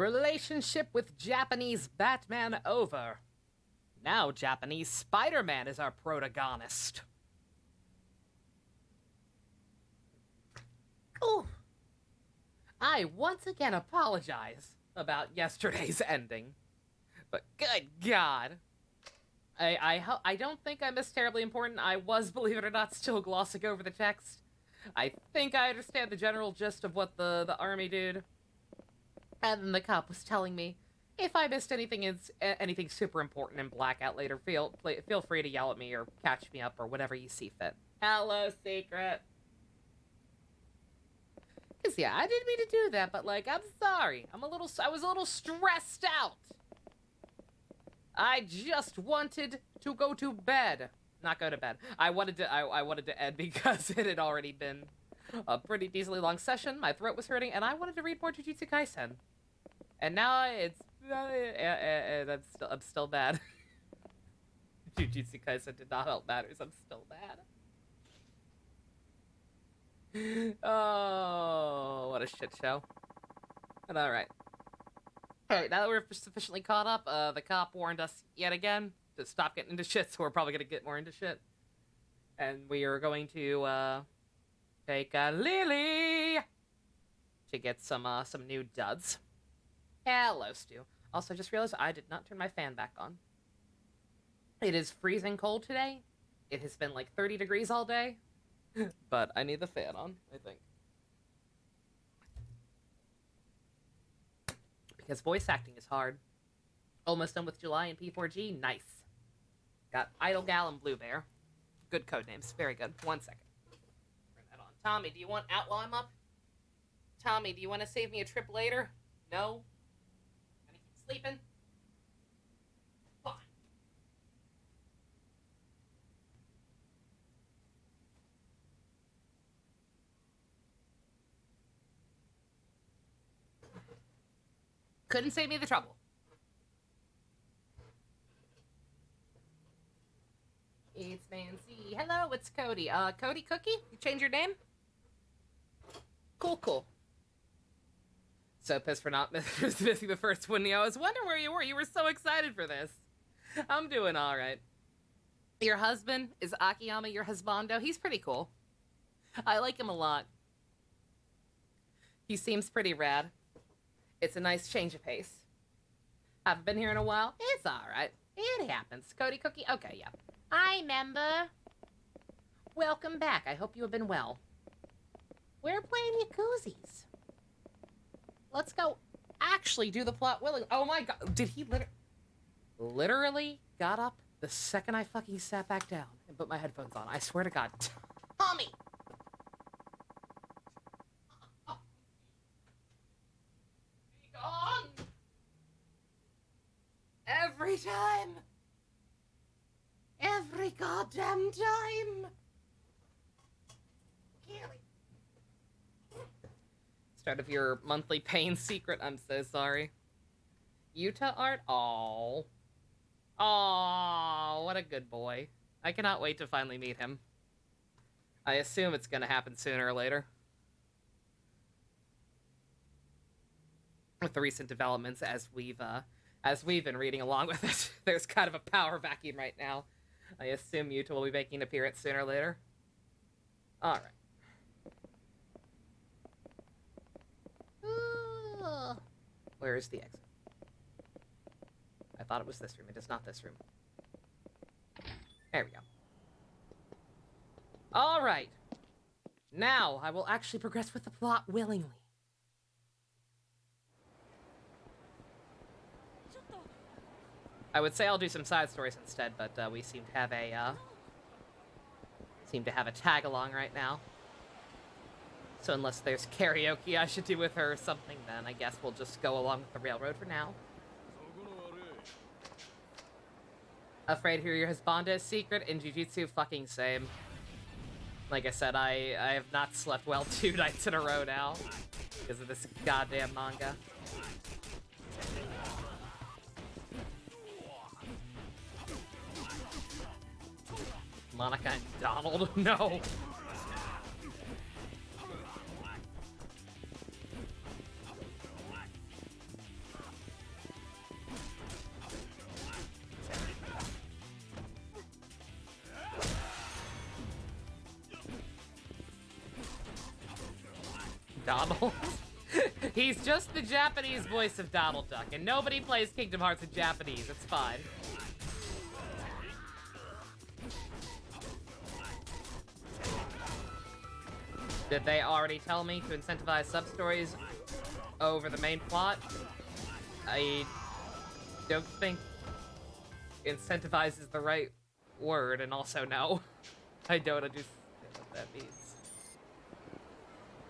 Relationship with Japanese Batman over. Now Japanese Spider-Man is our protagonist. Ooh. I once again apologize about yesterday's ending. But good God. I don't think I missed terribly important. I was, believe it or not, still glossing over the text. I think I understand the general gist of what the army did. And then the cop was telling me, if I missed anything super important in blackout later, feel free to yell at me or catch me up or whatever you see fit. Hello, Secret. Cause yeah, I didn't mean to do that, but like, I'm sorry. I was a little stressed out. I just wanted to go to bed. Not go to bed. I wanted to end because it had already been a pretty decently long session. My throat was hurting, and I wanted to read more Jujutsu Kaisen. And now I'm still bad. Jujutsu Kaisen did not help matters. I'm still bad. Oh, what a shit show. But all right. Alright, now that we're sufficiently caught up, the cop warned us yet again to stop getting into shit, so we're probably gonna get more into shit. And we are going to, take Lily to get some new duds. Hello, Stu. Also, just realized I did not turn my fan back on. It is freezing cold today. It has been like 30 degrees all day. But I need the fan on, I think. Because voice acting is hard. Almost done with July and P4G. Nice. Got Idle Gal and Blue Bear. Good code names. Very good. 1 second. Turn that on. Tommy, do you want Outlaw him up? Tommy, do you want to save me a trip later? No? Gonna keep sleeping? Fine. Couldn't save me the trouble. It's Nancy. Hello, it's Cody. Cody Cookie? You change your name? Cool. So pissed for not missing the first one. I was wondering where you were. You were so excited for this. I'm doing all right. Your husband is Akiyama, your husbando. He's pretty cool. I like him a lot. He seems pretty rad. It's a nice change of pace. Haven't been here in a while. It's all right. It happens. Cody Cookie? Okay, yeah. Hi, member. Welcome back. I hope you have been well. We're playing Yakuzis. Let's go actually do the plot willingly. Oh my god. Did he literally got up the second I fucking sat back down and put my headphones on? I swear to God. Tommy! Every time! Every goddamn time! Start of your monthly pain secret. I'm so sorry. Yuta art? Aww. Aww, what a good boy. I cannot wait to finally meet him. I assume it's gonna happen sooner or later. With the recent developments as we've been reading along with it, there's kind of a power vacuum right now. I assume Yuta will be making an appearance sooner or later. Alright. Where is the exit? I thought it was this room. It is not this room. There we go. Alright. Now, I will actually progress with the plot willingly. I would say I'll do some side stories instead, but we seem to have a tag along right now. So unless there's karaoke I should do with her or something, then I guess we'll just go along with the railroad for now. Afraid to hear your husbando's secret in Jujutsu? Fucking same. Like I said, I have not slept well 2 nights in a row now because of this goddamn manga. Monica and Donald? No! Donald. He's just the Japanese voice of Donald Duck, and nobody plays Kingdom Hearts in Japanese. It's fine. Did they already tell me to incentivize sub-stories over the main plot? I don't think incentivize is the right word, and also no. I don't understand what that means.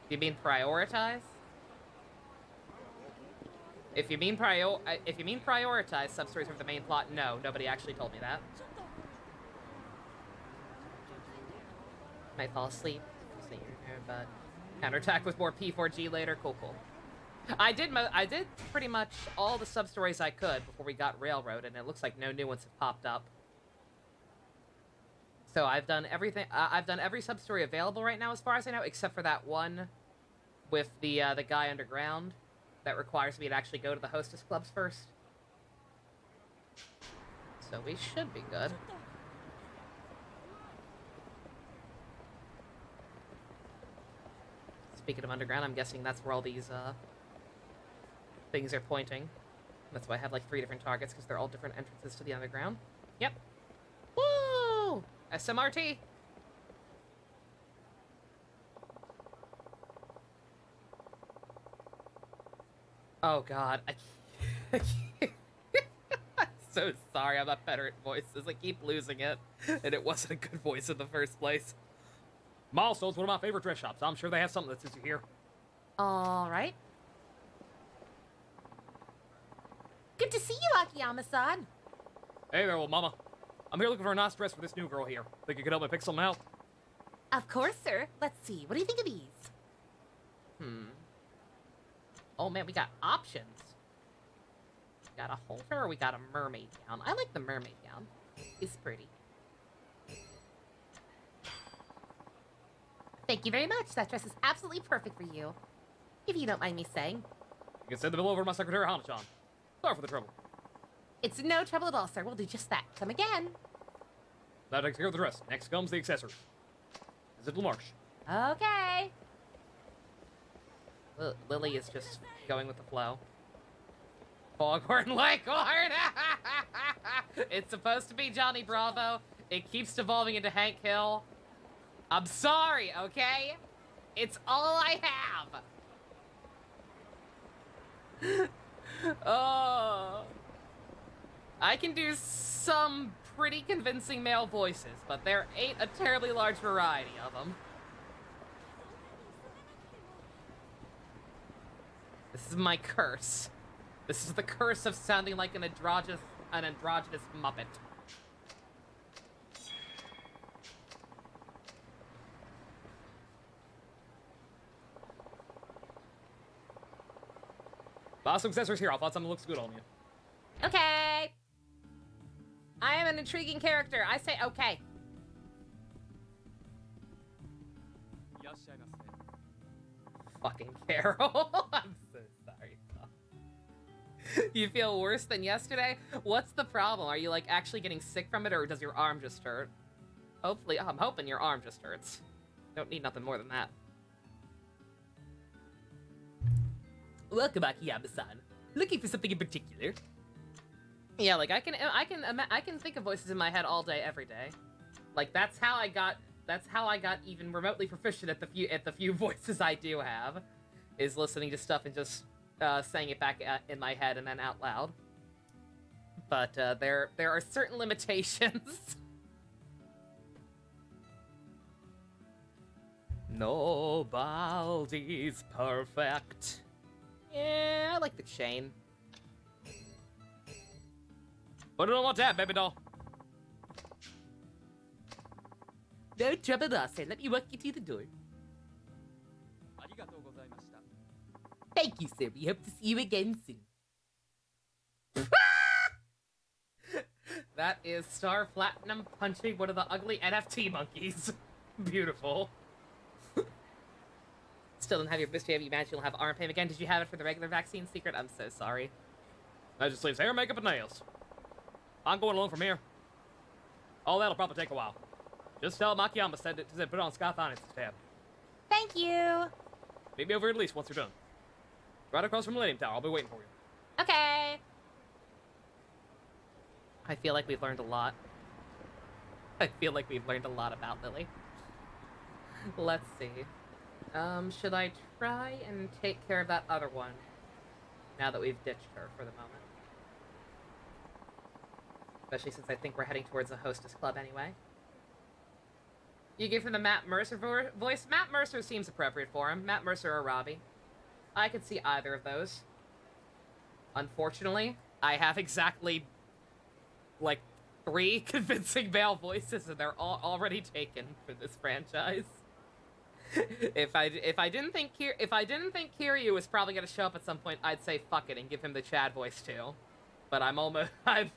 Do you mean prioritize? If you mean prioritize sub-stories over the main plot, no, nobody actually told me that. Might fall asleep. But counterattack with more P4G later. Cool. I did pretty much all the sub-stories I could before we got Railroad, and it looks like no new ones have popped up. So I've done everything. I've done every sub-story available right now, as far as I know, except for that one with the guy underground that requires me to actually go to the hostess clubs first. So we should be good. Speaking of underground, I'm guessing that's where all these things are pointing. That's why I have like 3 different targets, because they're all different entrances to the underground. Yep. Woo! SMRT! Oh god, I can't. I'm so sorry, I'm not better at voices. I keep losing it, and it wasn't a good voice in the first place. Milestone's one of my favorite dress shops. I'm sure they have something that suits you here. All right. Good to see you, Akiyama-san. Hey there, old mama. I'm here looking for a nice dress for this new girl here. Think you could help me pick something out? Of course, sir. Let's see. What do you think of these? Oh man, we got options. We got a halter or we got a mermaid gown? I like the mermaid gown. It's pretty. Thank you very much. That dress is absolutely perfect for you. If you don't mind me saying. You can send the bill over to my secretary, Hana-chan. Sorry for the trouble. It's no trouble at all, sir. We'll do just that. Come again. That takes care of the dress. Next comes the accessories. Visit Lamarche. Okay. Lily is just going with the flow. Foghorn Leghorn! It's supposed to be Johnny Bravo. It keeps devolving into Hank Hill. I'm sorry, okay? It's all I have. Oh. I can do some pretty convincing male voices, but there ain't a terribly large variety of them. This is my curse. This is the curse of sounding like an androgynous Muppet. Buy some accessories here. I'll find something that looks good on you. Okay. I am an intriguing character. I say okay. Fucking Carol. I'm so sorry. You feel worse than yesterday? What's the problem? Are you like actually getting sick from it, or does your arm just hurt? Hopefully, I'm hoping your arm just hurts. Don't need nothing more than that. Welcome, Akiyama-san. Looking for something in particular? Yeah, like I can think of voices in my head all day, every day. Like that's how I got even remotely proficient at the few voices I do have, is listening to stuff and just saying it back in my head and then out loud. But there are certain limitations. Nobody's perfect. Yeah, I like the chain. Put it on my tab, baby doll. No trouble at all, sir. Let me walk you to the door. Thank you, sir. We hope to see you again soon. That is Star Platinum punching one of the ugly NFT monkeys. Beautiful. Still don't have your mystery of you managed. You'll have arm pain again. Did you have it for the regular vaccine secret? I'm so sorry. That just leaves hair, makeup, and nails. I'm going along from here. All that'll probably take a while. Just tell Akiyama said put it on Sky Finance's tab. Thank you. Meet me over at least once you're done. Right across from Millennium Tower. I'll be waiting for you. Okay. I feel like we've learned a lot. I feel like we've learned a lot about Lily. Let's see. Should I try and take care of that other one now that we've ditched her for the moment? Especially since I think we're heading towards the hostess club anyway. You give him the Matt Mercer voice? Matt Mercer seems appropriate for him. Matt Mercer or Robbie. I could see either of those. Unfortunately, I have exactly, like, 3 convincing male voices, and they're all already taken for this franchise. If I didn't think Kiryu was probably gonna show up at some point, I'd say fuck it and give him the Chad voice too. But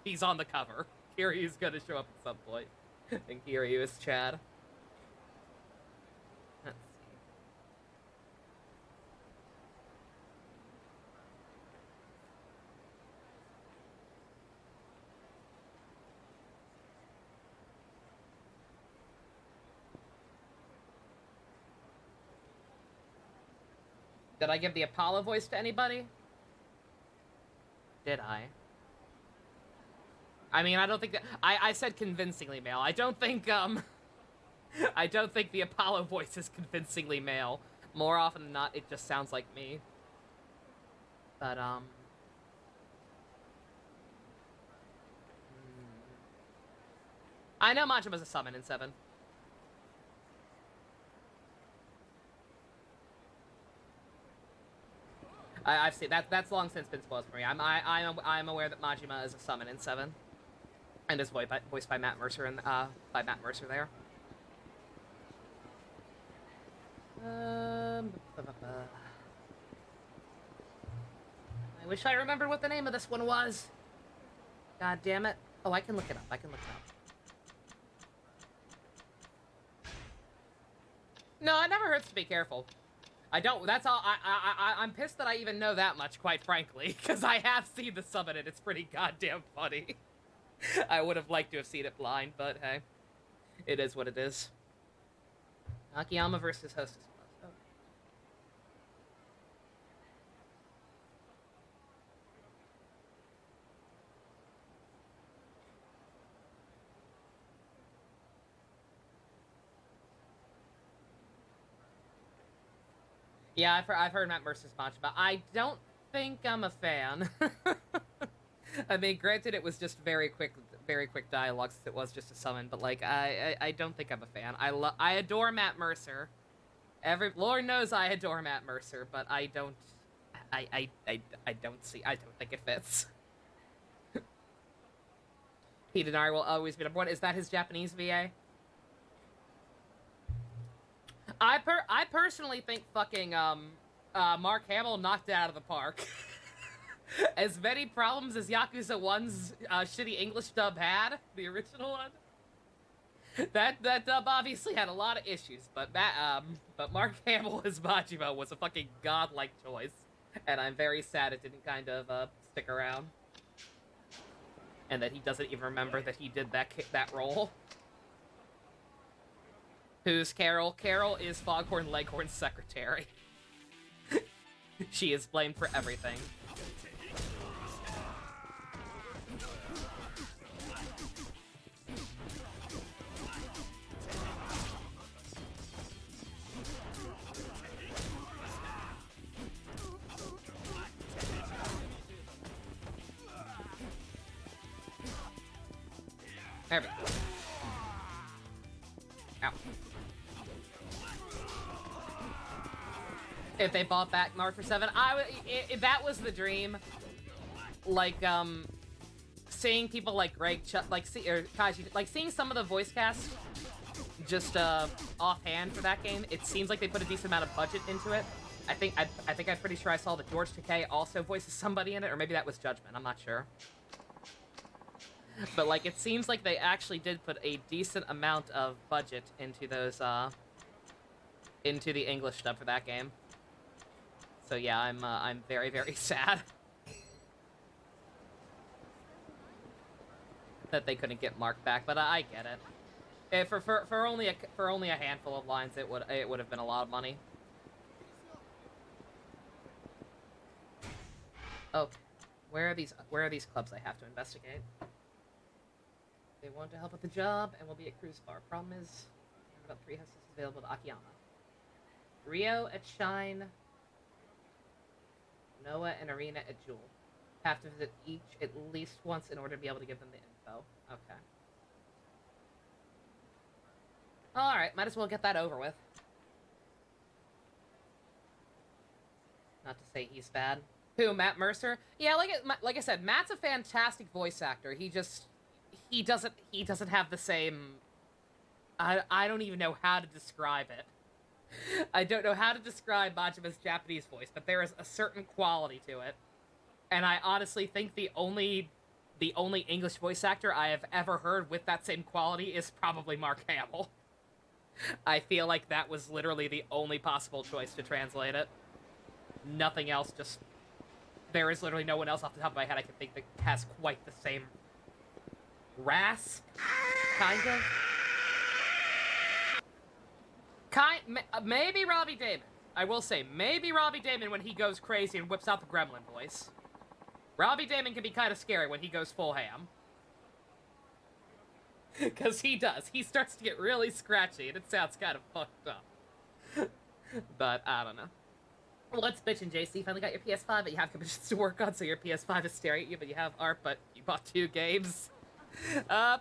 he's on the cover. Kiryu's gonna show up at some point, and Kiryu is Chad. Let's see. Did I give the Apollo voice to anybody? Did I? I mean, I don't think that... I said convincingly male. I don't think the Apollo voice is convincingly male. More often than not, it just sounds like me. But, I know Majima's a summon in 7. I've seen that. That's long since been spoiled for me. I'm aware that Majima is a summon in 7, and is voiced by Matt Mercer and by Matt Mercer there. I wish I remembered what the name of this one was. God damn it! Oh, I can look it up. I can look it up. No, it never hurts to be careful. I don't, that's all, I'm pissed that I even know that much, quite frankly, because I have seen the summon and it's pretty goddamn funny. I would have liked to have seen it blind, but hey, it is what it is. Akiyama versus Hostess Plus. Oh. Yeah, I've heard Matt Mercer's much, but I don't think I'm a fan. I mean, granted, it was just very quick dialogue since it was just a summon, but like, I don't think I'm a fan. I adore Matt Mercer. Lord knows I adore Matt Mercer, but I don't think it fits. Hidenari will always be number 1. Is that his Japanese VA? I personally think fucking Mark Hamill knocked it out of the park. As many problems as Yakuza 1's shitty English dub had, the original one. That dub obviously had a lot of issues, but Mark Hamill as Majima was a fucking godlike choice, and I'm very sad it didn't kind of stick around, and that he doesn't even remember that he did that role. Who's Carol? Carol is Foghorn Leghorn's secretary. She is blamed for everything. There we go. Ow. If they bought back Mark for 7, that was the dream. Like, seeing people like Greg, or Kaji, like seeing some of the voice cast just offhand for that game. It seems like they put a decent amount of budget into it. I think I'm pretty sure I saw that George Takei also voices somebody in it, or maybe that was Judgment. I'm not sure. But like, it seems like they actually did put a decent amount of budget into those into the English dub for that game. So yeah, I'm very, very sad that they couldn't get Mark back, but I get it. For only a handful of lines, it would have been a lot of money. Okay. Where are these clubs I have to investigate? They want to help with the job and will be at Cruise Bar. Problem is, there are about 3 houses available to Akiyama. Rio at Shine, Noah and Arena at Jewel. Have to visit each at least once in order to be able to give them the info. Okay. Alright, might as well get that over with. Not to say he's bad. Who, Matt Mercer? Yeah, like I said, Matt's a fantastic voice actor. He doesn't have the same... I don't even know how to describe it. I don't know how to describe Majima's Japanese voice, but there is a certain quality to it. And I honestly think the only English voice actor I have ever heard with that same quality is probably Mark Hamill. I feel like that was literally the only possible choice to translate it. Nothing else, just... There is literally no one else off the top of my head I can think that has quite the same rasp, kind of. Maybe Robbie Damon. I will say, maybe Robbie Damon when he goes crazy and whips out the gremlin voice. Robbie Damon can be kind of scary when he goes full ham. Because he does. He starts to get really scratchy, and it sounds kind of fucked up. But, I don't know. Let's bitch and JC. Finally got your PS5, but you have commissions to work on, so your PS5 is staring at you, but you have art, but you bought 2 games.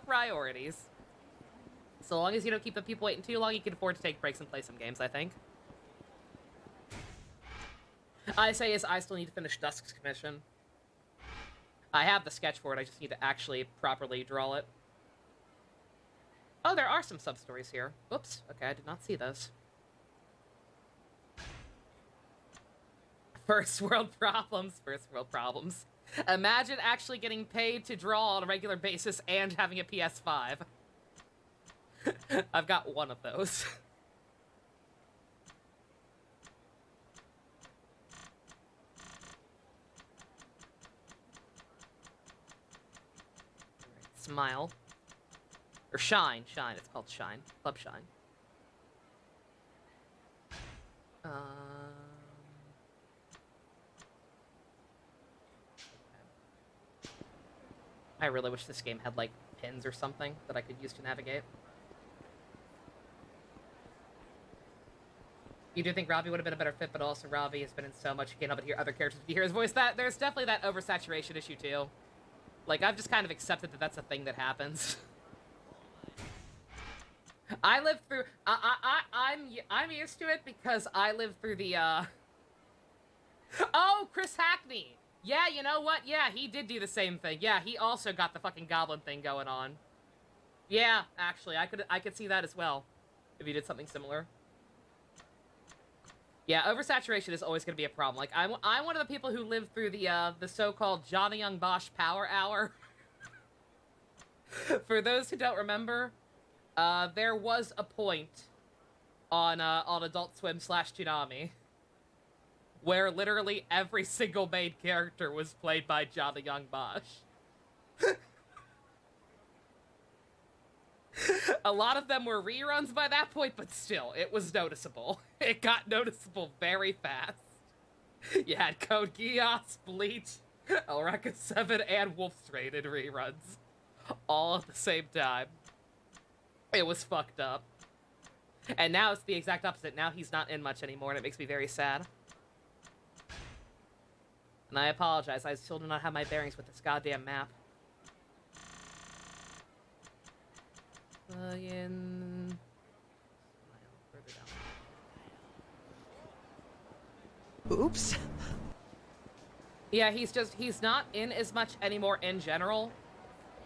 Priorities. So long as you don't keep the people waiting too long, you can afford to take breaks and play some games, I think. I say is I still need to finish Dusk's commission. I have the sketch for it, I just need to actually properly draw it. Oh, there are some sub-stories here. Oops, okay, I did not see those. First world problems, first world problems. Imagine actually getting paid to draw on a regular basis and having a PS5. I've got one of those. Right, smile. Or Shine, it's called Shine. Club Shine. Okay. I really wish this game had, like, pins or something that I could use to navigate. You do think Robbie would have been a better fit, but also Robbie has been in so much you can't help but hear other characters if you hear his voice. There's definitely that oversaturation issue, too. Like, I've just kind of accepted that that's a thing that happens. I lived through... I'm used to it because I lived through the, Oh, Chris Hackney! Yeah, you know what? Yeah, he did do the same thing. Yeah, he also got the fucking goblin thing going on. Yeah, actually, I could see that as well. If he did something similar. Yeah, oversaturation is always going to be a problem. Like, I'm one of the people who lived through the so-called Johnny Young Bosch Power Hour. For those who don't remember, there was a point on Adult Swim / Toonami where literally every single main character was played by Johnny Young Bosch. A lot of them were reruns by that point, but still, it was noticeable. It got noticeable very fast. You had Code Geass, Bleach, Eureka 7, and Wolf Strain in reruns. All at the same time. It was fucked up. And now it's the exact opposite. Now he's not in much anymore, and it makes me very sad. And I apologize, I still do not have my bearings with this goddamn map. Further down. Oops. Yeah, he's not in as much anymore in general.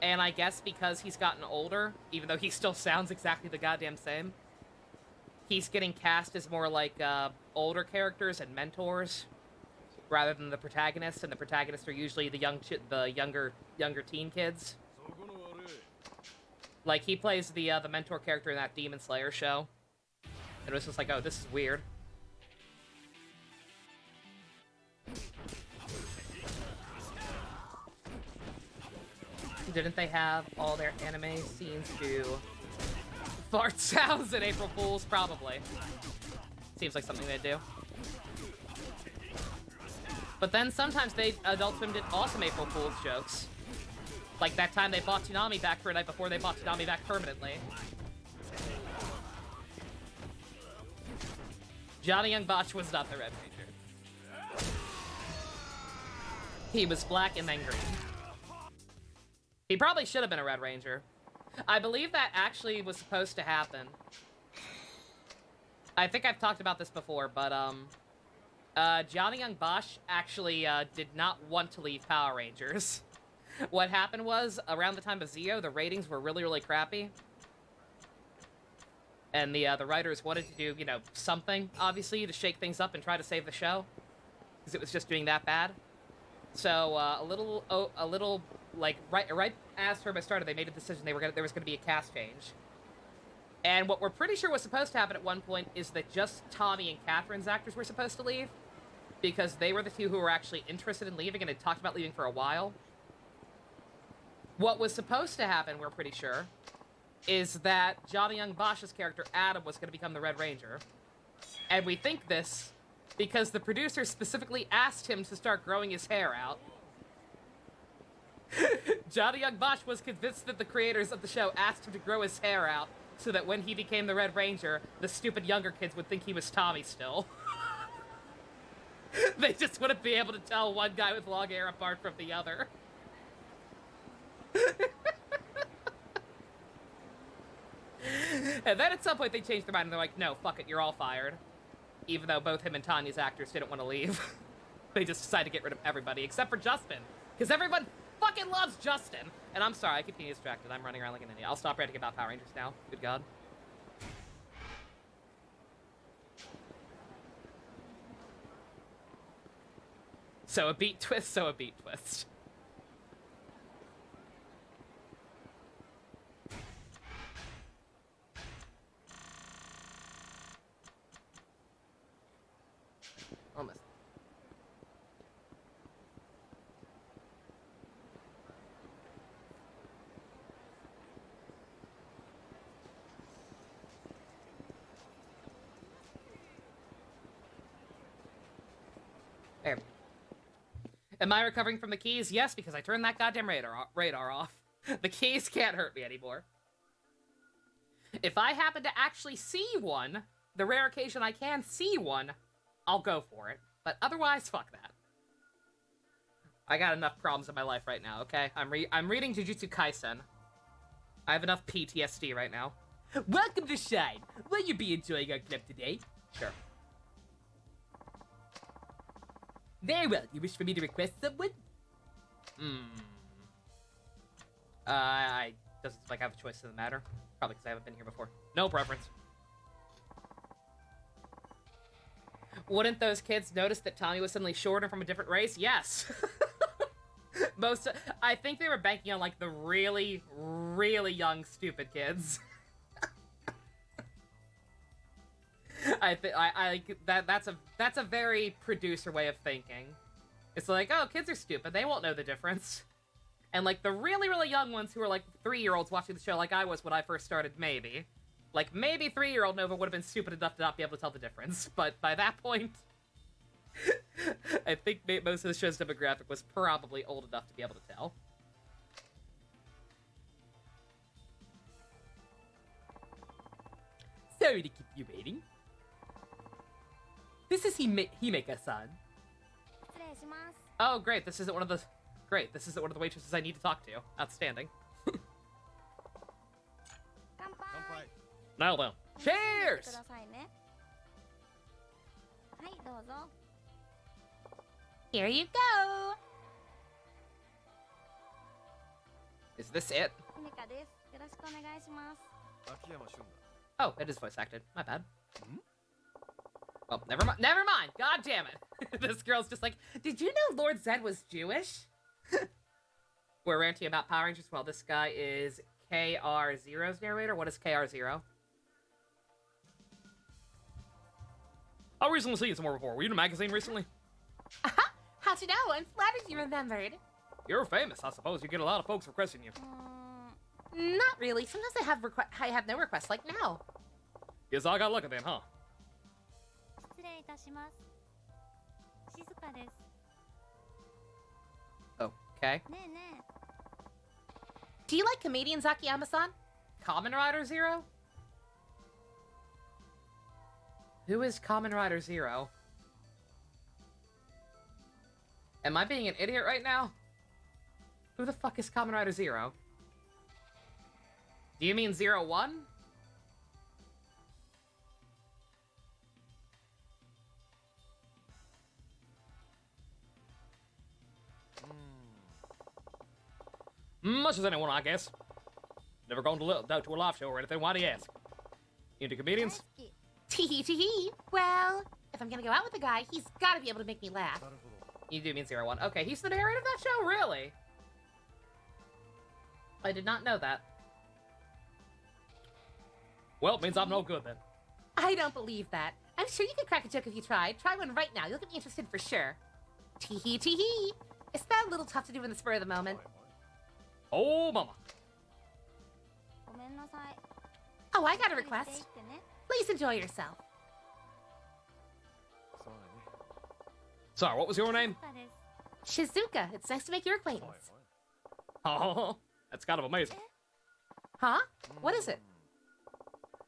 And I guess because he's gotten older, even though he still sounds exactly the goddamn same, he's getting cast as more like older characters and mentors rather than the protagonists, and the protagonists are usually the younger teen kids. Like, he plays the mentor character in that Demon Slayer show. And it was just like, oh, this is weird. Didn't they have all their anime scenes to fart sounds in April Fools? Probably. Seems like something they do. But then sometimes Adult Swim did awesome April Fool's jokes. Like that time they bought Toonami back for a night before they bought Toonami back permanently. Johnny Young Bosch was not the Red Ranger. He was black and then green. He probably should have been a Red Ranger. I believe that actually was supposed to happen. I think I've talked about this before, but Johnny Young Bosch actually did not want to leave Power Rangers. What happened was, around the time of Zeo, the ratings were really, really crappy. And the writers wanted to do, you know, something, obviously, to shake things up and try to save the show. Because it was just doing that bad. So, a little, like, right as Turbo started, they made a decision there was gonna be a cast change. And what we're pretty sure was supposed to happen at one point is that just Tommy and Catherine's actors were supposed to leave. Because they were the two who were actually interested in leaving and had talked about leaving for a while. What was supposed to happen, we're pretty sure, is that Johnny Young Bosch's character, Adam, was going to become the Red Ranger. And we think this because the producer specifically asked him to start growing his hair out. Johnny Young Bosch was convinced that the creators of the show asked him to grow his hair out so that when he became the Red Ranger, the stupid younger kids would think he was Tommy still. They just wouldn't be able to tell one guy with long hair apart from the other. And then at some point they changed their mind and they're like, no, fuck it, you're all fired. Even though both him and Tanya's actors didn't want to leave. They just decided to get rid of everybody, except for Justin. Because everyone fucking loves Justin. And I'm sorry, I keep getting distracted. I'm running around like an idiot. I'll stop ranting about Power Rangers now. Good God. So a beat twist, so a beat twist. Almost. There. Am I recovering from the keys? Yes, because I turned that goddamn radar off. The keys can't hurt me anymore. If I happen to actually see one, the rare occasion I can see one, I'll go for it. But otherwise, fuck that. I got enough problems in my life right now, okay? I'm reading Jujutsu Kaisen. I have enough PTSD right now. Welcome to Shine. Will you be enjoying our clip today? Sure. Very well. You wish for me to request someone? I doesn't like I have a choice in the matter. Probably because I haven't been here before. No preference. Wouldn't those kids notice that Tommy was suddenly short and from a different race? Yes. I think they were banking on like the really, really young, stupid kids. That's a very producer way of thinking. It's like, oh, kids are stupid. They won't know the difference. And like the really, really young ones who are like 3-year-olds watching the show like I was when I first started, maybe. Like, maybe 3-year-old Nova would have been stupid enough to not be able to tell the difference. But by that point, I think most of the show's demographic was probably old enough to be able to tell. Sorry to keep you waiting. This is Himeka-san. Oh, great. This isn't one of the... Great. This isn't one of the waitresses I need to talk to. Outstanding. Now then. Cheers! Here you go. Is this it? Oh, it is voice acted. My bad. Well, never mind. Never mind. God damn it. This girl's just like, did you know Lord Zed was Jewish? We're ranting about Power Rangers while this guy is KR0's narrator. What is KR0? I recently seen somewhere before. Were you in a magazine recently? How'd you know? I'm flattered you remembered. You're famous, I suppose. You get a lot of folks requesting you. Not really. Sometimes I have no requests, like now. Guess I got lucky then, huh? Okay. ねえねえ Do you like comedians, Akiyama-san? Kamen Rider Zero? Who is Kamen Rider Zero? Am I being an idiot right now? Who the fuck is Kamen Rider Zero? Do you mean 01? Much as anyone, I guess. Never gone to a live show or anything. Why do you ask? You into 大 comedians? 好き Tee tee. Well, if I'm gonna go out with a guy, he's gotta be able to make me laugh. You do mean 01. Okay, he's the narrator of that show? Really? I did not know that. Well, it means I'm no good then. I don't believe that. I'm sure you could crack a joke if you tried. Try one right now. You'll get me interested for sure. Tee tee. Is that a little tough to do in the spur of the moment? Oh, mama. ごめんなさい Oh, I got a ゆっくりしてい request. ってね Please enjoy yourself. Sorry, what was your よ name? かったです Shizuka, it's nice to make your acquaintance. Oh, that's kind of amazing. Huh? What is it?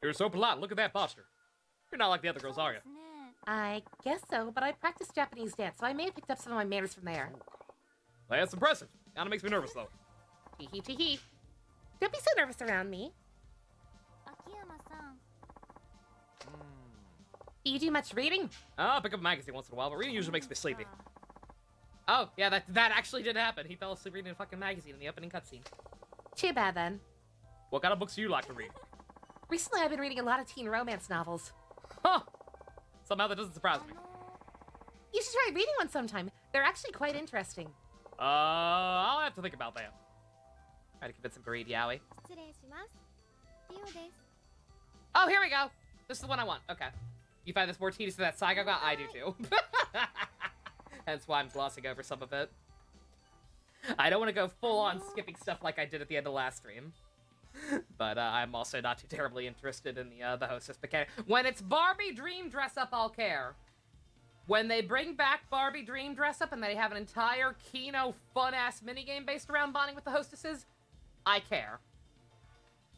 You're so polite. Look at that posture. You're not like the other girls, そう are で you? すね I guess so, but I practiced Japanese dance, so I may have picked up some of my manners from there. That's impressive. Kinda makes me nervous, though. Tee. Don't be so nervous around me. 秋山さん Do you do much reading? I'll pick up a magazine once in a while, but reading usually makes me sleepy. Oh, yeah, that actually did happen. He fell asleep reading a fucking magazine in the opening cutscene. Too bad then. What kind of books do you like to read? Recently, I've been reading a lot of teen romance novels. Huh. Somehow that doesn't surprise あ me. の You should try reading one sometime. They're actually quite interesting. I'll have to think about that. Try to convince him to read Yaoi. 失礼しますリオです Oh, here we go. This is the one I want. Okay. You find this more tedious than that Saigo got? I do too. Hence why I'm glossing over some of it. I don't want to go full on skipping stuff like I did at the end of last stream. But I'm also not too terribly interested in the hostess mechanic. When it's Barbie Dream Dress Up, I'll care. When they bring back Barbie Dream Dress Up and they have an entire Kino fun-ass minigame based around bonding with the hostesses, I care.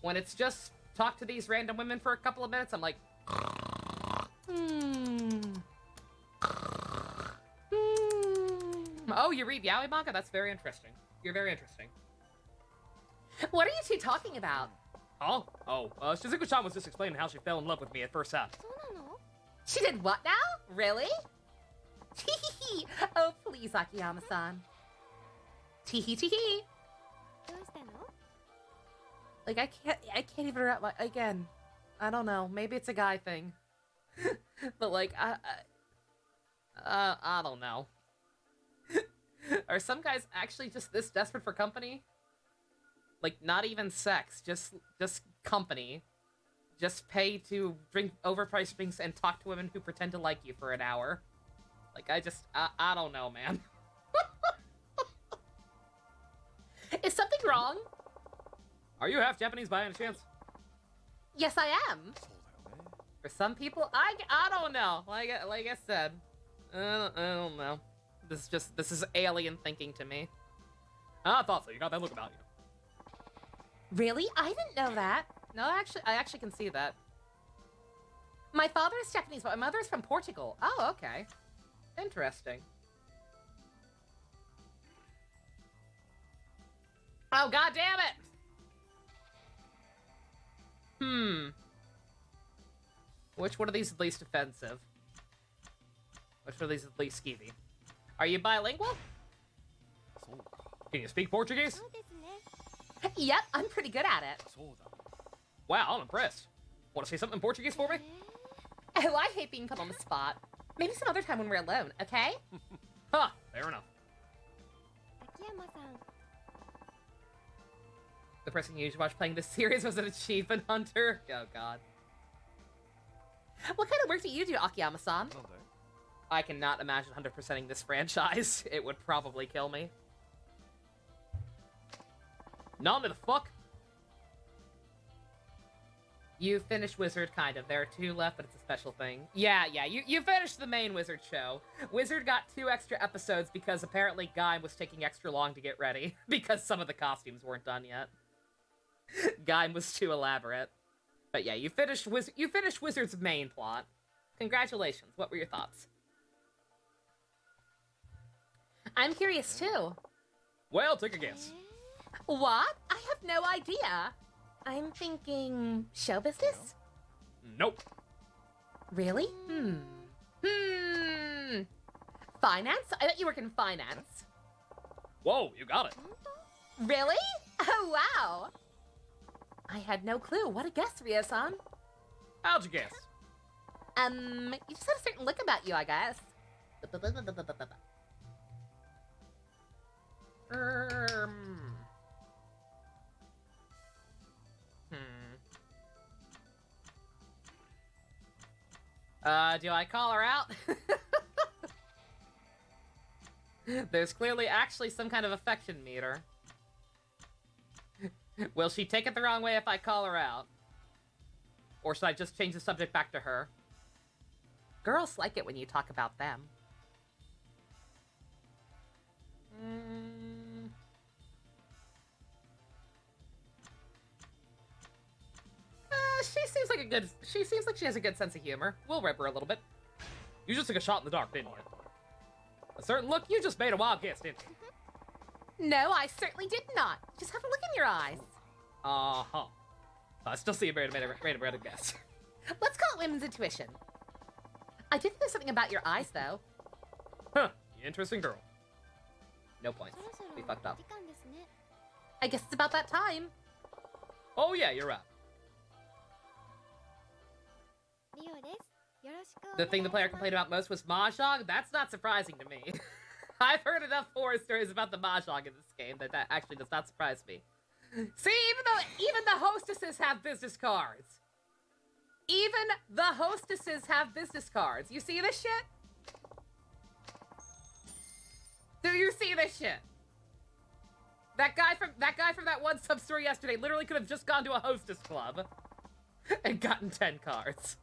When it's just talk to these random women for a couple of minutes, I'm like, oh, you read yaoi manga? That's very interesting. You're very interesting. What are you two talking about? Huh? Oh, Shizuku-chan was just explaining how she fell in love with me at first sight. そうなの She did what now? Really? Oh, please, Akiyama-san. Tee. どうしたの Like, I can't even wrap my, again, I don't know, maybe it's a guy thing. But like, I don't know. Are some guys actually just this desperate for company? Like, not even sex, just company. Just pay to drink overpriced drinks and talk to women who pretend to like you for an hour. Like, I don't know, man. is something wrong? Are you half Japanese by any chance? Yes, I am. For some people, I don't know. Like I said, I don't know. This is alien thinking to me. I thought so. You got that look about you. Really? I didn't know that. No, I actually can see that. My father is Japanese, but my mother is from Portugal. Oh, okay. Interesting. Oh, god damn it! Which one of these is least offensive? Which one of these is least skeevy? Are you bilingual? Can you speak Portuguese? そうですね Yep, I'm pretty good at it. Wow, I'm impressed. Want to say something in Portuguese for me? Oh, I hate being put on the spot. Maybe some other time when we're alone, okay? Huh, fair enough. 秋山さん The person you usually watch playing this series was an achievement hunter? Oh god. What kind of work do you do, Akiyama-san? I cannot imagine 100%ing this franchise. It would probably kill me. None of the fuck? You finished Wizard, kind of. There are 2 left, but it's a special thing. Yeah, you finished the main Wizard show. Wizard got 2 extra episodes because apparently Guy was taking extra long to get ready because some of the costumes weren't done yet. Guy was too elaborate. But yeah, you finished Wizard's main plot. Congratulations. What were your thoughts? I'm curious too. Well, take a guess. What? I have no idea. I'm thinking show business? Nope. Really? Finance? I bet you work in finance. Whoa, you got it. Really? Oh, wow. I had no clue. What a guess, Ria-san. How'd you guess? You just had a certain look about you, I guess. Do I call her out? There's clearly actually some kind of affection meter. Will she take it the wrong way if I call her out? Or should I just change the subject back to her? Girls like it when you talk about them. She seems like she has a good sense of humor. We'll rip her a little bit. You just took a shot in the dark, didn't you? A certain look, you just made a wild guess, didn't you? No, I certainly did not. Just have a look in your eyes. Uh-huh. I still see a random guess. Let's call it women's intuition. I did think there's something about your eyes, though. Huh, you interesting girl. No points. We fucked up. 時間ですね I guess it's about that time. Oh yeah, you're right. リオですよろしくお願いします The thing the player complained about most was Mahjong? That's not surprising to me. I've heard enough horror stories about the Mahjong in this game that actually does not surprise me. See, even the hostesses have business cards. Even the hostesses have business cards. You see this shit? Do you see this shit? That guy from that one sub-store yesterday literally could have just gone to a hostess club and gotten 10 cards.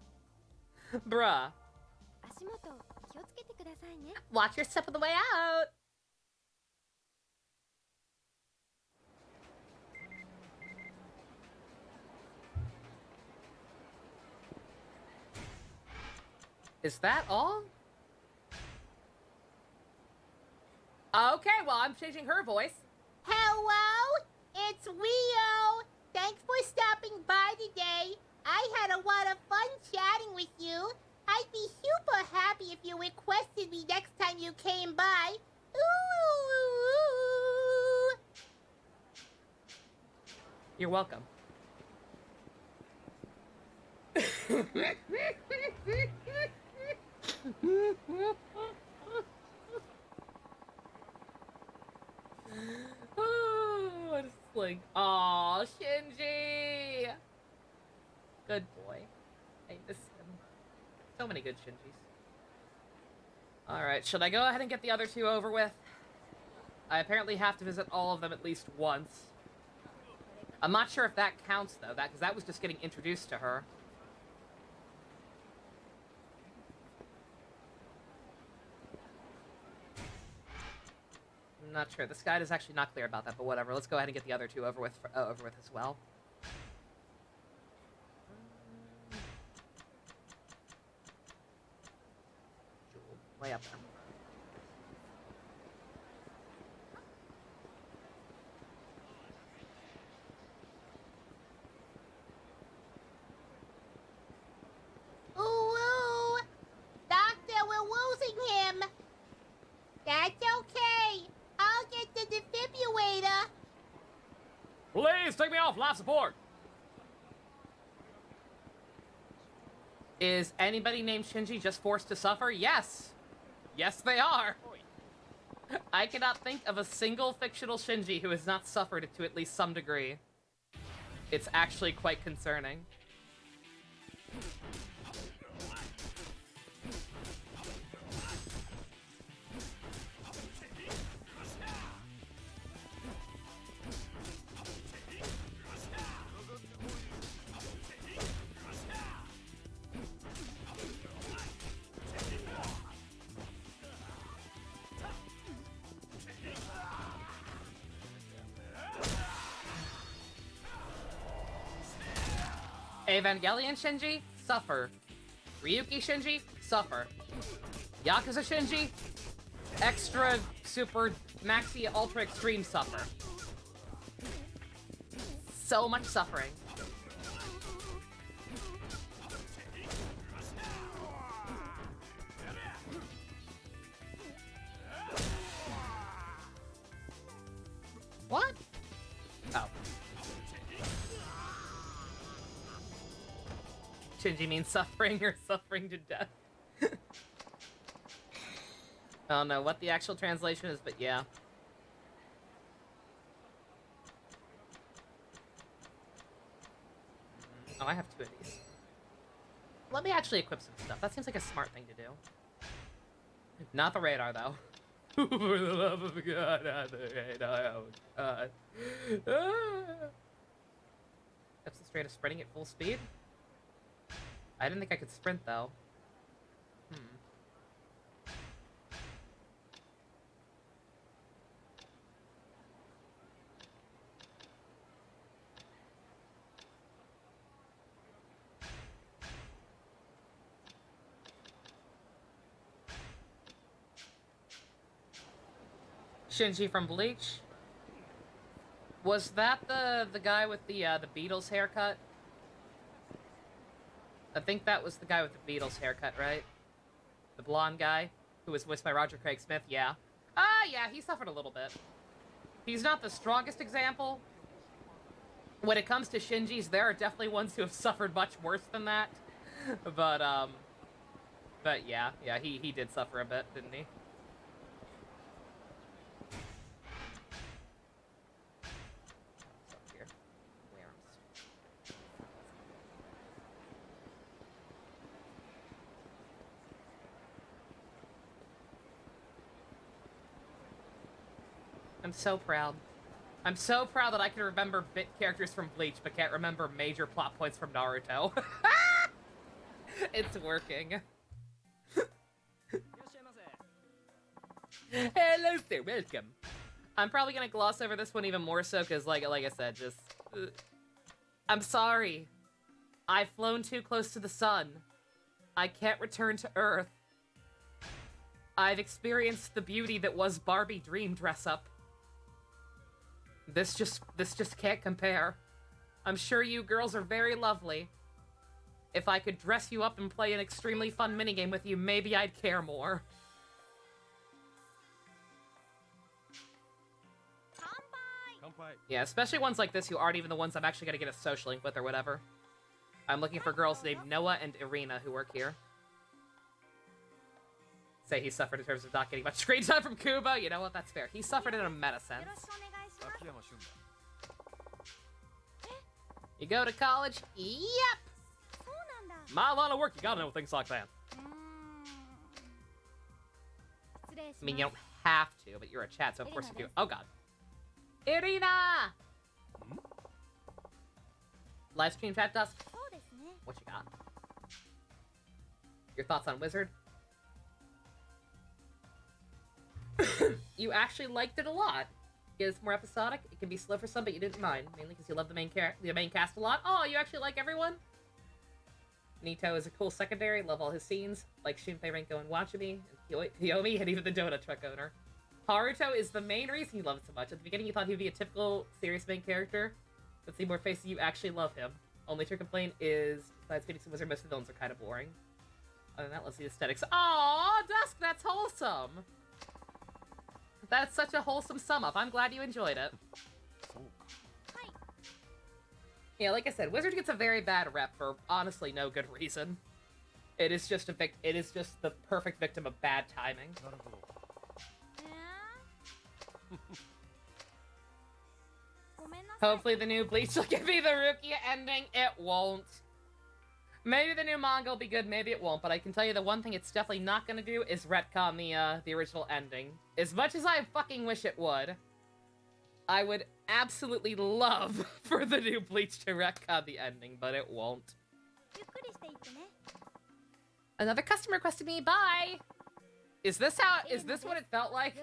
Bruh. 足元気をつけてくださいね Watch your step on the way out. Is that all? Okay, well, I'm changing her voice. Hello, it's Rio. Thanks for stopping by today. I had a lot of fun chatting with you. I'd be super happy if you requested me next time you came by. Ooh. You're welcome. Oh, it's like, aw, Shinji. Good boy. I miss him. So many good Shinjis. Alright, should I go ahead and get the other 2 over with? I apparently have to visit all of them at least once. I'm not sure if that counts, though, because that was just getting introduced to her. I'm not sure. This guide is actually not clear about that, but whatever. Let's go ahead and get the other 2 over with as well. Jewel, way up there. Ooh, Doctor, we're losing him. That's okay. I'll get the defibrillator. Please take me off life support. Is anybody named Shinji just forced to suffer? Yes. Yes, they are. I cannot think of a single fictional Shinji who has not suffered to at least some degree. It's actually quite concerning. Evangelion Shinji, suffer. Ryuki Shinji, suffer. Yakuza Shinji, extra, super, maxi, ultra extreme suffer. So much suffering. What? Oh. Shinji means suffering or suffering to death. I don't know what the actual translation is, but yeah. Oh, I have 2 of these. Let me actually equip some stuff. That seems like a smart thing to do. Not the radar, though. For the love of God, not the radar. Oh, God. That's the straight of sprinting at full speed? I didn't think I could sprint, though. Shinji from Bleach? Was that the guy with the Beatles haircut? I think that was the guy with the Beatles haircut, right? The blonde guy who was voiced by Roger Craig Smith, yeah. Yeah, he suffered a little bit. He's not the strongest example. When it comes to Shinjis, there are definitely ones who have suffered much worse than that. But yeah, he did suffer a bit, didn't he? I'm so proud. I'm so proud that I can remember bit characters from Bleach, but can't remember major plot points from Naruto. It's working. Hello, sir. Welcome. I'm probably gonna gloss over this one even more so, because, like I said, just... I'm sorry. I've flown too close to the sun. I can't return to Earth. I've experienced the beauty that was Barbie dream dress-up. This just can't compare. I'm sure you girls are very lovely. If I could dress you up and play an extremely fun minigame with you, maybe I'd care more. Yeah, especially ones like this who aren't even the ones I'm actually gonna get a social link with or whatever. I'm looking for girls named Noah and Irina who work here. Say he suffered in terms of not getting much screen time from Kubo. You know what? That's fair. He suffered in a meta sense. You go to college? Yep! My line of work, you gotta know things like that. I mean, you don't have to, but you're a chat, so of course you do. Oh, God. Irina! Live stream chat, Dusk? What you got? Your thoughts on Wizard? You actually liked it a lot. It's more episodic. It can be slow for some, but you didn't mind, mainly because you love the main cast a lot. Oh, you actually like everyone? Nito is a cool secondary. Love all his scenes, like Shunpei, Renko, and Watanabe, and Kiyomi, and even the donut truck owner. Haruto is the main reason you love it so much. At the beginning, you thought he'd be a typical serious main character, but see more faces, you actually love him. Only true complaint is, besides Phoenix and Wizard, most of the villains are kind of boring. Other than that, let's see the aesthetics. Aww, Dusk, that's wholesome. That's such a wholesome sum up. I'm glad you enjoyed it. Yeah, like I said, Wizard gets a very bad rep for honestly no good reason. It is just the perfect victim of bad timing. Hopefully the new Bleach will give me the Rukia ending. It won't. Maybe the new manga will be good, maybe it won't, but I can tell you the one thing it's definitely not gonna do is retcon the original ending. As much as I fucking wish it would, I would absolutely love for the new Bleach to retcon the ending, but it won't. Another customer requested me, bye! Is this what it felt like?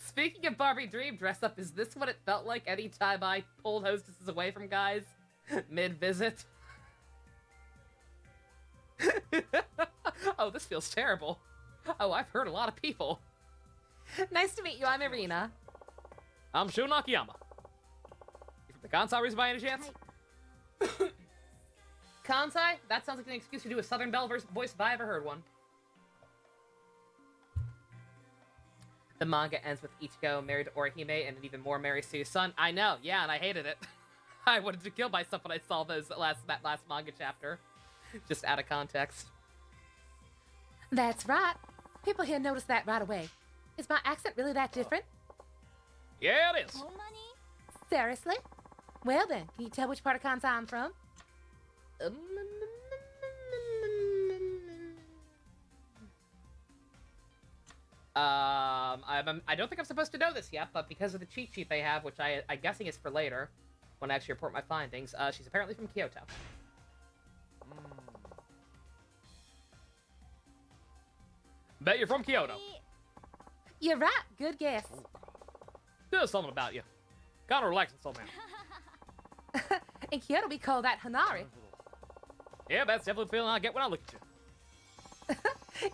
Speaking of Barbie Dream dress up, is this what it felt like anytime I pulled hostesses away from guys mid-visit? Oh, this feels terrible. Oh, I've hurt a lot of people. Nice to meet you. I'm Irina. I'm Shun Akiyama. You from the Kansai region by any chance? Kansai? That sounds like an excuse to do a Southern Belle voice if I ever heard one. The manga ends with Ichigo married to Orihime and an even more marries to his son. I know, yeah, and I hated it. I wanted to kill myself when I saw that last manga chapter. Just out of context. That's right. People here notice that right away. Is my accent really that different? Yeah, it is. Seriously? Well then, can you tell which part of Kansai I'm from? I don't think I'm supposed to know this yet, but because of the cheat sheet they have, which I'm guessing is for later, when I actually report my findings, she's apparently from Kyoto. Bet you're from Kyoto. You're right. Good guess. There's something about you. Kinda relaxing somehow. In Kyoto, we call that Hanari. Yeah, that's definitely the feeling I get when I look at you.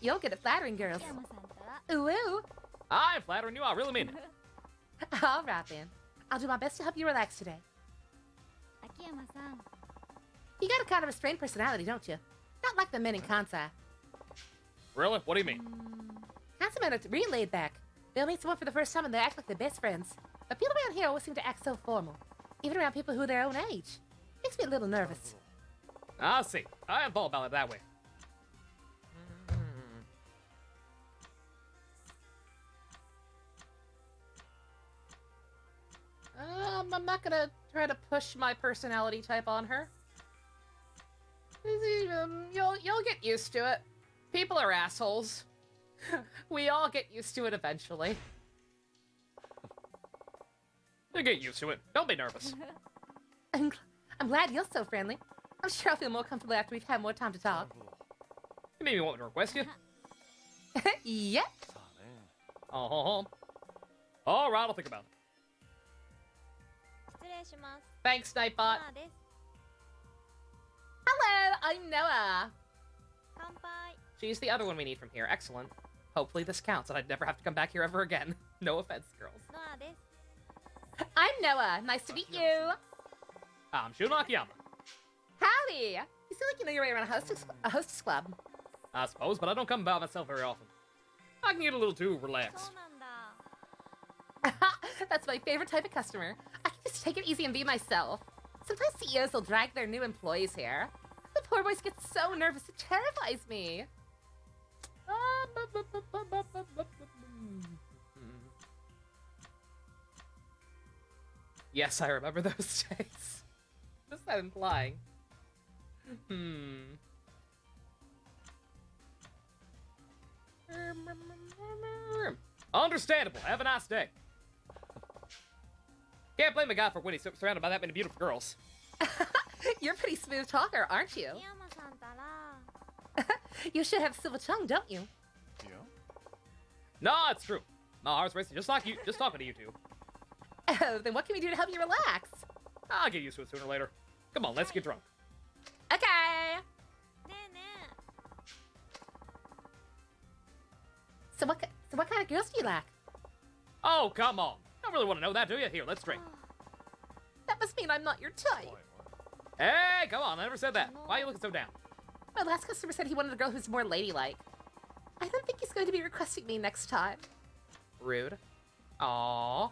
You'll get it flattering girls. Ooh, ooh. I'm flattering you, I really mean it. All right then. I'll do my best to help you relax today. You got a kind of restrained personality, don't you? Not like the men in Kansai. Really? What do you mean? Kansai men are really laid back. They'll meet someone for the first time and they act like they're best friends. But people around here always seem to act so formal. Even around people who are their own age. Makes me a little nervous. I see. I hadn't thought about it that way. I'm not gonna try to push my personality type on her. You'll get used to it. People are assholes. We all get used to it eventually. You get used to it. Don't be nervous. I'm glad you're so friendly. I'm sure I'll feel more comfortable after we've had more time to talk. You made me want to request you. Yep. All right, I'll think about it. Thanks, Nightbot. Hello, I'm Noah. She's the other one we need from here. Excellent. Hopefully this counts and I'd never have to come back here ever again. No offense, girls. I'm Noah. Nice to meet you. I'm Shun Akiyama. Howdy. You seem like you know your way around a hostess club. I suppose, but I don't come by myself very often. I can get a little too relaxed. That's my favorite type of customer. I can just take it easy and be myself. Sometimes CEOs will drag their new employees here. The poor boys get so nervous, it terrifies me. Yes, I remember those days. What's that implying? Understandable. Have a nice day. Can't blame a guy for when he's surrounded by that many beautiful girls. You're a pretty smooth talker, aren't you? You should have silver tongue, don't you? No, it's true. My heart's racing just like you, just talking to you two. Oh, then what can we do to help you relax? I'll get used to it sooner or later. Come on, let's get drunk. Okay. So what kind of girls do you like? Oh, come on. Don't really want to know that, do you? Here, let's drink. That must mean I'm not your type. Hey, come on. I never said that. Why are you looking so down? My last customer said he wanted a girl who's more ladylike. I don't think he's going to be requesting me next time. Rude. Aww.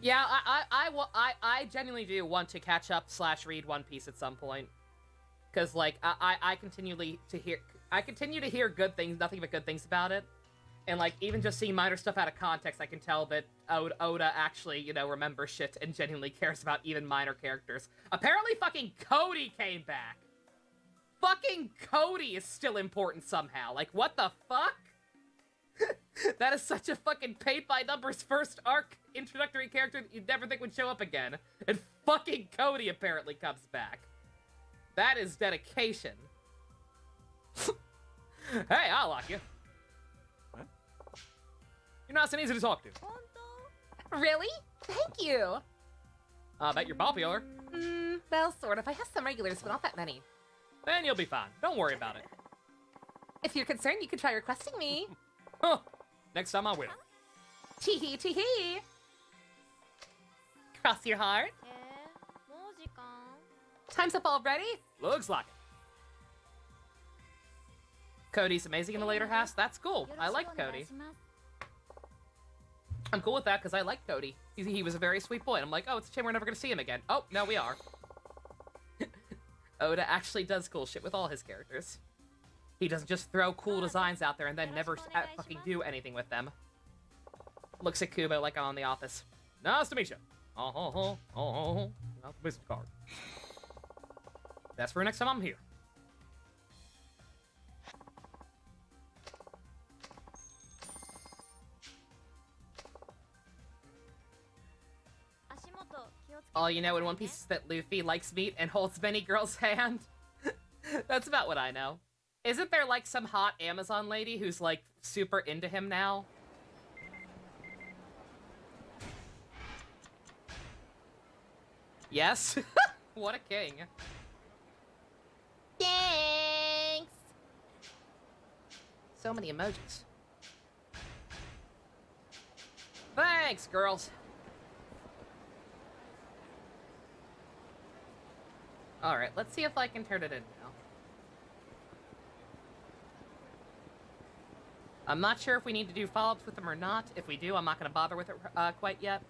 Yeah, I genuinely do want to catch up / read One Piece at some point. Cause like I continue to hear good things, nothing but good things about it. And like even just seeing minor stuff out of context, I can tell that Oda actually, you know, remembers shit and genuinely cares about even minor characters. Apparently fucking Cody came back. Fucking Cody is still important somehow. Like what the fuck? That is such a fucking paint by numbers first arc introductory character that you'd never think would show up again. And fucking Cody apparently comes back. That is dedication. Hey, I like you. You're nice and easy to talk to. Really? Thank you. I bet you're popular. Well, sort of. I have some regulars, but not that many. Then you'll be fine. Don't worry about it. If you're concerned, you could try requesting me. Huh. Next time I will. Tee-hee, tee-hee. Cross your heart. もう時間 Time's up already? Looks like it. Cody's amazing in the later halves. That's cool. I like よろしくお願い Cody. します I'm cool with that because I like Cody. He was a very sweet boy. And I'm like, oh, it's a shame we're never going to see him again. Oh, no, we are. Oda actually does cool shit with all his characters. He doesn't just throw cool designs out there and then never fucking do anything with them. Looks at Kubo like I'm on The Office. Nice to meet you. Not the business card. That's for next time I'm here. All you know in One Piece is that Luffy likes meat and holds many girls' hand. That's about what I know. Isn't there like some hot Amazon lady who's like super into him now? Yes? What a king. Thanks. So many emojis. Thanks, girls. Alright, let's see if I can turn it in now. I'm not sure if we need to do follow-ups with them or not. If we do, I'm not going to bother with it quite yet.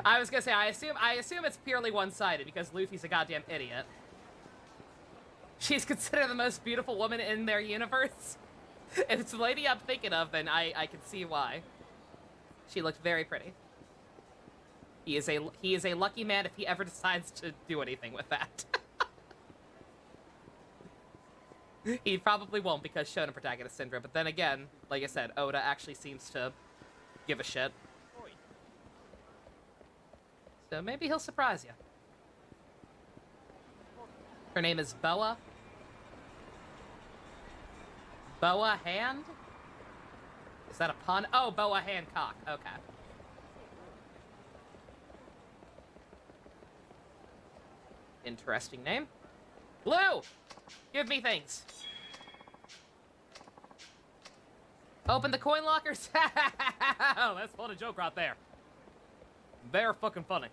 I was going to say, I assume it's purely one-sided because Luffy's a goddamn idiot. She's considered the most beautiful woman in their universe. If it's the lady I'm thinking of, then I can see why. She looked very pretty. He is a lucky man if he ever decides to do anything with that. He probably won't because Shonen Protagonist Syndrome, but then again, like I said, Oda actually seems to give a shit. So maybe he'll surprise you. Her name is Boa. Boa Hand? Is that a pun? Oh, Boa Hancock. Okay. Interesting name. Blue! Give me things. Open the coin lockers. Oh, that's funny joke right there. They're fucking funny.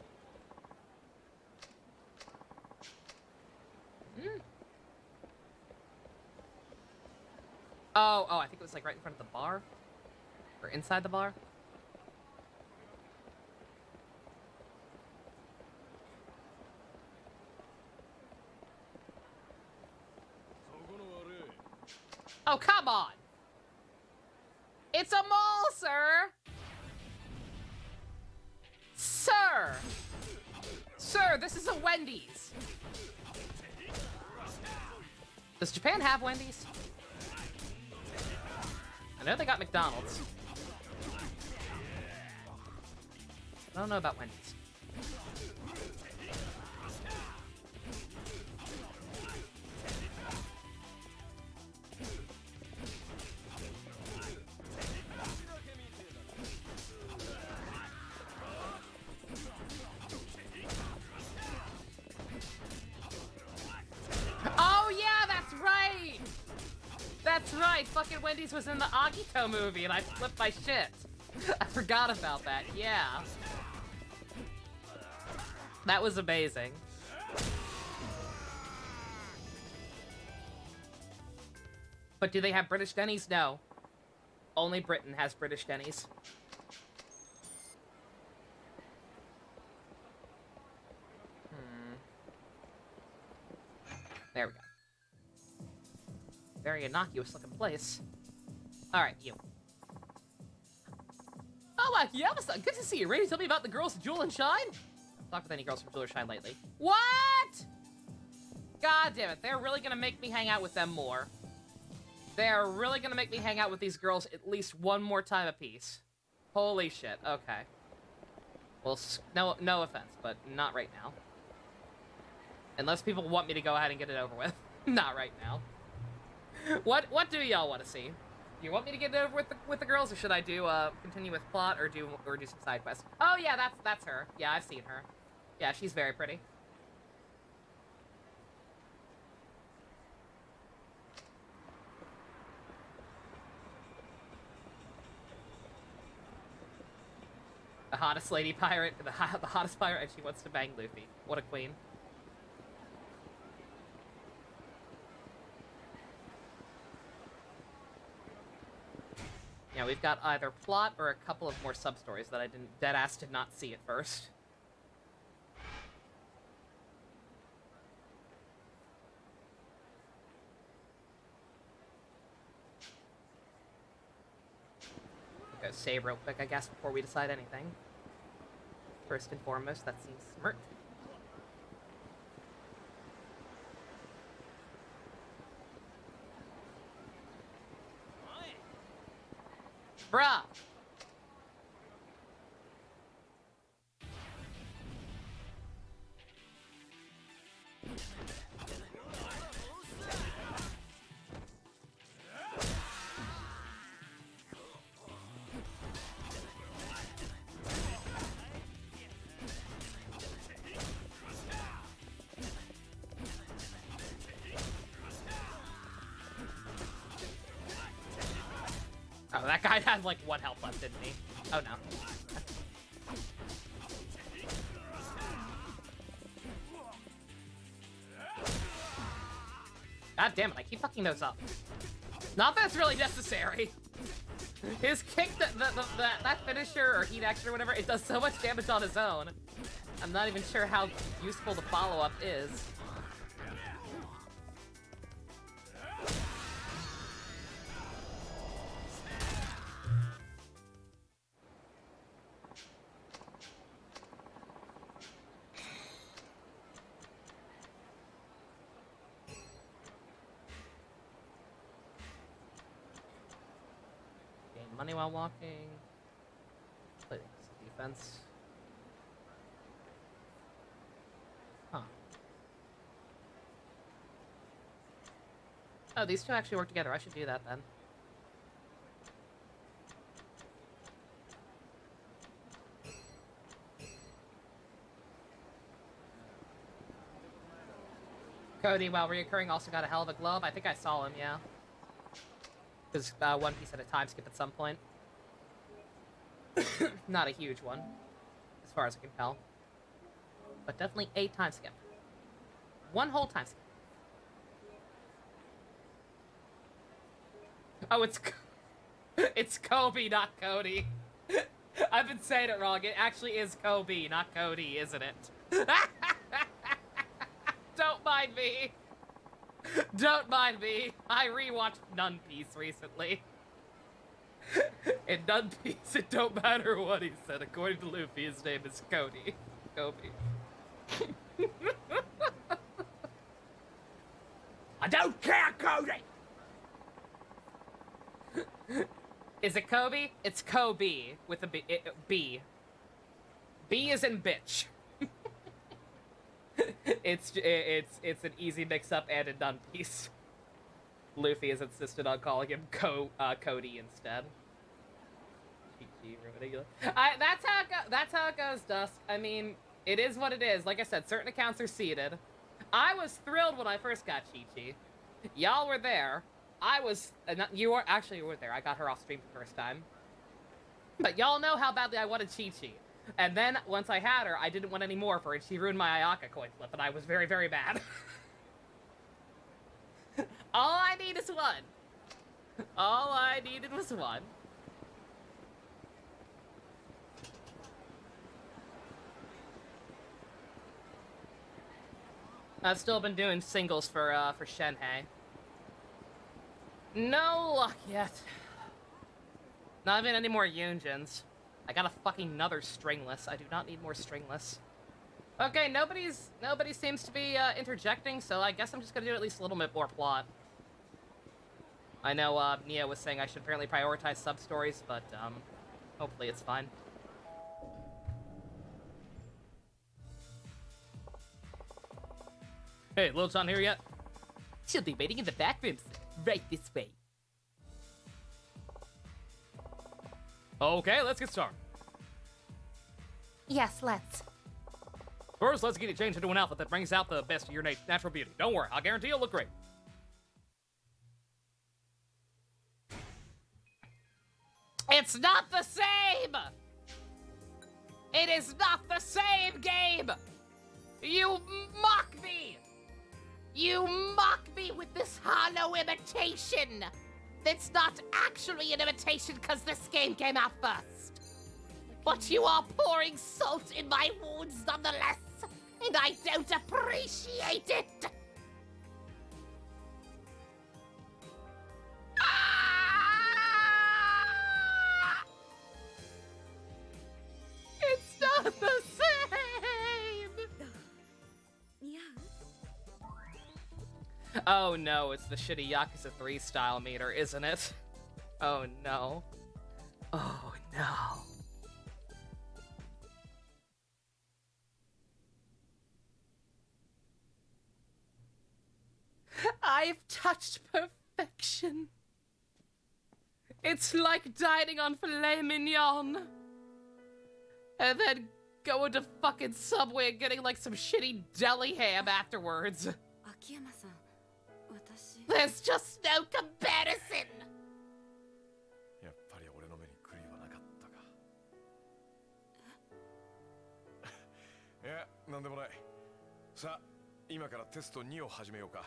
Mm. Oh, I think it was like right in front of the bar. Or inside the bar. Oh, come on! It's a mall, sir! Sir! Sir, this is a Wendy's! Does Japan have Wendy's? I know they got McDonald's. I don't know about Wendy's. Oh yeah, that's right! That's right, fucking Wendy's was in the Agito movie and I flipped my shit. I forgot about that, yeah. That was amazing. But do they have British Denny's? No. Only Britain has British Denny's. There we go. Very innocuous looking place. Alright, you. Oh, Yakuza, good to see you. Ready to tell me about the girls at Jewel and Shine? I've talked with any girls from Jewel and Shine lately. What? God damn it. They're really gonna make me hang out with them more. They're really gonna make me hang out with these girls at least one more time apiece. Holy shit. Okay. Well, no offense, but not right now. Unless people want me to go ahead and get it over with. Not right now. What do y'all want to see? You want me to get it over with the girls, or should I do continue with plot, or do some side quests? Oh yeah, that's her. Yeah, I've seen her. Yeah, she's very pretty. The hottest lady pirate, the hottest pirate, and she wants to bang Luffy. What a queen. Yeah, we've got either plot or a couple of more sub-stories that I deadass did not see at first. Go save real quick, I guess, before we decide anything. First and foremost, that seems smart. Bruh! Oh, that guy had like 1 health left, didn't he? Oh no. God damn it, I keep fucking those up. Not that it's really necessary. His kick, that finisher or heat action or whatever, it does so much damage on its own. I'm not even sure how useful the follow-up is. Money while walking. Play defense. Huh. Oh, these two actually work together. I should do that then. Cody, while reoccurring, also got a hell of a glove. I think I saw him, yeah. Because One Piece had a time skip at some point. Not a huge one, as far as I can tell. But definitely a time skip. 1 whole time skip. Oh, it's Kobe, not Cody. I've been saying it wrong. It actually is Kobe, not Cody, isn't it? Don't mind me. Don't mind me. I rewatched One Piece recently. In One Piece, it don't matter what he said. According to Luffy, his name is Cody. Kobe. I don't care, Cody! Is it Kobe? It's Kobe with a B. B. B is in bitch. It's an easy mix-up and a One Piece. Luffy has insisted on calling him Cody instead. That's how it goes, Dusk. I mean, it is what it is. Like I said, certain accounts are seeded. I was thrilled when I first got Chi-Chi. Y'all were there. You weren't there. I got her off stream the first time. But y'all know how badly I wanted Chi-Chi. And then, once I had her, I didn't want any more for her, and she ruined my Ayaka coin flip, and I was very, very mad. All I need is 1. All I needed was 1. I've still been doing singles for Shenhei. No luck yet. Not even any more Yunjins. I got a fucking another stringless. I do not need more stringless. Okay, nobody seems to be interjecting, so I guess I'm just gonna do at least a little bit more plot. I know Nia was saying I should apparently prioritize sub-stories, but hopefully it's fine. Hey, Lil John here yet? She'll be waiting in the back room, sir. Right this way. Okay, let's get started. Yes, let's. First, let's get you changed into an outfit that brings out the best of your natural beauty. Don't worry, I'll guarantee you'll look great. It's not the same! It is not the same game! You mock me! You mock me with this hollow imitation! That's not actually an imitation because this game came out first. But you are pouring salt in my wounds nonetheless, and I don't appreciate it! Ah! It's not the same! Oh no, it's the shitty Yakuza 3 style meter, isn't it? Oh no. Oh no. I've touched perfection. It's like dining on filet mignon. And then going to fucking Subway and getting like some shitty deli ham afterwards. 秋山さん、私。 There's just no comparison! やっぱり俺の目に狂いはなかったか。いや、なんでもない。さあ、今からテスト2を始めようか。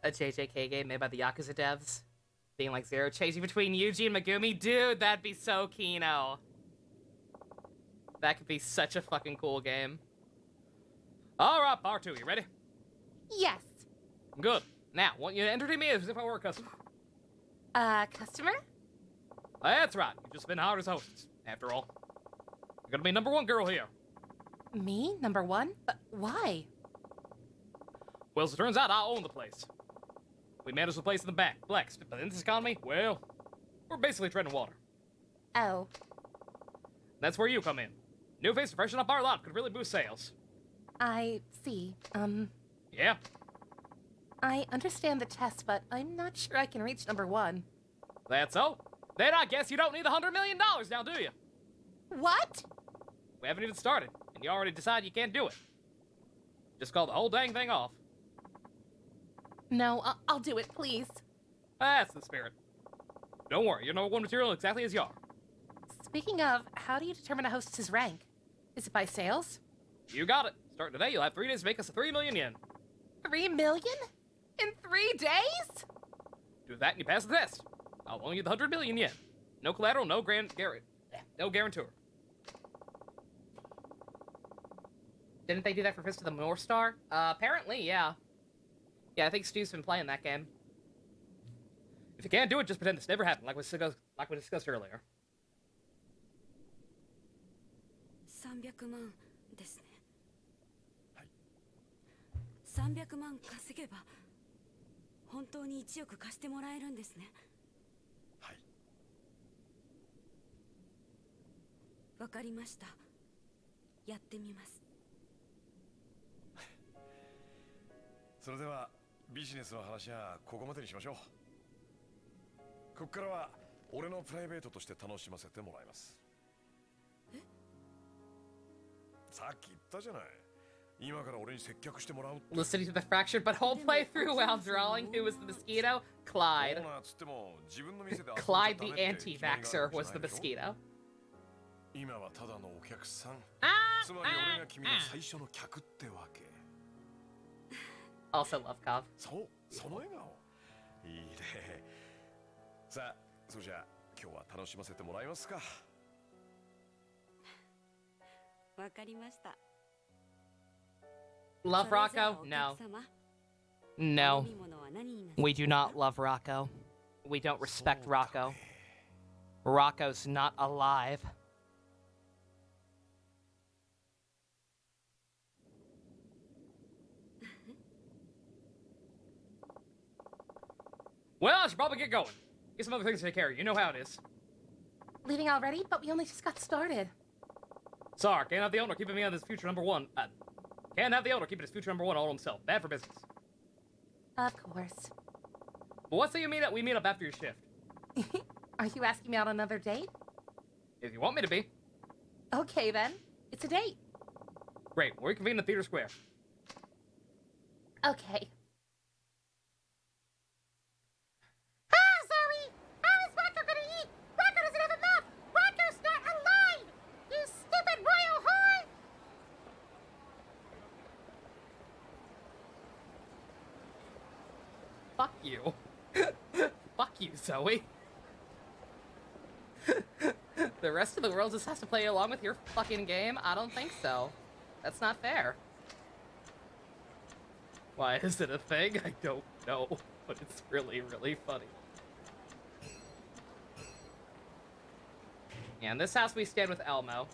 A JJK game made by the Yakuza devs. Being like Zero changing between Yuji and Megumi. Dude, that'd be so Kino. That could be such a fucking cool game. Alright, part 2, you ready? Yes. Good. Now, I want you to entertain me as if I were a customer. Customer? That's right. You've just been hired as hostess, after all. You're gonna be number one girl here. Me? Number one? But why? Well, as it turns out, I own the place. We manage the place in the back, flex, but in this economy, well, we're basically treading water. Oh. That's where you come in. New face to freshen up our lot could really boost sales. I see. Yeah. I understand the test, but I'm not sure I can reach number one. That's so. Then I guess you don't need $100 million now, do you? What? We haven't even started, and you already decide you can't do it. Just call the whole dang thing off. No, I'll do it, please. That's the spirit. Don't worry, you're number one material exactly as you are. Speaking of, how do you determine a hostess's rank? Is it by sales? You got it. Starting today, you'll have 3 days to make us 3 million yen. 3 million? In 3 days? Do that and you pass the test. I'll loan you the 100 million yen. No collateral, no guarantor. Didn't they do that for Fist of the North Star? Apparently, yeah. Yeah, I think Stu's been playing that game. If you can't do it, just pretend this never happened, like we discussed earlier. 300万ですね。はい。300万稼げば本当に1億貸してもらえるんですね。はい。わかりました。やってみます。それではビジネスの話はここまでにしましょう。ここからは俺のプライベートとして楽しませてもらいます。え？さっき言ったじゃない。今から俺に接客してもらうって。 Listening to the fractured butthole playthrough while drawing who was the mosquito? Clyde. オーナーつっても自分の店で遊んじゃ Clyde ダメ the って決まりがある anti-vaxxer わけ was じゃ the ないでしょ。 mosquito. 今はただのお客さん。 Ah! つまり俺が君の最初の客ってわけ。 Also love Cov. そう、その笑顔。いいね。さあ、それじゃあ今日は楽しませてもらえますか。わかりました。 Love それじゃあ Rocco? お No. 客様、 No. 飲み物は何になさいますか？ We do not love Rocco. We don't respect Rocco. Rocco's not alive. Well, I should probably get going. Get some other things to take care of. You know how it is. Leaving already? But we only just got started. Sorry, can't have the owner keeping me on this future number one. Can't have the owner keeping his future number one all himself. Bad for business. Of course. But what say we meet up after your shift? Are you asking me out on another date? If you want me to be. Okay, then. It's a date. Great, we'll reconvene in Theater Square. Okay. Ah, Zoe! How is Rocco gonna eat? Rocco doesn't have a mouth! Rocco's not alive! You stupid royal whore! Fuck you. Fuck you, Zoe. The rest of the world just has to play along with your fucking game? I don't think so. That's not fair. Why is it a thing? I don't know, but it's really, really funny. Yeah, in this house we stand with Elmo.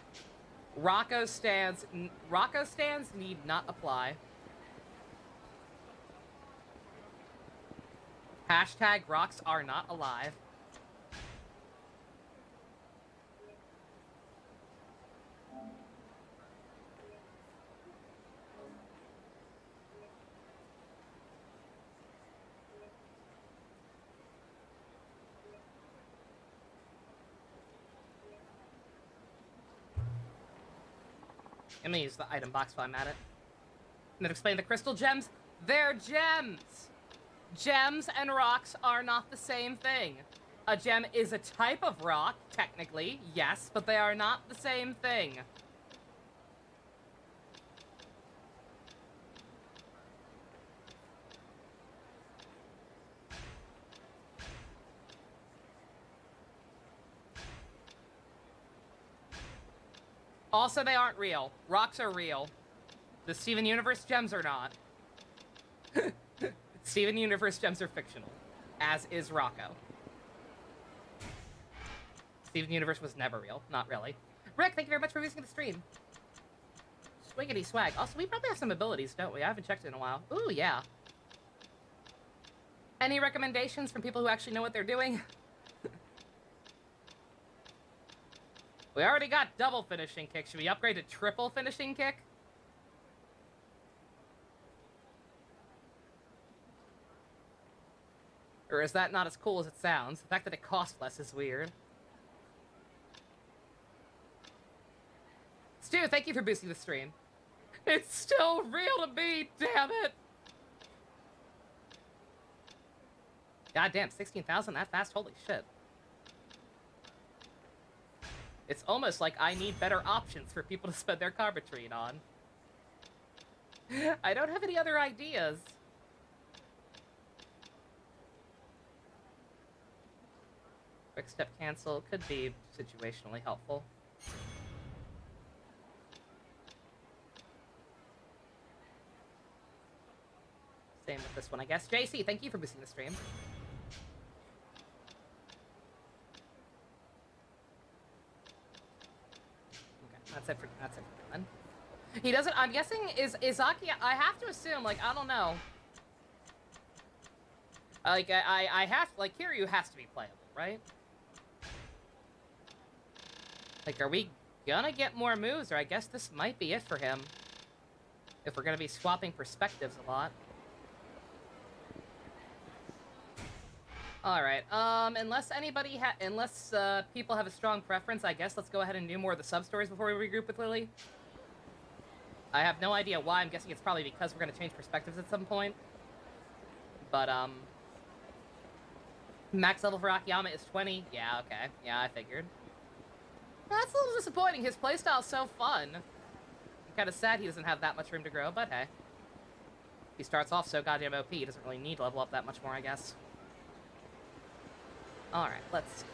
Rocco stands need not apply. Hashtag rocks are not alive. I'm gonna use the item box while I'm at it. And then explain the crystal gems. They're gems! Gems and rocks are not the same thing. A gem is a type of rock, technically, yes, but they are not the same thing. Also, they aren't real. Rocks are real. The Steven Universe gems are not. Steven Universe gems are fictional, as is Rocco. Steven Universe was never real. Not really. Rick, thank you very much for visiting the stream. Swiggity swag. Also, we probably have some abilities, don't we? I haven't checked it in a while. Ooh, yeah. Any recommendations from people who actually know what they're doing? We already got double finishing kick. Should we upgrade to triple finishing kick? Or is that not as cool as it sounds? The fact that it costs less is weird. Stu, thank you for boosting the stream. It's still real to me, damn it! Goddamn, 16,000 that fast? Holy shit. It's almost like I need better options for people to spend their carbitrine on. I don't have any other ideas. Quick step cancel could be situationally helpful. Same with this one, I guess. JC, thank you for boosting the stream. That's it for then. He doesn't. I'm guessing is Izaki. I have to assume. Like I don't know. Like I have like Kiryu has to be playable, right? Like, are we gonna get more moves, or I guess this might be it for him. If we're gonna be swapping perspectives a lot. All right. Unless people have a strong preference, I guess let's go ahead and do more of the sub stories before we regroup with Lily. I have no idea why. I'm guessing it's probably because we're gonna change perspectives at some point. But max level for Akiyama is 20. Yeah. Okay. Yeah, I figured. That's a little disappointing. His playstyle's so fun. I'm kind of sad he doesn't have that much room to grow, but hey. He starts off so goddamn OP. He doesn't really need to level up that much more, I guess. Alright, let's see.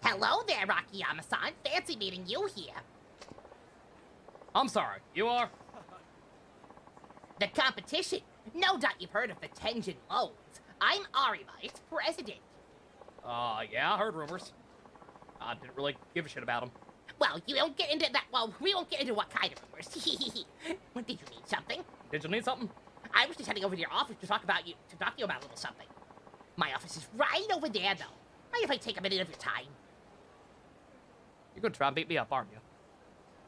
Hello there, Akiyama-san. Fancy meeting you here. I'm sorry, you are? The competition. No doubt you've heard of the Tenjin Loans. I'm Arima, its president. Yeah, I heard rumors. I didn't really give a shit about them. Well, you don't get into that. Well, we won't get into what kind of rumors. What, did you need something? Did you need something? I was just heading over to your office to talk to you about a little something. My office is right over there, though. Mind if I take a minute of your time? You're gonna try and beat me up, aren't you?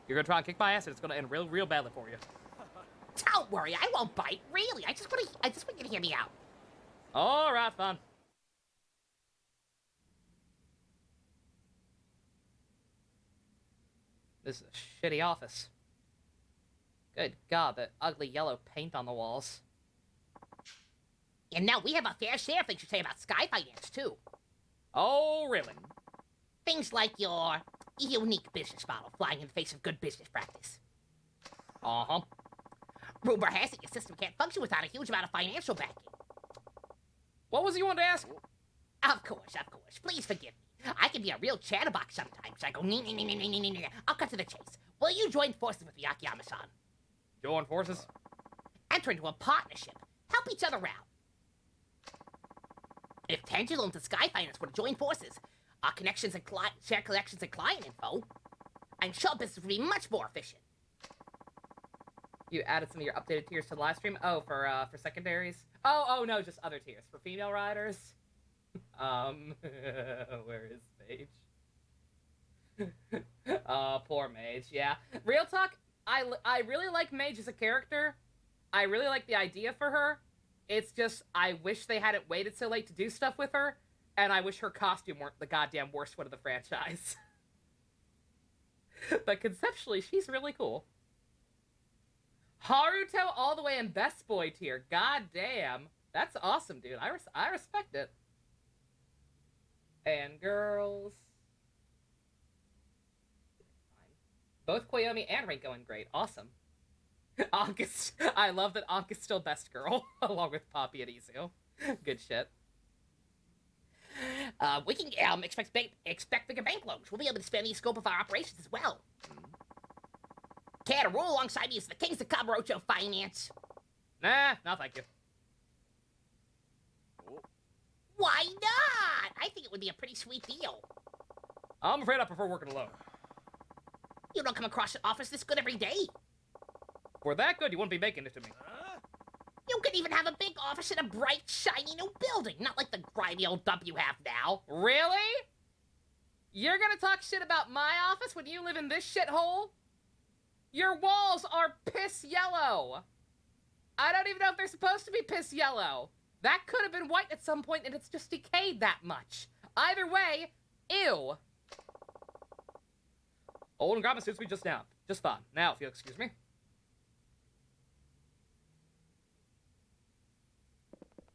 You're gonna try and kick my ass, and it's gonna end real badly for you. Don't worry, I won't bite. Really, I just want you to hear me out. All right, fine. This is a shitty office. Good God, the ugly yellow paint on the walls. And now we have a fair share of things to say about Sky Finance, too. Oh, really? Things like your unique business model flying in the face of good business practice. Uh-huh. Rumor has it your system can't function without a huge amount of financial backing. What was you wanted to ask? Of course. Please forgive me. I can be a real chatterbox sometimes. I go, nee. I'll cut to the chase. Will you join forces with me, Akiyama-san? Join forces? Enter into a partnership. Help each other out. If Tangelo and Sky Finance were to join forces, our connections and share collections and client info, I'm sure business would be much more efficient. You added some of your updated tiers to the live stream? Oh, for secondaries? Oh, no, just other tiers. For female riders? Where is Mage? Poor Mage, yeah. Real talk, I really like Mage as a character. I really like the idea for her. It's just, I wish they hadn't waited so late to do stuff with her, and I wish her costume weren't the goddamn worst one of the franchise. But conceptually, she's really cool. Haruto all the way in Best Boy tier. God damn. That's awesome, dude. I respect it. And girls. Both Koyomi and Rin going great. Awesome. Ankh I love that Ankh is still best girl, along with Poppy and Izu. Good shit. We can expect bigger bank loans. We'll be able to expand the scope of our operations as well. Care to roll alongside me as the kings of Kamurocho Finance? Nah, no thank you. Why not? I think it would be a pretty sweet deal. I'm afraid I prefer working alone. You don't come across an office this good every day. If we're that good, you wouldn't be making it to me. You could even have a big office in a bright, shiny new building, not like the grimy old dump you have now. Really? You're gonna talk shit about my office when you live in this shithole? Your walls are piss yellow. I don't even know if they're supposed to be piss yellow. That could have been white at some point and it's just decayed that much. Either way, ew. Old and grandma suits me just now. Just fine. Now, if you'll excuse me.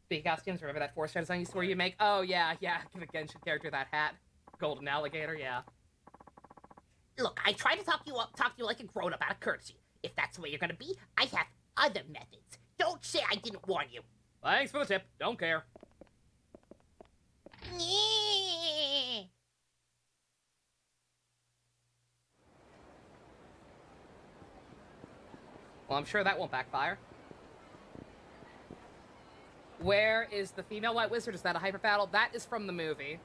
Speaking of costumes, remember that 4-star design you swore you make? Oh, yeah. Give a Genshin character that hat. Golden alligator, yeah. Look, I try to talk to you like a grown-up out of courtesy. If that's the way you're gonna be, I have other methods. Don't say I didn't warn you. Thanks for the tip. Don't care. Well, I'm sure that won't backfire. Where is the female White Wizard? Is that a hyper battle? That is from the movie.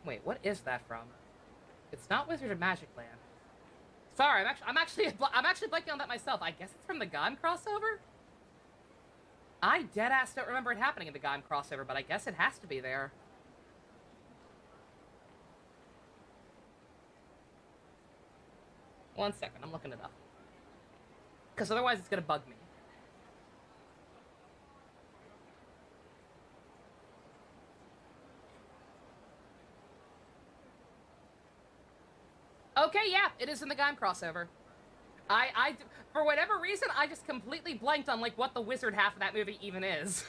Wait, what is that from? It's not Wizard of Magic Land. Sorry, I'm actually blanking on that myself. I guess it's from the Gaim crossover? I deadass don't remember it happening in the Gaim crossover, but I guess it has to be there. One second, I'm looking it up. Because otherwise it's gonna bug me. Okay, yeah, it is in the Gaim crossover. For whatever reason, I just completely blanked on, like, what the wizard half of that movie even is.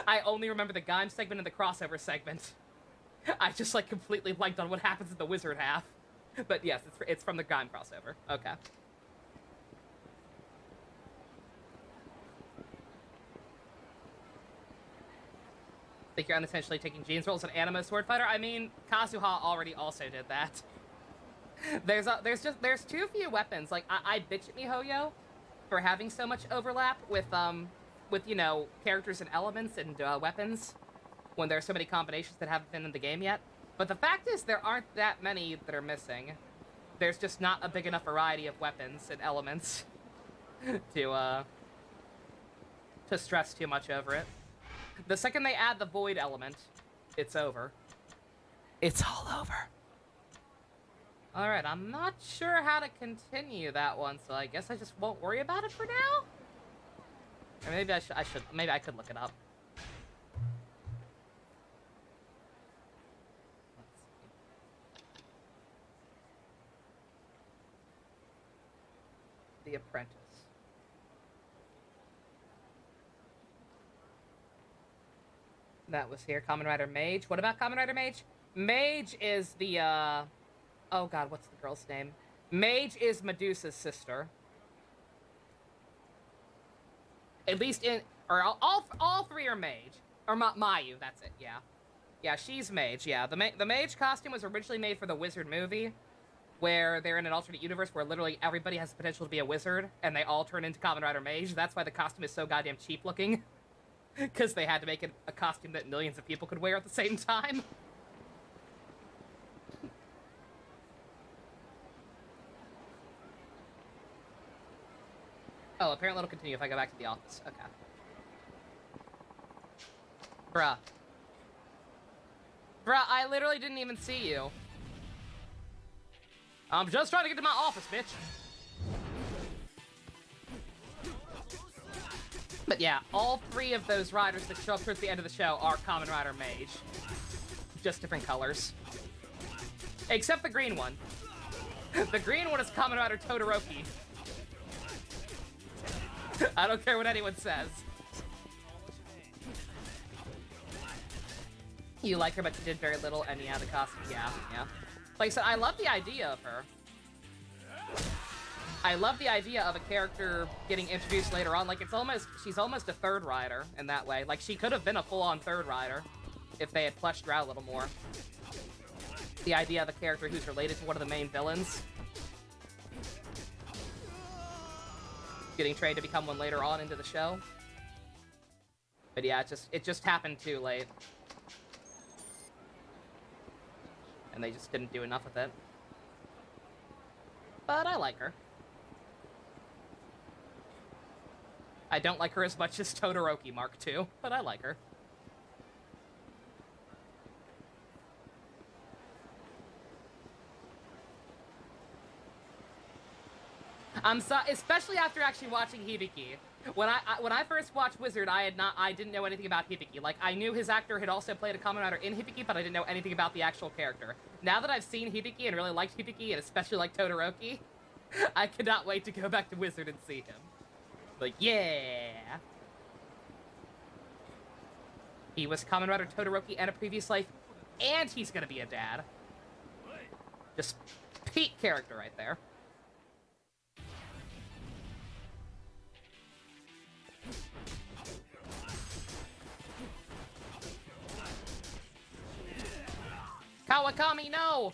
I only remember the Gaim segment and the crossover segment. I just, like, completely blanked on what happens in the wizard half. But yes, it's from the Gaim crossover. Okay. Think you're unintentionally taking Jean's role as an anime sword fighter? I mean, Kazuha already also did that. There's too few weapons. Like, I bitch at MiHoYo for having so much overlap with you know, characters and elements and weapons when there are so many combinations that haven't been in the game yet. But the fact is, there aren't that many that are missing. There's just not a big enough variety of weapons and elements to stress too much over it. The second they add the void element, it's over. It's all over. Alright, I'm not sure how to continue that one, so I guess I just won't worry about it for now? Or maybe maybe I could look it up. Let's see. The Apprentice. That was here. Kamen Rider Mage. What about Kamen Rider Mage? Mage is the, oh god, what's the girl's name? Mage is Medusa's sister. At least in, or all three are Mage. Or Mayu, that's it, yeah. Yeah, she's Mage, yeah. The Mage costume was originally made for the Wizard movie, where they're in an alternate universe where literally everybody has the potential to be a wizard, and they all turn into Kamen Rider Mage. That's why the costume is so goddamn cheap looking. Because they had to make it a costume that millions of people could wear at the same time. Oh, apparently it'll continue if I go back to the office. Okay. Bruh. Bruh, I literally didn't even see you. I'm just trying to get to my office, bitch. But yeah, all three of those riders that show up towards the end of the show are Kamen Rider Mage. Just different colors. Except the green one. The green one is Kamen Rider Todoroki. I don't care what anyone says. You like her, but you did very little, and yeah, the costume, yeah. Like I said, I love the idea of her. I love the idea of a character getting introduced later on. Like, she's almost a third rider in that way. Like, she could have been a full-on third rider if they had fleshed her out a little more. The idea of a character who's related to one of the main villains. Getting trained to become one later on into the show. But yeah, it just happened too late. And they just didn't do enough with it. But I like her. I don't like her as much as Todoroki Mark II, but I like her. I'm so, especially after actually watching Hibiki. When I first watched Wizard, I didn't know anything about Hibiki. Like, I knew his actor had also played a Kamen Rider in Hibiki, but I didn't know anything about the actual character. Now that I've seen Hibiki and really liked Hibiki, and especially like Todoroki, I cannot wait to go back to Wizard and see him. Like, yeah! He was Kamen Rider Todoroki in a previous life, and he's gonna be a dad. Just peak character right there. Kawakami, no!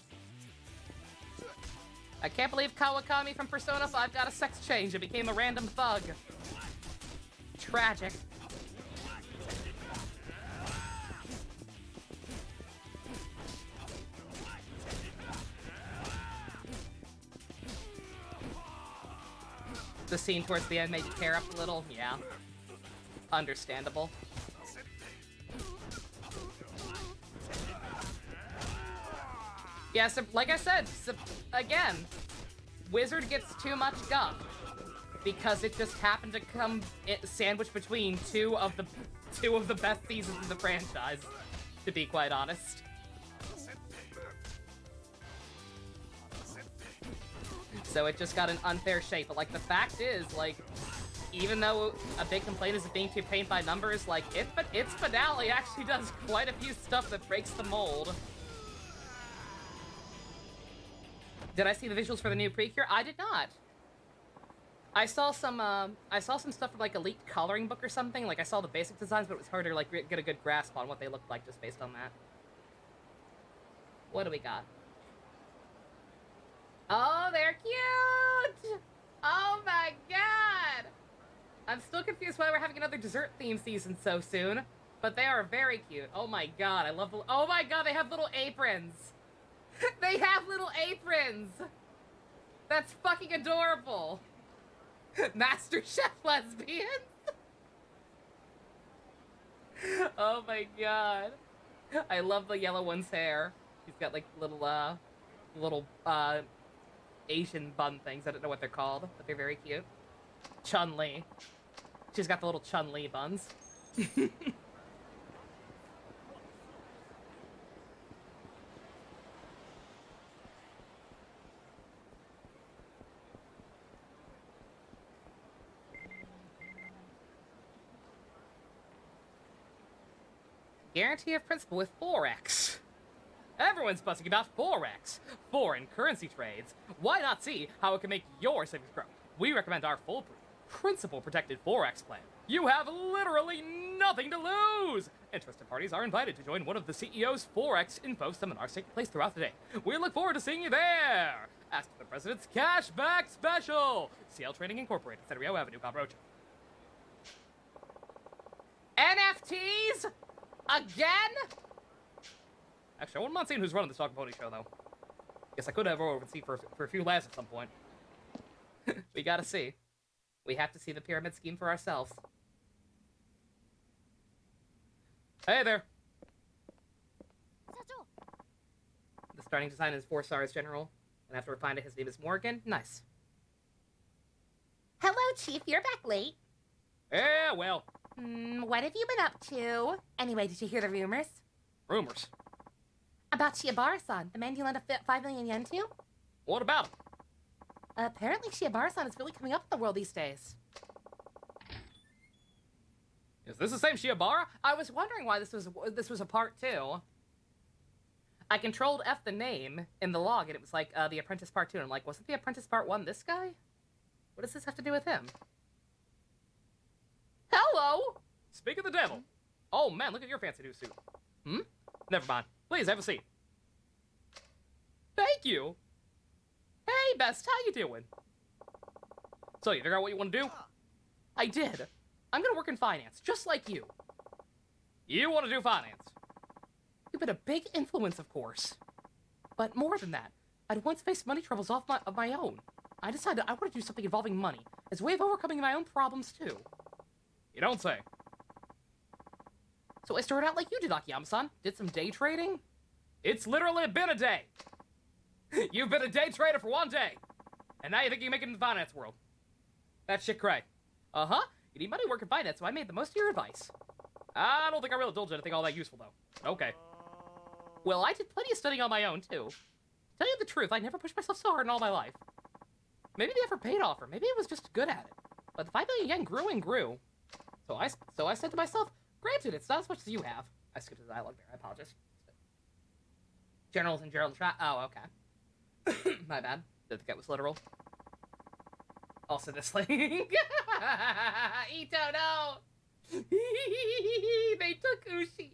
I can't believe Kawakami from Persona 5 got a sex change and became a random thug. Tragic. The scene towards the end made you tear up a little? Yeah. Understandable. Yeah, so, like I said, again, Wizard gets too much guff because it just happened to come sandwiched between two of the best seasons in the franchise, to be quite honest. So it just got an unfair shape. But like the fact is, like, even though a big complaint is it being too paint by numbers, like its finale actually does quite a few stuff that breaks the mold. Did I see the visuals for the new Precure? I did not. I saw some stuff from like a leaked coloring book or something. Like I saw the basic designs, but it was hard to like get a good grasp on what they looked like just based on that. What do we got? Oh, they're cute! Oh my god! I'm still confused why we're having another dessert theme season so soon, but they are very cute. Oh my god, I love the. Oh my god, they have little aprons. They have little aprons! That's fucking adorable! Master Chef lesbians! Oh my god. I love the yellow one's hair. He's got like little little Asian bun things. I don't know what they're called, but they're very cute. Chun-Li. She's got the little Chun-Li buns. Guarantee of principal with Forex. Everyone's buzzing about Forex, foreign currency trades. Why not see how it can make your savings grow? We recommend our foolproof, principal-protected Forex plan. You have literally nothing to lose! Interested parties are invited to join one of the CEO's Forex info seminars taking place throughout the day. We look forward to seeing you there! Ask for the President's Cashback Special! CL Training Incorporated, Cedrio Avenue, Cambrocha. NFTs? Again? Actually, I wouldn't mind seeing who's running this Dog and Pony show, though. Guess I could have over and see for a few laughs at some point. We gotta see. We have to see the pyramid scheme for ourselves. Hey there! The starting design is 4 stars general, and after we find it, his name is Morgan. Nice. Hello, Chief. You're back late. Yeah, well, What have you been up to? Anyway, did you hear the rumors? rumors. About Shiobara-san, the man you lent 5 million yen to? What about him? Apparently Shiobara-san is really coming up in the world these days. Is this the same Shiobara? I was wondering why this was a part 2. I controlled F the name in the log, and it was like, The Apprentice Part 2, and I'm like, wasn't The Apprentice Part 1 this guy? What does this have to do with him? Hello! Speak of the devil. Oh, man, look at your fancy new suit. Never mind. Please, have a seat. Thank you! Hey, Best, how you doing? So, you figure out what you want to do? I did. I'm gonna work in finance, just like you. You want to do finance? You've been a big influence, of course. But more than that, I'd once faced money troubles of my own. I decided I want to do something involving money as a way of overcoming my own problems, too. You don't say. So I started out like you did, Akiyama-san. Did some day trading. It's literally been a day. You've been a day trader for 1 day. And now you think you can make it in the finance world. That shit cray. Uh-huh. You need money to work in finance, so I made the most of your advice. I don't think I really indulged anything all that useful, though. Okay. Well, I did plenty of studying on my own, too. To tell you the truth, I never pushed myself so hard in all my life. Maybe the effort paid off, or maybe I was just good at it. But the 5 million yen grew and grew. So I said to myself, granted, it's not as much as you have. I skipped the dialogue there, I apologize. Generals and general trap. Oh, okay. My bad. Didn't think that was literal. Also this link. Ito, no! They took Ushi.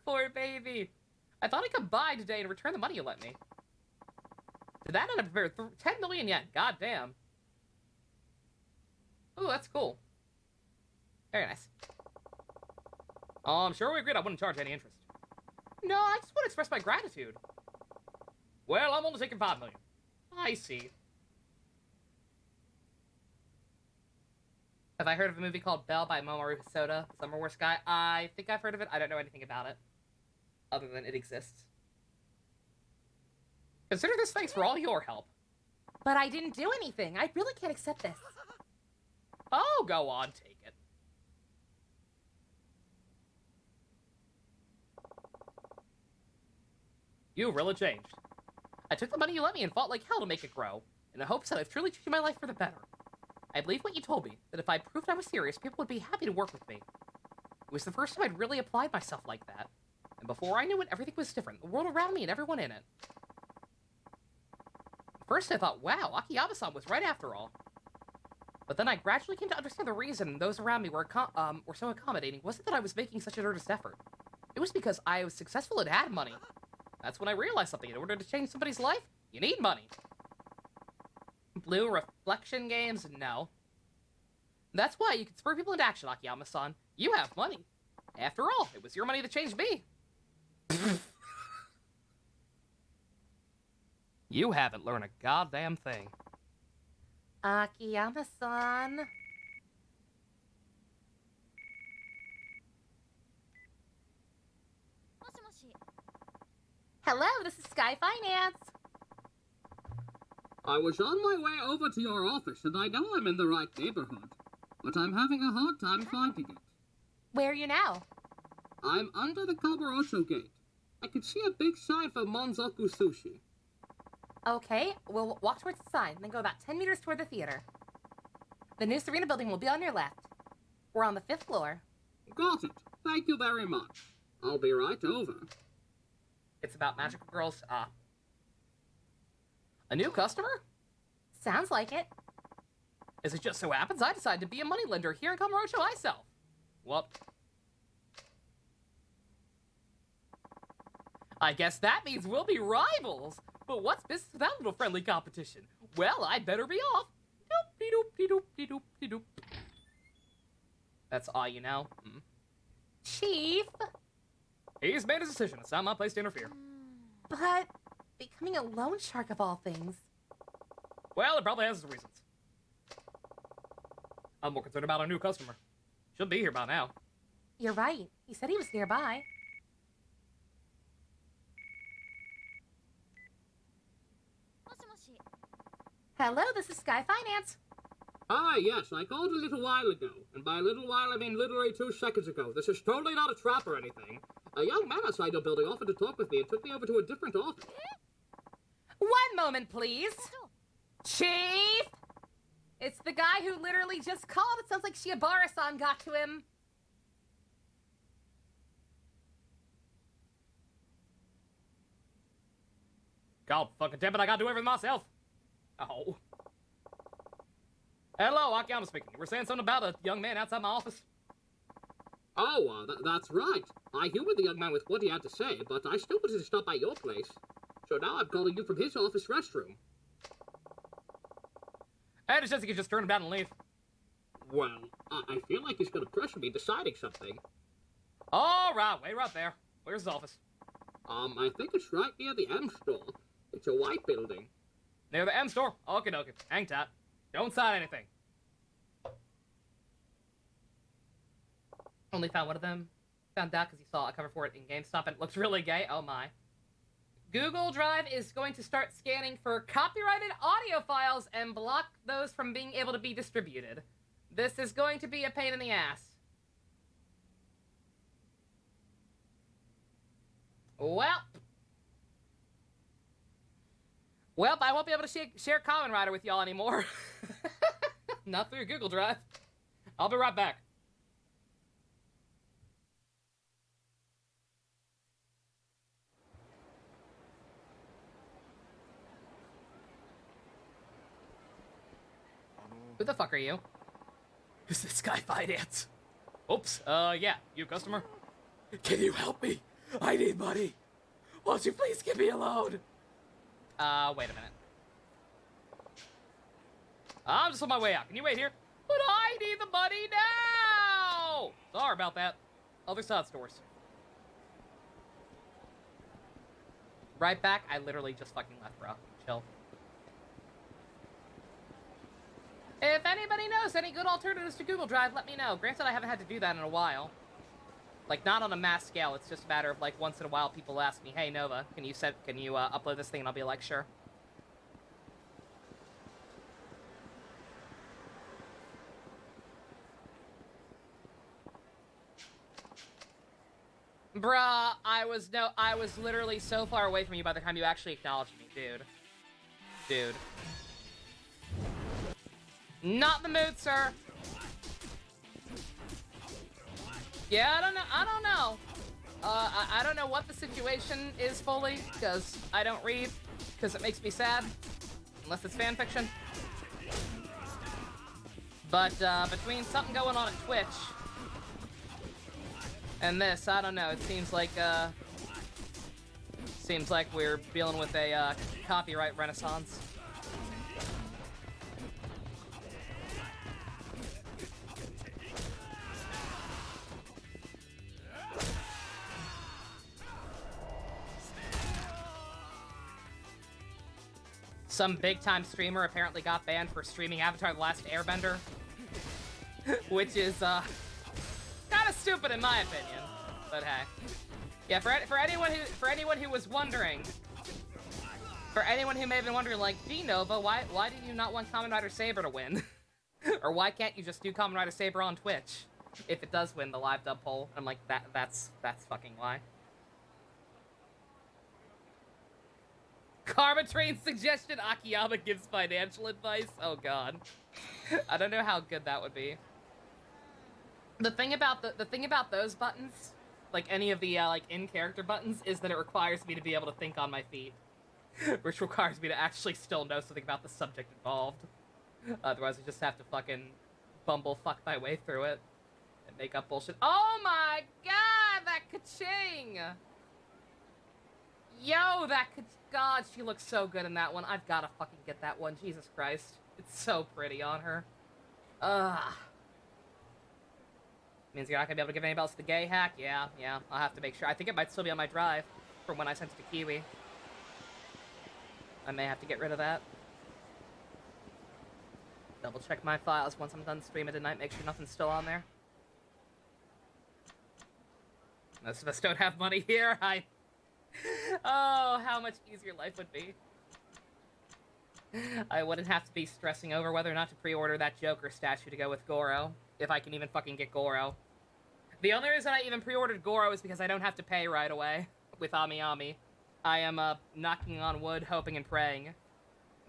Poor baby. I thought I could buy today and return the money you lent me. Did that end up for 10 million yen? God damn. Ooh, that's cool. Very nice. I'm sure we agreed I wouldn't charge any interest. No, I just want to express my gratitude. Well, I'm only taking 5 million. I see. Have I heard of a movie called Belle by Mamoru Hosoda, the Summer Wars guy? I think I've heard of it. I don't know anything about it. Other than it exists. Consider this thanks for all your help. But I didn't do anything. I really can't accept this. Oh, go on, take it. You really changed. I took the money you lent me and fought like hell to make it grow, in the hopes that I've truly changed my life for the better. I believe what you told me, that if I proved I was serious, people would be happy to work with me. It was the first time I'd really applied myself like that. And before I knew it, everything was different. The world around me and everyone in it. First I thought, wow, Akiyama-san was right after all. But then I gradually came to understand the reason those around me were so accommodating wasn't that I was making such an earnest effort. It was because I was successful and had money. That's when I realized something. In order to change somebody's life, you need money. Blue reflection games? No. That's why you can spur people into action, Akiyama-san. You have money. After all, it was your money that changed me. You haven't learned a goddamn thing. Akiyama-san. Hello, this is Sky Finance. I was on my way over to your office, and I know I'm in the right neighborhood, but I'm having a hard time finding it. Where are you now? I'm under the Kamurocho gate. I can see a big sign for Monzoku Sushi. Okay, we'll walk towards the sign, then go about 10 meters toward the theater. The new Serena building will be on your left. We're on the 5th floor. Got it. Thank you very much. I'll be right over. It's about magical girls. A new customer? Sounds like it. As it just so happens, I decided to be a moneylender here in Kamurocho myself. Well, I guess that means we'll be rivals. But what's business without a little friendly competition? Well, I'd better be off. Doop-de-doop-de-doop-de-doop-de-doop. That's all you know. Chief? He's made his decision. It's not my place to interfere. But becoming a loan shark of all things. Well, it probably has its reasons. I'm more concerned about our new customer. She'll be here by now. You're right. He said he was nearby. Hello, this is Sky Finance. Ah, yes, I called a little while ago, and by a little while I mean literally 2 seconds ago. This is totally not a trap or anything. A young man outside your building offered to talk with me and took me over to a different office. 1 moment, please. Chief? It's the guy who literally just called. It sounds like Shiobara-san got to him. God fucking damn it, I gotta do everything myself. Oh. Hello, Akiyama speaking. You were saying something about a young man outside my office? Oh, that's right. I humored the young man with what he had to say, but I still wanted to stop by your place. So now I'm calling you from his office restroom. Hey, just you could just turn him down and leave. Well, I feel like he's gonna pressure me deciding something. All right, wait right there. Where's his office? I think it's right near the M store. It's a white building. Near the M store? Okie dokie. Hang tight. Don't sign anything. Only found one of them. Found out because you saw a cover for it in GameStop and it looks really gay. Oh my. Google Drive is going to start scanning for copyrighted audio files and block those from being able to be distributed. This is going to be a pain in the ass. Well, I won't be able to share Kamen Rider with y'all anymore. Not through Google Drive. I'll be right back. Who the fuck are you? Is this Sky Finance? Oops, yeah, you customer? Can you help me? I need money. Won't you please give me a loan? Wait a minute. I'm just on my way out. Can you wait here? But I need the money now! Sorry about that. Other side stores. Right back. I literally just fucking left, bro. Chill. If anybody knows any good alternatives to Google Drive, let me know. Granted, I haven't had to do that in a while. Like, not on a mass scale. It's just a matter of, like, once in a while people ask me, hey, Nova, can you upload this thing? And I'll be like, sure. Bruh, I was literally so far away from you by the time you actually acknowledged me, dude. Dude. Not in the mood, sir. Yeah, I don't know. I don't know what the situation is fully, because I don't read, because it makes me sad, unless it's fan fiction. But, between something going on at Twitch and this, I don't know, it seems like we're dealing with a, copyright renaissance. Some big-time streamer apparently got banned for streaming Avatar: The Last Airbender, which is kind of stupid in my opinion. But hey, yeah, for anyone who was wondering, For anyone who may have been wondering, like, gee, Nova, why do you not want Kamen Rider Saber to win? Or why can't you just do Kamen Rider Saber on Twitch if it does win the live dub poll? I'm like, that's fucking why. Karma Train suggestion, Akiyama gives financial advice. Oh god. I don't know how good that would be. The thing about those buttons, like any of the like in-character buttons, is that it requires me to be able to think on my feet. Which requires me to actually still know something about the subject involved. Otherwise I just have to fucking bumblefuck my way through it and make up bullshit. Oh my god, that ka-ching! Yo, God, she looks so good in that one. I've gotta fucking get that one. Jesus Christ. It's so pretty on her. Ugh. Means you're not gonna be able to give anybody else the gay hack? Yeah, I'll have to make sure. I think it might still be on my drive from when I sent it to Kiwi. I may have to get rid of that. Double check my files once I'm done streaming tonight, make sure nothing's still on there. Most of us don't have money here. Oh, how much easier life would be. I wouldn't have to be stressing over whether or not to pre-order that Joker statue to go with Goro, if I can even fucking get Goro. The only reason I even pre-ordered Goro is because I don't have to pay right away with Ami Ami. I am knocking on wood, hoping and praying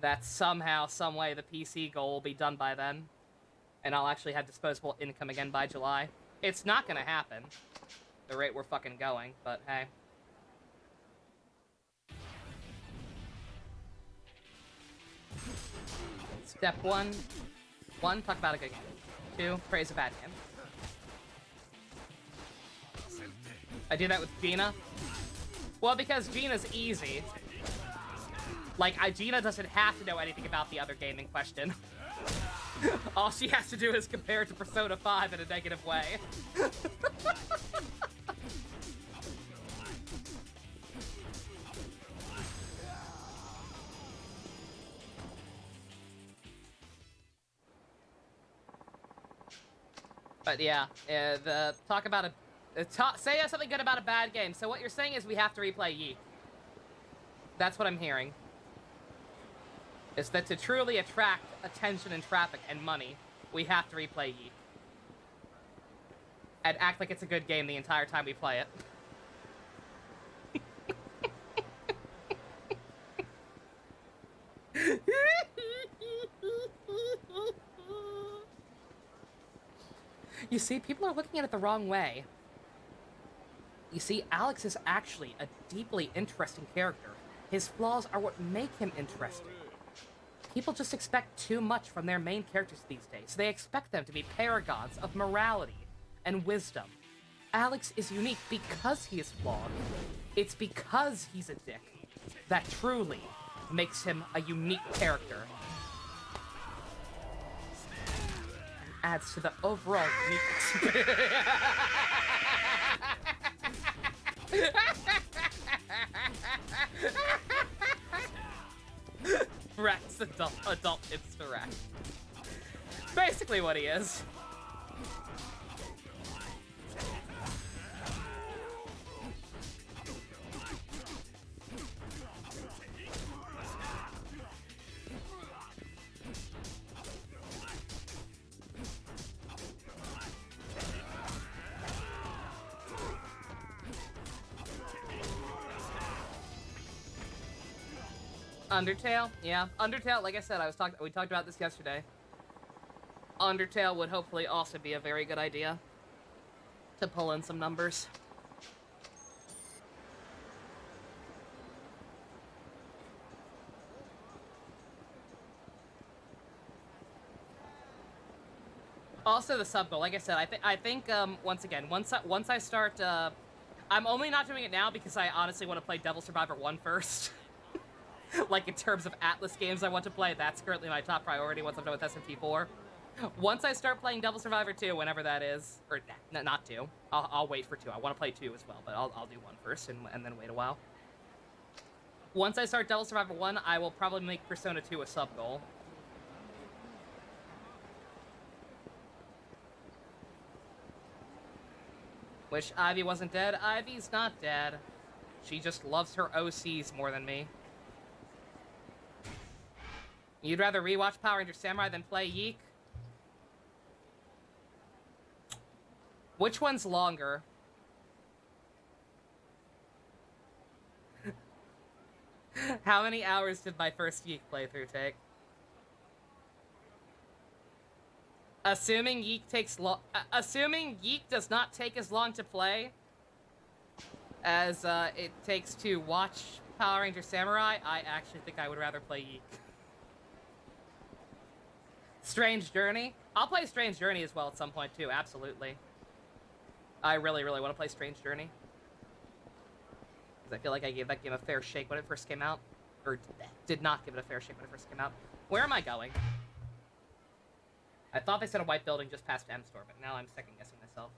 that somehow, someway, the PC goal will be done by then, and I'll actually have disposable income again by July. It's not gonna happen, the rate we're fucking going, but hey. Step one, talk about a good game. 2, praise a bad game. I do that with Gina. Well, because Gina's easy. Like, Gina doesn't have to know anything about the other game in question. All she has to do is compare it to Persona 5 in a negative way. But yeah, talk about say something good about a bad game. So what you're saying is we have to replay Yeek. That's what I'm hearing. Is that to truly attract attention and traffic and money, we have to replay Yeek. And act like it's a good game the entire time we play it. You see, people are looking at it the wrong way. You see, Alex is actually a deeply interesting character. His flaws are what make him interesting. People just expect too much from their main characters these days. They expect them to be paragons of morality and wisdom. Alex is unique because he is flawed. It's because he's a dick that truly makes him a unique character. Adds to the overall uniqueness. Rex, adult hipster Rex. Basically what he is. Undertale? Yeah. Undertale, like I said, we talked about this yesterday. Undertale would hopefully also be a very good idea to pull in some numbers. Also the sub goal, like I said, I think once again, once I start, I'm only not doing it now because I honestly want to play Devil Survivor 1 first. Like, in terms of Atlas games I want to play, that's currently my top priority once I'm done with SMT4. Once I start playing Devil Survivor 2, whenever that is, or not 2, I'll wait for 2. I want to play 2 as well, but I'll do 1 first and then wait a while. Once I start Devil Survivor 1, I will probably make Persona 2 a sub-goal. Wish Ivy wasn't dead. Ivy's not dead. She just loves her OCs more than me. You'd rather rewatch Power Ranger Samurai than play Yeek? Which one's longer? How many hours did my first Yeek playthrough take? Assuming Yeek does not take as long to play as it takes to watch Power Ranger Samurai, I actually think I would rather play Yeek. Strange Journey? I'll play Strange Journey as well at some point too, absolutely. I really, really want to play Strange Journey. Because I feel like I gave that game a fair shake when it first came out. Or did not give it a fair shake when it first came out. Where am I going? I thought they said a white building just past M Store, but now I'm second guessing myself.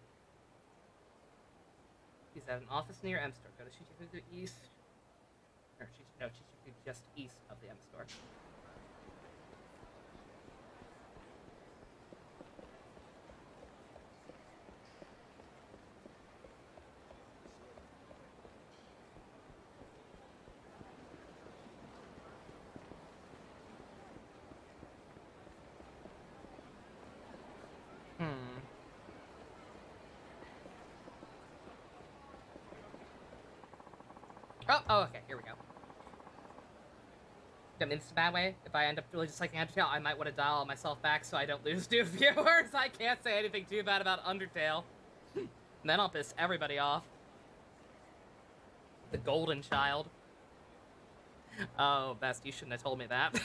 He's at an office near M Store. Go to Shichifuku East. Or no, Shichifuku just east of the M Store. Oh, okay, here we go. In a bad way, if I end up really disliking Undertale, I might want to dial myself back so I don't lose new viewers. I can't say anything too bad about Undertale. Then I'll piss everybody off. The golden child. Oh, Best, you shouldn't have told me that.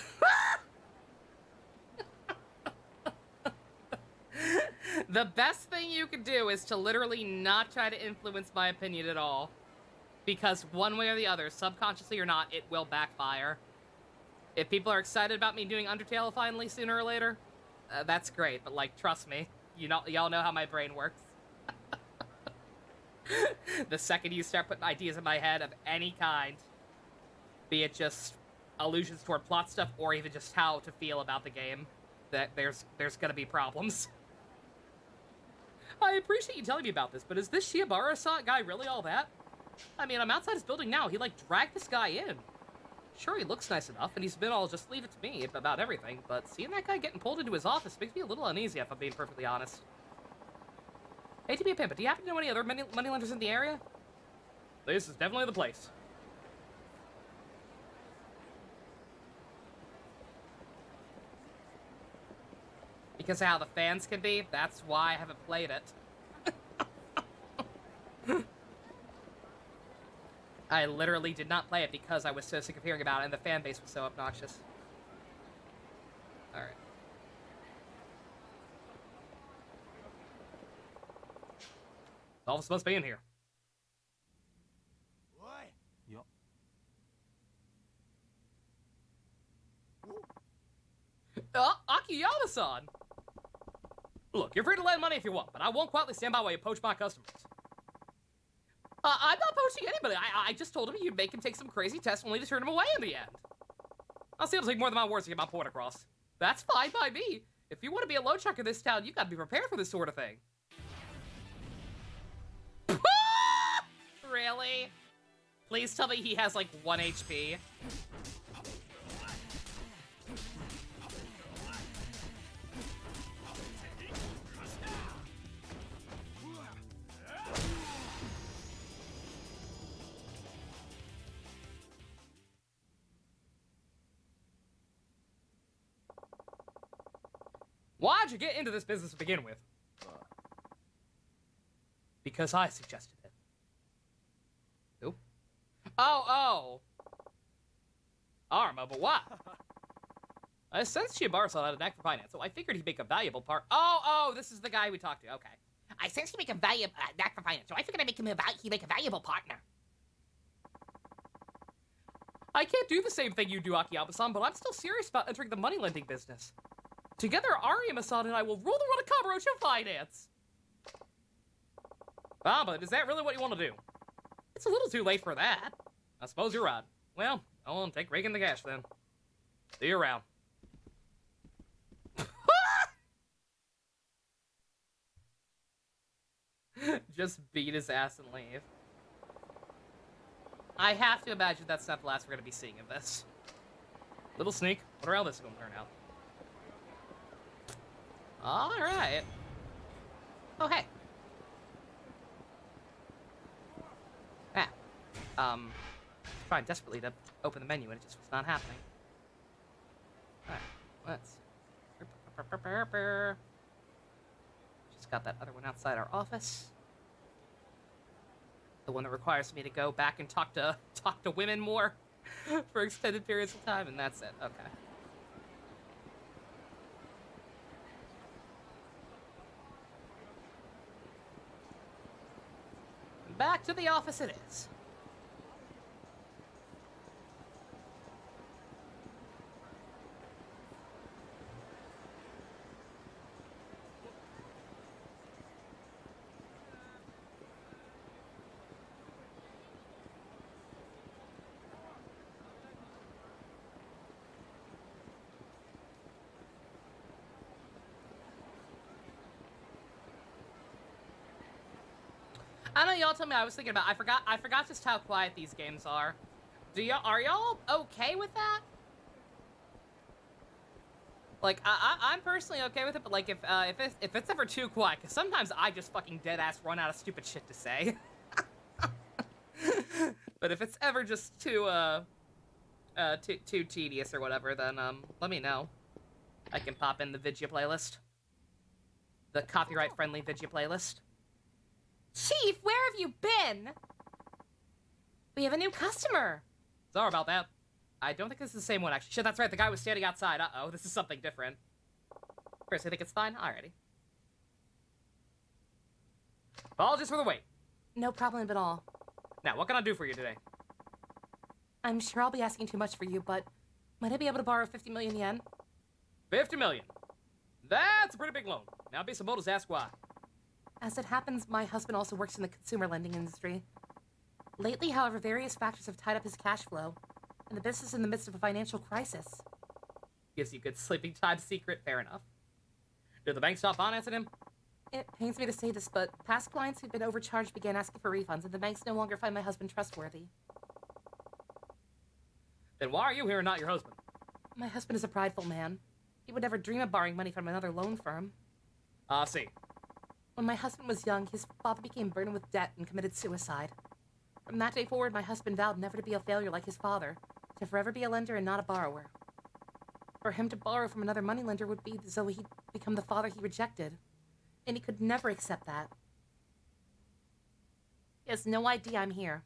The best thing you can do is to literally not try to influence my opinion at all. Because one way or the other, subconsciously or not, it will backfire. If people are excited about me doing Undertale finally sooner or later, that's great. But, like, trust me, y'all know how my brain works. The second you start putting ideas in my head of any kind, be it just allusions toward plot stuff or even just how to feel about the game, that there's gonna be problems. I appreciate you telling me about this, but is this Shiobara guy really all that? I mean, I'm outside his building now. He, like, dragged this guy in. Sure, he looks nice enough, and he's been all just leave it to me about everything, but seeing that guy getting pulled into his office makes me a little uneasy, if I'm being perfectly honest. Hate to be a pimp, but do you happen to know any other moneylenders in the area? This is definitely the place. Because of how the fans can be, that's why I haven't played it. I literally did not play it because I was so sick of hearing about it and the fan base was so obnoxious. Alright. All supposed to be in here. Akiyama-san! Look, you're free to lend money if you want, but I won't quietly stand by while you poach my customers. I'm not poaching anybody. I just told him you'd make him take some crazy test only to turn him away in the end. I'll see it'll take more than my words to get my point across. That's fine by me. If you want to be a loan shark in this town, you gotta be prepared for this sort of thing. Really? Please tell me he has like 1 HP. Why'd you get into this business to begin with? Because I suggested it. Who? Oh. Arma, but why? I sensed Shiobara-san had a knack for finance, so I figured he'd make a valuable part. Oh, this is the guy we talked to. Okay. I sense you make a valuable knack for finance, so I figured he'd make a valuable partner. I can't do the same thing you do, Akiyama-san, but I'm still serious about entering the money lending business. Together, Arima-san and I will rule the world of Kamurocho finance. Ah, but is that really what you want to do? It's a little too late for that. I suppose you're right. Well, I'll take raking the cash then. See you around. Just beat his ass and leave. I have to imagine that's not the last we're going to be seeing of this. Little sneak. Wonder how this is gonna turn out. Alright. Oh, hey. Trying desperately to open the menu and it just was not happening. Alright, let's... Just got that other one outside our office. The one that requires me to go back and talk to women more for extended periods of time, and that's it. Okay. Back to the office it is. I know y'all told me I was thinking about. I forgot just how quiet these games are. Are y'all okay with that? Like, I'm personally okay with it, but like if it's ever too quiet, because sometimes I just fucking dead ass run out of stupid shit to say. But if it's ever just too tedious or whatever, then let me know. I can pop in the Vidya playlist, the copyright friendly Vidya playlist. Chief, where have you been? We have a new customer. Sorry about that. I don't think this is the same one, actually. Shit, that's right. The guy was standing outside. Uh-oh, this is something different. Chris, I think it's fine? Alrighty. Apologies for the wait. No problem at all. Now, what can I do for you today? I'm sure I'll be asking too much for you, but might I be able to borrow 50 million yen? 50 million. That's a pretty big loan. Now, Bisamoto's ask why. As it happens, my husband also works in the consumer lending industry. Lately, however, various factors have tied up his cash flow, and the business is in the midst of a financial crisis. Gives you good sleeping time secret. Fair enough. Did the bank stop financing him? It pains me to say this, but past clients who've been overcharged began asking for refunds, and the banks no longer find my husband trustworthy. Then why are you here and not your husband? My husband is a prideful man. He would never dream of borrowing money from another loan firm. See. When my husband was young, his father became burdened with debt and committed suicide. From that day forward, my husband vowed never to be a failure like his father, to forever be a lender and not a borrower. For him to borrow from another moneylender would be as though he'd become the father he rejected, and he could never accept that. He has no idea I'm here.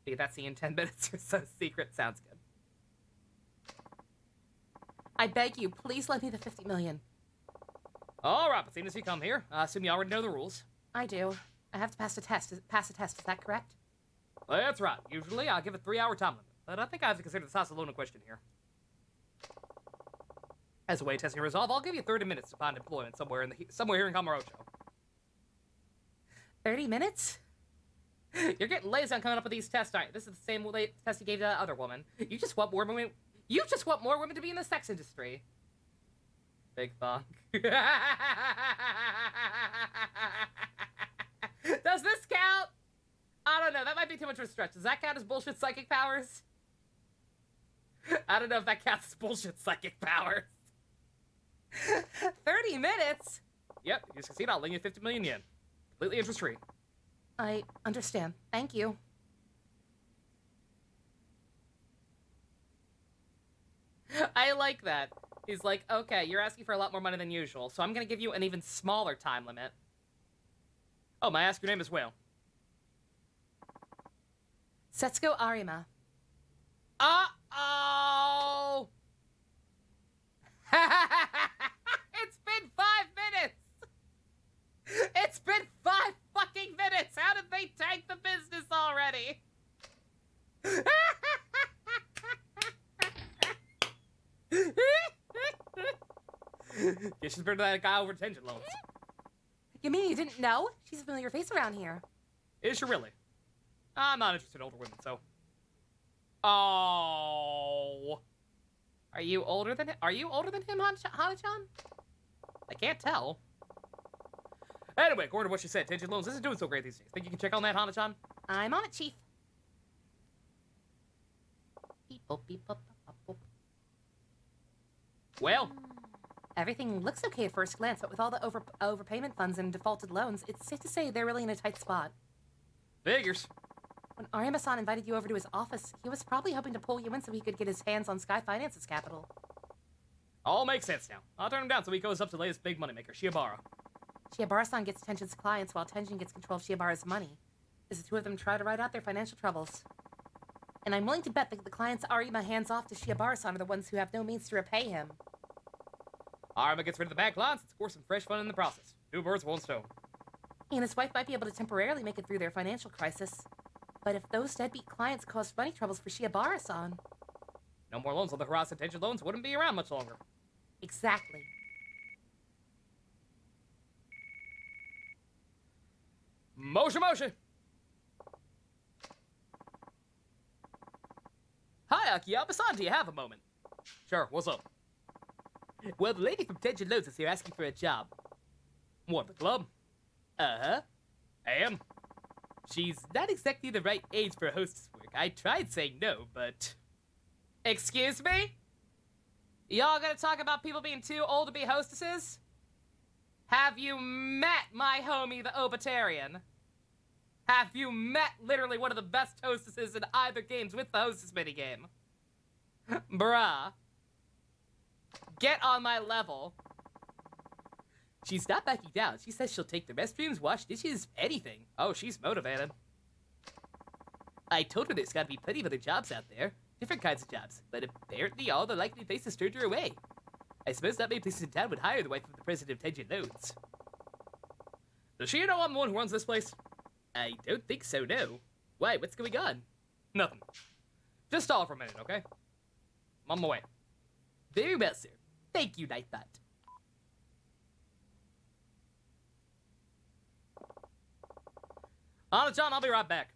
See, that's the in 10 minutes or so secret. Sounds good. I beg you, please lend me the 50 million. All right, but seeing as you come here, I assume you already know the rules. I do. I have to pass a test. Pass a test, is that correct? That's right. Usually, I'll give a 3-hour time limit, but I think I have to consider the size of the loan in question here. As a way of testing your resolve, I'll give you 30 minutes to find employment somewhere here in Kamurocho. 30 minutes? You're getting lazy on coming up with these tests, aren't you? This is the same test you gave to that other woman. You just want more women. You just want more women to be in the sex industry. Big thong. Does this count? I don't know. That might be too much of a stretch. Does that count as bullshit psychic powers? I don't know if that counts as bullshit psychic powers. 30 minutes? Yep, you succeed. I'll lend you 50 million yen. Completely interest-free. I understand. Thank you. I like that. He's like, okay, you're asking for a lot more money than usual, so I'm gonna give you an even smaller time limit. Oh, may I ask your name as well? Setsuko Arima. Uh-oh! It's been 5 minutes! It's been 5 fucking minutes! How did they tank the business already? Yeah, she's better than that guy over attention loans. You mean you didn't know? She's a familiar face around here. Is she really? I'm not interested in older women, so... Oh... Are you older than him? Are you older than him, Hana-chan? I can't tell. Anyway, according to what she said, Tension Loans isn't doing so great these days. Think you can check on that, Hana-chan? I'm on it, Chief. Beep, boop, beep, boop, boop, boop. Well, Everything looks okay at first glance, but with all the overpayment funds and defaulted loans, it's safe to say they're really in a tight spot. figures. When Ariama-san invited you over to his office, he was probably hoping to pull you in so he could get his hands on Sky Finance's capital. All makes sense now. I'll turn him down so he goes up to the latest big moneymaker, Shiobara. Shiobara-san gets Tenjin's clients while Tenjin gets control of Shiobara's money, as the two of them try to ride out their financial troubles. And I'm willing to bet that the clients Arima hands off to Shiobara-san are the ones who have no means to repay him. Arima gets rid of the bad clients and scores some fresh fun in the process. Two birds, one stone. He and his wife might be able to temporarily make it through their financial crisis. But if those deadbeat clients caused money troubles for Shiobara-san... No more loans on the horizon. Tension loans wouldn't be around much longer. Exactly. Moshi. Hi, Akiyama-san, do you have a moment? Sure, what's up? Well, the lady from Tension Loans is here asking for a job. What, the club? Uh-huh. And? She's not exactly the right age for hostess work. I tried saying no, but... Excuse me? Y'all gonna talk about people being too old to be hostesses? Have you met my homie, the Obatarian? Have you met literally one of the best hostesses in either games with the hostess minigame? Bruh. Get on my level. She's not backing down. She says she'll take the restrooms, wash dishes, anything. Oh, she's motivated. I told her there's gotta be plenty of other jobs out there. Different kinds of jobs. But apparently all the likely places turned her away. I suppose not many places in town would hire the wife of the president of Tenjin Loans. Does she know I'm the one who runs this place? I don't think so, no. Why, what's going on? Nothing. Just stall for a minute, okay? I'm on my way. Very well, sir. Thank you, Nightbot. Hana-chan, I'll be right back.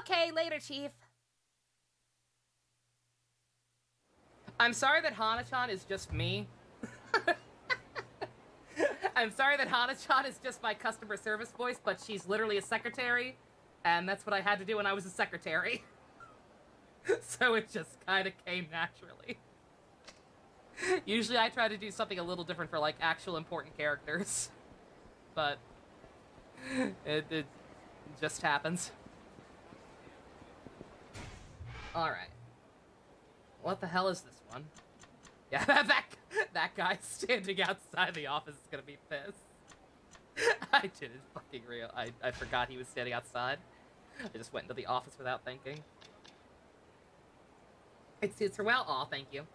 Okay, later, Chief. I'm sorry that Hana-chan is just me. I'm sorry that Hana-chan is just my customer service voice, but she's literally a secretary, and that's what I had to do when I was a secretary. So it just kind of came naturally. Usually I try to do something a little different for, like, actual important characters. But it just happens. Alright. What the hell is this one? Yeah, that guy standing outside the office is gonna be pissed. I didn't fucking real. I forgot he was standing outside. I just went into the office without thinking. It suits her well. Aw, thank you.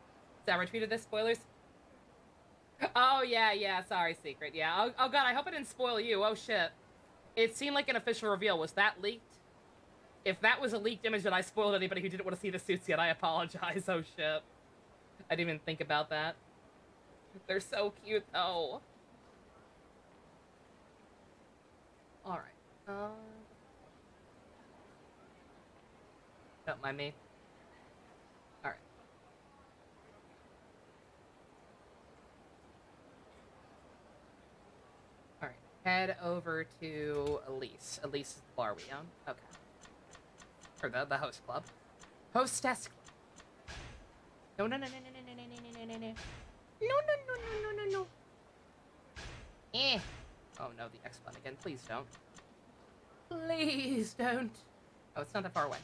So I retweeted this. Spoilers? Oh, yeah, sorry, Secret. Yeah, oh god, I hope I didn't spoil you. Oh, shit. It seemed like an official reveal. Was that leaked? If that was a leaked image that I spoiled anybody who didn't want to see the suits yet, I apologize. Oh, shit. I didn't even think about that. They're so cute, though. Alright. Don't mind me. Alright. Alright. Head over to Elise. Elise is the bar we own. Okay. Or the host club. Hostess club. No. No. Eh. Oh no, the X button again. Please don't. Please don't. Oh, it's not that far away.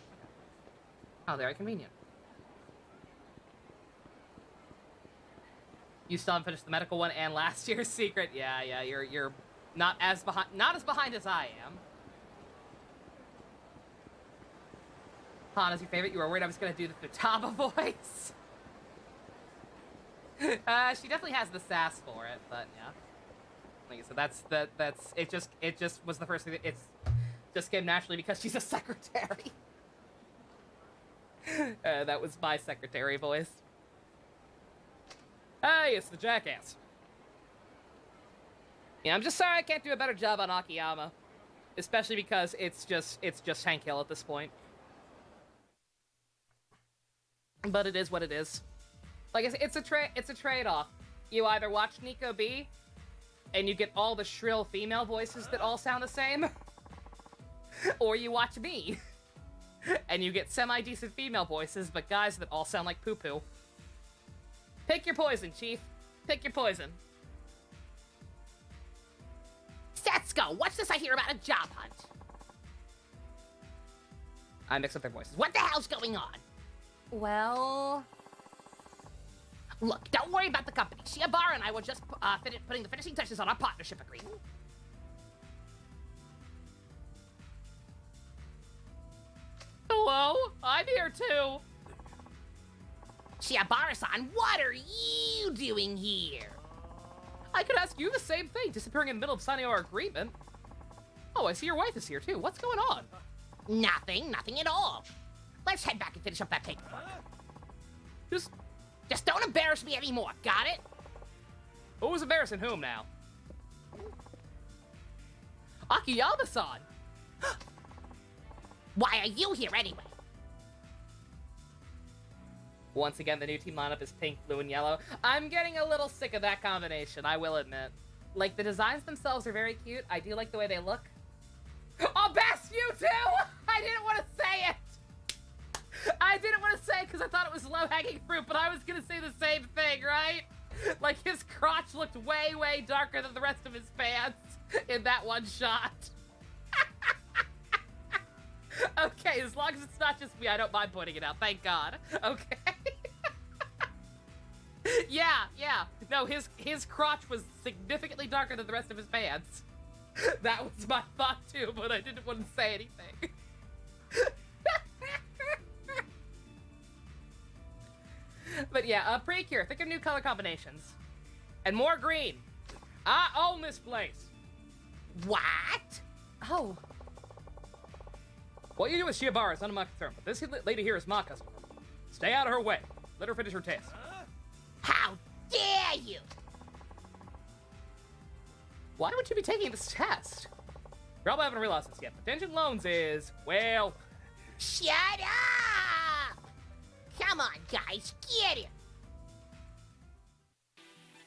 Oh, very convenient. You still haven't finished the medical one and last year's secret. Yeah. You're not as behind as I am. Hana's your favorite. You were worried I was gonna do the Futaba voice. She definitely has the sass for it, but yeah. Like I said, that's it. Just was the first thing that just came naturally because she's a secretary. That was my secretary voice. Hey, it's the jackass. Yeah, I'm just sorry I can't do a better job on Akiyama, especially because it's just Hank Hill at this point. But it is what it is. Like I said, it's a trade-off. You either watch Nico B, and you get all the shrill female voices that all sound the same, or you watch me, and you get semi-decent female voices, but guys that all sound like poo-poo. Pick your poison, Chief. Pick your poison. Setsuko, what's this I hear about a job hunt? I mix up their voices. What the hell's going on? Well... Look, don't worry about the company. Shiobara and I were just putting the finishing touches on our partnership agreement. Hello? I'm here too. Shiobara-san, what are you doing here? I could ask you the same thing, disappearing in the middle of signing our agreement. Oh, I see your wife is here too. What's going on? Nothing at all. Let's head back and finish up that paperwork. Just don't embarrass me anymore, got it? Who's embarrassing whom now? Akiyama-san! Why are you here anyway? Once again, the new team lineup is pink, blue, and yellow. I'm getting a little sick of that combination, I will admit. Like, the designs themselves are very cute. I do like the way they look. Oh, Best, you too! I didn't want to say it! I didn't want to say it because I thought it was low-hanging fruit, but I was going to say the same thing, right? Like, his crotch looked way, way darker than the rest of his pants in that one shot. Okay, as long as it's not just me, I don't mind pointing it out. Thank God. Okay. Yeah. No, his crotch was significantly darker than the rest of his pants. That was my thought too, but I didn't want to say anything. But yeah, Precure, think of new color combinations. And more green. I own this place. What? Oh. What you do with Shiobara is none of my concern, but this lady here is my customer. Stay out of her way. Let her finish her test. How dare you? Why would you be taking this test? You probably haven't realized this yet, but Tension Loans is, well... Shut up! Come on, guys, get it!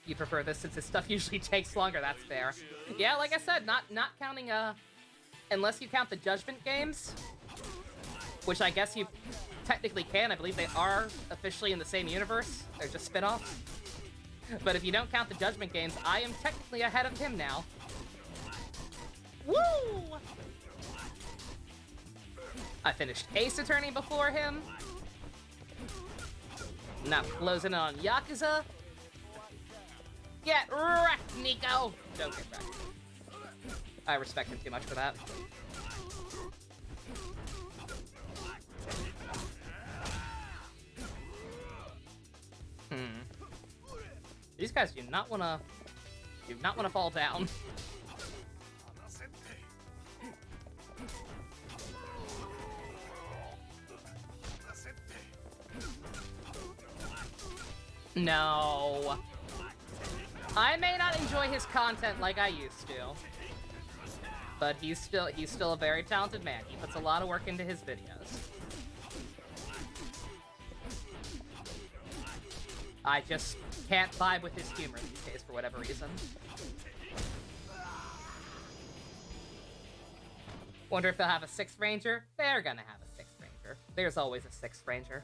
You prefer this since this stuff usually takes longer, that's fair. Yeah, like I said, not counting, unless you count the Judgment games, which I guess you technically can. I believe they are officially in the same universe. They're just spin-offs. But if you don't count the Judgment games, I am technically ahead of him now. Woo! I finished Ace Attorney before him. Now closing on Yakuza. Get wrecked, Nico! Don't get wrecked. I respect him too much for that. These guys do not want to fall down. No. I may not enjoy his content like I used to, but he's still a very talented man. He puts a lot of work into his videos. I just can't vibe with his humor these days for whatever reason. Wonder if they'll have a Sixth Ranger? They're gonna have a Sixth Ranger. There's always a Sixth Ranger.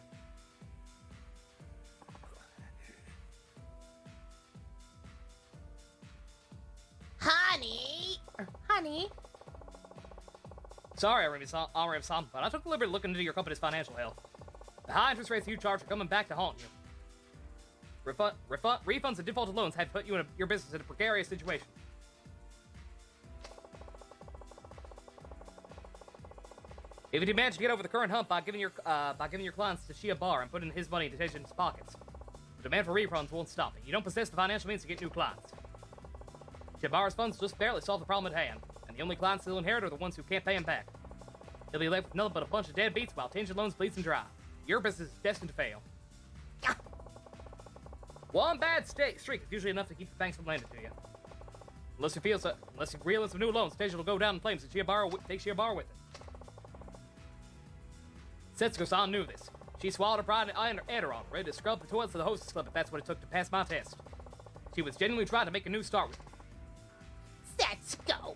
Honey? Sorry, Arimi-san, but I took the liberty to look into your company's financial health. The high interest rates you charge are coming back to haunt you. Refunds and defaulted loans have put your business in a precarious situation. If you manage to get over the current hump by giving your clients to Shiobara and putting his money into Tension's pockets, the demand for refunds won't stop, and you don't possess the financial means to get new clients. Shiobara's funds just barely solve the problem at hand, and the only clients he'll inherit are the ones who can't pay him back. He'll be left with nothing but a bunch of deadbeats while Tension Loans bleeds and dry. Your business is destined to fail. One bad streak is usually enough to keep the banks from lending to you. Unless you reel in some new loans, Tension will go down in flames and take Shiobara with it. Setsuko-san knew this. She swallowed her pride and Aderon, ready to scrub the toilets of the hostess club if that's what it took to pass my test. She was genuinely trying to make a new start with me. Setsuko!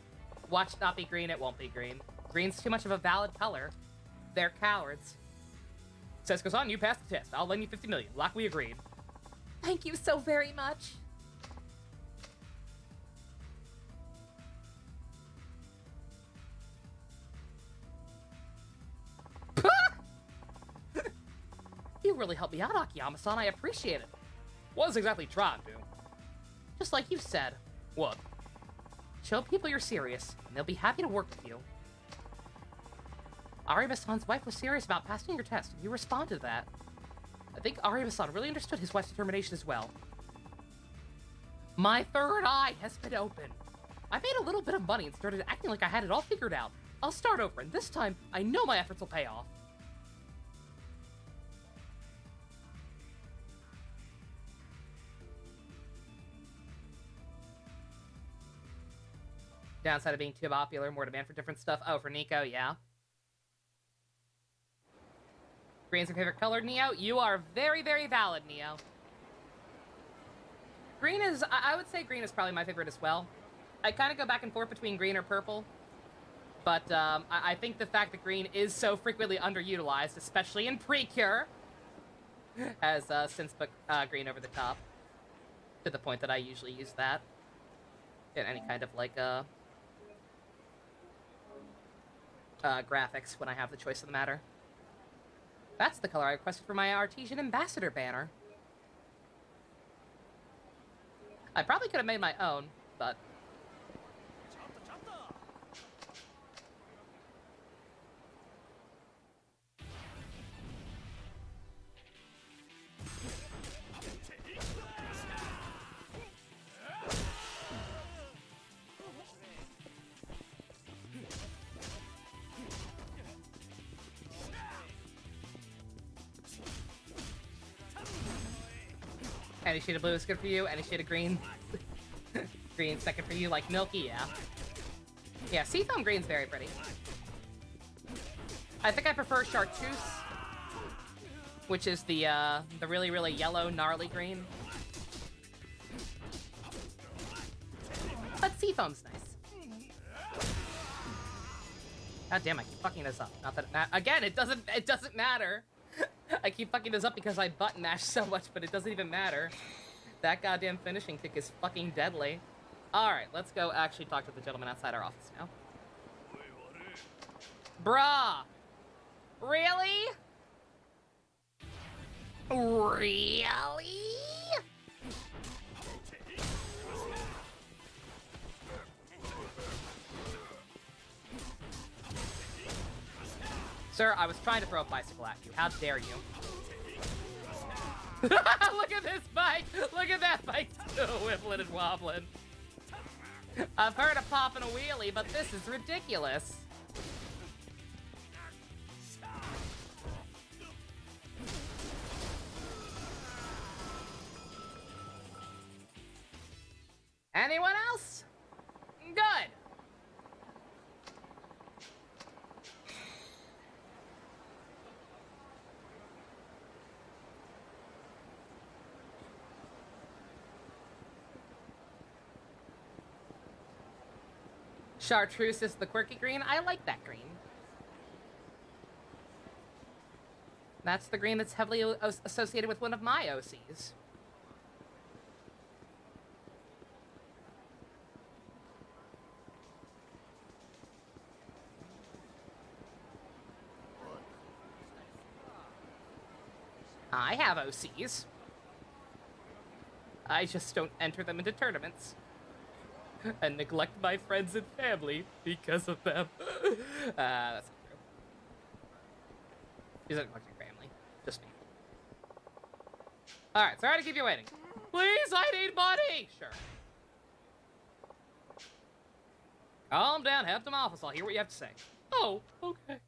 Watch not be green, it won't be green. Green's too much of a valid color. They're cowards. Setsuko-san, you passed the test. I'll lend you 50 million, like we agreed. Thank you so very much. You really helped me out, Akiyama-san. I appreciate it. Wasn't exactly trying to. Just like you said. What? Show people you're serious, and they'll be happy to work with you. Arima-san's wife was serious about passing your test, and you responded to that. I think Arima-san really understood his wife's determination as well. My third eye has been opened. I made a little bit of money and started acting like I had it all figured out. I'll start over, and this time, I know my efforts will pay off. Downside of being too popular, more demand for different stuff. Oh, for Nico, yeah. Green's your favorite color, Neo? You are very, very valid, Neo. Green is, I would say green is probably my favorite as well. I kind of go back and forth between green or purple. But I think the fact that green is so frequently underutilized, especially in Precure, has since put green over the top. To the point that I usually use that in any kind of, like, graphics when I have the choice of the matter. That's the color I requested for my Artesian Ambassador banner. I probably could have made my own, but... Any shade of blue is good for you. Any shade of green. Green second for you, like milky, yeah. Yeah, seafoam green's very pretty. I think I prefer chartreuse, which is the really, really yellow, gnarly green. But seafoam's nice. God damn, I keep fucking this up. Not that again, it doesn't matter. I keep fucking this up because I button mash so much, but it doesn't even matter. That goddamn finishing kick is fucking deadly. Alright, let's go actually talk to the gentleman outside our office now. Bruh! Really? Really? Sir, I was trying to throw a bicycle at you. How dare you? Look at this bike! Look at that bike still wibbling and wobbling. I've heard of popping a wheelie, but this is ridiculous. Anyone else? Good. Chartreuse is the quirky green. I like that green. That's the green that's heavily associated with one of my OCs. I have OCs. I just don't enter them into tournaments. And neglect my friends and family because of them. That's not true. He doesn't neglect your family. Just me. Alright, sorry to keep you waiting. Please, I need money! Sure. Calm down, head to my office. I'll hear what you have to say. Oh, okay.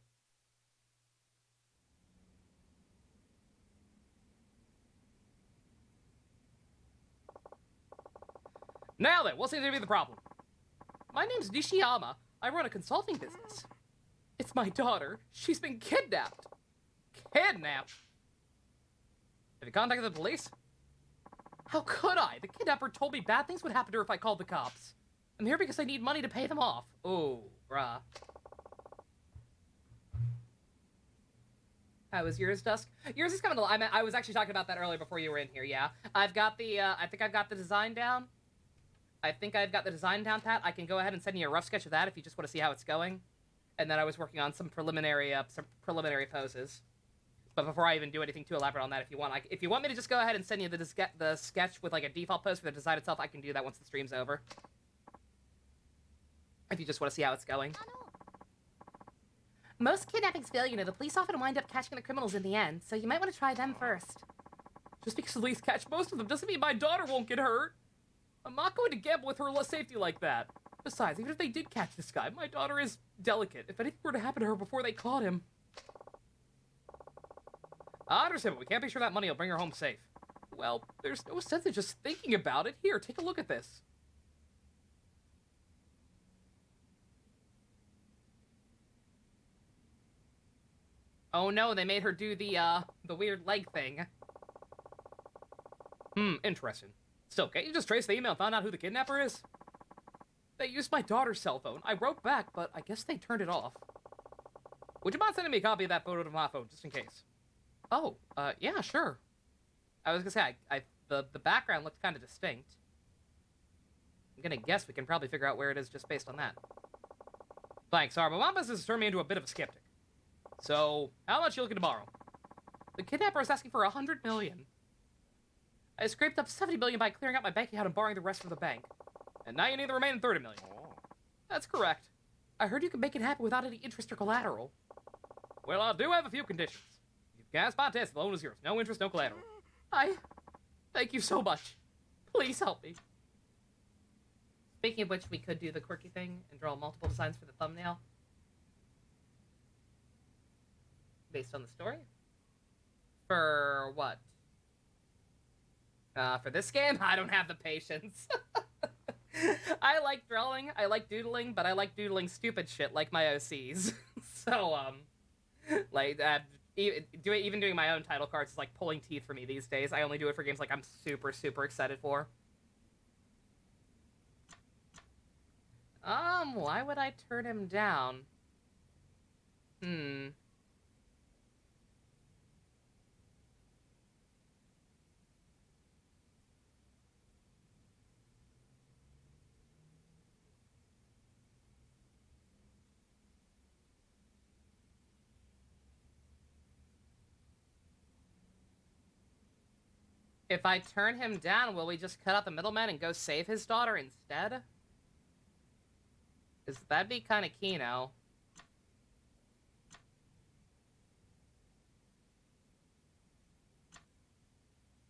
Now then, what seems to be the problem? My name's Nishiyama. I run a consulting business. It's my daughter. She's been kidnapped. Kidnapped? Have you contacted the police? How could I? The kidnapper told me bad things would happen to her if I called the cops. I'm here because I need money to pay them off. Oh, bruh. How was yours, Dusk? Yours is coming along. I was actually talking about that earlier before you were in here, yeah. I've got the, I think I've got the design down. Pat. I can go ahead and send you a rough sketch of that if you just want to see how it's going. And then I was working on some preliminary poses. But before I even do anything too elaborate on that, if you want me to just go ahead and send you the sketch with like a default pose for the design itself, I can do that once the stream's over. If you just want to see how it's going. Most kidnappings fail, the police often wind up catching the criminals in the end, so you might want to try them first. Just because the police catch most of them doesn't mean my daughter won't get hurt. I'm not going to gamble with her safety like that. Besides, even if they did catch this guy, my daughter is delicate. If anything were to happen to her before they caught him... I understand, but we can't be sure that money will bring her home safe. Well, there's no sense in just thinking about it. Here, take a look at this. Oh no, they made her do the weird leg thing. Interesting. Still, can't you just trace the email and find out who the kidnapper is? They used my daughter's cell phone. I wrote back, but I guess they turned it off. Would you mind sending me a copy of that photo to my phone, just in case? Oh, yeah, sure. I was gonna say, the background looked kind of distinct. I'm gonna guess we can probably figure out where it is just based on that. Thanks, sorry, but my business has turned me into a bit of a skeptic. So, how much you looking to borrow? The kidnapper is asking for $100 million. I scraped up $70 million by clearing out my bank account and borrowing the rest from the bank. And now you need the remaining $30 million. That's correct. I heard you can make it happen without any interest or collateral. Well, I do have a few conditions. If you pass my test, the loan is yours. No interest, no collateral. Thank you so much. Please help me. Speaking of which, we could do the quirky thing and draw multiple designs for the thumbnail. Based on the story? For what? For this game? I don't have the patience. I like drawing, I like doodling, but I like doodling stupid shit like my OCs. So, like, even doing my own title cards is like pulling teeth for me these days. I only do it for games like I'm super, super excited for. Why would I turn him down? If I turn him down, will we just cut out the middleman and go save his daughter instead? Because that'd be kind of keyno.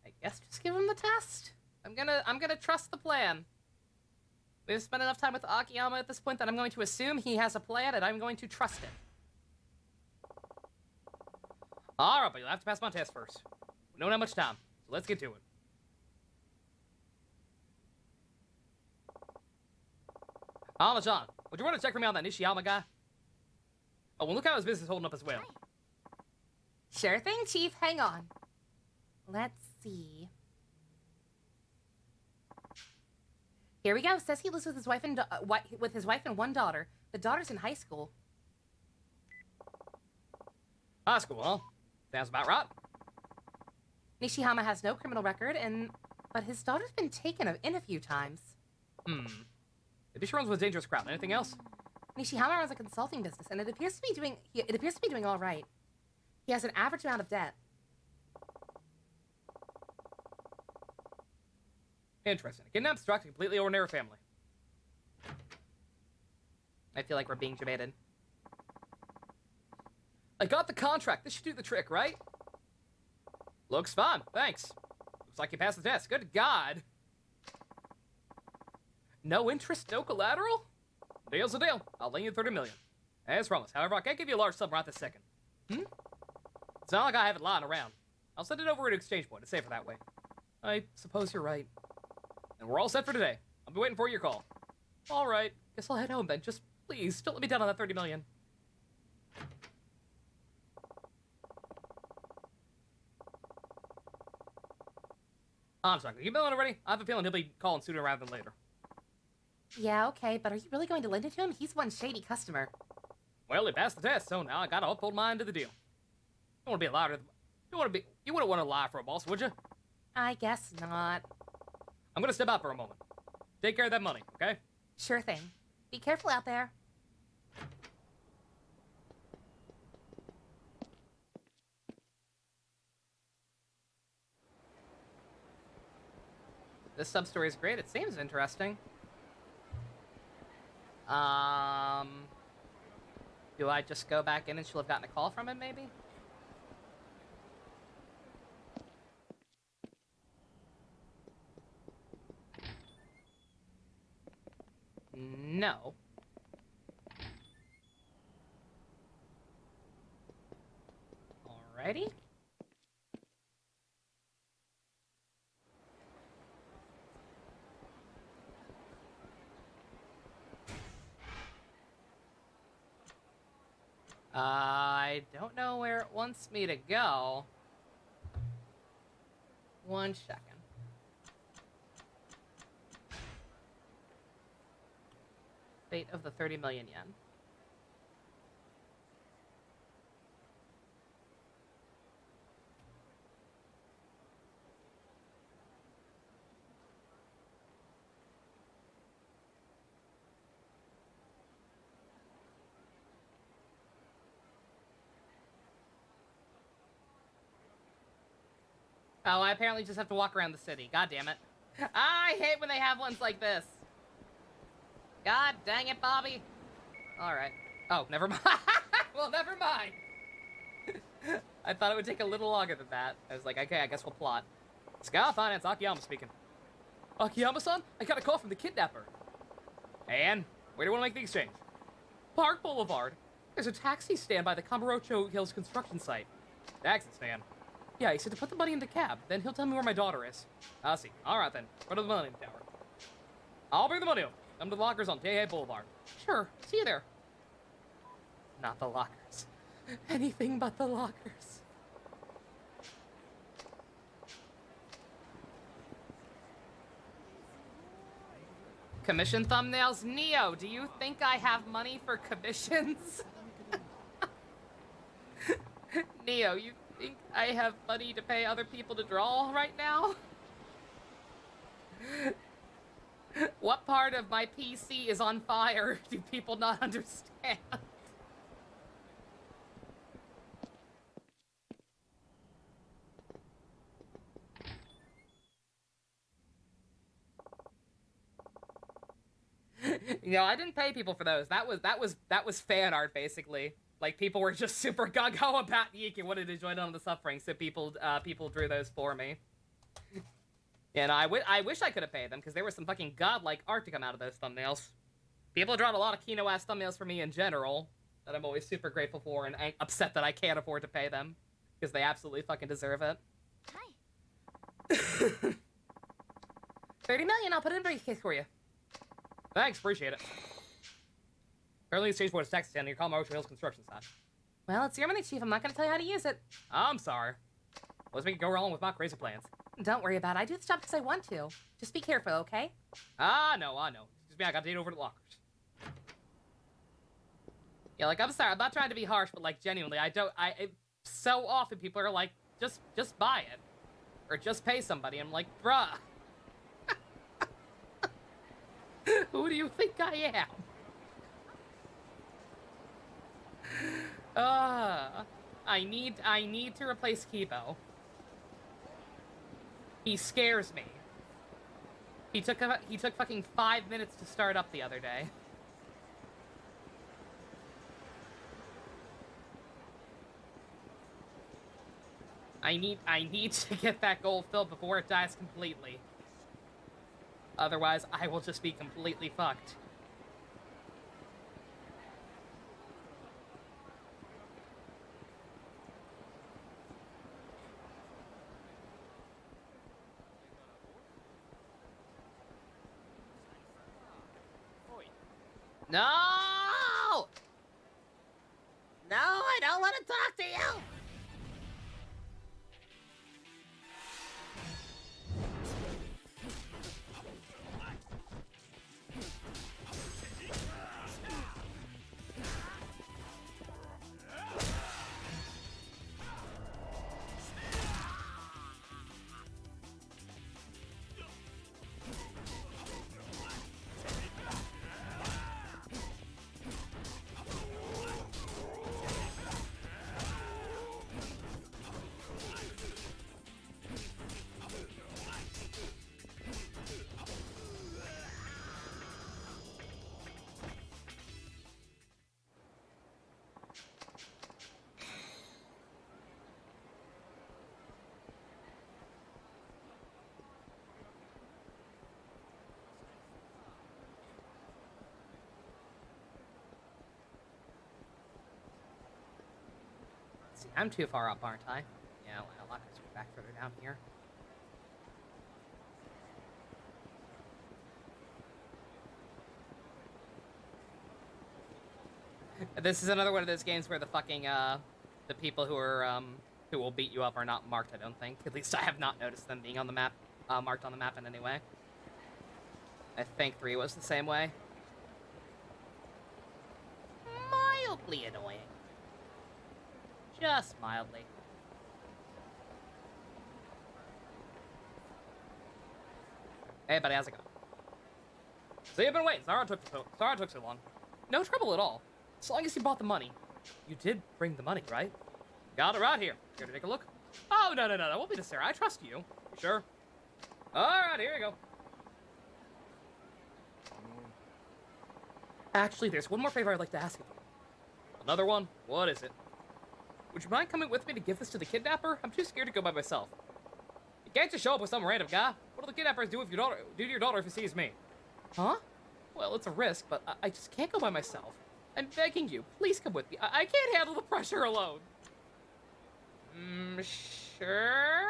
I guess just give him the test. I'm gonna trust the plan. We've spent enough time with Akiyama at this point that I'm going to assume he has a plan and I'm going to trust it. Alright, but you'll have to pass my test first. We don't have much time. Let's get to it. John, would you want to check for me on that Nishiyama guy? Oh, well, look how his business is holding up as well. Sure thing, Chief. Hang on. Let's see. Here we go. Says he lives with his wife and one daughter. The daughter's in high school. High school, huh? Sounds about right. Nishihama has no criminal record, but his daughter's been taken in a few times. Maybe she runs with a dangerous crowd. Anything else? Nishihama runs a consulting business, and it appears to be doing all right. He has an average amount of debt. Interesting. A kidnapped, struck a completely ordinary family. I feel like we're being debated. I got the contract. This should do the trick, right? Looks fun. Thanks. Looks like you passed the test. Good God. No interest, no collateral? Deal's a deal. I'll lend you $30 million. As promised. However, I can't give you a large sum right this second. It's not like I have it lying around. I'll send it over at Exchange Point. It's safer that way. I suppose you're right. And we're all set for today. I'll be waiting for your call. All right. Guess I'll head home then. Just please, don't let me down on that $30 million. I'm sorry. You billing already? I have a feeling he'll be calling sooner rather than later. Yeah, okay, but are you really going to lend it to him? He's one shady customer. Well, he passed the test, so now I gotta uphold my end of the deal. You want to be a liar. You wouldn't want to lie for a boss, would you? I guess not. I'm gonna step out for a moment. Take care of that money, okay? Sure thing. Be careful out there. This sub-story is great. It seems interesting. Do I just go back in and she'll have gotten a call from him, maybe? No. Alrighty. I don't know where it wants me to go. 1 second. Fate of the 30 million yen. Oh, I apparently just have to walk around the city. God damn it. I hate when they have ones like this. God dang it, Bobby. Alright. Oh, never mind. Well, never mind. I thought it would take a little longer than that. I was like, okay, I guess we'll plot. Scout Finance, Akiyama speaking. Akiyama-san? I got a call from the kidnapper. And where do you want to make the exchange? Park Boulevard. There's a taxi stand by the Kamurocho Hills construction site. Taxi stand? Yeah, he said to put the money in the cab, then he'll tell me where my daughter is. I see. Alright then. Go to the money tower. I'll bring the money over. Come to the lockers on Teihei Boulevard. Sure. See you there. Not the lockers. Anything but the lockers. Commission thumbnails? Neo, do you think I have money for commissions? Neo, you think I have money to pay other people to draw right now? What part of my PC is on fire do people not understand? You know, I didn't pay people for those. That was fan art, basically. Like, people were just super gung-ho about Yeek and wanted to join on the suffering, so people drew those for me. And I wish I could have paid them, because there was some fucking godlike art to come out of those thumbnails. People drawn a lot of Kino-ass thumbnails for me in general, that I'm always super grateful for, and upset that I can't afford to pay them, because they absolutely fucking deserve it. Hi. 30 million, I'll put it in a briefcase for you. Thanks, appreciate it. Currently, exchange board is taxi stand near Kamurocho Hills construction site. Well, it's your money, Chief. I'm not going to tell you how to use it. I'm sorry. Let's make it go wrong with my crazy plans. Don't worry about it. I do this job because I want to. Just be careful, okay? I know. Excuse me, I got to date over to the lockers. Yeah, like, I'm sorry. I'm not trying to be harsh, but, like, genuinely, so often people are like, just buy it. Or just pay somebody. I'm like, bruh. Who do you think I am? I need to replace Kibo. He scares me. He took fucking 5 minutes to start up the other day. I need to get that goal filled before it dies completely. Otherwise, I will just be completely fucked. No! No, I don't want to talk to you! See, I'm too far up, aren't I? Yeah, well, I'll have to go back further down here. This is another one of those games where the fucking, the people who are, who will beat you up are not marked, I don't think. At least I have not noticed them being on the map, marked on the map in any way. I think 3 was the same way. Mildly annoying. Just mildly. Hey, buddy, how's it going? So you've been waiting. Sorry it took so long. No trouble at all. As long as you bought the money. You did bring the money, right? Got it right here. Here to take a look? Oh, no, that won't be necessary. I trust you. You sure? Alright, here you go. Actually, there's one more favor I'd like to ask of you. Another one? What is it? Would you mind coming with me to give this to the kidnapper? I'm too scared to go by myself. You can't just show up with some random guy. What will the kidnappers do to your daughter if he sees me? Huh? Well, it's a risk, but I just can't go by myself. I'm begging you, please come with me. I can't handle the pressure alone. Sure?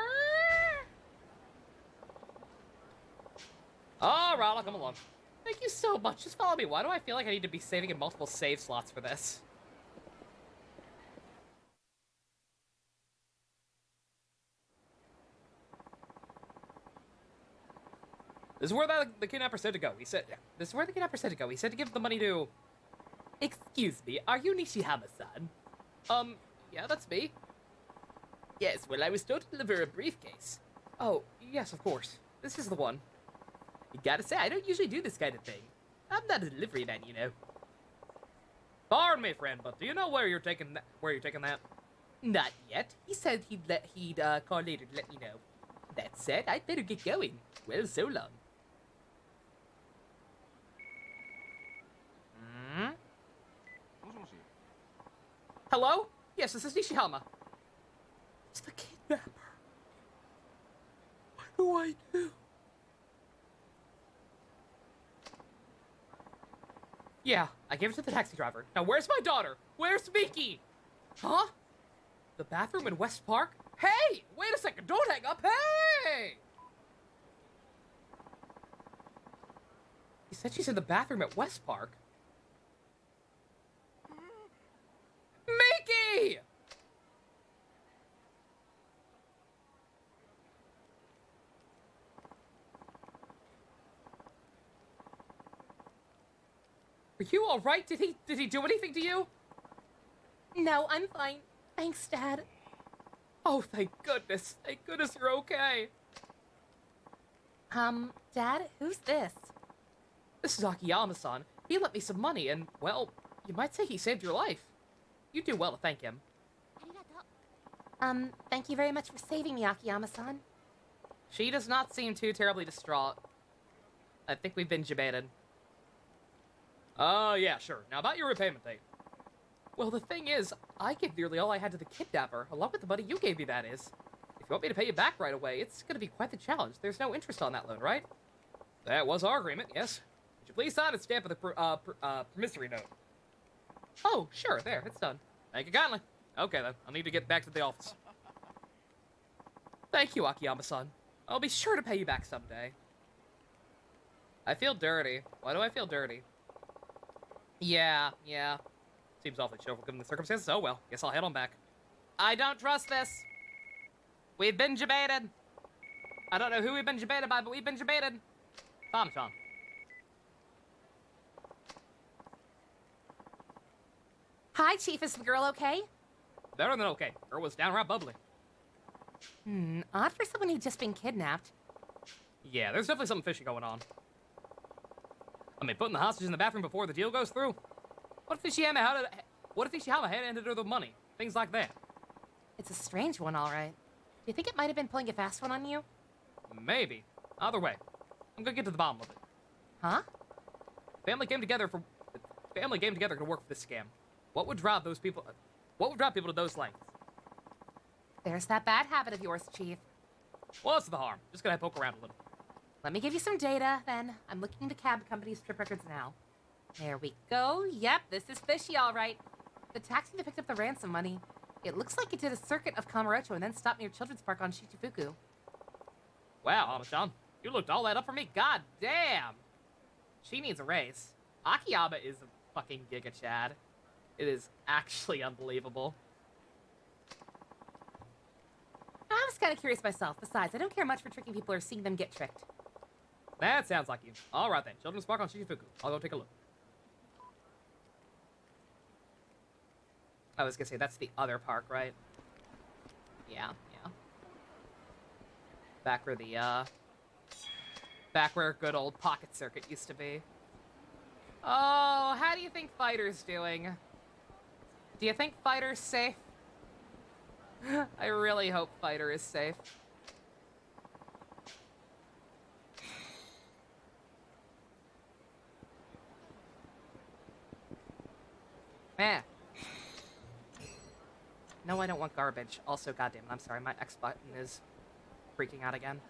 Alright, I'll come along. Thank you so much. Just follow me. Why do I feel like I need to be saving in multiple save slots for this? This is where the kidnapper said to go. He said, this is where the kidnapper said to go. He said to give the money to... Excuse me, are you Nishihama-san? Yeah, that's me. Yes, well, I was told to deliver a briefcase. Oh, yes, of course. This is the one. You gotta say, I don't usually do this kind of thing. I'm not a delivery man, you know. Pardon me, friend, but do you know where you're taking that? Not yet. He said he'd call later to let me know. That said, I'd better get going. Well, so long. Hello? Yes, this is Nishihama. It's the kidnapper. What do I do? Yeah, I gave it to the taxi driver. Now where's my daughter? Where's Miki? Huh? The bathroom in West Park? Hey! Wait a second, don't hang up, hey! He said she's in the bathroom at West Park. Miki! Are you all right? Did he do anything to you? No, I'm fine. Thanks, Dad. Oh, thank goodness. Thank goodness you're okay. Dad, who's this? This is Akiyama-san. He lent me some money and, well, you might say he saved your life. You do well to thank him. Thank you very much for saving me, Akiyama-san. She does not seem too terribly distraught. I think we've been debated. Yeah, sure. Now about your repayment date. Well, the thing is, I gave nearly all I had to the kidnapper, along with the money you gave me, that is. If you want me to pay you back right away, it's gonna be quite the challenge. There's no interest on that loan, right? That was our agreement, yes. Would you please sign and stamp the promissory note? Oh, sure, there, it's done. Thank you kindly. Okay, then. I'll need to get back to the office. Thank you, Akiyama-san. I'll be sure to pay you back someday. I feel dirty. Why do I feel dirty? Yeah. Seems awfully cheerful given the circumstances. Oh well, guess I'll head on back. I don't trust this. We've been debated. I don't know who we've been debated by, but we've been debated. Tom. Hi, Chief. Is the girl okay? Better than okay. Her was downright bubbly. Odd for someone who'd just been kidnapped. Yeah, there's definitely something fishy going on. I mean, putting the hostage in the bathroom before the deal goes through? What if Nishihama had handed her the money? Things like that. It's a strange one, all right. Do you think it might have been pulling a fast one on you? Maybe. Either way, I'm gonna get to the bottom of it. Huh? Family came together to work for this scam. What would drive people to those lengths? There's that bad habit of yours, Chief. What's the harm? Just gonna poke around a little. Let me give you some data, then. I'm looking into cab company's trip records now. There we go. Yep, this is fishy, all right. The taxi that picked up the ransom money. It looks like it did a circuit of Kamurocho and then stopped near Children's Park on Shichibuku. Wow, Hama-chan, you looked all that up for me. God damn. She needs a race. Akiyama is a fucking Giga Chad. It is actually unbelievable. I'm just kind of curious myself. Besides, I don't care much for tricking people or seeing them get tricked. That sounds like you. All right then, Children's Park on Shichibuku. I'll go take a look. I was gonna say, that's the other park, right? Yeah. Back where good old Pocket Circuit used to be. Oh, how do you think Fighter's doing? Do you think Fighter's safe? I really hope Fighter is safe. Eh. No, I don't want garbage. Also, goddamn it, I'm sorry, my X button is freaking out again.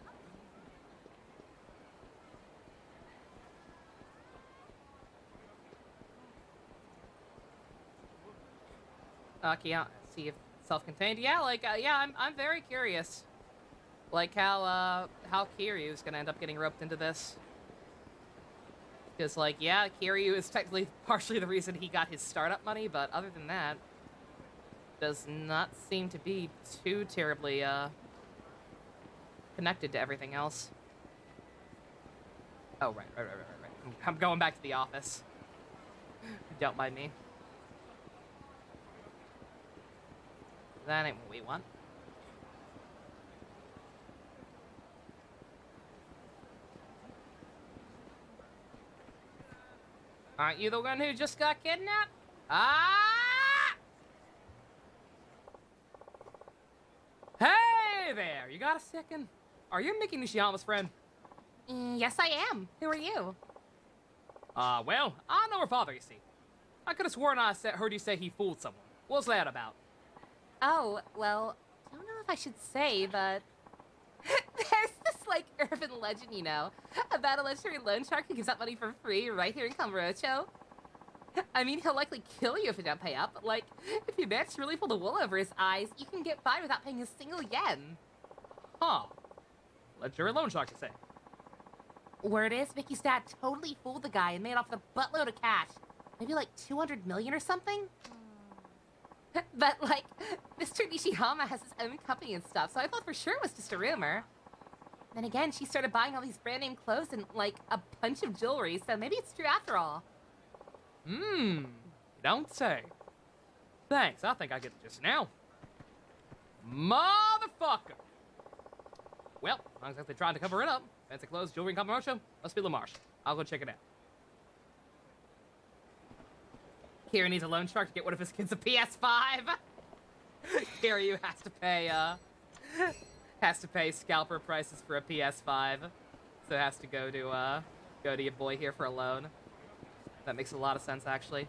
Yeah, see if self-contained. Yeah, like, yeah, I'm very curious. Like how Kiryu's gonna end up getting roped into this. Because, like, yeah, Kiryu is technically partially the reason he got his startup money, but other than that, does not seem to be too terribly, connected to everything else. Oh, right. I'm going back to the office. Don't mind me. That ain't what we want. Aren't you the one who just got kidnapped? Ah! Hey there! You got a second? Are you Miki Nishiyama's friend? Yes, I am. Who are you? Well, I know her father, you see. I could have sworn I heard you say he fooled someone. What's that about? Oh, well, I don't know if I should say, but there's this, like, urban legend, you know, about a legendary loan shark who gives out money for free right here in Kamurocho. I mean, he'll likely kill you if you don't pay up, but, like, if you manage to really pull the wool over his eyes, you can get by without paying a single yen. Huh. Legendary loan shark, you say? Word is, Mickey's dad totally fooled the guy and made off with a buttload of cash. Maybe, like, 200 million or something? But, like, Mr. Nishiyama has his own company and stuff, so I thought for sure it was just a rumor. Then again, she started buying all these brand name clothes and, like, a bunch of jewelry, so maybe it's true after all. You don't say. Thanks, I think I get it just now. Motherfucker! Well, as long as they're trying to cover it up, fancy clothes, jewelry, and Kamurocho, must be Lamarche. I'll go check it out. Kira needs a loan shark to get one of his kids a PS5. Kiryu has to pay scalper prices for a PS5, so has to go to your boy here for a loan. That makes a lot of sense, actually.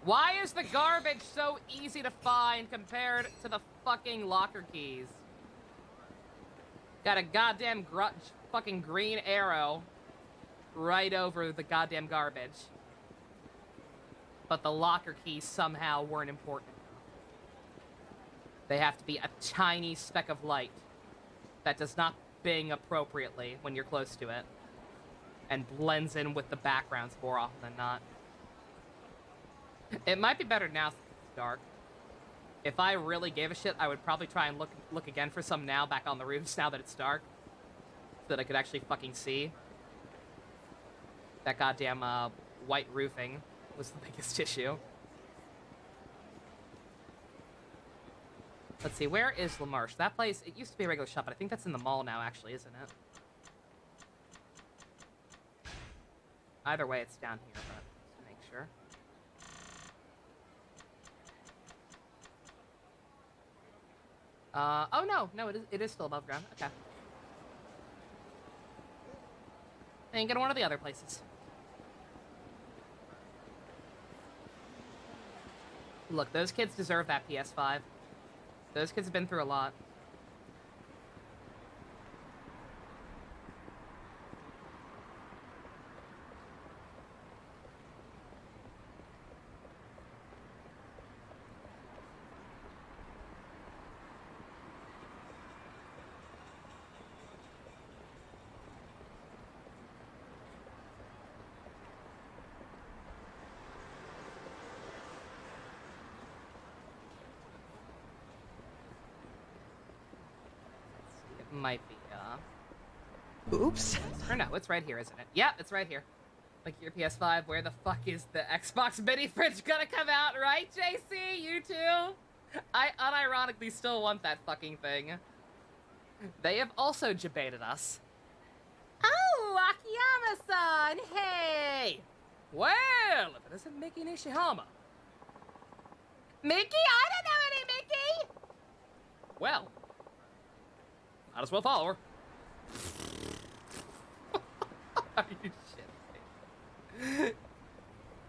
Why is the garbage so easy to find compared to the fucking locker keys? Got a goddamn fucking green arrow right over the goddamn garbage. But the locker keys somehow weren't important. They have to be a tiny speck of light that does not bing appropriately when you're close to it and blends in with the backgrounds more often than not. It might be better now since it's dark. If I really gave a shit, I would probably try and look again for some now back on the roofs now that it's dark, so that I could actually fucking see. That goddamn white roofing was the biggest issue. Let's see, where is Lamarche? That place, it used to be a regular shop, but I think that's in the mall now, actually, isn't it? Either way, it's down here, but just to make sure. Oh no, it is still above ground. Okay. I ain't gonna one of the other places. Look, those kids deserve that PS5. Those kids have been through a lot. might be, Oops. Or no, it's right here, isn't it? Yep, it's right here. Like your PS5, where the fuck is the Xbox mini fridge gonna come out, right, JC? You too? I unironically still want that fucking thing. They have also debated us. Oh, Akiyama-san, hey! Well, if it isn't Mickey Nishihama. Mickey? I don't know any Mickey! Well, might as well follow her. Are you shitting me?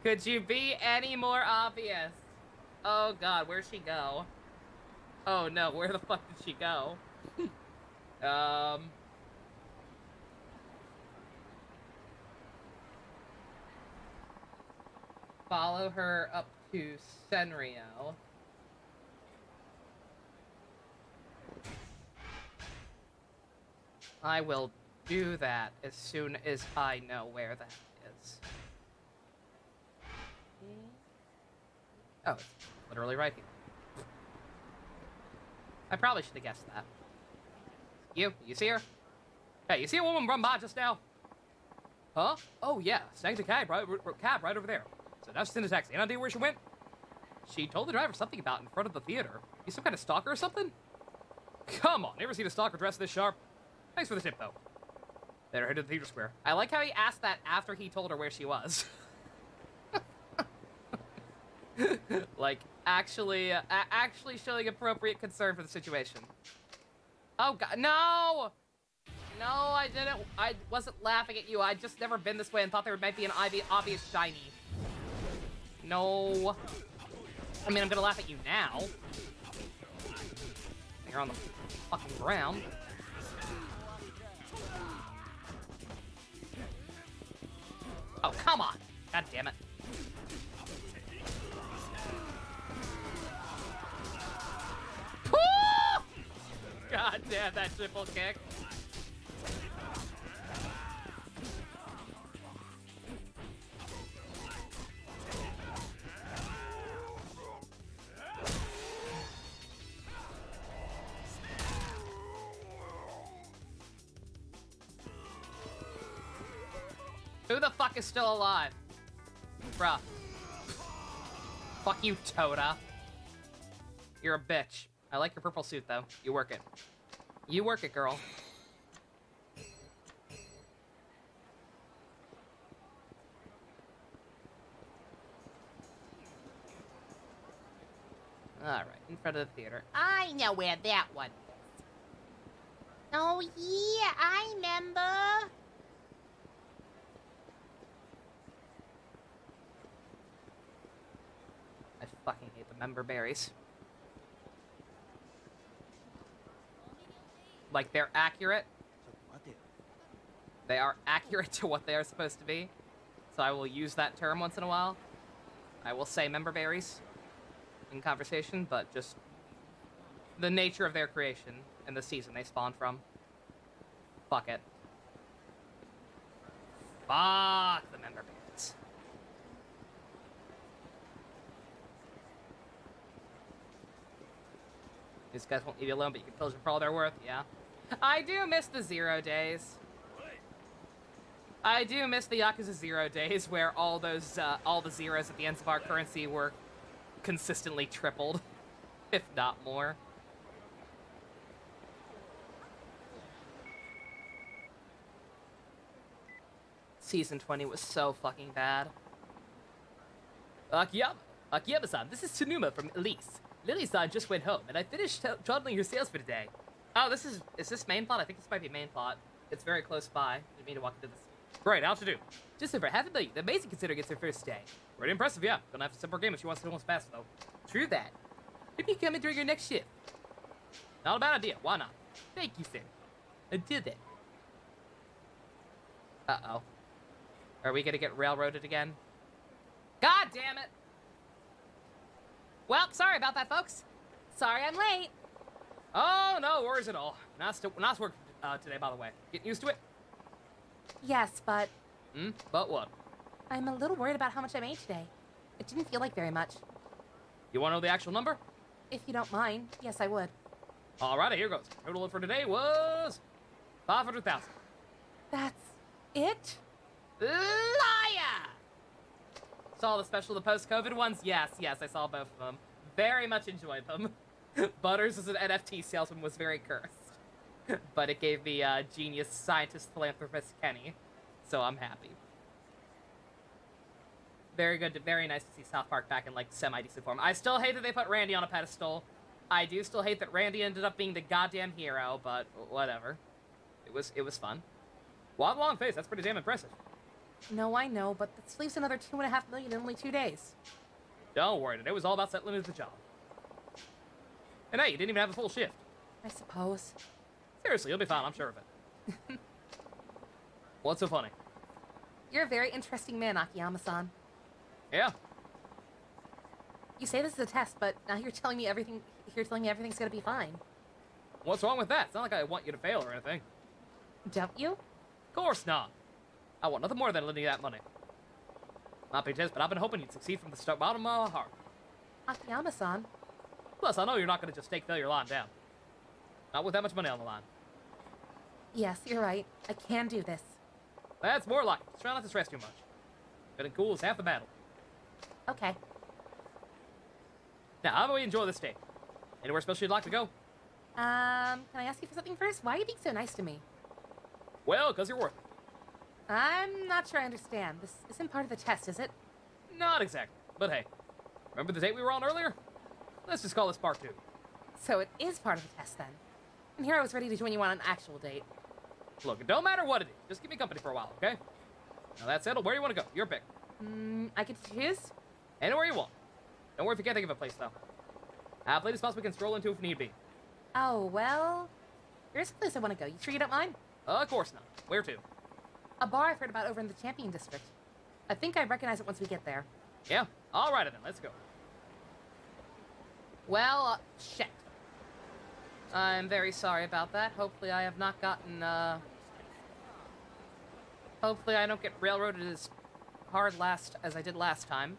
Could you be any more obvious? Oh god, where'd she go? Oh no, where the fuck did she go? Follow her up to Senrio. I will do that as soon as I know where that is. Oh, it's literally right here. I probably should have guessed that. You see her? Hey, you see a woman run by just now? Huh? Oh yeah, snagged a cab right over there. So now she's in a taxi. Any idea where she went? She told the driver something about in front of the theater. You some kind of stalker or something? Come on, never seen a stalker dressed this sharp. Thanks for the tip, though. Better head to the theater square. I like how he asked that after he told her where she was. Like, actually showing appropriate concern for the situation. Oh, God, no! No, I didn't. I wasn't laughing at you. I'd just never been this way and thought there might be an obvious shiny. No. I mean, I'm gonna laugh at you now. You're on the fucking ground. Oh, come on! God damn it. Woo! God damn that triple kick. Who the fuck is still alive? Bruh. Fuck you, Toda. You're a bitch. I like your purple suit, though. You work it. You work it, girl. Alright, in front of the theater. I know where that one is. Oh, yeah, I remember. I fucking hate the member berries. Like, they're accurate. They are accurate to what they are supposed to be. So I will use that term once in a while. I will say member berries in conversation, but just the nature of their creation and the season they spawned from. Fuck it. Fuck the member berries. These guys won't leave you alone, but you can pillage them for all they're worth, yeah. I do miss the 0 days. I do miss the Yakuza 0 days where all the zeros at the ends of our currency were consistently tripled, if not more. Season 20 was so fucking bad. Akiyama-san, this is Tsunuma from Elise. Lily-san just went home, and I finished totaling her sales for today. Oh, is this main plot? I think this might be main plot. It's very close by. I didn't mean to walk into this. Right, how to do? Just over half a million. Amazing considering it's her first day. Pretty impressive, yeah. Gonna have to simple game if she wants to almost fast, though. True that. Maybe you come in during your next shift. Not a bad idea. Why not? Thank you, sir. I did it. Uh-oh. Are we gonna get railroaded again? God damn it! Well, sorry about that, folks. Sorry I'm late. Oh, no worries at all. Nice work today, by the way. Getting used to it? Yes, but But what? I'm a little worried about how much I made today. It didn't feel like very much. You want to know the actual number? If you don't mind, yes, I would. Alrighty, here goes. Total for today was 500,000. That's it? Liar! Saw the special, the post-COVID ones? Yes, I saw both of them. Very much enjoyed them. Butters as an NFT salesman was very cursed. But it gave me genius scientist philanthropist Kenny. So I'm happy. Very good, very nice to see South Park back in like semi-decent form. I still hate that they put Randy on a pedestal. I do still hate that Randy ended up being the goddamn hero, but whatever. It was fun. One long face, that's pretty damn impressive. No, I know, but that leaves another $2.5 million in only 2 days. Don't worry, today was all about settling into the job. And hey, you didn't even have a full shift. I suppose. Seriously, you'll be fine, I'm sure of it. What's so funny? You're a very interesting man, Akiyama-san. Yeah. You say this is a test, but now you're telling me everything's gonna be fine. What's wrong with that? It's not like I want you to fail or anything. Don't you? Of course not. I want nothing more than lending you that money. Not big test, but I've been hoping you'd succeed from the bottom of my heart. Akiyama-san. Plus, I know you're not going to just take failure lying down. Not with that much money on the line. Yes, you're right. I can do this. That's more like it. Just try not to stress too much. Feeling cool is half the battle. Okay. Now, how about we enjoy this day? Anywhere special you'd like to go? Can I ask you for something first? Why are you being so nice to me? Well, because you're worth it. I'm not sure I understand. This isn't part of the test, is it? Not exactly. But hey, remember the date we were on earlier? Let's just call this part 2. So it is part of the test, then. And here I was ready to join you on an actual date. Look, it don't matter what it is. Just give me company for a while, okay? Now that's settled. Where do you want to go? Your pick. I get to choose? Anywhere you want. Don't worry if you can't think of a place, though. Plenty of spots we can stroll into if need be. Oh, well... Here's a place I want to go. You sure you don't mind? Of course not. Where to? A bar I've heard about over in the Champion District. I think I'd recognize it once we get there. Yeah? Alright then, let's go. Well, shit. I'm very sorry about that. Hopefully I have not gotten, Hopefully I don't get railroaded as hard as I did last time.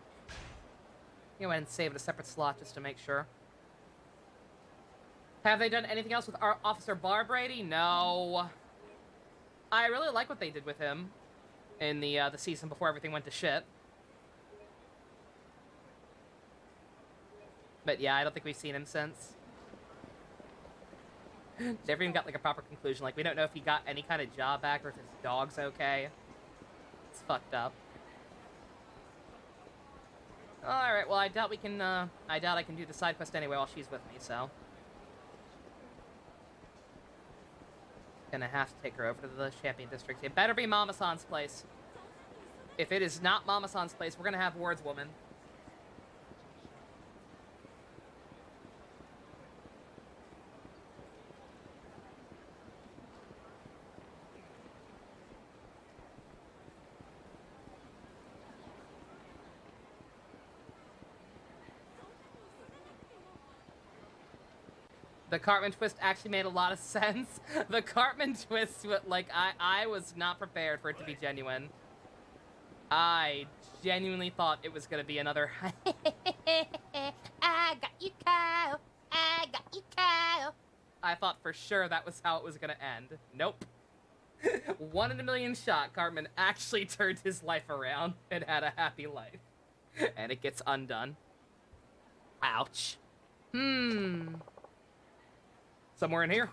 Go ahead and save it a separate slot just to make sure. Have they done anything else with our Officer Bar Brady? No. I really like what they did with him in the season before everything went to shit. But yeah, I don't think we've seen him since. Never even got like a proper conclusion. Like, we don't know if he got any kind of job back or if his dog's okay. It's fucked up. Alright, well, I doubt we can, I doubt I can do the side quest anyway while she's with me, so. Gonna have to take her over to the Champion District. It better be Mama-san's place. If it is not Mama-san's place, we're gonna have words, woman. The Cartman twist actually made a lot of sense. The Cartman twist, like, I was not prepared for it to be genuine. I genuinely thought it was gonna be another... I got you, Kyle. I got you, Kyle. I thought for sure that was how it was gonna end. Nope. 1 in a million shot, Cartman actually turned his life around and had a happy life. And it gets undone. Ouch. Somewhere in here?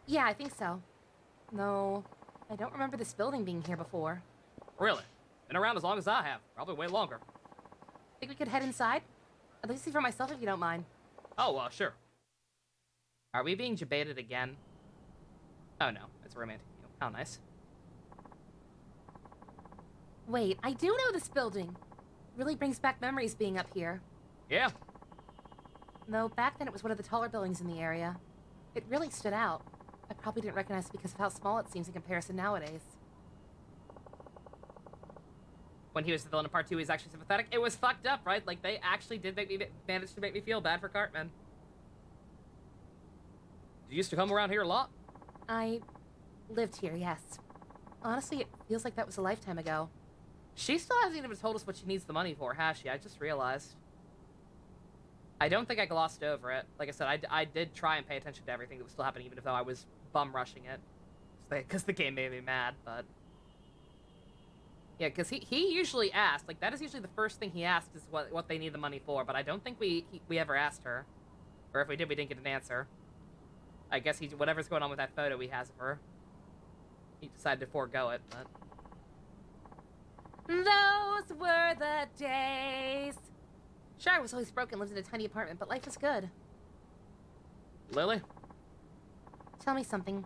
Yeah, I think so. No, I don't remember this building being here before. Really? Been around as long as I have. Probably way longer. Think we could head inside? I'd like to see for myself if you don't mind. Oh, sure. Are we being debated again? Oh no, it's a romantic view. How nice. Wait, I do know this building. Really brings back memories being up here. Yeah. Though back then it was one of the taller buildings in the area. It really stood out. I probably didn't recognize it because of how small it seems in comparison nowadays. When he was the villain in part 2, he's actually sympathetic. It was fucked up, right? Like, they actually did manage to make me feel bad for Cartman. You used to come around here a lot? I lived here, yes. Honestly, it feels like that was a lifetime ago. She still hasn't even told us what she needs the money for, has she? I just realized. I don't think I glossed over it. Like I said, I did try and pay attention to everything that was still happening, even though I was bum rushing it. Because the game made me mad, but... Yeah, because he usually asked, like, that is usually the first thing he asked is what they need the money for, but I don't think we ever asked her. Or if we did, we didn't get an answer. I guess whatever's going on with that photo he has of her, he decided to forego it, but... Those were the days. Sure, I was always broke and lived in a tiny apartment, but life was good. Lily? Tell me something.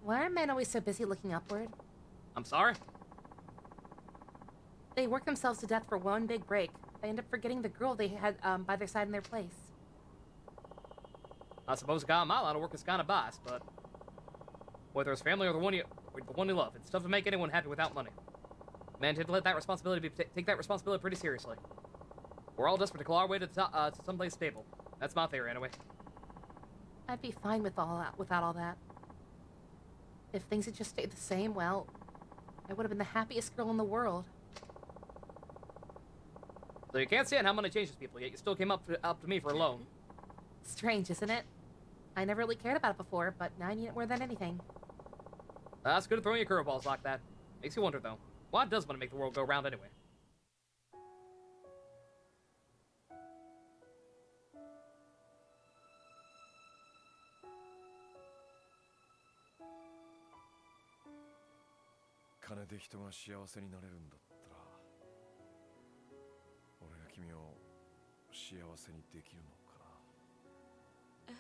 Why are men always so busy looking upward? I'm sorry. They work themselves to death for one big break. They end up forgetting the girl they had by their side in their place. I suppose a guy on my line of work is kind of biased, but whether it's family or the one you love, it's tough to make anyone happy without money. Men tend to let that responsibility take that responsibility pretty seriously. We're all desperate to claw our way to the top, to someplace stable. That's my theory, anyway. I'd be fine with without all that. If things had just stayed the same, well, I would have been the happiest girl in the world. So you can't stand how money changes people, yet you still came up to me for a loan. Strange, isn't it? I never really cared about it before, but now I need it more than anything. That's good at throwing you curveballs like that. Makes you wonder, though. Why does money make the world go round anyway?金で人が幸せになれるんだったら、俺が君を幸せにできるのかな。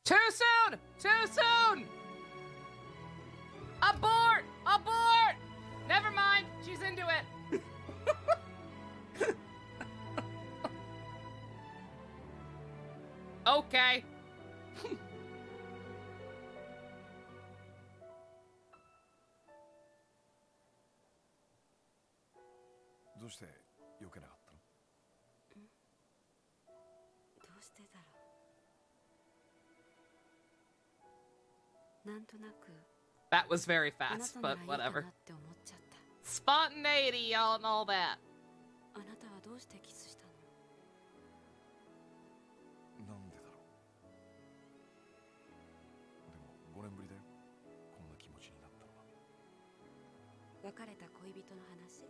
Too soon! Too soon! Abort! Abort! Never mind. She's into it. Okay. どうして避けなかったの？どうしてだろう。なんとなく That was very あな fast, たなら but いいかな whatever. って思っちゃった。 Spontaneity, y'all, and all that. あなたはどうしてキスしたの？なんでだろう。でも5年ぶりだよ。こんな気持ちになったのは。別れた恋人の話？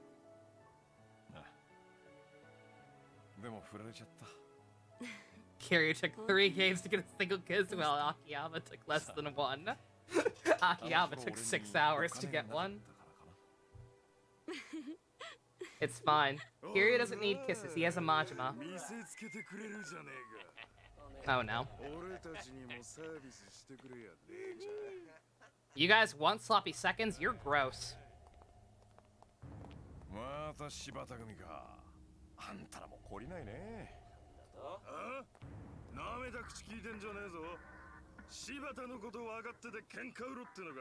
ああ。でも振られちゃった。 Kiryu took 3 games to get a single kiss, while Akiyama took less than 1. Akiyama took 6 hours to get one. It's fine. Kiryu doesn't need kisses, he has a Majima. Oh no. You guys want sloppy seconds? You're gross. また柴田組か。あんたらも懲りないね。あ？なめた口聞いてんじゃねえぞ。柴田のこと分かってて喧嘩売ろってのか。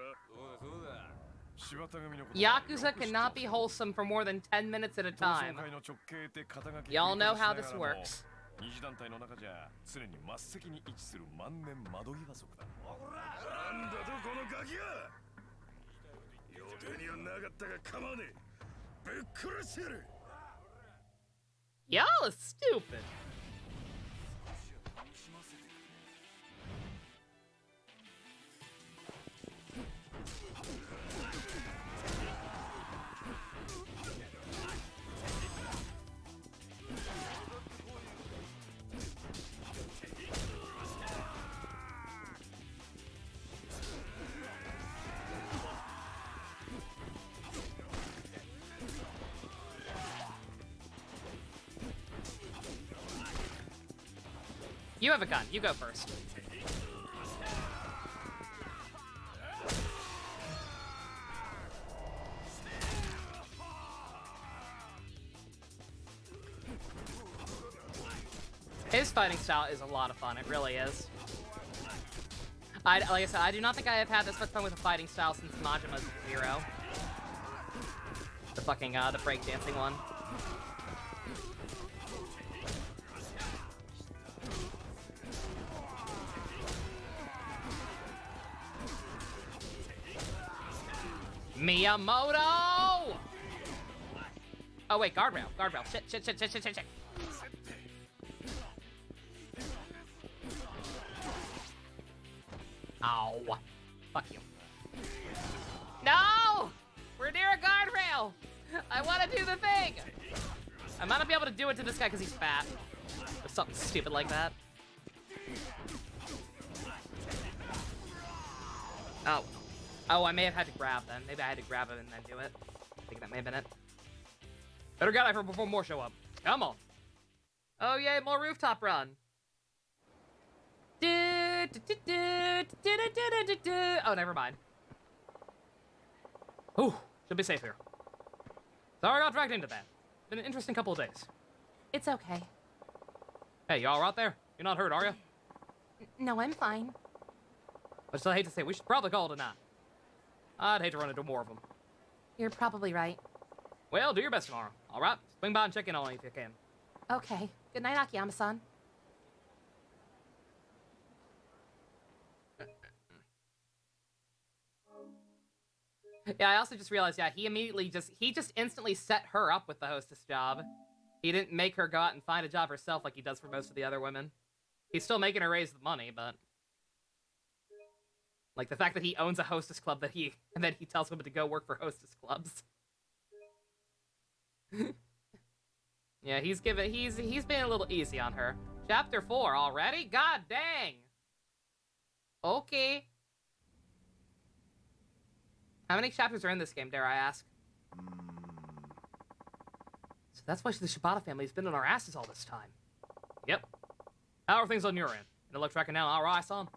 そうだ。柴田組のこと。Yakuza cannot be wholesome for more than 10 minutes at a time. Y'all know how this works. 二次団体の中じゃ常に末席に位置する万年窓際族だ。なんだとこのガキが。予定にはなかったが構わねえ。ぶっ殺してやる。 Y'all are stupid. You have a gun. You go first. His fighting style is a lot of fun. It really is. Like I said, I do not think I have had this much fun with a fighting style since Majima's 0. The fucking, the breakdancing one. Miyamoto! Oh wait, guardrail, guardrail. Shit. Ow. Fuck you. No! We're near a guardrail! I want to do the thing! I might not be able to do it to this guy because he's fat. Or something stupid like that. Oh. Oh, I may have had to grab then. Maybe I had to grab it and then do it. I think that may have been it. Better get it before more show up. Come on. Oh, yay, more rooftop run. Oh, never mind. Ooh, should be safe here. Sorry I got dragged into that. Been an interesting couple of days. It's okay. Hey, you all right there? You're not hurt, are you? No, I'm fine. I still hate to say, we should probably call it a night. I'd hate to run into more of them. You're probably right. Well, do your best tomorrow, all right? Swing by and check in on me if you can. Okay. Good night, Akiyama-san. Yeah, I also just realized, yeah, he just instantly set her up with the hostess job. He didn't make her go out and find a job herself like he does for most of the other women. He's still making her raise the money, but... Like, the fact that he owns a hostess club and then he tells women to go work for hostess clubs. Yeah, he's been a little easy on her. Chapter 4 already? God dang! Okay. How many chapters are in this game, dare I ask? So that's why the Shibata family's been on our asses all this time. Yep. How are things on your end? Intellect tracking now, alright, son?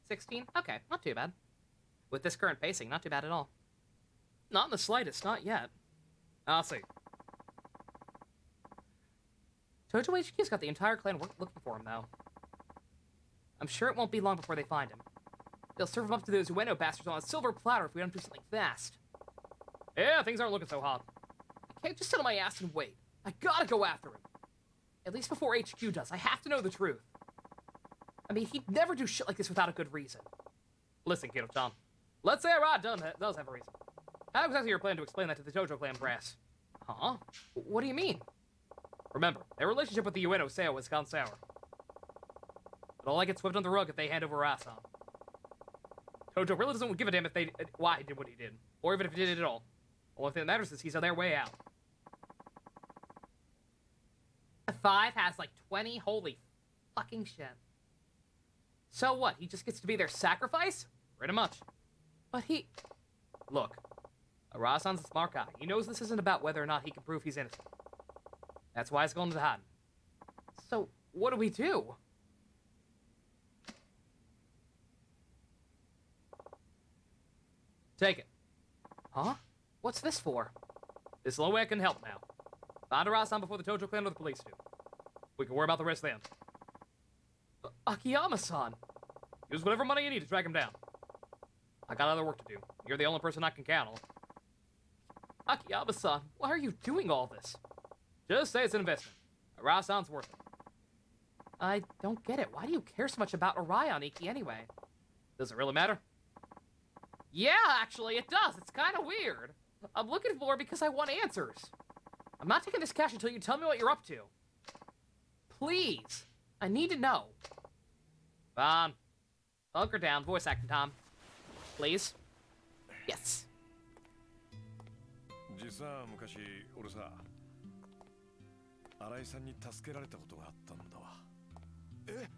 16? Okay, not too bad. With this current pacing, not too bad at all. Not in the slightest, not yet. I'll see. Tojo HQ's got the entire clan looking for him, though. I'm sure it won't be long before they find him. They'll serve him up to those Ueno bastards on a silver platter if we don't do something fast. Yeah, things aren't looking so hot. I can't just sit on my ass and wait. I gotta go after him. At least before HQ does. I have to know the truth. I mean, he'd never do shit like this without a good reason. Listen, Kiddo-chan. Let's say Arad does have a reason. How exactly your plan to explain that to the Tojo clan brass? Huh? What do you mean? Remember, their relationship with the Ueno Seo has gone sour. But all I get swept on the rug if they hand over Asan. Tojo really doesn't give a damn why he did what he did, or even if he did it at all. Only thing that matters is he's on their way out. 5 has like 20, holy fucking shit. So what, he just gets to be their sacrifice? Pretty much. But look, Arasan's a smart guy. He knows this isn't about whether or not he can prove he's innocent. That's why he's going to hide. So, what do we do? Take it. Huh? What's this for? This is the only way I can help now. Find Arasan before the Tojo clan or the police do. We can worry about the rest then. Akiyama-san! Use whatever money you need to track him down. I got other work to do. You're the only person I can count on. Akiyama-san, why are you doing all this? Just say it's an investment. Arasan's worth it. I don't get it. Why do you care so much about Arai on Iki anyway? Does it really matter? Yeah, actually, it does. It's kind of weird. I'm looking for it because I want answers. I'm not taking this cash until you tell me what you're up to. Please. I need to know. Fine. Hunker down. Voice acting time. Please. Yes. 実は昔俺さ新井さんに助けられたことがあったんだわ。え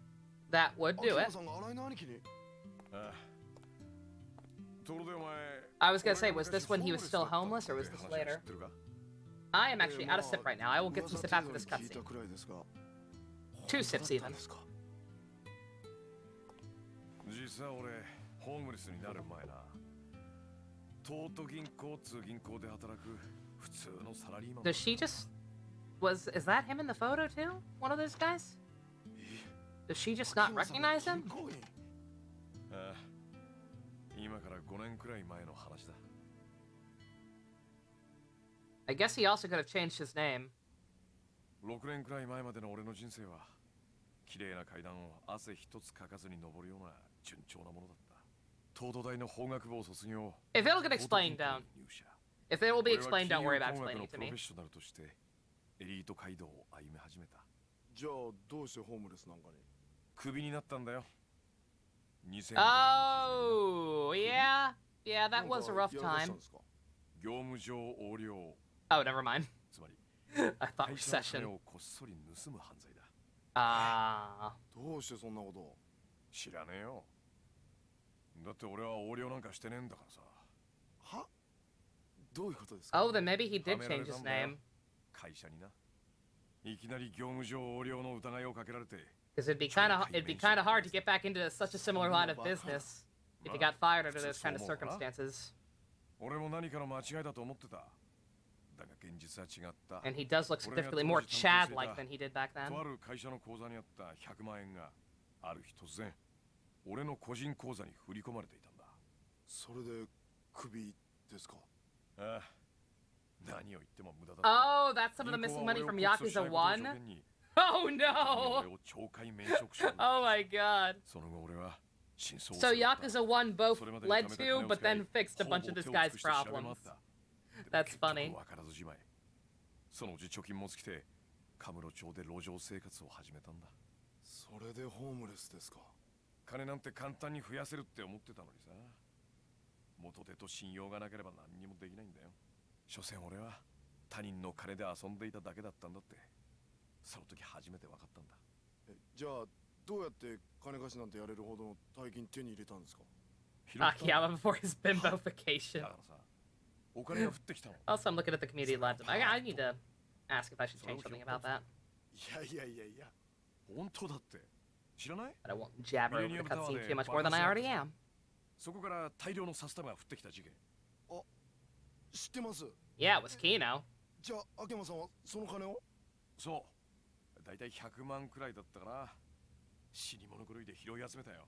That would do it. ああ。ところでお前 I was gonna say, was this when he was still homeless, or was this later? I am actually out of sip right now. I will get some sip after this cutscene. 2 sips even. 実は俺ホームレスになる前な東都銀行通銀行で働く普通のサラリーマン Does she just... Is that him in the photo too? One of those guys? Does she just not recognize him? ああ今から5年くらい前の話だ I guess he also could have changed his name. 6年くらい前までの俺の人生は綺麗な階段を汗一つかかずに登るような順調なものだった東都大の法学部を卒業。 If it'll get explained, don't. If it will be 俺は explained, don't worry 金 about 融工学 explaining の it プ to ロフェ me. ッショナルとしてエリート街道を歩み始めた。じゃあどうしてホームレスなんかに？クビになったんだよ。2000年 Oh, yeah. Yeah, that was a rough やらかし time. たんですか？業務上横領、 Oh, never mind. つまり I thought 会社の recession. 金をこっそり盗む犯罪だ。 Ah. どうしてそんなことを？知らねえよ。だって俺は横領なんかしてねえんだからさ。は？どういうことですか？ Oh, then maybe he did はめられ change た his んだよ。 name. 会社にな。いきなり業務上横領の疑いをかけられて。 Because it'd be kind of hard to get back into such a similar line of business if you got fired under those kind of circumstances. 俺も何かの間違いだと思ってた。だが現実は違った。 And he does look significantly more Chad-like than he did back then. とある会社の口座にあった100万円がある日突然俺の個人口座に振り込まれていたんだ。それでクビですか？ああ、何を言っても無駄だった。 Oh, that's some of the missing money from Yakuza 1? Oh no! 俺を懲戒免職処分。 Oh my god. その後俺は真相を So 知った。 Yakuza 1 both led to, but then fixed a bunch of this guy's problems. That's funny. わからずじまい。そのうち貯金も尽きて、カムロ町で路上生活を始めたんだ。それでホームレスですか？金なんて簡単に増やせるって思ってたのにさ。元手と信用がなければ何にもできないんだよ。所詮俺は他人の金で遊んでいただけだったんだって。その時初めて分かったんだ。じゃあどうやって金貸しなんてやれるほどの大金手に入れたんですか？Akiyama before his bimbofication. だからさ、お金が降ってきたの。 Also, I'm looking at the community labs. I need to ask if I should change something about that. いやいやいや。本当だって。知らない？ But I won't jabber over the cutscene too much more than I already am. そこから大量の札束が降ってきた事件。知ってます。Yeah, it was Kino. じゃあ秋山さんはその金を？そう。だいたい100万くらいだったかな。死に物狂いで拾い集めたよ。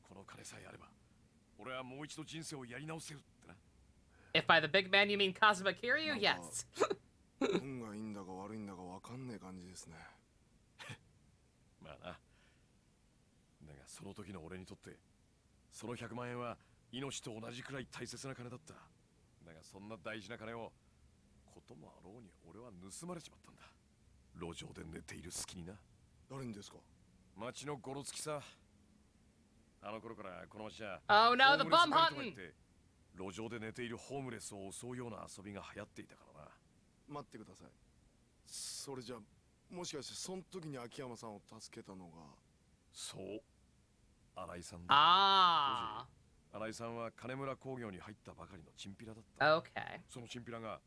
この金さえあれば、俺はもう一度人生をやり直せるってな。If by the big man you mean Kazuma Kiryu, yes. 運がいいんだか悪いんだかわかんねえ感じですね。まあな。だがその時の俺にとって、その100万円は命と同じくらい大切な金だった。だがそんな大事な金を、こともあろうに俺は盗まれちまったんだ。路上で寝ている隙にな。誰にですか？町のゴロつきさ。あの頃からこの町は Oh no, ホ the ームレス bum 狩りとか言っ hunting! て路上で寝ているホームレスを襲うような遊びが流行っていたからな。待ってください。それじゃもしかしてその時に秋山さんを助けたのが？そう、新井さんだ。 Ah. 新井さんは金村工業に入ったばかりのチンピラだった。 Okay. そのチンピラが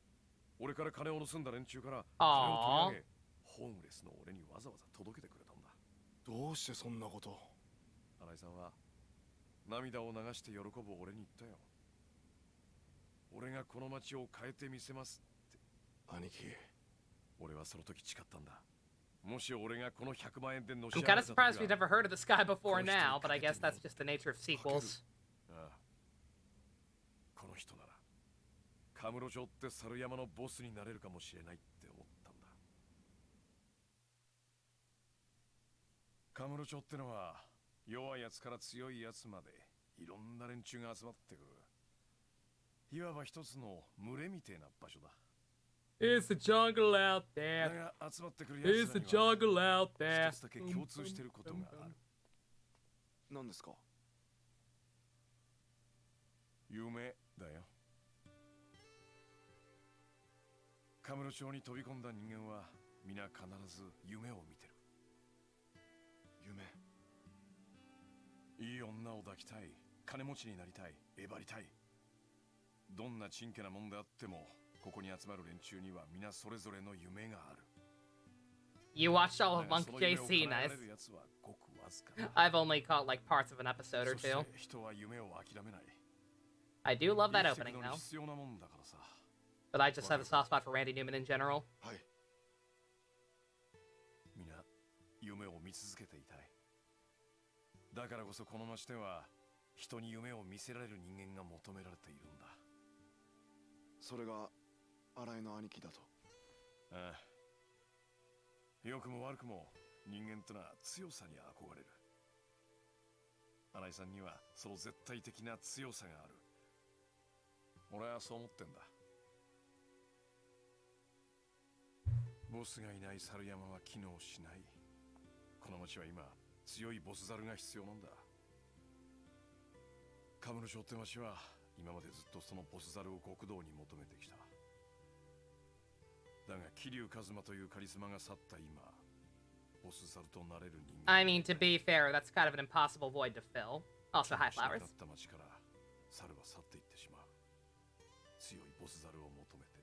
俺から金を盗んだ連中からあー金を取り上げ、ホームレスの俺にわざわざ届けてくれたんだ。どうしてそんなこと？新井さんは涙を流して喜ぶ俺に言ったよ。俺がこの町を変えてみせますって。兄貴。俺はその時誓ったんだ。もし俺がこの100万円でのし I'm 上 kind げ of た surprised 時 we've は never heard of this guy before now, but I guess that's just the nature of sequels. ああ、この人ならカムロ町って猿山のボスになれるかもしれないって思ったんだ。カムロ町ってのは弱いやつから強いやつまでいろんな連中が集まってくる。いわば一つの群れみてえな場所だ。 It's the jungle out だ there. が集まってくる It's や the つらには jungle out there. 一つだけ共通してることがある。何ですか？夢だよ。カムロ町に飛び込んだ人間は皆必ず夢を見てる。夢。いい女を抱きたい、金持ちになりたい、えばりたい。どんなちんけなもんであっても、ここに集まる連中には皆それぞれの夢がある。 You watched all だ of が Monk その夢を JC, 叶えら nice. れるやつはごくわずかだ。 I've only caught like parts of an episode or そし two. て人は夢を諦めない。 I do love that 生きて opening くのに though, 必要なもんだからさ。 but I just have a soft spot for Randy Newman in general. はい。皆夢を見続けていたい。だからこそこの町では人に夢を見せられる人間が求められているんだ。それが新井の兄貴だと。ああ、良くも悪くも人間ってのは強さに憧れる。新井さんにはその絶対的な強さがある。俺はそう思ってんだ。ボスがいない猿山は機能しない。この町は今強いボス猿が必要なんだ。カムロ町って町は今までずっとそのボス猿を極道に求めてきた。だが桐生一馬というカリスマが去った今、ボス猿となれる人間。 I mean, to be fair, that's kind of an impossible void to fill. Also, high flowers. 失った町から猿は去っていってしまう。強いボス猿を求めて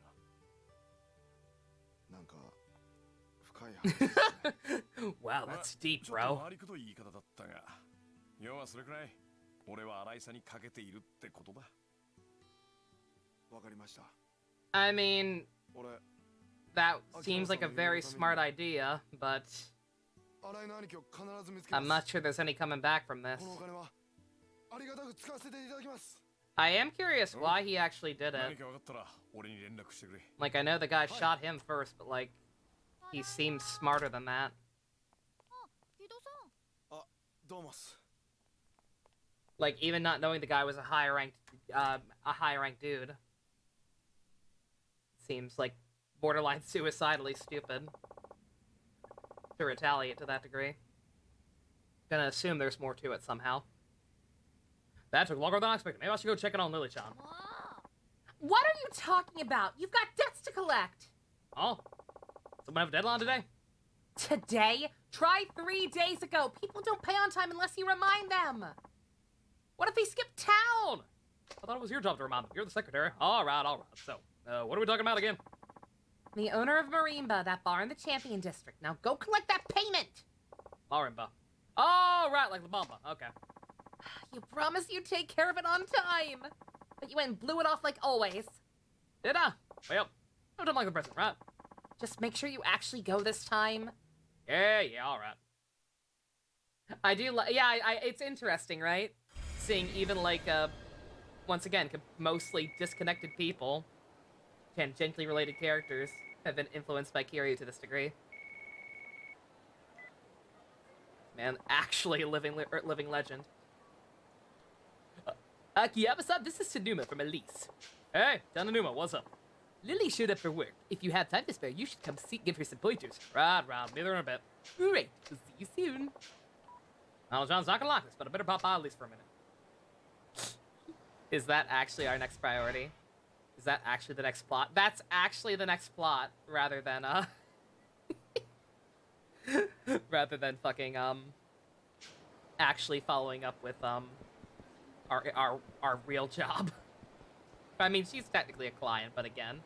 な。なんか深い話ですね。Wow, that's deep, ちょっと bro. 回りくどい言い方だったが、要はそれくらい俺は新井さんにかけているってことだ。わかりました。 I mean, 俺、 that seems like a very smart idea, but 新井の兄貴を必ず見つけま I'm す。 not sure there's any coming back from this. このお金はありがたく使わせていただきます。 I am curious why he actually did 何 it. か分かったら俺に連絡してくれ。 Like, I know the guy shot him first, but like, he seems smarter than that. あ、どうもっす。 Like, even not knowing the guy was a high-ranked dude. Seems like borderline suicidally stupid to retaliate to that degree. Gonna assume there's more to it somehow. That took longer than I expected. Maybe I should go check it on Lily-chan. What are you talking about? You've got debts to collect. Oh, someone have a deadline today? Today? Try 3 days ago. People don't pay on time unless you remind them. What if he skipped town? I thought it was your job to remind them. You're the secretary. All right. So, what are we talking about again? The owner of Marimba, that bar in the Champion District. Now go collect that payment. Marimba. Oh, right, like La Bamba. Okay. You promised you'd take care of it on time. But you went and blew it off like always. Did I? Well, I'm done like the president, right? Just make sure you actually go this time. Yeah, all right. I do like, yeah, it's interesting, right? Seeing even like, once again, mostly disconnected people, tangentially related characters, have been influenced by Kiryu to this degree. Man, actually a living legend. Akiyama-san, this is Tanuma from Elise. Hey, Tanuma, what's up? Lily showed up for work. If you have time to spare, you should come give her some pointers. Right, be there in a bit. Great, we'll see you soon. Well, John's not gonna like this, but I better pop out at least for a minute. Is that actually our next priority? Is that actually the next plot? That's actually the next plot, rather than, rather than fucking, actually following up with, our real job. I mean, she's technically a client, but again.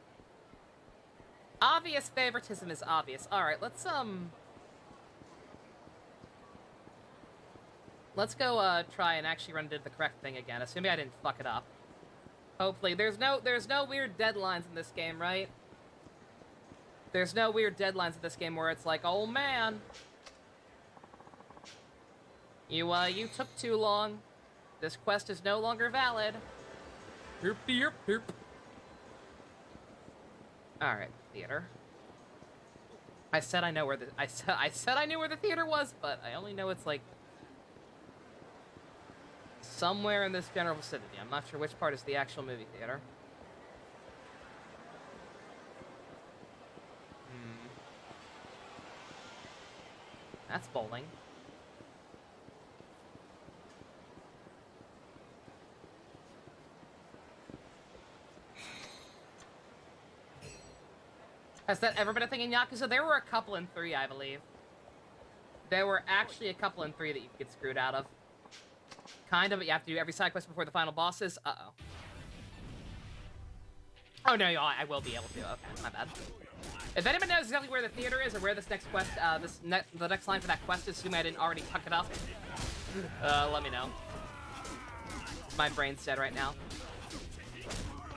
Obvious favoritism is obvious. Alright, let's go, try and actually run into the correct thing again, assuming I didn't fuck it up. Hopefully. There's no weird deadlines in this game, right? There's no weird deadlines in this game where it's like, oh man, you took too long. This quest is no longer valid. Herp. Alright, theater. I said I know where I said I knew where the theater was, but I only know it's like somewhere in this general vicinity. I'm not sure which part is the actual movie theater. That's bowling. Has that ever been a thing in Yakuza? There were a couple in 3, I believe. There were actually a couple in 3 that you could get screwed out of. Kind of, but you have to do every side quest before the final bosses. Uh-oh. Oh, no, I will be able to. Okay, my bad. If anyone knows exactly where the theater is or where this next quest, the next line for that quest is, assuming I didn't already fuck it up, let me know. My brain's dead right now.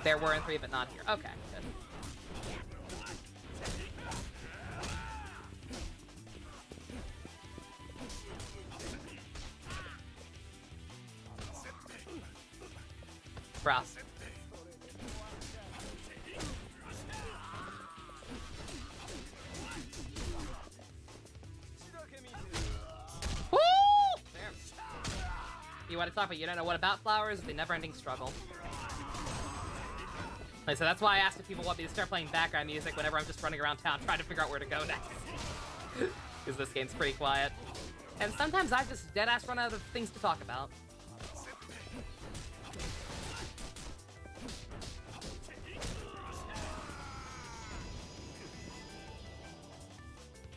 There were in 3, but not here. Okay, good. Bruh. Woo! you want to talk about you don't know what about flowers, the never-ending struggle. Like, so that's why I asked if people want me to start playing background music whenever I'm just running around town trying to figure out where to go next. Because this game's pretty quiet. And sometimes I just deadass run out of things to talk about.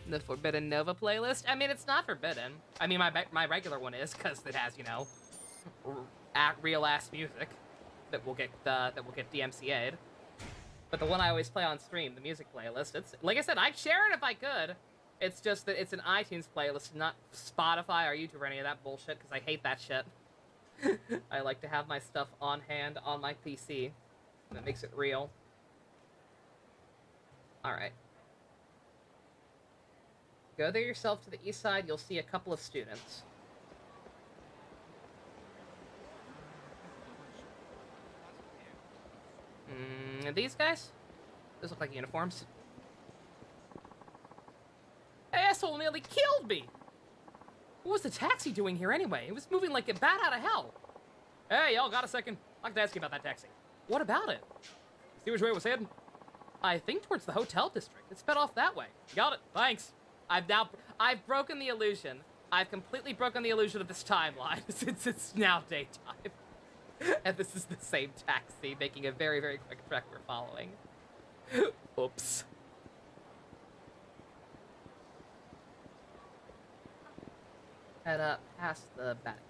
The Forbidden Nova playlist? I mean, it's not forbidden. I mean, my regular one is, because it has, you know, real-ass music that will get DMCA'd. But the one I always play on stream, the music playlist, it's, like I said, I'd share it if I could. It's just that it's an iTunes playlist, not Spotify or YouTube or any of that bullshit, because I hate that shit. I like to have my stuff on hand on my PC. That makes it real. Alright. Go there yourself to the east side, you'll see a couple of students. These guys? Those look like uniforms. Asshole nearly killed me! What was the taxi doing here anyway? It was moving like a bat out of hell. Hey, y'all got a second? I'd like to ask you about that taxi. What about it? See which way it was heading? I think towards the hotel district. It sped off that way. Got it. Thanks. I've broken the illusion. I've completely broken the illusion of this timeline since it's now daytime. And this is the same taxi, making a very, very quick trek we're following. Oops. Head up past the batting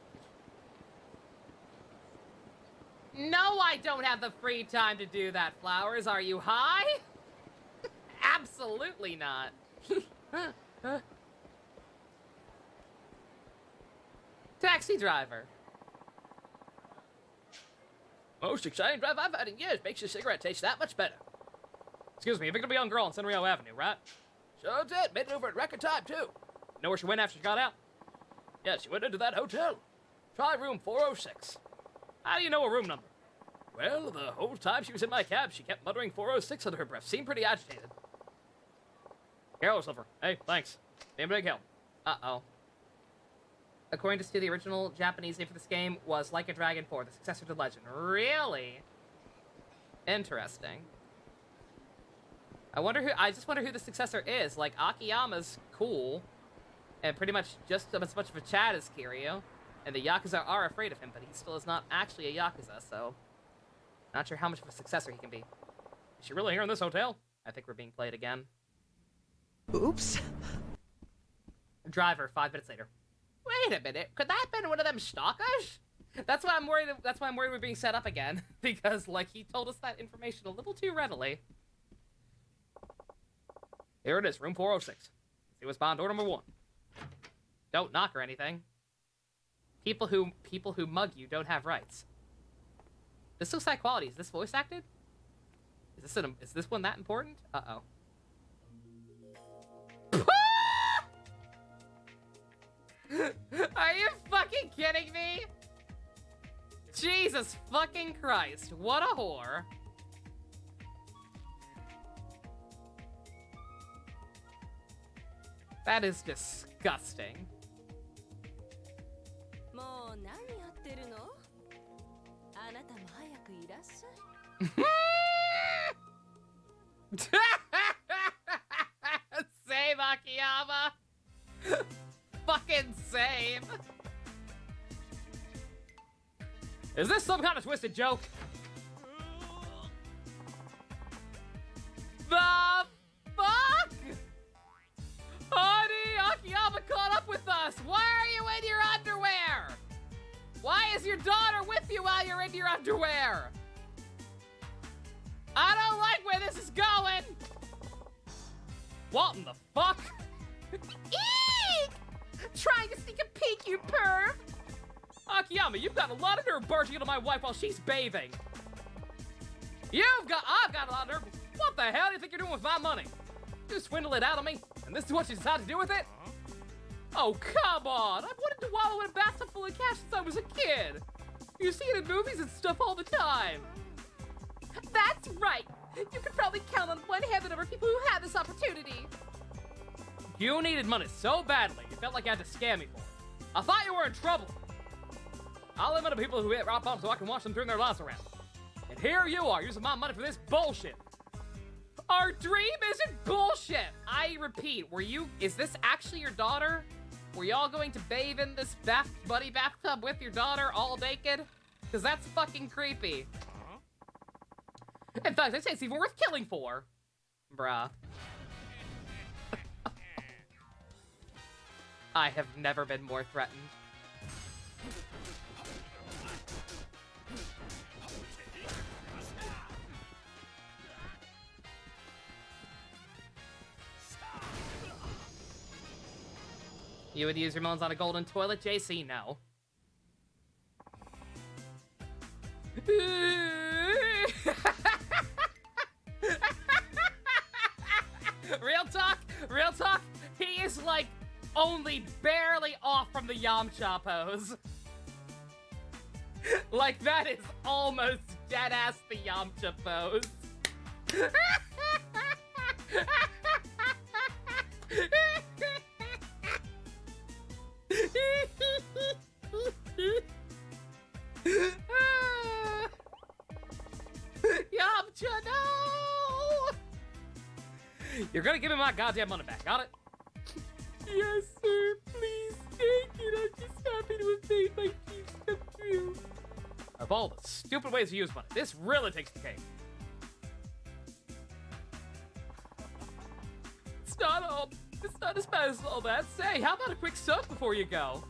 cage. No, I don't have the free time to do that, Flowers. Are you high? Absolutely not. Taxi driver. Most exciting drive I've had in years. Makes your cigarette taste that much better. Excuse me, you're gonna be on girl on Sunrio Avenue, right? Sure did. Made it over at record time, too. Know where she went after she got out? Yeah, she went into that hotel. Try room 406. How do you know a room number? Well, the whole time she was in my cab, she kept muttering 406 under her breath. Seemed pretty agitated. Carol Silver. Hey, thanks. Been a big help. Uh-oh. According to Stu, the original Japanese name for this game was Like a Dragon 4, the successor to Legend. Really? Interesting. I just wonder who the successor is. Like, Akiyama's cool, and pretty much just as much of a Chad as Kiryu, and the Yakuza are afraid of him, but he still is not actually a Yakuza, so not sure how much of a successor he can be. Is she really here in this hotel? I think we're being played again. Oops. Driver, 5 minutes later. Wait a minute, could that have been one of them stalkers? That's why I'm worried we're being set up again, because, like, he told us that information a little too readily. Here it is, room 406. See what's bond order number 1. Don't knock or anything. People who mug you don't have rights. This looks high quality. Is this voice acted? Is this one that important? Uh-oh. Are you fucking kidding me? Jesus fucking Christ, what a whore. That is disgusting. もう何やってるの？あなたも早くいらっしゃい。Same, Akiyama. Fucking same. Is this some kind of twisted joke? The fuck? Honey, Akiyama caught up with us. Why are you in your underwear? Why is your daughter with you while you're in your underwear? I don't like where this is going. What in the fuck? Eek! Trying to sneak a peek, you perv! Akiyama, you've got a lot of nerve barging into my wife while she's bathing. I've got a lot of nerve. What the hell do you think you're doing with my money? You swindle it out of me, and this is what you decided to do with it? Oh, come on! I've wanted to wallow in a bathtub full of cash since I was a kid. You see it in movies and stuff all the time. That's right! You could probably count on one hand the number of people who had this opportunity. You needed money so badly, you felt like you had to scam me for it. I thought you were in trouble. I'll limit the people who hit rock bottom so I can watch them turn their lives around. And here you are, using my money for this bullshit. Our dream isn't bullshit. I repeat, is this actually your daughter? Were y'all going to bathe in this buddy bathtub with your daughter all naked? Because that's fucking creepy. In fact, I'd say it's even worth killing for. Bruh. I have never been more threatened. You would use your moans on a golden toilet? JC, no. Real talk, he is like only barely off from the Yamcha pose. Like that is almost dead ass the Yamcha pose. Yamcha, no! You're gonna give me my goddamn money back, got it? Yes, sir. Please, thank you. I'm just happy to have made my dreams come true. Of all the stupid ways to use money, this really takes the cake. It's not as bad as all that. Say, how about a quick soak before you go?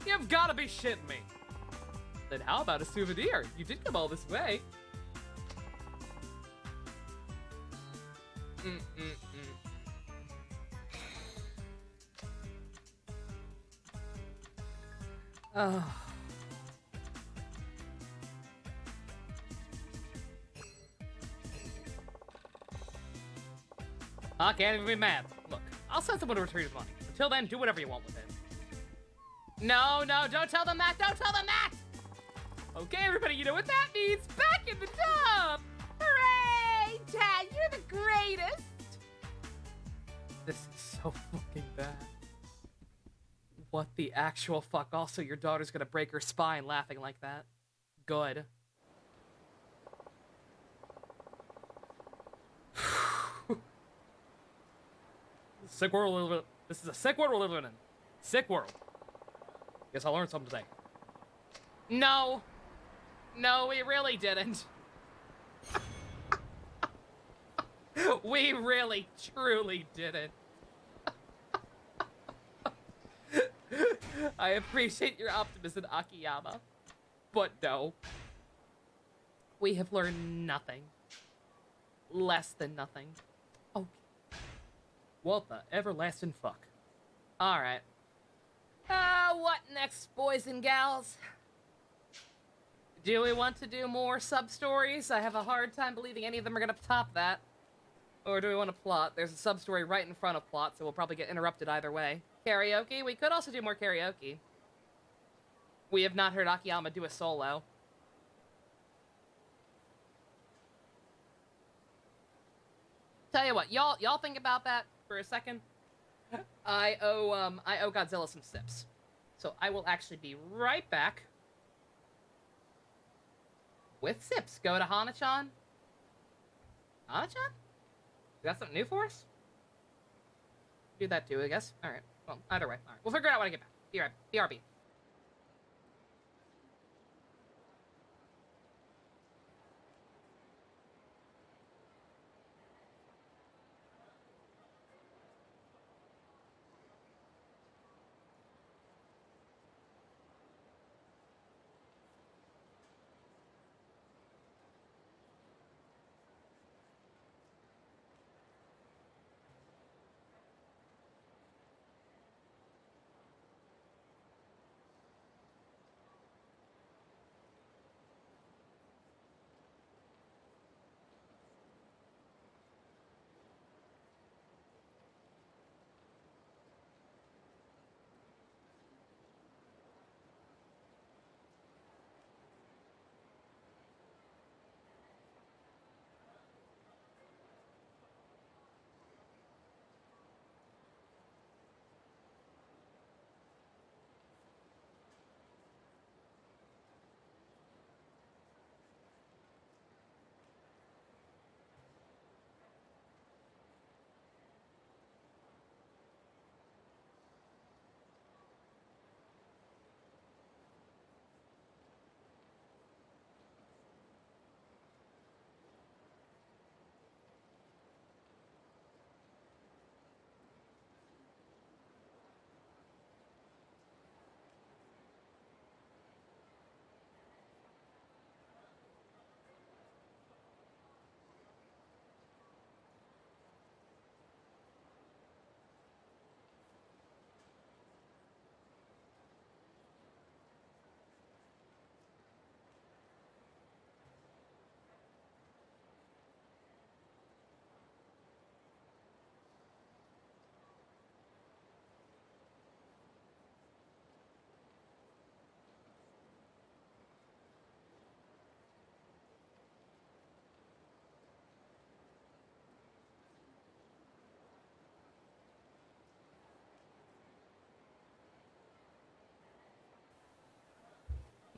You've gotta be shitting me. Then how about a souvenir? You did come all this way. Oh. I can't even be mad. Look, I'll send someone to retrieve his money. Until then, do whatever you want with it. No, don't tell them that! Don't tell them that! Okay, everybody, you know what that means? Back in the tub! Hooray! Dad, you're the greatest! This is so fucking bad. What the actual fuck? Also, your daughter's gonna break her spine laughing like that. Good. Sick world. This is a sick world we're living in. Sick world. Guess I learned something today. No. No, we really didn't. We really, truly didn't. I appreciate your optimism, Akiyama. But no. We have learned nothing. Less than nothing. Okay. What the everlasting fuck? Alright. What next, boys and gals? Do we want to do more sub-stories? I have a hard time believing any of them are gonna top that. Or do we want to plot? There's a sub-story right in front of plot, so we'll probably get interrupted either way. Karaoke? We could also do more karaoke. We have not heard Akiyama do a solo. Tell you what, y'all think about that for a second. I owe Godzilla some sips. So I will actually be right back with sips. Go to Hana-chan. Hana-chan? You got something new for us? Do that too, I guess. Alright. Well, either way. Alright. We'll figure it out when I get back. Be right. BRB.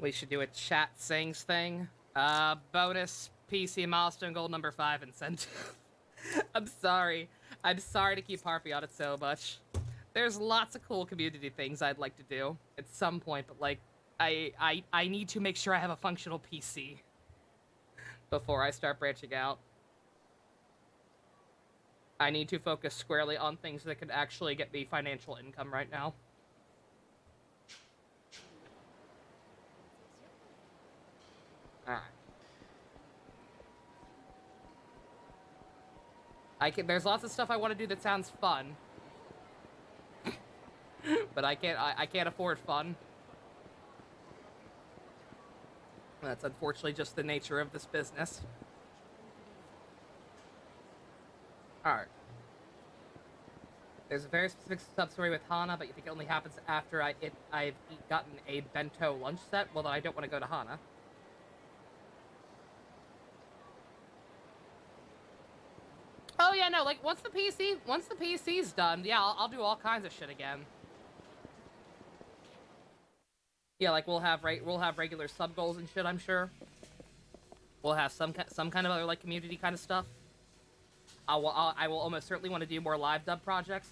We should do a chat sings thing. Bonus PC milestone goal number 5 incentive. I'm sorry. I'm sorry to keep harping on it so much. There's lots of cool community things I'd like to do at some point, but like, I need to make sure I have a functional PC before I start branching out. I need to focus squarely on things that could actually get me financial income right now. Alright. There's lots of stuff I want to do that sounds fun. But I can't afford fun. That's unfortunately just the nature of this business. Alright. There's a very specific sub-story with Hana, but you think it only happens after I've gotten a bento lunch set? Well, then I don't want to go to Hana. Oh yeah, no, like once the PC's done, yeah, I'll do all kinds of shit again. Yeah, like we'll have regular sub goals and shit, I'm sure. We'll have some kind of other like community kind of stuff. I will almost certainly want to do more live dub projects.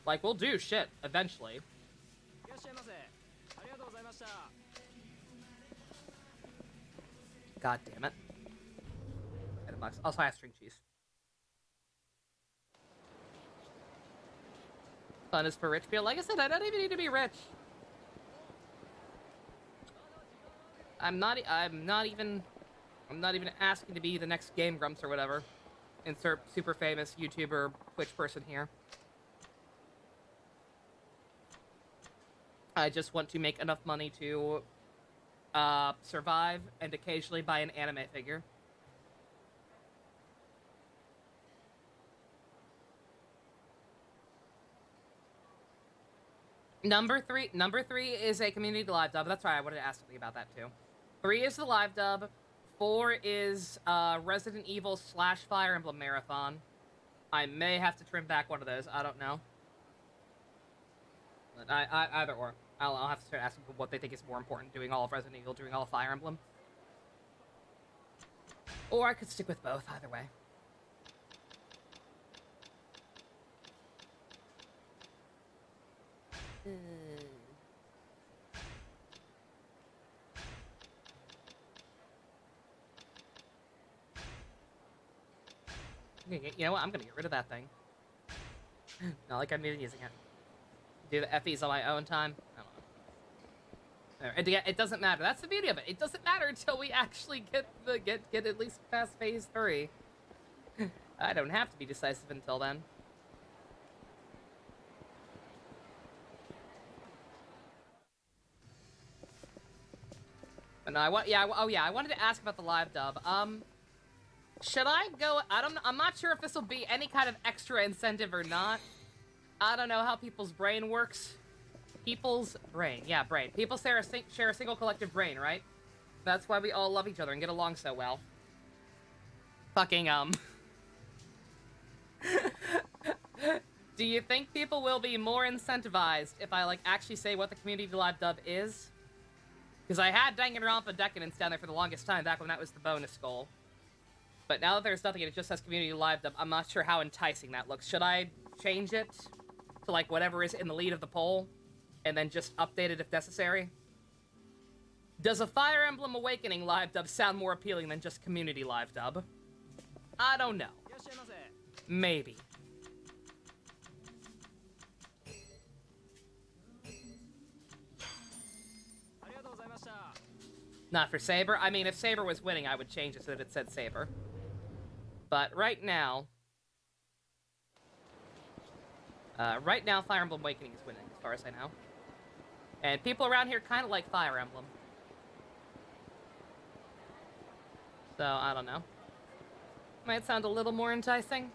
Like we'll do shit eventually. God damn it. Also, I have string cheese. Fun is for rich people. Like I said, I don't even need to be rich. I'm not even asking to be the next Game Grumps or whatever. Insert super famous YouTuber, Twitch person here. I just want to make enough money to survive and occasionally buy an anime figure. Number three is a community live dub. That's right, I wanted to ask something about that too. 3 is the live dub. 4 is Resident Evil / Fire Emblem Marathon. I may have to trim back one of those. I don't know. But either or. I'll have to start asking what they think is more important, doing all of Resident Evil, doing all of Fire Emblem. Or I could stick with both, either way. You know what? I'm gonna get rid of that thing. Not like I'm even using it. Do the FEs on my own time. I don't know. It doesn't matter. That's the beauty of it. It doesn't matter until we actually get at least past phase 3. I don't have to be decisive until then. But no, I wanted to ask about the live dub. Should I go? I'm not sure if this will be any kind of extra incentive or not. I don't know how people's brain works. People's brain. Yeah, brain. People share a single collective brain, right? That's why we all love each other and get along so well. Fucking, Do you think people will be more incentivized if I, like, actually say what the community live dub is? Because I had Danganronpa Decadence down there for the longest time, back when that was the bonus goal. But now that there's nothing and it just says community live dub, I'm not sure how enticing that looks. Should I change it to, like, whatever is in the lead of the poll? And then just update it if necessary? Does a Fire Emblem Awakening live dub sound more appealing than just community live dub? I don't know. Maybe. Not for Saber? I mean, if Saber was winning, I would change it so that it said Saber. But right now, Fire Emblem Awakening is winning, as far as I know. And people around here kind of like Fire Emblem. So, I don't know. Might sound a little more enticing.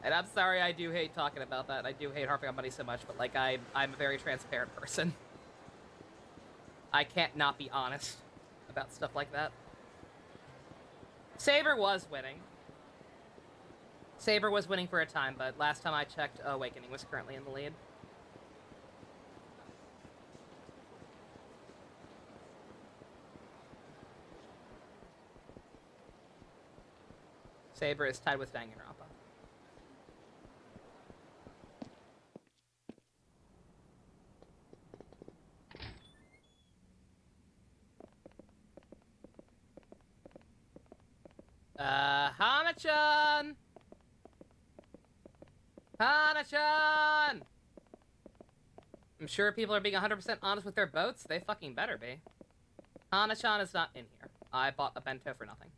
And I'm sorry, I do hate talking about that. I do hate harping on money so much, but, like, I'm a very transparent person. I can't not be honest about stuff like that. Saber was winning. Saber was winning for a time, but last time I checked, Awakening was currently in the lead. Saber is tied with Danganronpa. Hana-chan! Hana-chan! I'm sure people are being 100% honest with their votes. They fucking better be. Hana-chan is not in here. I bought a bento for nothing.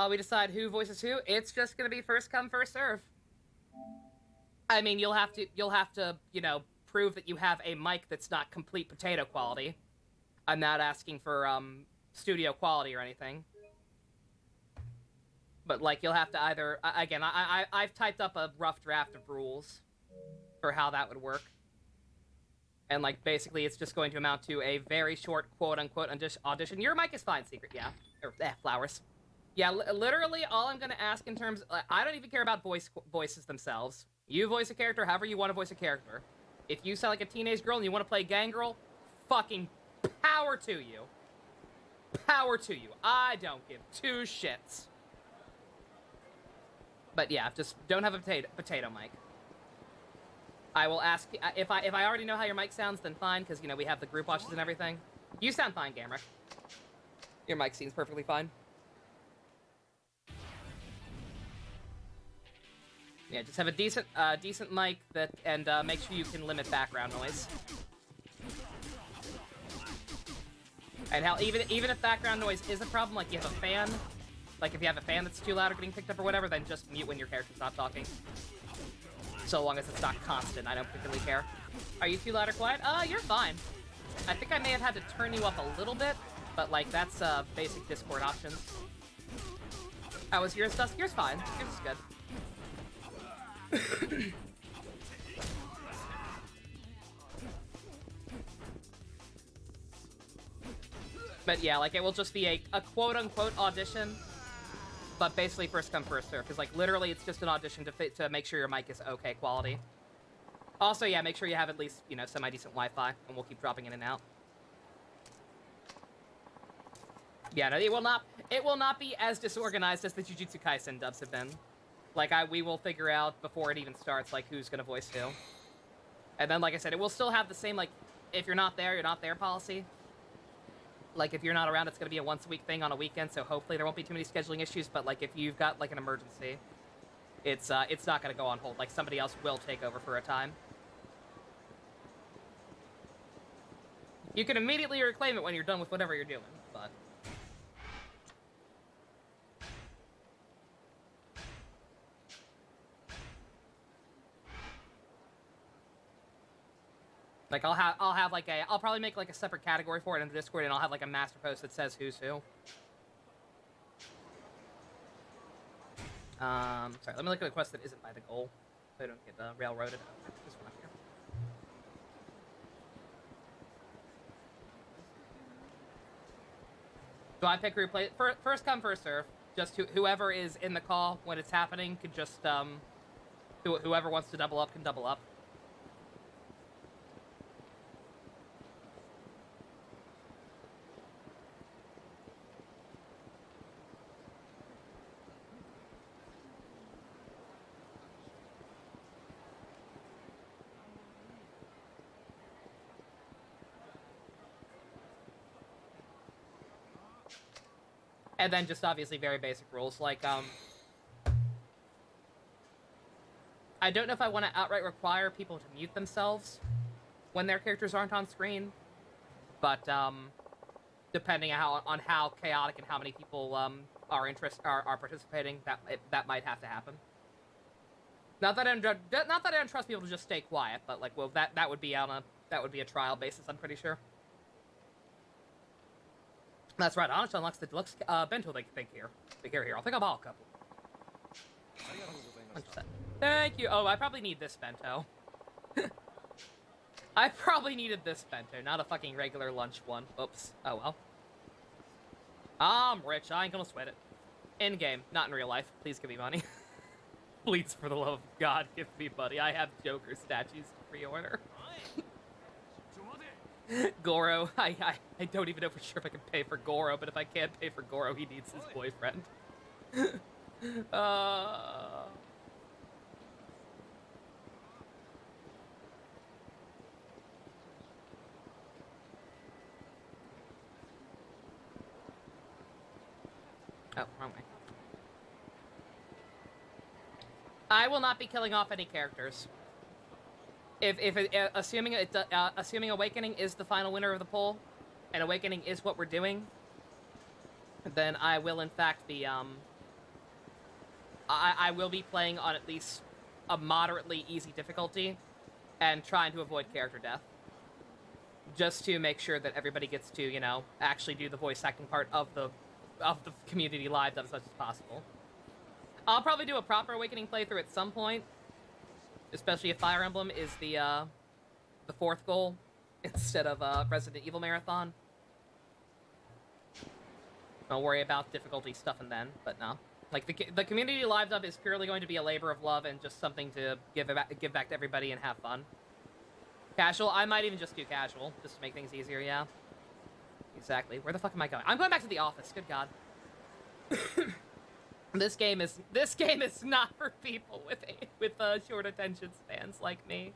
We decide who voices who. It's just gonna be first come, first serve. I mean, you'll have to, you know, prove that you have a mic that's not complete potato quality. I'm not asking for, studio quality or anything. But, like, you'll have to either... Again, I've typed up a rough draft of rules for how that would work. And, like, basically it's just going to amount to a very short quote-unquote audition. Your mic is fine, Secret, yeah. Or, flowers. Yeah, literally all I'm gonna ask in terms... I don't even care about voices themselves. You voice a character however you want to voice a character. If you sound like a teenage girl and you want to play gang girl, fucking power to you. Power to you. I don't give two shits. But yeah, just don't have a potato mic. I will ask if I already know how your mic sounds, then fine, because you know we have the group watches and everything. You sound fine, Gamrick. Your mic seems perfectly fine. Yeah, just have a decent mic that, and make sure you can limit background noise. And hell, even if background noise is a problem, like you have a fan, like if you have a fan that's too loud or getting picked up or whatever, then just mute when your character's not talking. So long as it's not constant, I don't particularly care. Are you too loud or quiet? You're fine. I think I may have had to turn you up a little bit, but like that's basic Discord options. How was yours, Dusk? Yours fine. Yours is good. But yeah, like it will just be a quote-unquote audition, but basically first come, first serve, because like literally it's just an audition to make sure your mic is okay quality. Also, yeah, make sure you have at least, you know, semi-decent Wi-Fi, and we'll keep dropping in and out. Yeah, no, it will not be as disorganized as the Jujutsu Kaisen dubs have been. Like, we will figure out before it even starts, like, who's gonna voice who. And then, like I said, it will still have the same, like, if you're not there policy. Like, if you're not around, it's gonna be a once-a-week thing on a weekend, so hopefully there won't be too many scheduling issues, but, like, if you've got, like, an emergency, it's not gonna go on hold. Like, somebody else will take over for a time. You can immediately reclaim it when you're done with whatever you're doing, but... Like, I'll probably make, like, a separate category for it in the Discord, and I'll have, like, a master post that says who's who. Sorry, let me look at a quest that isn't by the goal, so I don't get, railroaded. This one up here. Do I pick replay? First come, first serve. Just whoever is in the call when it's happening can just, whoever wants to double up can double up. And then just obviously very basic rules, like, I don't know if I want to outright require people to mute themselves when their characters aren't on screen, but, depending on how chaotic and how many people, are participating, that might have to happen. Not that I don't trust people to just stay quiet, but, like, well, that would be a trial basis, I'm pretty sure. That's right, Anish unlocks the deluxe bento they think here. Here. I'll pick up all a couple. 100%. Thank you. Oh, I probably need this bento. I probably needed this bento, not a fucking regular lunch one. Oops. Oh well. I'm rich. I ain't gonna sweat it. In game, not in real life. Please give me money. Please, for the love of God, give me money. I have Joker statues to pre-order. Goro. I don't even know for sure if I can pay for Goro, but if I can't pay for Goro, he needs his boyfriend. uh... Oh, wrong way. I will not be killing off any characters. Assuming Awakening is the final winner of the poll, and Awakening is what we're doing, then I will in fact be I will be playing on at least a moderately easy difficulty, and trying to avoid character death, just to make sure that everybody gets to, you know, actually do the voice acting part of the community live as much as possible. I'll probably do a proper Awakening playthrough at some point, especially if Fire Emblem is the fourth goal instead of Resident Evil Marathon. Don't worry about difficulty stuff and then, but no. Like, the community live dub is purely going to be a labor of love and just something to give back to everybody and have fun. Casual, I might even just do casual, just to make things easier, yeah. Exactly. Where the fuck am I going? I'm going back to the office, good god. This game is not for people with short attention spans like me.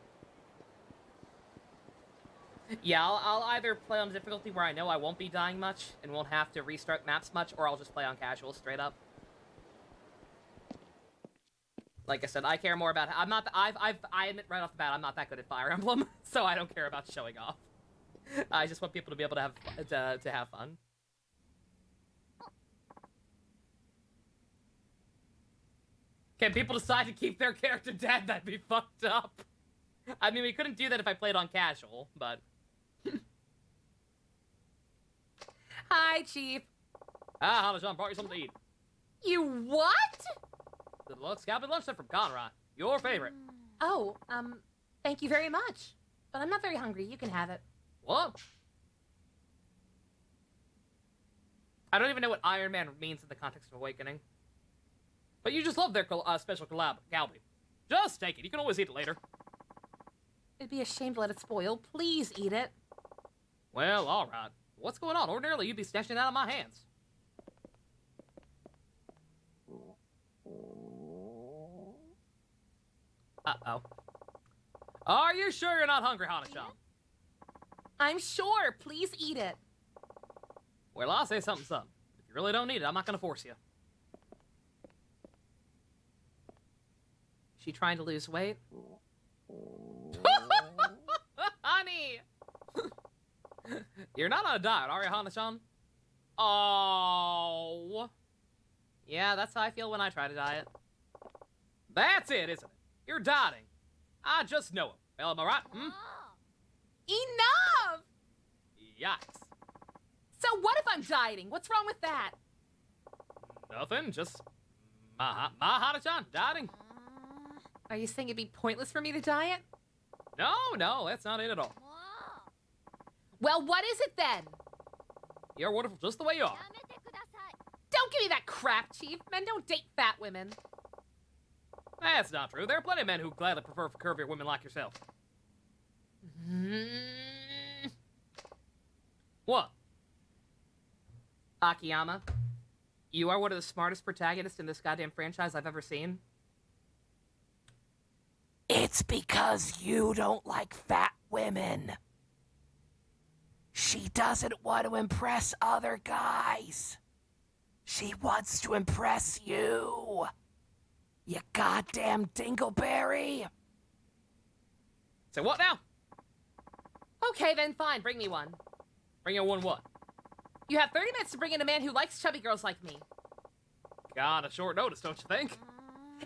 Yeah, I'll either play on difficulty where I know I won't be dying much and won't have to restart maps much, or I'll just play on casual straight up. Like I said, I care more about. I admit right off the bat I'm not that good at Fire Emblem, so I don't care about showing off. I just want people to be able to have fun. Can people decide to keep their character dead? That'd be fucked up. I mean, we couldn't do that if I played on casual, but... Hi, Chief. Ah, Hana-chan brought you something to eat. You what? Good luck scalping lunch set from Conrad. Your favorite. Oh, thank you very much. But I'm not very hungry. You can have it. What? I don't even know what Iron Man means in the context of Awakening. But you just love their special collab, Galby. Just take it. You can always eat it later. It'd be a shame to let it spoil. Please eat it. Well, alright. What's going on? Ordinarily, you'd be snatching it out of my hands. Uh-oh. Are you sure you're not hungry, Hana-chan? I'm sure. Please eat it. Well, I'll say something, son. If you really don't need it, I'm not gonna force you. She trying to lose weight? Honey! You're not on a diet, are you, Hana-chan? Oh. Yeah, that's how I feel when I try to diet. That's it, isn't it? You're dieting. I just know it. Well, am I right? Hmm? Enough! Yikes. So what if I'm dieting? What's wrong with that? Nothing, just... my Hana-chan, dieting. Are you saying it'd be pointless for me to diet? No, that's not it at all. Well, what is it then? You're wonderful just the way you are. Don't give me that crap, Chief. Men don't date fat women. That's not true. There are plenty of men who gladly prefer curvier women like yourself. What? Akiyama, you are one of the smartest protagonists in this goddamn franchise I've ever seen. It's because you don't like fat women. She doesn't want to impress other guys. She wants to impress you. You goddamn dingleberry. Say what now? Okay, then fine. Bring me one. Bring you one what? You have 30 minutes to bring in a man who likes chubby girls like me. God, a short notice, don't you think?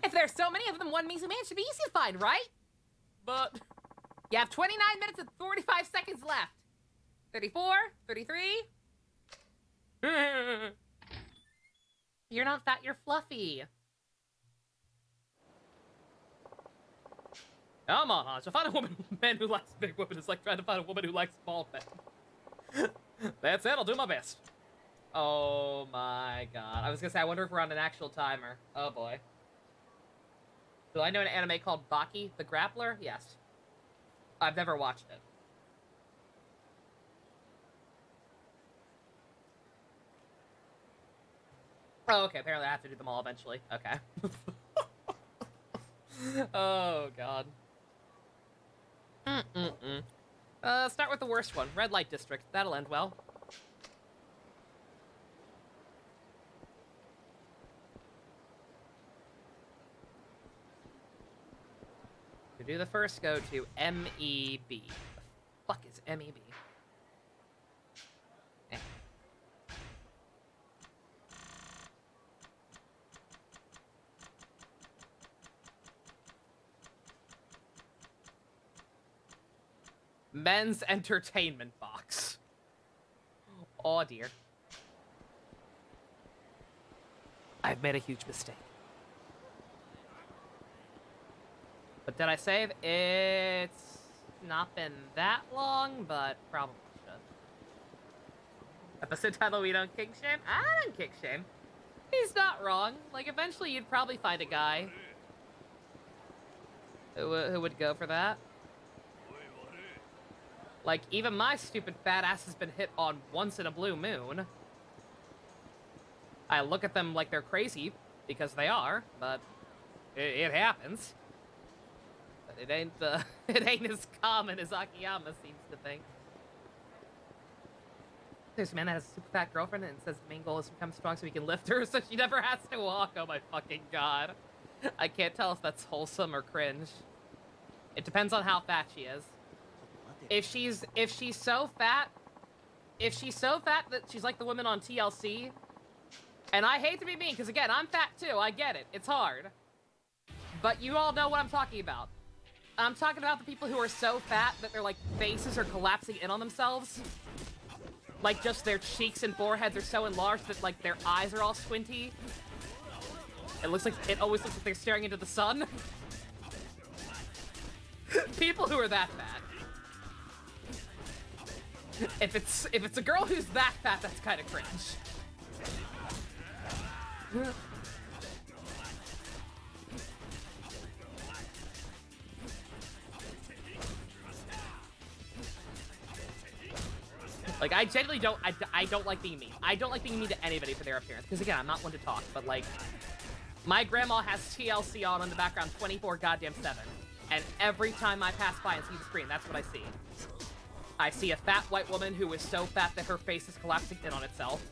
If there's so many of them, one measly man should be easy to find, right? But... You have 29 minutes and 45 seconds left. 34, 33. You're not fat, you're fluffy. Come on, Hansa. Find a man who likes big women is like trying to find a woman who likes small men. That's it, I'll do my best. Oh my god. I was gonna say, I wonder if we're on an actual timer. Oh boy. Do I know an anime called Baki the Grappler? Yes. I've never watched it. Oh, okay. Apparently I have to do them all eventually. Okay. Oh, God. Start with the worst one. Red light district. That'll end well. To do the first, go to MEB. The fuck is MEB? Eh. Men's entertainment box. Oh dear. I've made a huge mistake. But did I save? It's not been that long, but probably should. Episode title, we don't kink shame? I don't kink shame. He's not wrong. Like, eventually you'd probably find a guy who would go for that. Like, even my stupid fat ass has been hit on once in a blue moon. I look at them like they're crazy, because they are, but it happens. But it ain't as common as Akiyama seems to think. There's a man that has a super fat girlfriend and says the main goal is to become strong so he can lift her so she never has to walk. Oh my fucking god. I can't tell if that's wholesome or cringe. It depends on how fat she is. If she's so fat that she's like the women on TLC, and I hate to be mean, because again, I'm fat too, I get it, it's hard. But you all know what I'm talking about. I'm talking about the people who are so fat that their, like, faces are collapsing in on themselves. Like, just their cheeks and foreheads are so enlarged that, like, their eyes are all squinty. It always looks like they're staring into the sun. People who are that fat. If it's a girl who's that fat, that's kind of cringe. Like, I genuinely don't, I don't like being mean. I don't like being mean to anybody for their appearance. Because again, I'm not one to talk, but like, my grandma has TLC on in the background 24/7. And every time I pass by and see the screen, that's what I see. I see a fat white woman who is so fat that her face is collapsing in on itself.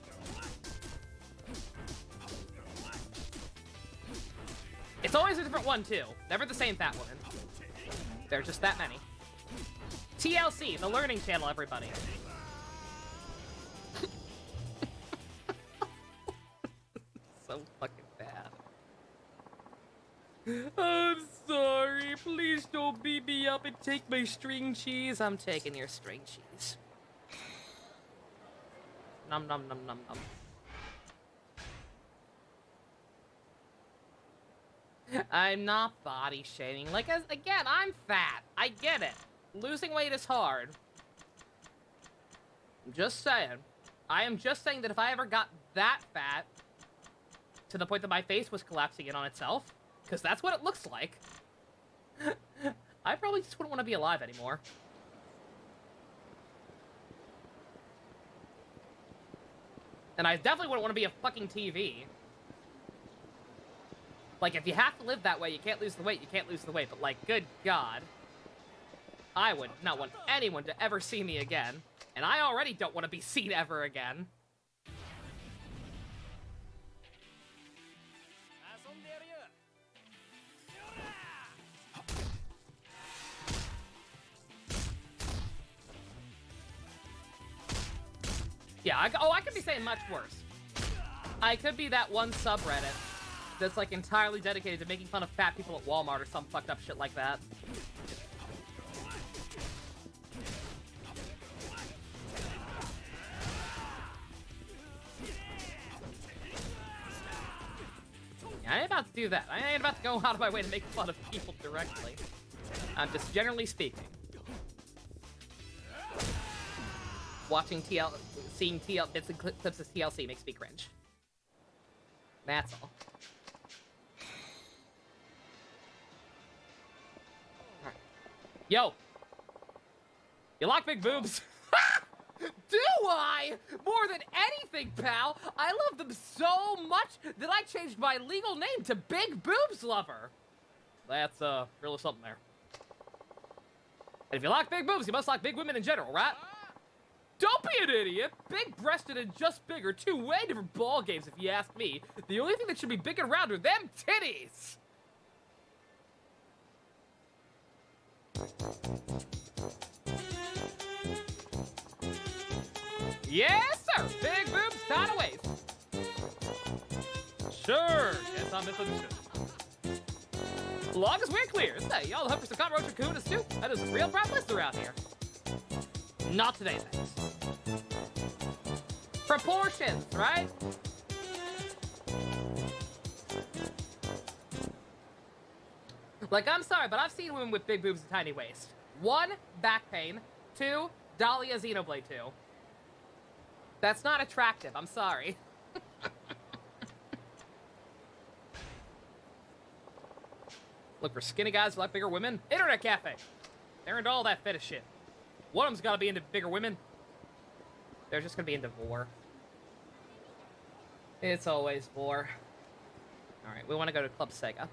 It's always a different one, too. Never the same fat woman. There are just that many. TLC, the learning channel, everybody. So fucking bad. I'm sorry. Please don't beat me up and take my string cheese. I'm taking your string cheese. Nom nom nom nom nom. I'm not body shaming. Like, again, I'm fat. I get it. Losing weight is hard. I'm just saying. I am just saying that if I ever got that fat, to the point that my face was collapsing in on itself, because that's what it looks like, I probably just wouldn't want to be alive anymore. And I definitely wouldn't want to be a fucking TV. Like, if you have to live that way, you can't lose the weight, you can't lose the weight. But, like, good God. I would not want anyone to ever see me again. And I already don't want to be seen ever again. Yeah, I could be saying much worse. I could be that one subreddit that's, like, entirely dedicated to making fun of fat people at Walmart or some fucked up shit like that. Yeah, I ain't about to do that. I ain't about to go out of my way to make fun of people directly. I'm just generally speaking. Watching seeing bits and clips of TLC makes me cringe. That's all. Right. Yo! You like big boobs? Do I? More than anything, pal, I love them so much that I changed my legal name to Big Boobs Lover. That's, really something there. And if you like big boobs, you must like big women in general, right? Don't be an idiot! Big-breasted and just big are two way different ball games, if you ask me. The only thing that should be big and round are them titties! Yes, sir! Big boobs, tight waist. Sure, guess I misunderstood. As long as we're clear, say, y'all hope for some cockroach and kahunas too? That is a real prime list around here. Not today, thanks. Proportions, right? Like, I'm sorry, but I've seen women with big boobs and tiny waist. 1, back pain. 2, Dahlia Xenoblade 2. That's not attractive, I'm sorry. Look for skinny guys who like bigger women. Internet cafe. They're into all that fetish shit. One of them's gotta be into bigger women. They're just gonna be into vor. It's always vor. Alright, we wanna go to Club Sega.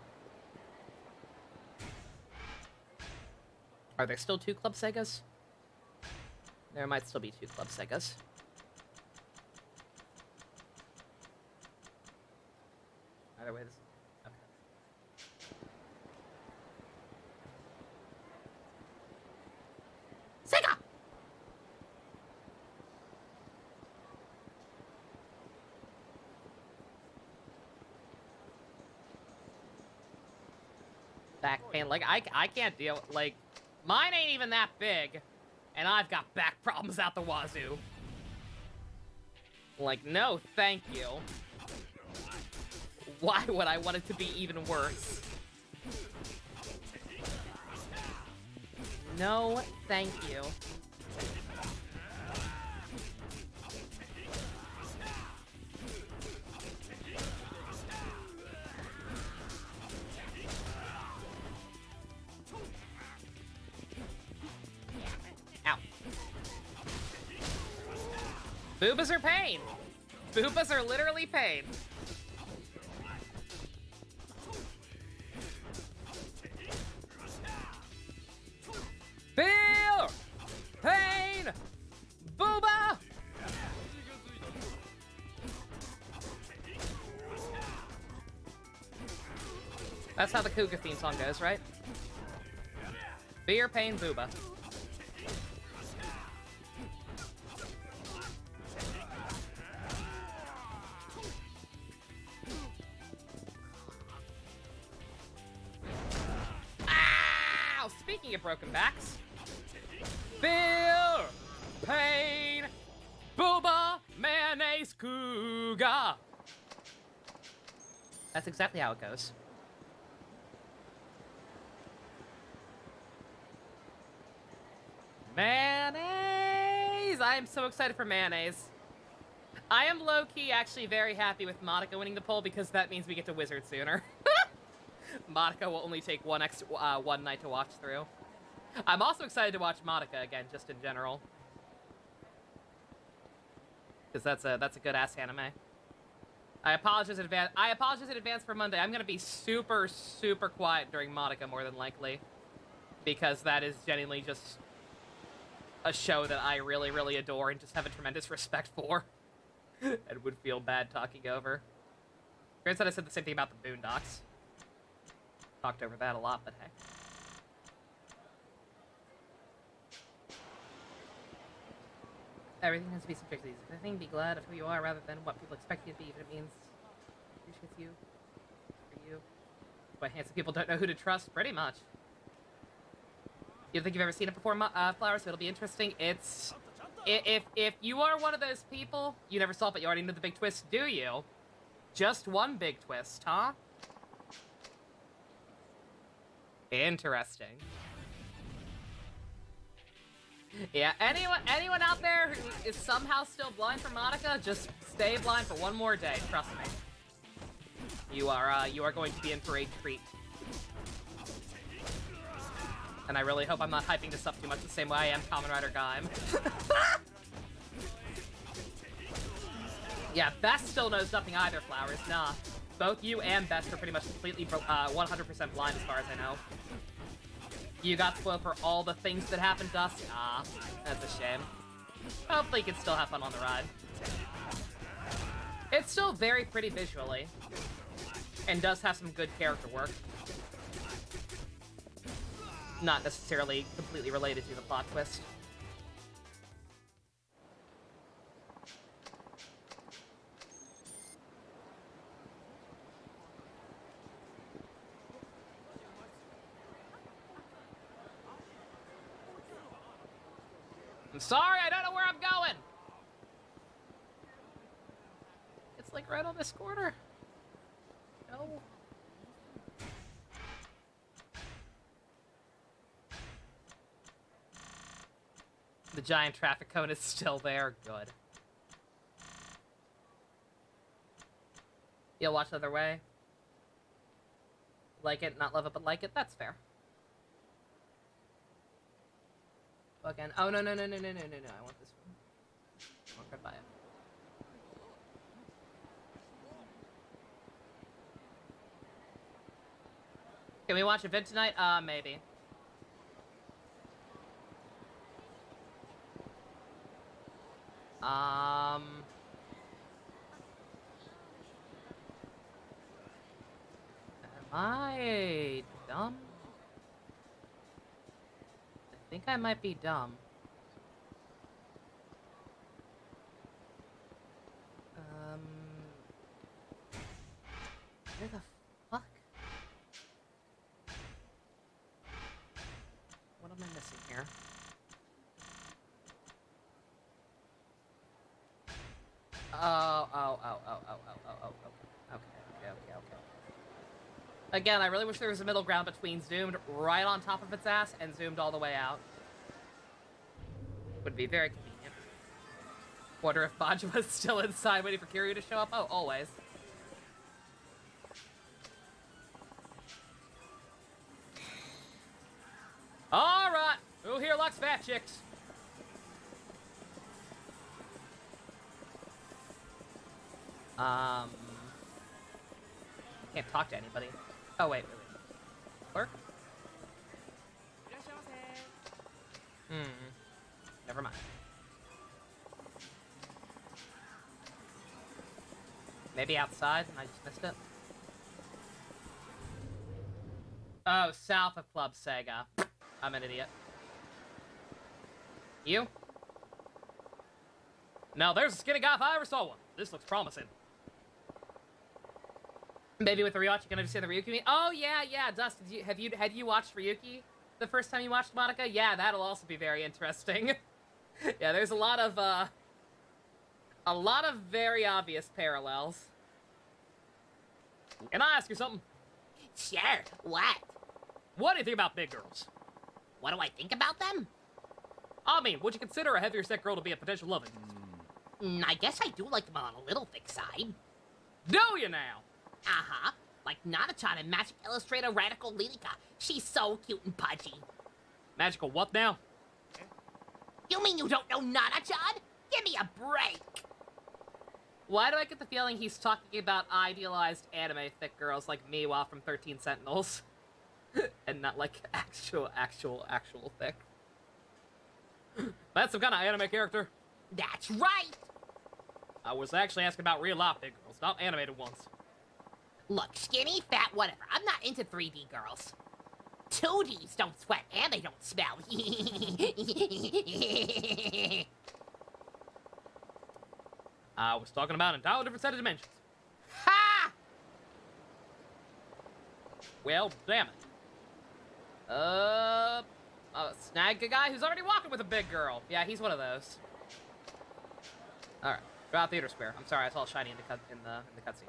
Are there still 2 Club Segas? There might still be 2 Club Segas. Either way, this... Okay. Sega! Back pain, like, I can't deal, like, mine ain't even that big, and I've got back problems out the wazoo. Like, no, thank you. Why would I want it to be even worse? No, thank you. Ow. Boobas are pain. Boobas are literally pain. Feel pain, booba. That's how the Cougar theme song goes, right? Fear, pain, booba. Ow! Speaking of broken backs. Fear, pain, booba, mayonnaise, cougar. That's exactly how it goes. Mayonnaise! I am so excited for mayonnaise. I am low-key actually very happy with Monica winning the poll because that means we get to Wizard sooner. Monica will only take one night to watch through. I'm also excited to watch Monica again, just in general. Because that's a good-ass anime. I apologize in advance for Monday. I'm going to be super, super quiet during Monica, more than likely. Because that is genuinely just a show that I really, really adore and just have a tremendous respect for. And would feel bad talking over. Granted, I said the same thing about the Boondocks. Talked over that a lot, but hey. Everything has to be subject to these. I think be glad of who you are rather than what people expect you to be, even if it means appreciates you for you. Why handsome people don't know who to trust, pretty much. You don't think you've ever seen it before, Flower, so it'll be interesting. It's... If you are one of those people, you never saw it, but you already knew the big twist, do you? Just one big twist, huh? Interesting. Yeah, anyone out there who is somehow still blind for Monica, just stay blind for one more day, trust me. You are going to be in for a treat. And I really hope I'm not hyping this up too much the same way I am Kamen Rider Gaim. Yeah, Best still knows nothing either, Flowers. Nah. Both you and Best are pretty much completely 100% blind as far as I know. You got spoiled for all the things that happened to us? Ah, that's a shame. Hopefully you can still have fun on the ride. It's still very pretty visually. And does have some good character work. Not necessarily completely related to the plot twist. I'm sorry, I don't know where I'm going! It's like right on this corner. No. The giant traffic cone is still there. Good. You'll watch the other way. Like it, not love it, but like it. That's fair. Again. Oh, no. I want this one. I want to buy it. Can we watch a vid tonight? Maybe. Am I dumb? I think I might be dumb. Where the fuck? What am I missing here? Okay. Again, I really wish there was a middle ground between zoomed right on top of its ass and zoomed all the way out. Would be very convenient. Wonder if Baja was still inside waiting for Kiryu to show up? Oh, always. Alright! Who here likes fat chicks? Can't talk to anybody. Oh, wait. Clerk? Never mind. Maybe outside and I just missed it? Oh, south of Club Sega. I'm an idiot. You? Now there's a skinny guy if I ever saw one. This looks promising. Maybe with the rewatch, you can understand the Ryuki meme. Oh yeah, Dustin, had you watched Ryuki the first time you watched Monica? Yeah, that'll also be very interesting. Yeah, there's a lot of very obvious parallels. Can I ask you something? Sure, what? What do you think about big girls? What do I think about them? I mean, would you consider a heavier set girl to be a potential love interest? I guess I do like them on a little thick side. Do you now? Uh-huh. Like Nana-chan in Magic Illustrator Radical Lilica. She's so cute and pudgy. Magical what now? You mean you don't know Nana-chan? Give me a break. Why do I get the feeling he's talking about idealized anime thick girls like Miwa from 13 Sentinels? And not like actual thick. That's some kind of anime character. That's right. I was actually asking about real life big girls, not animated ones. Look, skinny, fat, whatever. I'm not into 3D girls. 2Ds don't sweat and they don't smell. I was talking about an entirely different set of dimensions. Ha! Well, damn it. Snag a guy who's already walking with a big girl. Yeah, he's one of those. Alright, go out Theater Square. I'm sorry, I saw shiny in the cutscene.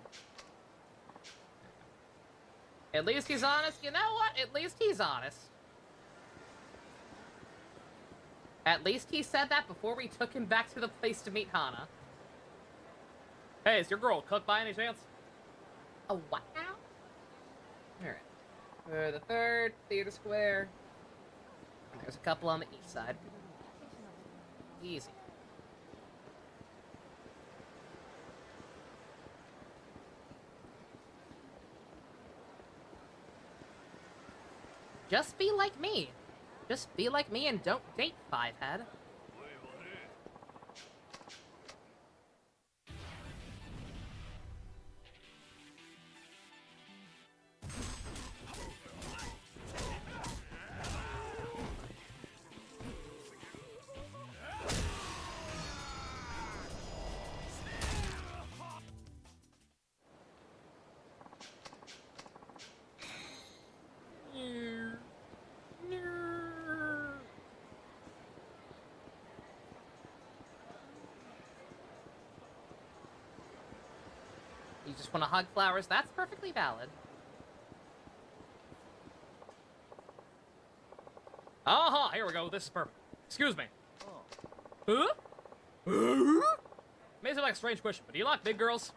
At least he's honest. You know what? At least he's honest. At least he said that before we took him back to the place to meet Hana. Hey, is your girl cooked by any chance? A what now? Alright. For the 3rd, Theater Square. And there's a couple on the east side. Easy. Just be like me. Just be like me and don't date Fivehead. You just want to hug flowers? That's perfectly valid. Aha, here we go. This is perfect. Excuse me. Huh? May seem like a strange question, but do you like big girls?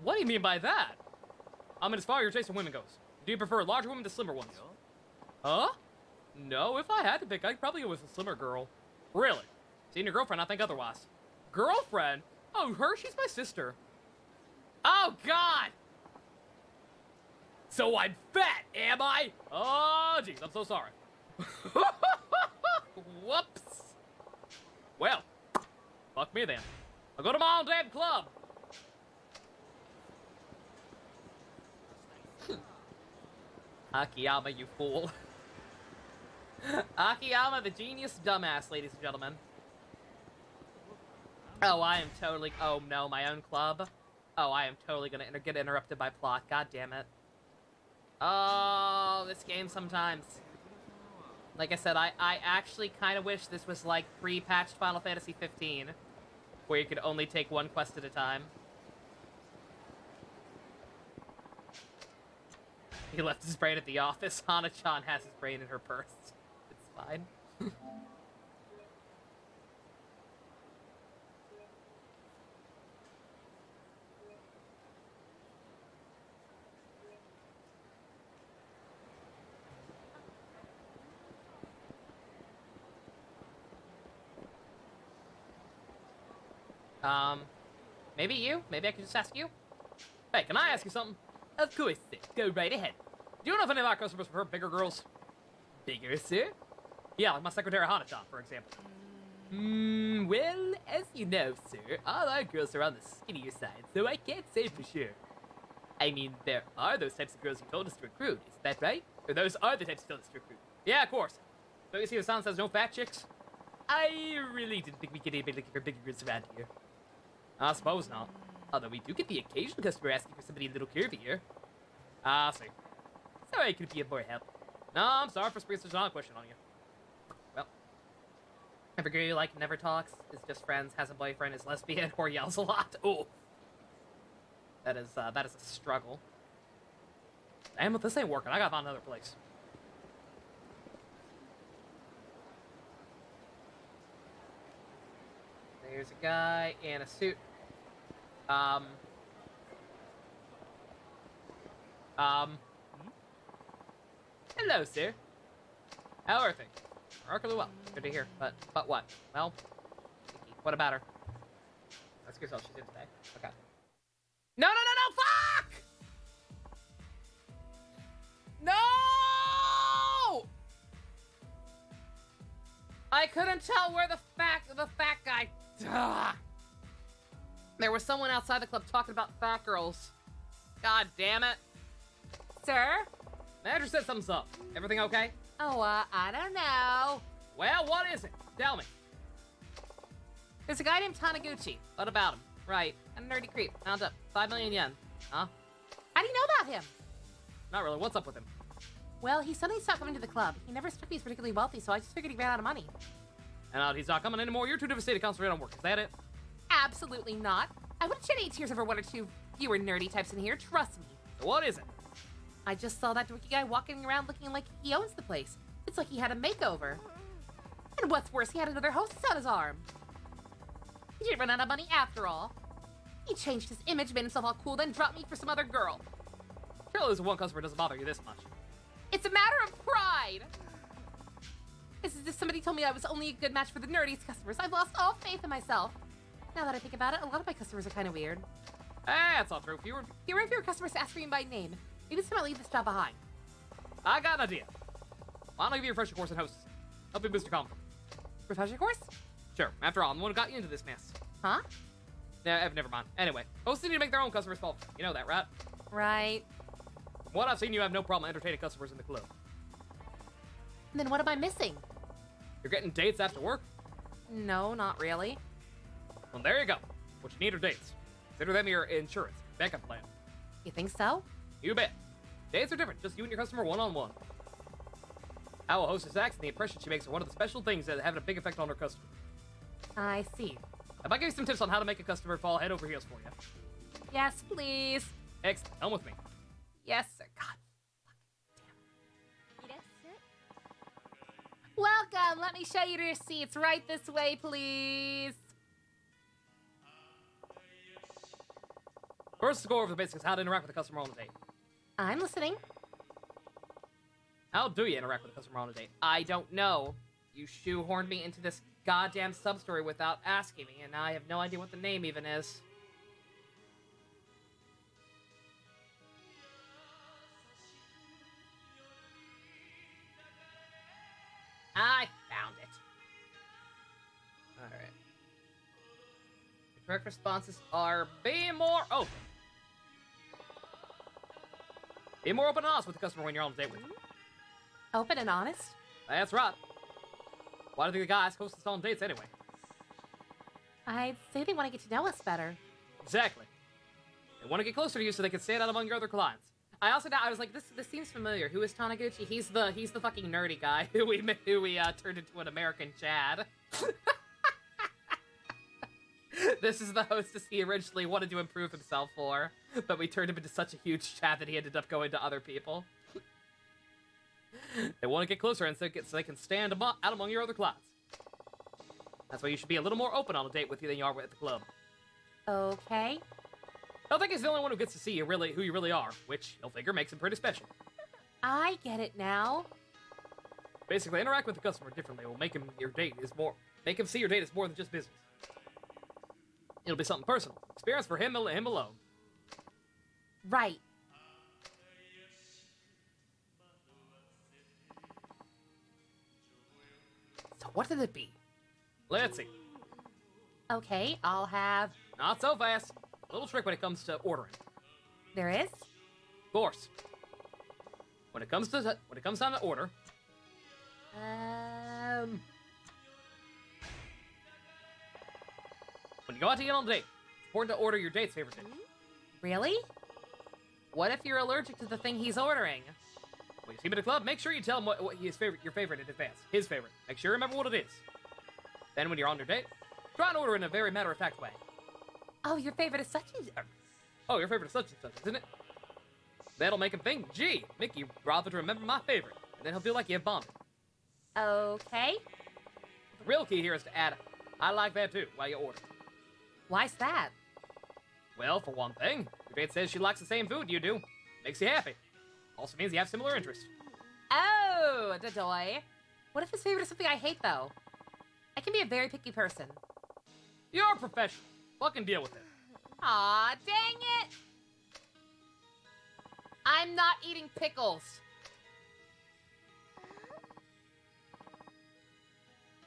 What do you mean by that? I mean, as far as your taste in women goes, do you prefer larger women to slimmer ones? Huh? No, if I had to pick, I'd probably go with a slimmer girl. Really? Seeing your girlfriend, I think otherwise. Girlfriend? Oh, her? She's my sister. Oh, God! So I'm fat, am I? Oh, jeez, I'm so sorry. Whoops. Well, fuck me then. I'll go to my own damn club. Akiyama, you fool. Akiyama, the genius dumbass, ladies and gentlemen. Oh, I am totally... Oh, no, my own club? Oh, I am totally gonna get interrupted by plot. God damn it. Oh, this game sometimes. Like I said, I actually kind of wish this was like pre-patched Final Fantasy 15, where you could only take one quest at a time. He left his brain at the office. Hana-chan has his brain in her purse. It's fine. Maybe you? Maybe I could just ask you? Hey, can I ask you something? Of course, sir. Go right ahead. Do you know if any of our customers prefer bigger girls? Bigger, sir? Yeah, like my secretary Hana-chan, for example. Well, as you know, sir, all our girls are on the skinnier side, so I can't say for sure. I mean, there are those types of girls you told us to recruit, is that right? Or those are the types you told us to recruit? Yeah, of course. Don't you see the sign says no fat chicks? I really didn't think we could anybody looking for bigger girls around here. I suppose not. Although we do get the occasional customer asking for somebody a little curvier. I see. Sorry I could be of more help. No, I'm sorry for springing such an odd question on you. Well, every girl you like never talks, is just friends, has a boyfriend, is lesbian, or yells a lot. Oh, that is a struggle. Damn it, this ain't working. I gotta find another place. There's a guy in a suit. Hello, sir. How are things? Remarkably well. Good to hear. But what? Well, what about her? Ask yourself. She's in today. Okay. No! Fuck! No! I couldn't tell where the fat guy. Ugh. There was someone outside the club talking about fat girls. God damn it. Sir? Manager said something's up. Everything okay? Oh, I don't know. Well, what is it? Tell me. There's a guy named Taniguchi. What about him? Right. A nerdy creep. Found up. 5 million yen. Huh? How do you know about him? Not really. What's up with him? Well, he suddenly stopped coming to the club. He never struck me as particularly wealthy, so I just figured he ran out of money. And he's not coming anymore? You're too devastated to concentrate on work. Is that it? Absolutely not. I wouldn't shed any tears over one or two fewer nerdy types in here. Trust me. So what is it? I just saw that dorky guy walking around looking like he owns the place. It's like he had a makeover. And what's worse, he had another hostess on his arm. He didn't run out of money after all. He changed his image, made himself all cool, then dropped me for some other girl. Surely this one customer doesn't bother you this much. It's a matter of pride. It's as if somebody told me I was only a good match for the nerdiest customers. I've lost all faith in myself. Now that I think about it, a lot of my customers are kind of weird. That's not true. Fewer and fewer customers ask for me by name. Maybe someone leave this job behind. I got an idea. Why don't I give you a refresher course in hostess? Help you boost your confidence. Refresher course? Sure. After all, I'm the one who got you into this mess. Huh? Nah, never mind. Anyway, hosts need to make their own customers fall. You know that, right? Right. From what I've seen, you have no problem entertaining customers in the club. Then what am I missing? You're getting dates after work? No, not really. Well, there you go. What you need are dates. Consider them your insurance, backup plan. You think so? You bet. Dates are different, just you and your customer one-on-one. How a hostess acts and the impression she makes are one of the special things that have a big effect on her customer. I see. If I give you some tips on how to make a customer fall head over heels for you. Yes, please. Excellent. Come with me. Yes, sir. God. Welcome. Let me show you to your seats. Right this way, please. First, let's go over the basics of how to interact with a customer on a date. I'm listening. How do you interact with a customer on a date? I don't know. You shoehorned me into this goddamn sub-story without asking me, and now I have no idea what the name even is. I found it. Alright. The correct responses are be more open. Be more open and honest with the customer when you're on a date with them. Open and honest? That's right. Why do the guys host us on dates anyway? I'd say they want to get to know us better. Exactly. They want to get closer to you so they can stand out among your other clients. I was like, this seems familiar. Who is Taniguchi? He's the fucking nerdy guy who we turned into an American Chad. This is the hostess he originally wanted to improve himself for, but we turned him into such a huge Chad that he ended up going to other people. They want to get closer and so they can stand out among your other clients. That's why you should be a little more open on a date with you than you are at the club. Okay. I don't think he's the only one who gets to see you who you really are, which he'll figure makes him pretty special. I get it now. Basically, interact with the customer differently will make him see your date as more than just business. It'll be something personal, experience for him alone. Right. So what did it be? Let's see. Okay, I'll have... Not so fast. A little trick when it comes to ordering. There is? Of course. When it comes time to order. When you go out to eat on a date, it's important to order your date's favorite dish. Really? What if you're allergic to the thing he's ordering? When you see him at a club, make sure you tell him what your favorite in advance. His favorite. Make sure you remember what it is. Then when you're on your date, try and order in a very matter-of-fact way. Oh, your favorite is such and... Oh, your favorite is such and such, isn't it? That'll make him think, gee, Mickey bothered to remember my favorite. And then he'll feel like you have bonded. Okay. The real key here is to add, I like that too, while you order. Why's that? Well, for one thing, your date says she likes the same food you do. Makes you happy. Also means you have similar interests. Oh, Dadoy. What if his favorite is something I hate, though? I can be a very picky person. You're a professional. Fucking deal with it. Aw, dang it! I'm not eating pickles.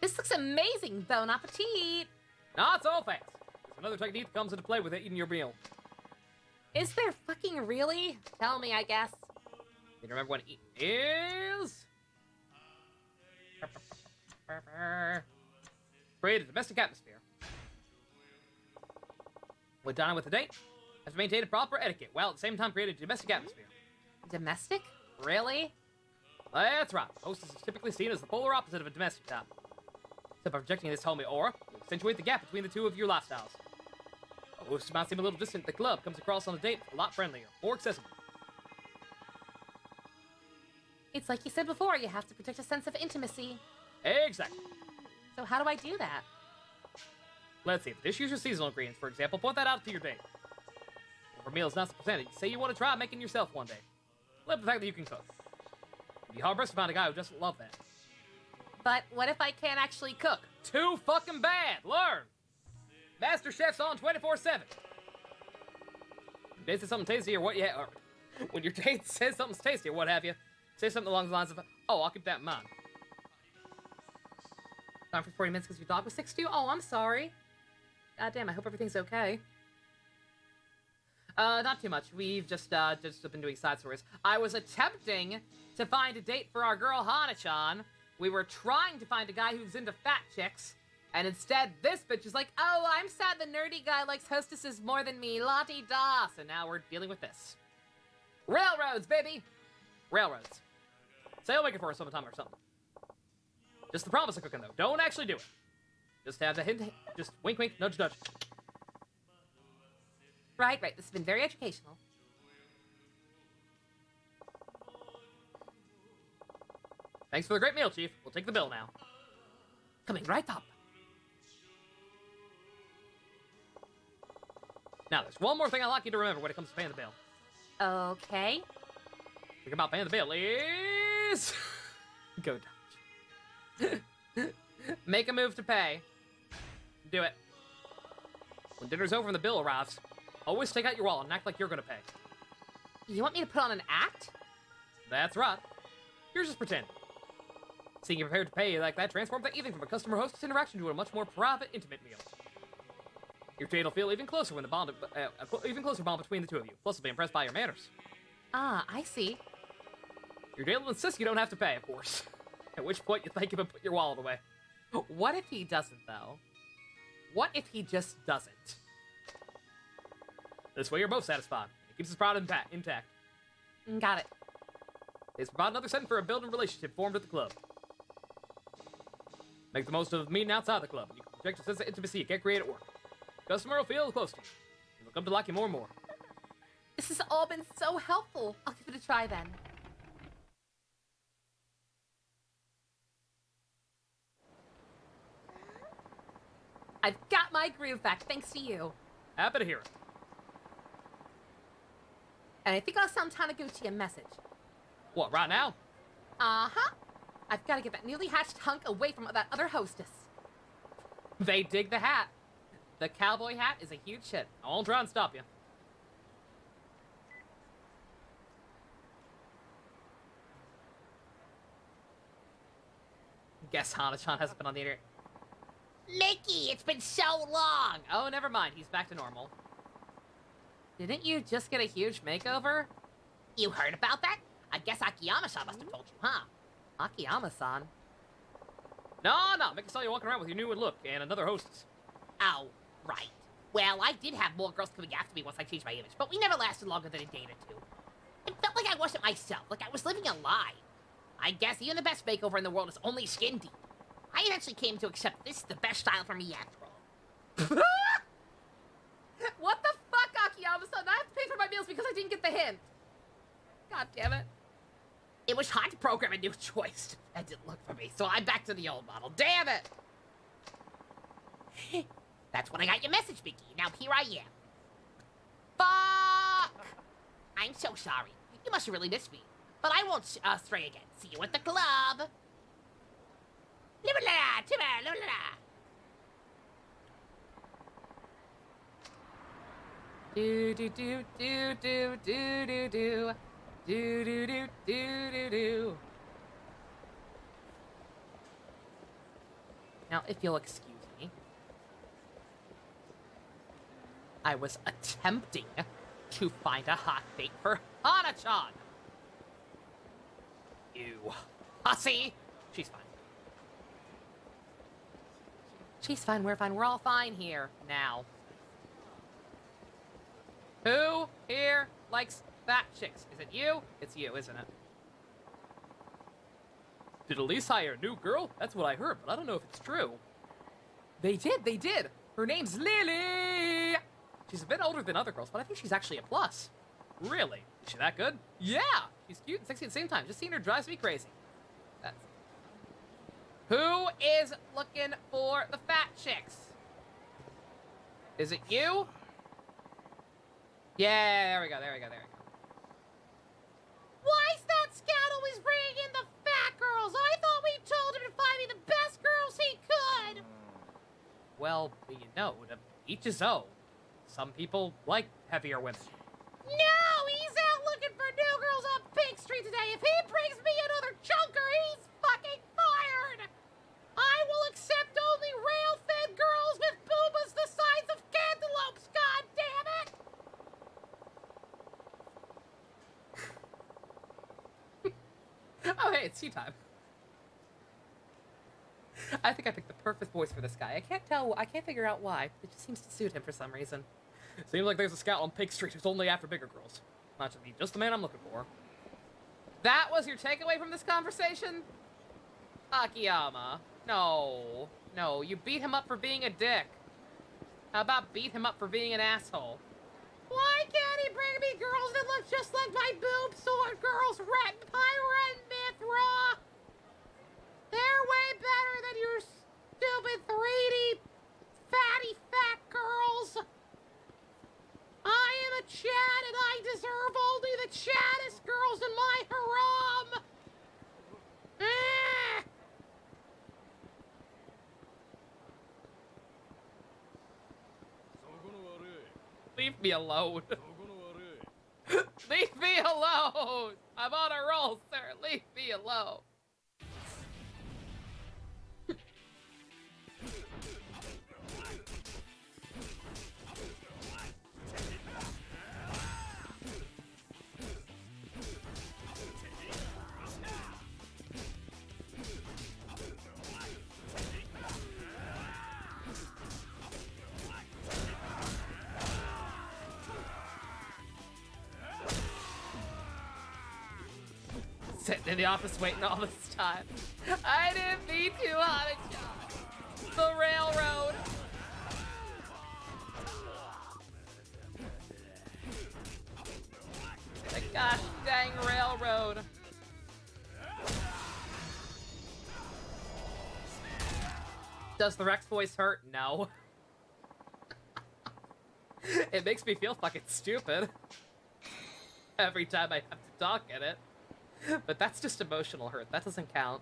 This looks amazing, Bon appetit! Not so fast. There's another technique that comes into play with eating your meal. Is there fucking really? Tell me, I guess. You remember what eating is? Create a domestic atmosphere. When dining with a date, have to maintain a proper etiquette, while at the same time create a domestic atmosphere. Domestic? Really? That's right. Hostess is typically seen as the polar opposite of a domestic type. So by projecting this homey aura, you accentuate the gap between the two of your lifestyles. A hostess might seem a little distant, the club comes across on a date a lot friendlier, more accessible. It's like you said before, you have to protect a sense of intimacy. Exactly. So how do I do that? Let's see, if the dish uses seasonal ingredients, for example, point that out to your date. If a meal is not the percentage, say you want to try making yourself one day. Live the fact that you can cook. It'd be hard-pressed to find a guy who doesn't love that. But what if I can't actually cook? Too fucking bad! Learn! Master Chef's on 24/7. When your date says something tasty or what have you, Say something along the lines of, oh, I'll keep that in mind. Gone for 40 minutes because your dog was sick too? Oh, I'm sorry. God damn, I hope everything's okay. Not too much. We've just been doing side stories. I was attempting to find a date for our girl Hana-chan. We were trying to find a guy who's into fat chicks. And instead, this bitch is like, oh, I'm sad the nerdy guy likes hostesses more than me. La-di-da. So now we're dealing with this. Railroads, baby! Railroads. Say I'll make it for us sometime or something. Just the promise of cooking, though. Don't actually do it. Just have the hint, just wink, wink, nudge, nudge. Right. This has been very educational. Thanks for the great meal, Chief. We'll take the bill now. Coming right up. Now, there's one more thing I'd like you to remember when it comes to paying the bill. Okay. Think about paying the bill is... Go dodge. Make a move to pay. Do it. When dinner's over and the bill arrives, always take out your wallet and act like you're gonna pay. You want me to put on an act? That's right. You're just pretending. Seeing you prepared to pay like that transforms that evening from a customer-hostess interaction to a much more private, intimate meal. Your date will feel even closer when the bond, even closer bond between the two of you. Plus, will be impressed by your manners. Ah, I see. Your date will insist you don't have to pay, of course. At which point you thank him and put your wallet away. What if he doesn't, though? What if he just doesn't? This way you're both satisfied. It keeps his pride intact. Got it. It's provide another setting for a building relationship formed at the club. Make the most of meeting outside the club. You can project a sense of intimacy you can't create at work. Customer will feel close to you. You'll come to like you more and more. This has all been so helpful. I'll give it a try then. I've got my groove back thanks to you. Happy to hear it. And I think I'll send Taniguchi a message. What, right now? Uh-huh. I've got to get that newly hatched hunk away from that other hostess. They dig the hat. The cowboy hat is a huge hit. I won't try and stop you. Guess Hana-chan hasn't been on the internet. Mickey, it's been so long. Oh, never mind. He's back to normal. Didn't you just get a huge makeover? You heard about that? I guess Akiyama-san must have told you, huh? Akiyama-san? No. Mickey saw you walking around with your new look and another hostess. Oh, right. Well, I did have more girls coming after me once I changed my image, but we never lasted longer than a day or two. It felt like I wasn't myself, like I was living a lie. I guess even the best makeover in the world is only skin deep. I eventually came to accept this is the best style for me after all. What the fuck, Akiyama-san? I have to pay for my meals because I didn't get the hint. God damn it. It was hard to program a new choice. That didn't look for me, so I'm back to the old model. Damn it! That's when I got your message, Mickey. Now here I am. Fuck! I'm so sorry. You must have really missed me. But I won't stray again. See you at the club. Do do do do do do do do do do do do do do. Now, if you'll excuse me, I was attempting to find a hot date for Hana-chan. You hussy. She's fine. She's fine, we're fine, we're all fine here now. Who here likes fat chicks? Is it you? It's you, isn't it? Did Elise hire a new girl? That's what I heard, but I don't know if it's true. They did. Her name's Lily. She's a bit older than other girls, but I think she's actually a plus. Really? Is she that good? Yeah, she's cute and sexy at the same time. Just seeing her drives me crazy. That's... Who is looking for the fat chicks? Is it you? Yeah, there we go. Why's that scout always bringing in the fat girls? I thought we told him to find me the best girls he could. Well, you know, to each his own. Some people like heavier women. No, he's out looking for new girls on Pink Street. Street today. If he brings me another chunker, he's fucking fired! I will accept only rail-fed girls with boobas the size of cantaloupes, god damn it! Oh, hey, it's tea time. I think I picked the perfect voice for this guy. I can't figure out why. It just seems to suit him for some reason. Seems like there's a scout on Pig Street who's only after bigger girls. Not to be just the man I'm looking for. That was your takeaway from this conversation? Akiyama. No. No, you beat him up for being a dick. How about beat him up for being an asshole? Why can't he bring me girls that look just like my boob sword girls, Ret, Pyra, and Mithra? They're way better than your stupid 3D fatty fat girls. I am a Chad and I deserve only the chattest girls in my harem. Leave me alone. Leave me alone. I'm on a roll, sir. Leave me alone. Sitting in the office waiting all this time. I didn't mean to, Hana-chan. The railroad. The gosh dang railroad. Does the Rex voice hurt? No. It makes me feel fucking stupid. Every time I have to talk in it. But that's just emotional hurt. That doesn't count.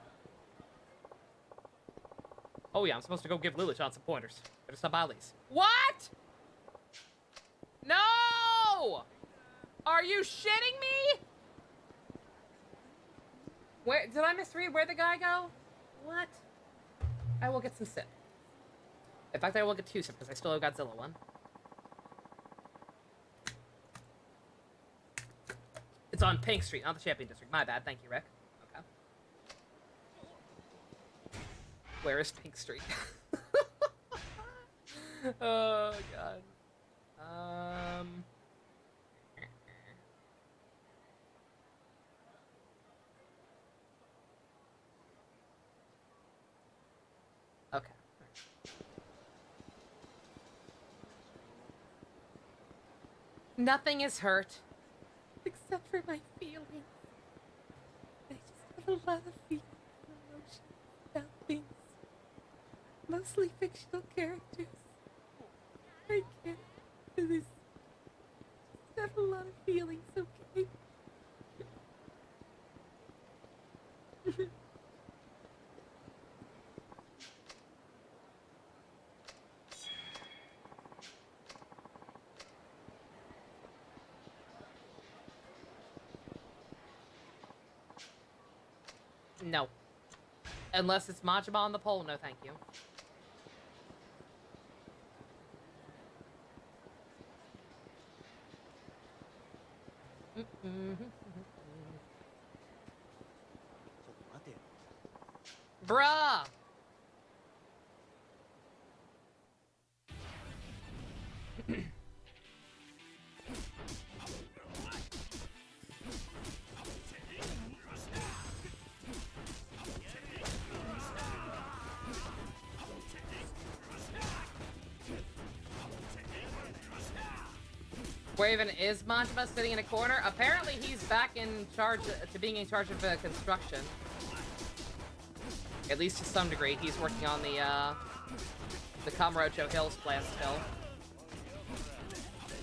Oh yeah, I'm supposed to go give Lily-chan some pointers. Better stop by these. What? No! Are you shitting me? Where did I misread? Where'd the guy go? What? I will get some sip. In fact, I will get 2 sips because I still have Godzilla one. It's on Pink Street, not the Champion District. My bad. Thank you, Rick. Okay. Where is Pink Street? Oh, God. Okay. Nothing is hurt. Except for my feelings. I just have a lot of feelings and emotions about things. Mostly fictional characters. I can't do this. Just have a lot of feelings, okay? No. Unless it's Majima on the pole, no thank you. Bruh! Raven, is Majima sitting in a corner? Apparently he's back in charge, to being in charge of construction. At least to some degree. He's working on the Kamurocho Hills plant still.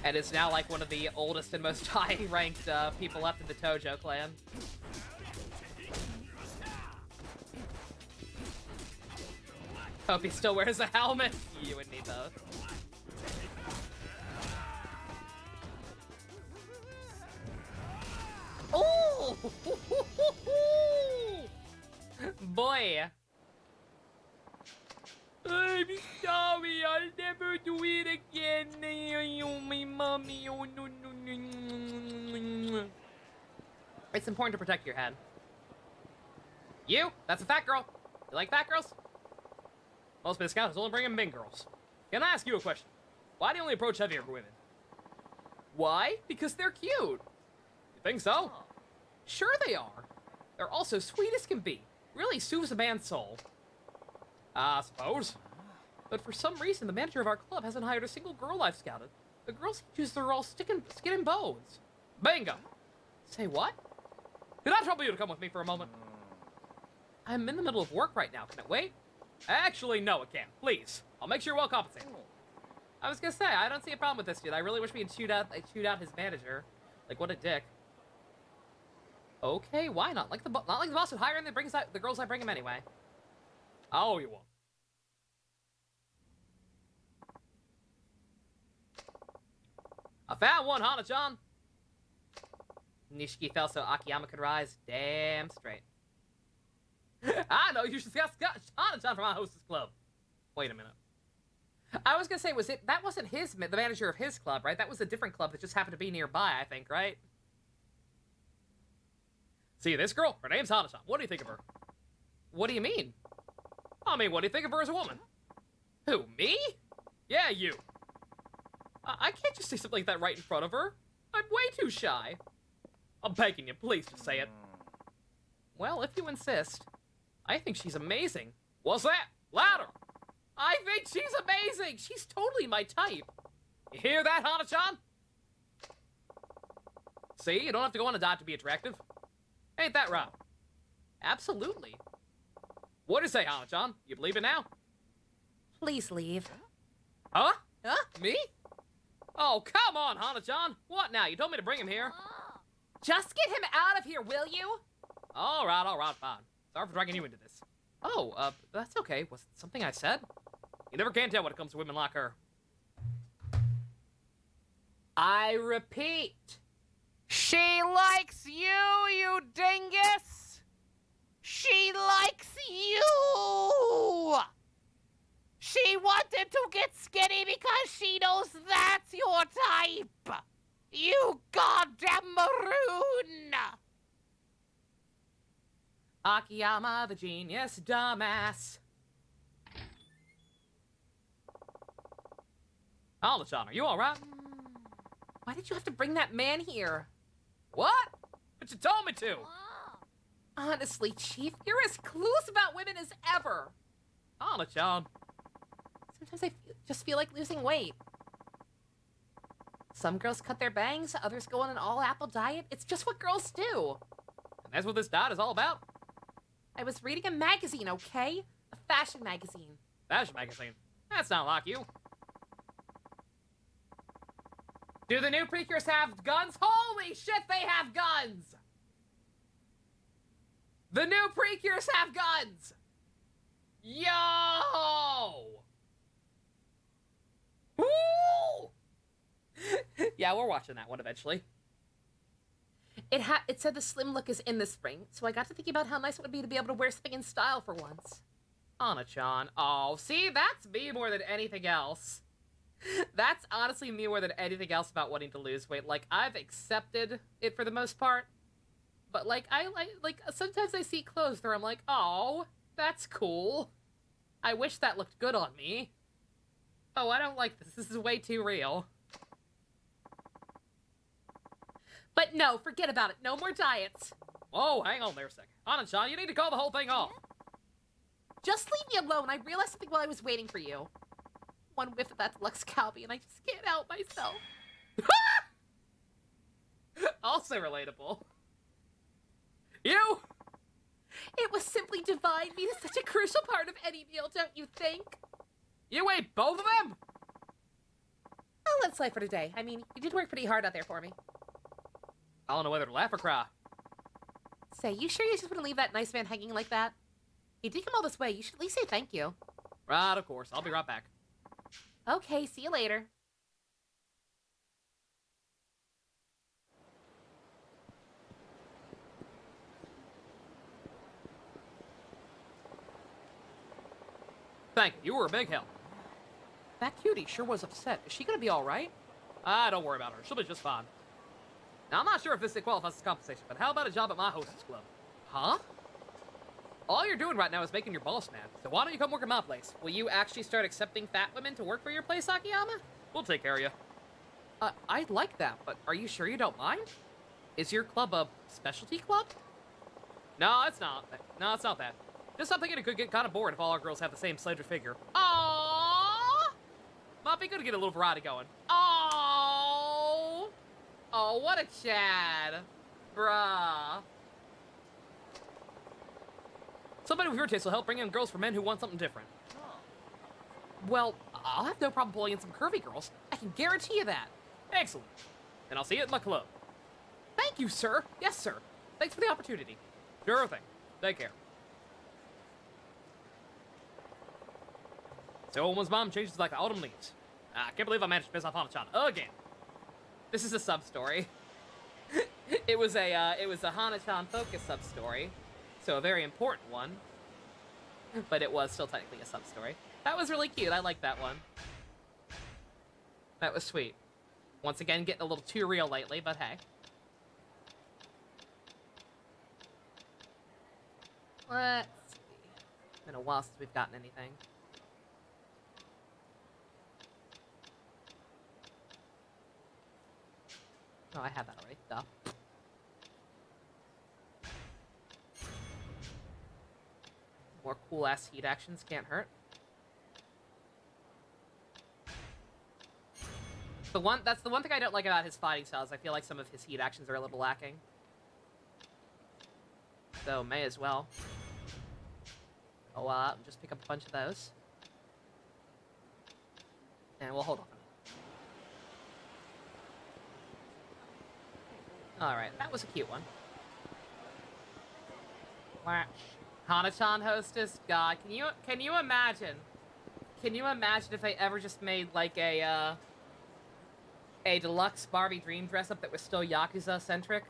And is now like one of the oldest and most high-ranked people left in the Tojo clan. Hope he still wears a helmet. You and me both. Ooh! Boy. I'm sorry, I'll never do it again. My mommy. Oh, no, no, no. It's important to protect your head. You? That's a fat girl. You like fat girls? Most discounts only bring in big girls. Can I ask you a question? Why do you only approach heavier women? Why? Because they're cute. You think so? Sure they are. They're also sweet as can be. Really soothes a man's soul. I suppose. But for some reason, the manager of our club hasn't hired a single girl I've scouted. The girls he chooses are all skin and bones. Bingo. Say what? Could I trouble you to come with me for a moment? I'm in the middle of work right now. Can it wait? Actually, no, it can't. Please. I'll make sure you're well compensated. I was gonna say, I don't see a problem with this dude. I really wish we had chewed out his manager. Like, what a dick. Okay, why not? Not like the boss would hire him and brings out the girls I bring him anyway. Oh, you won't. I found one, Hana-chan. Nishiki fell so Akiyama could rise. Damn straight. I know, you should ask Hana-chan from our hostess club. Wait a minute. I was gonna say, that wasn't the manager of his club, right? That was a different club that just happened to be nearby, I think, right? See, this girl, her name's Hana-chan. What do you think of her? What do you mean? I mean, what do you think of her as a woman? Who, me? Yeah, you. I can't just say something like that right in front of her. I'm way too shy. I'm begging you, please just say it. Well, if you insist. I think she's amazing. What's that? Louder! I think she's amazing! She's totally my type. You hear that, Hana-chan? See, you don't have to go on a diet to be attractive. Ain't that right? Absolutely. What do you say, Hana-chan? You believe it now? Please leave. Huh? Huh? Me? Oh, come on, Hana-chan. What now? You told me to bring him here. Just get him out of here, will you? All right, fine. Sorry for dragging you into this. Oh, that's okay. Was it something I said? You never can tell when it comes to women like her. I repeat. She likes you, you dingus! She likes you! She wanted to get skinny because she knows that's your type! You goddamn maroon! Akiyama, the genius dumbass. Hana-chan, are you alright? Why did you have to bring that man here? What? But you told me to! Honestly, Chief, you're as clueless about women as ever. Hana-chan. Sometimes I just feel like losing weight. Some girls cut their bangs, others go on an all-apple diet. It's just what girls do. And that's what this diet is all about? I was reading a magazine, okay? A fashion magazine. Fashion magazine? That's not like you. Do the new Precures have guns? Holy shit, they have guns! The new Precures have guns! Yo! Woo! Yeah, we're watching that one eventually. It said the slim look is in the spring, so I got to thinking about how nice it would be to be able to wear something in style for once. Hana-chan. Oh, see, that's me more than anything else. That's honestly me more than anything else about wanting to lose weight. Like, I've accepted it for the most part. But, like, sometimes I see clothes where I'm like, oh, that's cool. I wish that looked good on me. Oh, I don't like this. This is way too real. But no, forget about it. No more diets. Oh, hang on there a second. Hana-chan, you need to call the whole thing off. Just leave me alone. I realized something while I was waiting for you. One whiff of that Lux Calbee and I just can't help myself. Also relatable. You! It was simply divine. Meat is such a crucial part of any meal, don't you think? You ate both of them? Oh, let's life for today. I mean, you did work pretty hard out there for me. I don't know whether to laugh or cry. Say, you sure you just want to leave that nice man hanging like that? He did come all this way. You should at least say thank you. Right, of course. I'll be right back. Okay, see you later. Thank you. You were a big help. That cutie sure was upset. Is she gonna be all right? Ah, don't worry about her. She'll be just fine. Now, I'm not sure if this qualifies as compensation, but how about a job at my hostess club? Huh? All you're doing right now is making your boss mad. So why don't you come work at my place? Will you actually start accepting fat women to work for your place, Akiyama? We'll take care of you. I'd like that, but are you sure you don't mind? Is your club a specialty club? No, it's not. No, it's not that. Just I'm thinking it could get kind of bored if all our girls have the same slender figure. Aww! Might be good to get a little variety going. Aww! Oh, what a Chad. Bruh. Somebody with your taste will help bring in girls for men who want something different. Well, I'll have no problem pulling in some curvy girls. I can guarantee you that. Excellent. Then I'll see you at my club. Thank you, sir. Yes, sir. Thanks for the opportunity. Sure thing. Take care. So one's mom changes like the autumn leaves. I can't believe I managed to piss off Hana-chan again. This is a sub-story. it was a Hana-chan focus sub-story. So a very important one. But it was still technically a sub-story. That was really cute. I like that one. That was sweet. Once again, getting a little too real lately, but hey. Let's see. It's been a while since we've gotten anything. Oh, I have that already. Duh. More cool-ass heat actions can't hurt. That's the one thing I don't like about his fighting styles. I feel like some of his heat actions are a little lacking. So, may as well. Go up and just pick up a bunch of those. And we'll hold on. Alright, that was a cute one. Hana-chan hostess? God, can you imagine? Can you imagine if they ever just made like a deluxe Barbie dream dress up that was still Yakuza centric?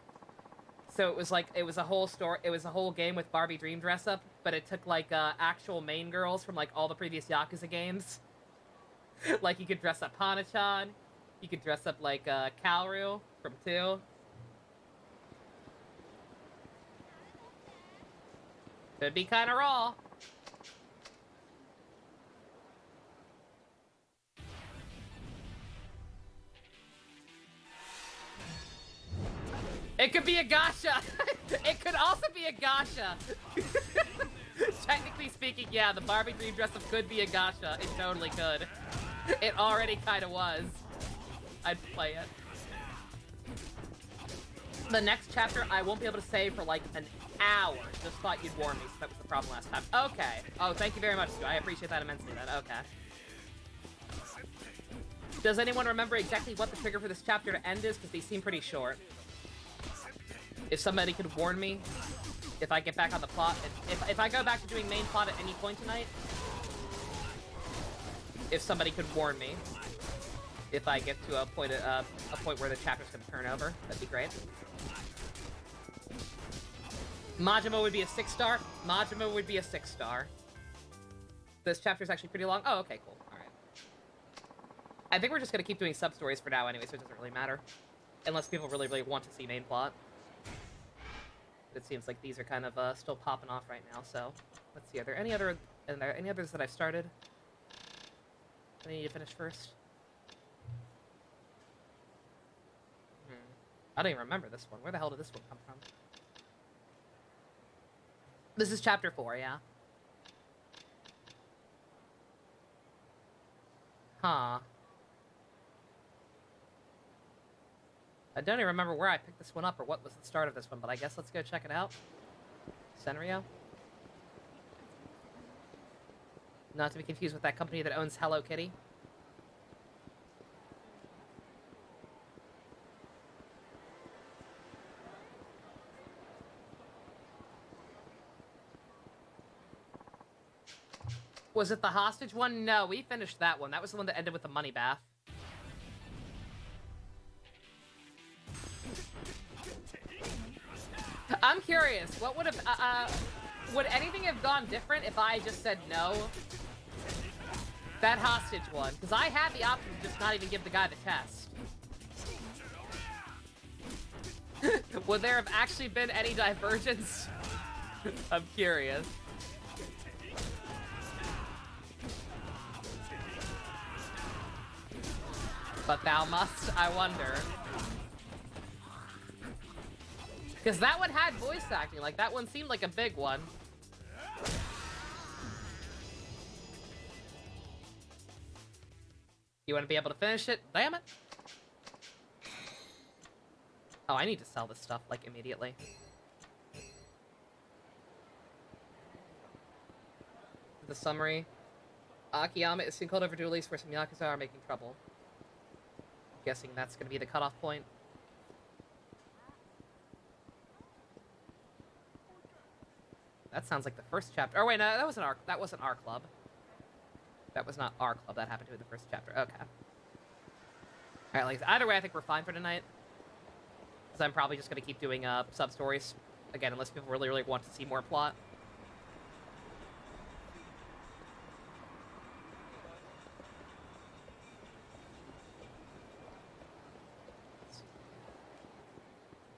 So it was a whole story, it was a whole game with Barbie dream dress up, but it took like actual main girls from like all the previous Yakuza games. Like you could dress up Hana-chan, you could dress up like Kaoru from 2. Could be kind of raw. It could be a gacha. It could also be a gacha. Technically speaking, yeah, the Barbie dream dress up could be a gacha. It totally could. It already kind of was. I'd play it. The next chapter I won't be able to save for like an hour. Just thought you'd warn me, so that was the problem last time. Okay. Oh, thank you very much, Stu. I appreciate that immensely then. Okay. Does anyone remember exactly what the trigger for this chapter to end is? Because they seem pretty short. If somebody could warn me, if I get back on the plot, if I go back to doing main plot at any point tonight, if somebody could warn me, if I get to a point where the chapter's gonna turn over, that'd be great. Majima would be a 6-star. Majima would be a 6-star. This chapter's actually pretty long. Oh, okay, cool. Alright. I think we're just gonna keep doing sub-stories for now anyway, so it doesn't really matter. Unless people really, really want to see main plot. It seems like these are kind of still popping off right now, so... Let's see, are there any others that I've started? I need to finish first. I don't even remember this one. Where the hell did this one come from? This is chapter 4, yeah. Huh. I don't even remember where I picked this one up or what was the start of this one, but I guess let's go check it out. Senrio? Not to be confused with that company that owns Hello Kitty. Was it the hostage one? No, we finished that one. That was the one that ended with the money bath. I'm curious, what would have, would anything have gone different if I just said no? That hostage one, because I had the option to just not even give the guy the test. Would there have actually been any divergence? I'm curious. But thou must, I wonder. Because that one had voice acting, like that one seemed like a big one. You want to be able to finish it? Damn it. Oh, I need to sell this stuff, like, immediately. The summary. Akiyama is soon called over to release where some Yakuza are making trouble. I'm guessing that's going to be the cutoff point. That sounds like the first chapter. Oh, wait, no, that wasn't our club. That was not our club. That happened to be the first chapter. Okay. Alright, like, either way, I think we're fine for tonight. Because I'm probably just going to keep doing sub-stories. Again, unless people really, really want to see more plot.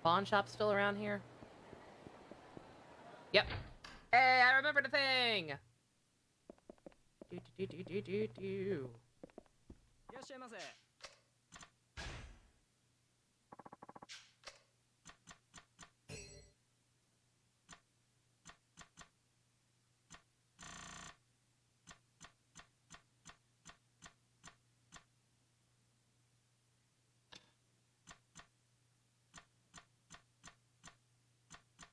Pawn shop still around here? Yep. Hey, I remembered a thing! Do.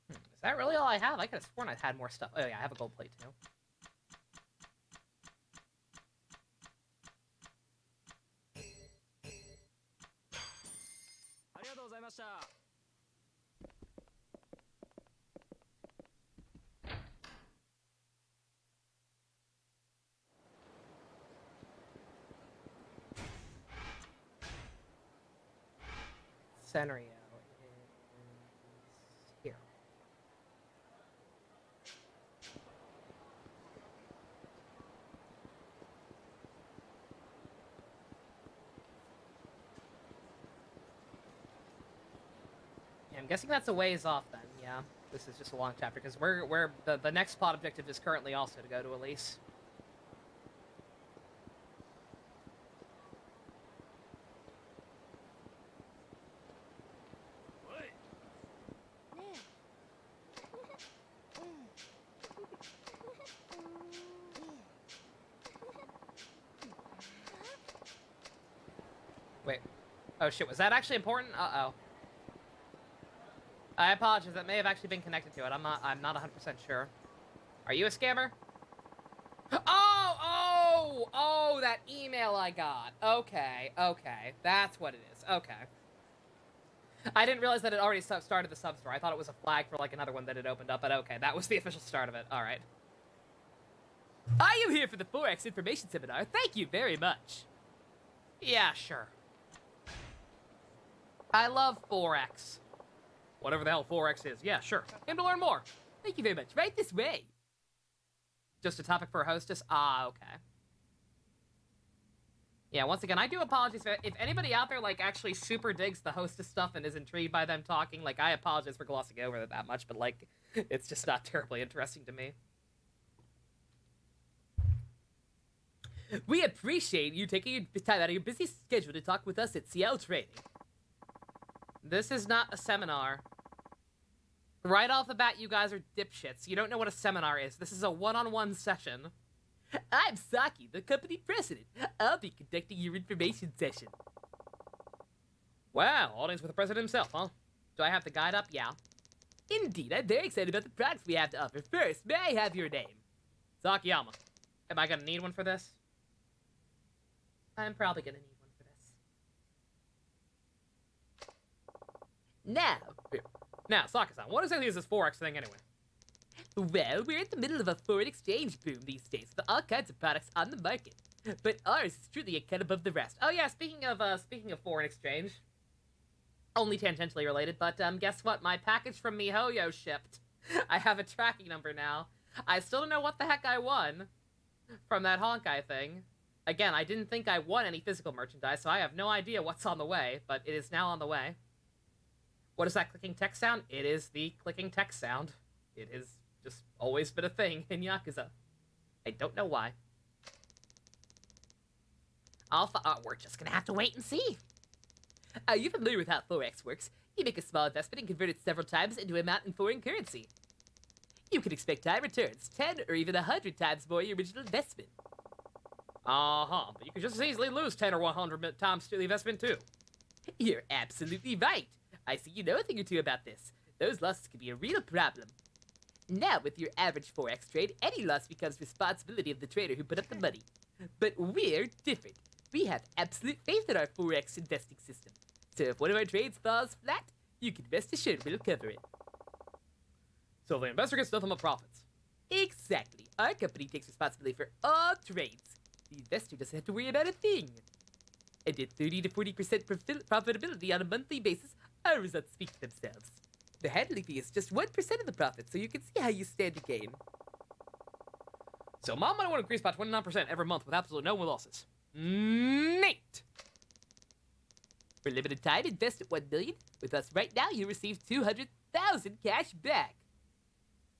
Is that really all I have? I could have sworn I had more stuff. Oh yeah, I have a gold plate too. Scenario is here. Yeah, I'm guessing that's a ways off then. Yeah, this is just a long chapter because the next plot objective is currently also to go to Elise. Wait. Oh shit, was that actually important? Uh-oh. I apologize, that may have actually been connected to it. I'm not 100% sure. Are you a scammer? Oh, that email I got. Okay. That's what it is. Okay. I didn't realize that it already started the sub-store. I thought it was a flag for, like, another one that had opened up, but okay, that was the official start of it. Alright. I am here for the Forex Information Seminar. Thank you very much. Yeah, sure. I love Forex. Whatever the hell Forex is. Yeah, sure. Aim to learn more. Thank you very much. Right this way. Just a topic for a hostess? Ah, okay. Yeah, once again, I do apologize if anybody out there, like, actually super digs the hostess stuff and is intrigued by them talking. Like, I apologize for glossing over it that much, but, like, it's just not terribly interesting to me. We appreciate you taking time out of your busy schedule to talk with us at CL Trading. This is not a seminar. Right off the bat, you guys are dipshits. You don't know what a seminar is. This is a one-on-one session. I'm Saki, the company president. I'll be conducting your information session. Wow, audience with the president himself, huh? Do I have the guide up? Yeah. Indeed, I'm very excited about the products we have to offer. First, may I have your name? Sakiyama. Am I gonna need one for this? I'm probably gonna need one for this. Now, Saki-san, what exactly is this Forex thing anyway? Well, we're in the middle of a foreign exchange boom these days with all kinds of products on the market. But ours is truly a cut above the rest. Oh yeah, speaking of foreign exchange, only tangentially related, but guess what? My package from MiHoYo shipped. I have a tracking number now. I still don't know what the heck I won from that Honkai thing. Again, I didn't think I won any physical merchandise, so I have no idea what's on the way, but it is now on the way. What is that clicking text sound? It is the clicking text sound. It has just always been a thing in Yakuza. I don't know why. We're just gonna have to wait and see. Are you familiar with how Forex works? You make a small investment and convert it several times into an amount in foreign currency. You can expect high returns, 10 or even 100 times more your original investment. Uh-huh, but you can just as easily lose 10 or 100 times to the investment too. You're absolutely right. I see you know a thing or two about this. Those losses can be a real problem. Now, with your average Forex trade, any loss becomes responsibility of the trader who put up the money. But we're different. We have absolute faith in our Forex investing system. So if one of our trades falls flat, you can rest assured we'll cover it. So the investor gets nothing but profits. Exactly. Our company takes responsibility for all trades. The investor doesn't have to worry about a thing. And at 30 to 40% profitability on a monthly basis, our results speak for themselves. The handling fee is just 1% of the profit, so you can see how you stand to gain. So my money will increase by 29% every month with absolutely no losses. Neat! For limited time, invest at 1 million. With us right now, you receive 200,000 cash back.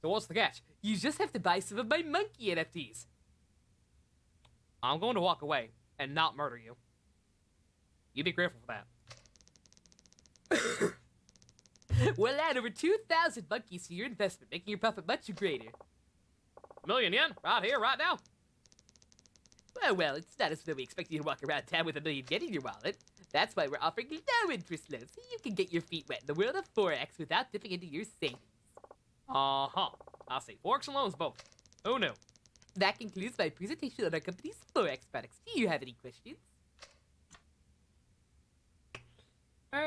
So what's the catch? You just have to buy some of my monkey NFTs. I'm going to walk away and not murder you. You be grateful for that. We'll add over 2,000 monkeys to your investment, making your profit much greater. $1,000,000 yen? Right here, right now? Well, it's not as though we expect you to walk around town with $1,000,000 yen in your wallet. That's why we're offering low interest loans, so you can get your feet wet in the world of Forex without dipping into your savings. Uh-huh. I see. Forex and loans both. Who knew? That concludes my presentation on our company's Forex products. Do you have any questions? You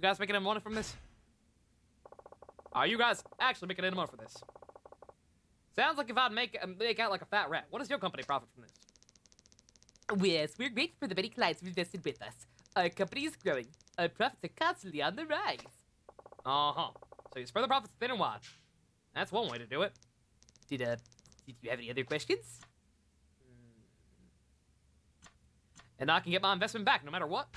guys making any money from this? Are you guys actually making any money from this? Sounds like if I'd make out like a fat rat. What does your company profit from this? Yes, we're grateful for the many clients who've invested with us. Our company is growing. Our profits are constantly on the rise. Uh-huh. So you spread the profits thin and wide. That's one way to do it. Did you have any other questions? And I can get my investment back no matter what.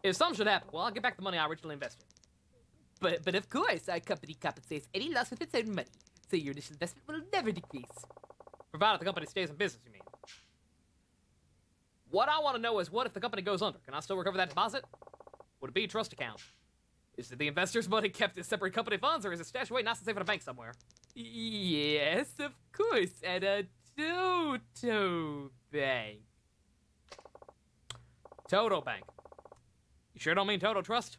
If something should happen, well, I'll get back the money I originally invested. But of course, our company compensates any loss with its own money, so your initial investment will never decrease. Provided the company stays in business, you mean? What I want to know is, what if the company goes under? Can I still recover that deposit? Would it be a trust account? Is the investor's money kept in separate company funds, or is it stashed away nice and safe in a bank somewhere? Yes, of course, at a Toto Bank. Toto Bank. You sure don't mean Toto Trust?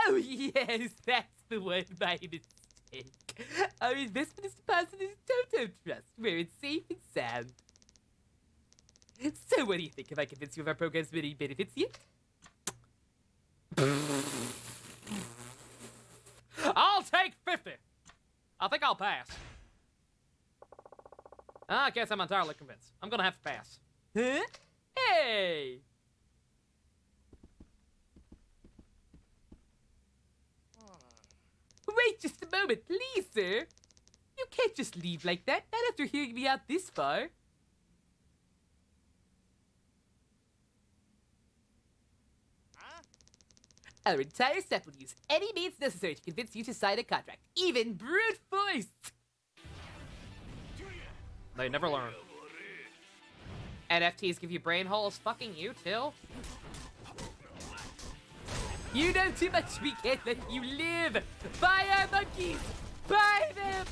Oh, yes, that's the one, my mistake. Our investment is deposited in Toto Trust, where it's safe and sound. So what do you think? Have I convinced you of our program's many benefits yet? I'll take 50. I think I'll pass. I guess I'm entirely convinced. I'm gonna have to pass. Huh? Hey! Wait just a moment, please, sir. You can't just leave like that, not after hearing me out this far. Our entire staff will use any means necessary to convince you to sign a contract, even brute force. They never learn. NFTs give you brain holes. Fucking you too. You know too much. We can't let you live. Buy our monkeys. Buy them.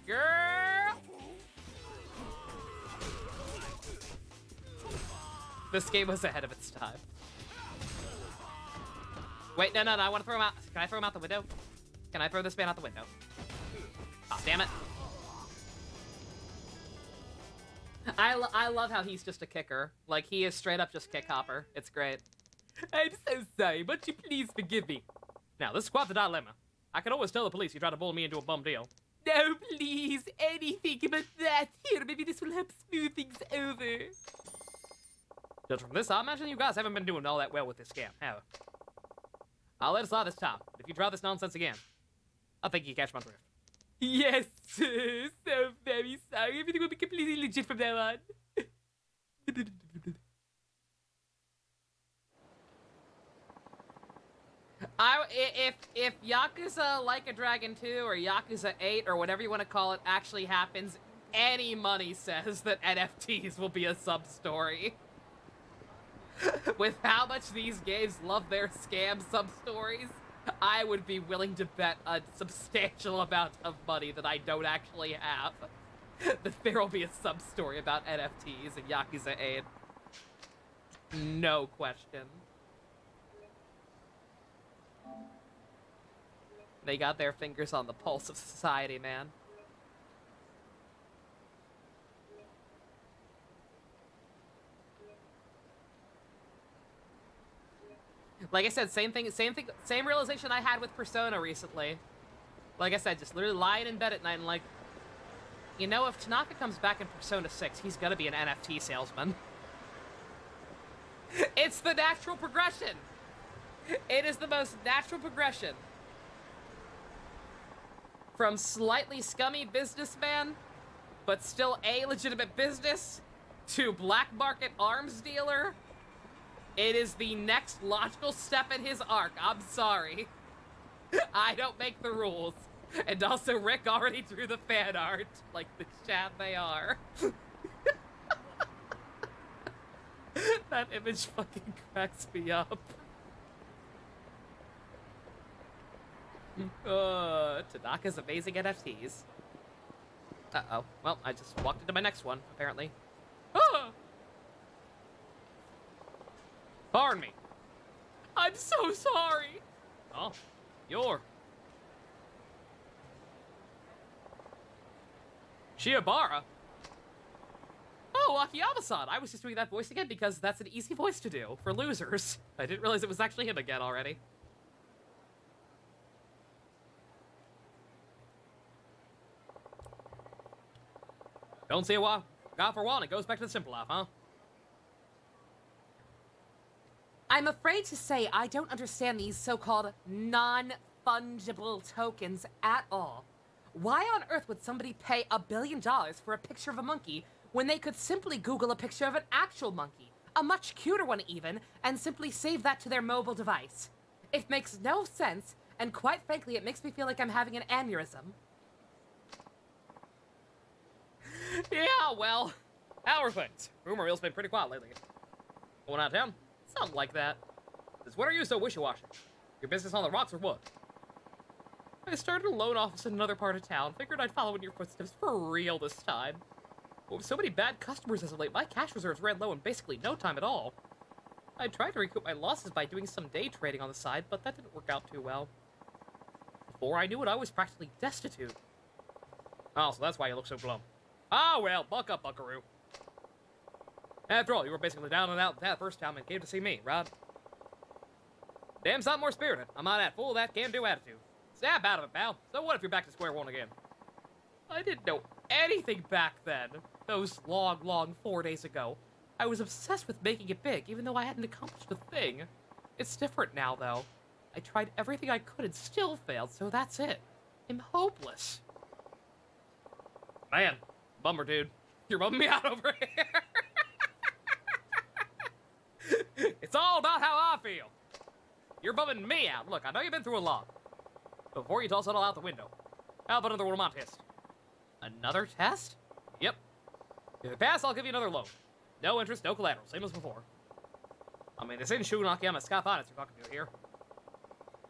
Girl! This game was ahead of its time. Wait, no, I want to throw him out. Can I throw him out the window? Can I throw this man out the window? Oh, damn it. I love how he's just a kicker. Like, he is straight up just kick hopper. It's great. I'm so sorry. Won't you please forgive me? Now, this is quite the dilemma. I can always tell the police you tried to bully me into a bum deal. No, please. Anything but that. Here, maybe this will help smooth things over. Just from this, I imagine you guys haven't been doing all that well with this scam, have you? I'll let it slide this time. If you try this nonsense again, I think you catch my drift. Yes, sir. So very sorry. Everything will be completely legit from now on. If Yakuza Like a Dragon 2 or Yakuza 8 or whatever you want to call it actually happens, any money says that NFTs will be a sub-story. With how much these games love their scam sub-stories, I would be willing to bet a substantial amount of money that I don't actually have that there will be a sub-story about NFTs in Yakuza 8. No question. They got their fingers on the pulse of society, man. Like I said, same realization I had with Persona recently. Like I said, just literally lying in bed at night and like, you know, if Tanaka comes back in Persona 6, he's gonna be an NFT salesman. It's the natural progression. It is the most natural progression. From slightly scummy businessman, but still a legitimate business, to black market arms dealer. It is the next logical step in his arc. I'm sorry. I don't make the rules. And also, Rick already drew the fan art. Like the chat they are. That image fucking cracks me up. Tanaka's amazing NFTs. Uh-oh. Well, I just walked into my next one, apparently. Ah! Pardon me. I'm so sorry. Oh, you're... Shiobara? Oh, Akiyama-san. I was just doing that voice again because that's an easy voice to do for losers. I didn't realize it was actually him again already. Don't see a while. God for one, it goes back to the simple life, huh? I'm afraid to say I don't understand these so-called non-fungible tokens at all. Why on earth would somebody pay $1 billion for a picture of a monkey when they could simply Google a picture of an actual monkey, a much cuter one even, and simply save that to their mobile device? It makes no sense, and quite frankly, it makes me feel like I'm having an aneurysm. Yeah, well, how are things? Rumor mill's been pretty quiet lately. Going out of town? Something like that. Since when are you so wishy-washy? Your business on the rocks or what? I started a loan office in another part of town. Figured I'd follow in your footsteps for real this time. But with so many bad customers as of late, my cash reserves ran low in basically no time at all. I tried to recoup my losses by doing some day trading on the side, but that didn't work out too well. Before I knew it, I was practically destitute. Oh, so that's why you look so glum. Ah, well, buck up, buckaroo. After all, you were basically down and out that first time and came to see me, right? Damn something more spirited. I'm not at full of that can-do attitude. Snap out of it, pal. So what if you're back to square one again? I didn't know anything back then. Those long 4 days ago. I was obsessed with making it big, even though I hadn't accomplished a thing. It's different now, though. I tried everything I could and still failed, so that's it. I'm hopeless. Man, bummer, dude. You're bumming me out over here. It's all about how I feel. You're bumming me out. Look, I know you've been through a lot. Before you toss it all out the window, how about another one of my tests? Another test? Yep. If it passes, I'll give you another loan. No interest, no collateral, same as before. I mean, this ain't Shu Nakayama Sky Finance you're talking to here.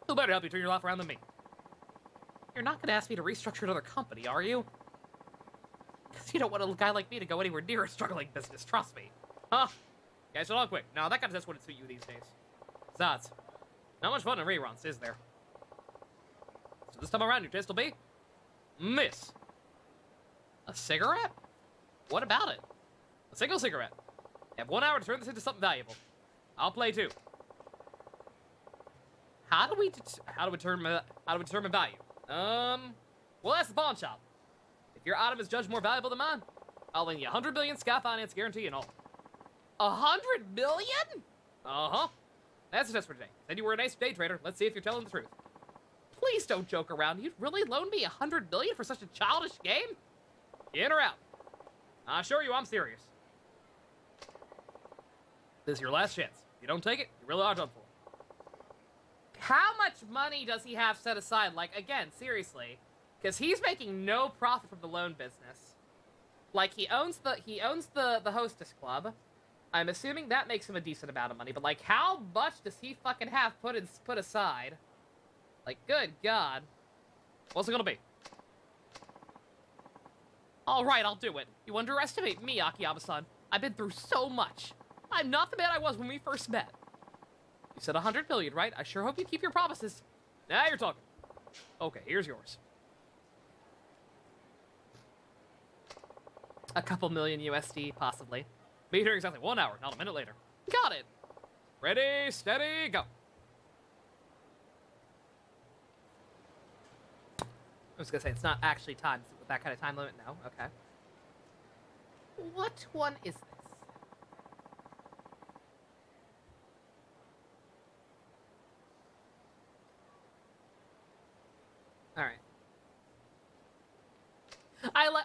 Who better help you turn your life around than me? You're not gonna ask me to restructure another company, are you? Because you don't want a guy like me to go anywhere near a struggling business, trust me. Huh? Guys, hold on quick. No, that kind of test wouldn't suit you these days. Besides, not much fun in reruns, is there? So this time around, your test will be... Miss. A cigarette? What about it? A single cigarette. You have 1 hour to turn this into something valuable. I'll play too. How do we determine value? Well, that's the pawn shop. If your item is judged more valuable than mine, I'll lend you 100 million Sky Finance guarantee and all. 100 million? Uh-huh. That's the test for today. Said you were a nice day trader. Let's see if you're telling the truth. Please don't joke around. You'd really loan me 100 million for such a childish game? In or out? I assure you I'm serious. This is your last chance. If you don't take it, you really are done for. How much money does he have set aside? Like, again, seriously. Because he's making no profit from the loan business. Like, he owns the hostess club. I'm assuming that makes him a decent amount of money. But, like, how much does he fucking have put aside? Like, good God. What's it gonna be? Alright, I'll do it. You underestimate me, Akiyama-san. I've been through so much. I'm not the man I was when we first met. You said 100 million, right? I sure hope you keep your promises. Now you're talking. Okay, here's yours. A couple million USD, possibly. Be here exactly 1 hour, not a minute later. Got it. Ready, steady, go. I was gonna say, it's not actually timed with that kind of time limit. No, okay. What one is this? All right.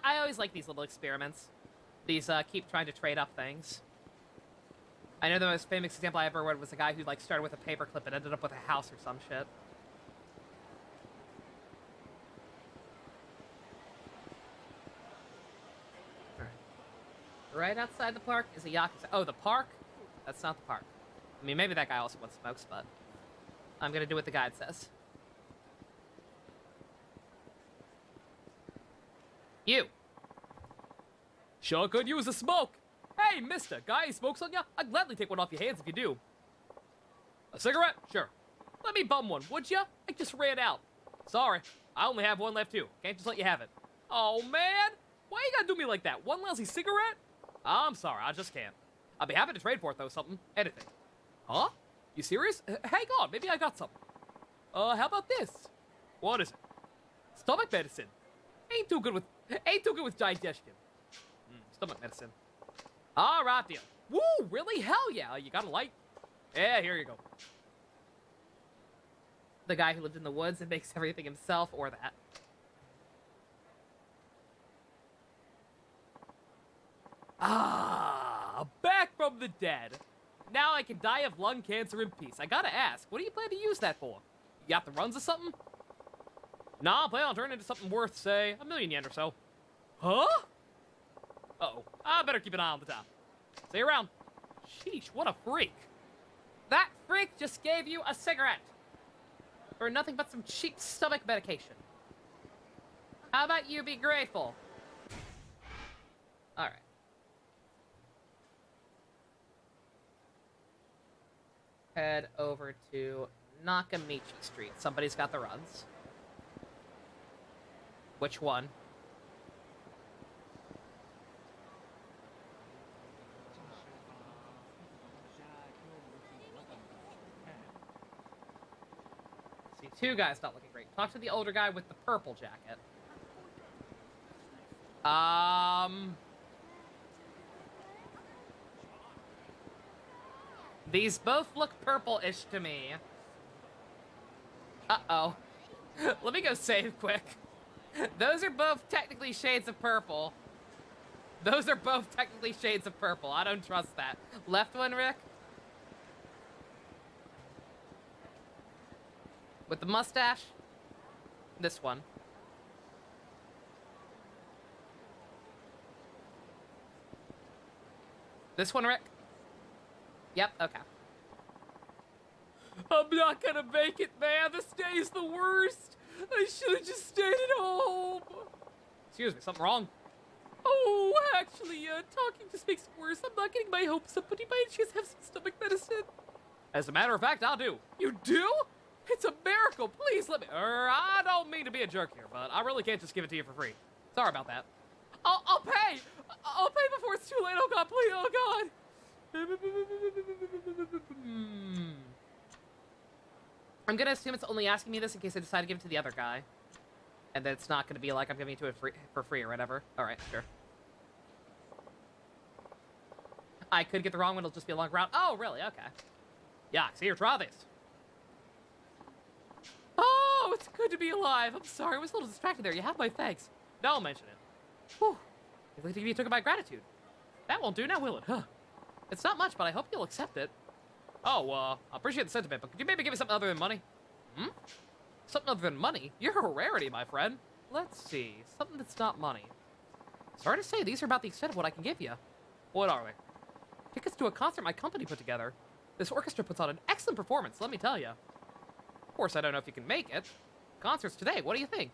I always like these little experiments. These keep trying to trade up things. I know the most famous example I ever read was a guy who like started with a paperclip and ended up with a house or some shit. All right. Right outside the park is a Yakuza. Oh, the park? That's not the park. I mean, maybe that guy also wants smokes, but I'm gonna do what the guide says. You. Sure could use a smoke. Hey, mister, guy smokes on ya? I'd gladly take one off your hands if you do. A cigarette? Sure. Let me bum one, would ya? I just ran out. Sorry, I only have one left too. Can't just let you have it. Oh, man. Why you gotta do me like that? One lousy cigarette? I'm sorry, I just can't. I'd be happy to trade for it, though, something. Anything. Huh? You serious? Hang on, maybe I got something. How about this? What is it? Stomach medicine. Ain't too good with digestion. Stomach medicine. All right, deal. Woo, really? Hell yeah. You got a light? Yeah, here you go. The guy who lived in the woods and makes everything himself, or that. Ah, back from the dead. Now I can die of lung cancer in peace. I gotta ask, what do you plan to use that for? You got the runs or something? Nah, I plan on turning into something worth, say, 1 million yen or so. Huh? Uh-oh. I better keep an eye on the top. See you around. Sheesh, what a freak. That freak just gave you a cigarette. For nothing but some cheap stomach medication. How about you be grateful? Alright. Head over to Nakamichi Street. Somebody's got the runs. Which one? See, two guys not looking great. Talk to the older guy with the purple jacket. These both look purple-ish to me. Uh-oh. Let me go save quick. Those are both technically shades of purple. Those are both technically shades of purple. I don't trust that. Left one, Rick? With the mustache? This one. This one, Rick? Yep, okay. I'm not gonna make it, man. This day is the worst. I should have just stayed at home. Excuse me, something wrong? Oh, actually, talking just makes it worse. I'm not getting my hopes up, but you might just have some stomach medicine. As a matter of fact, I'll do. You do? It's a miracle. Please let me. I don't mean to be a jerk here, but I really can't just give it to you for free. Sorry about that. I'll pay. I'll pay before it's too late. Oh God, please. Oh God. I'm gonna assume it's only asking me this in case I decide to give it to the other guy. And that it's not gonna be like I'm giving it to it for free or whatever. Alright, sure. I could get the wrong one, it'll just be a long route. Oh, really? Okay. Yeah, see, try this. Oh, it's good to be alive. I'm sorry, I was a little distracted there. You have my thanks. Don't mention it. Whew. I'd like to give you a token of my gratitude. That won't do now, will it? Huh. It's not much, but I hope you'll accept it. Oh, I appreciate the sentiment, but could you maybe give me something other than money? Hmm? Something other than money? You're a rarity, my friend. Let's see. Something that's not money. Sorry to say, these are about the extent of what I can give you. What are we? Tickets to a concert my company put together. This orchestra puts on an excellent performance, let me tell you. Of course, I don't know if you can make it. Concert's today, what do you think?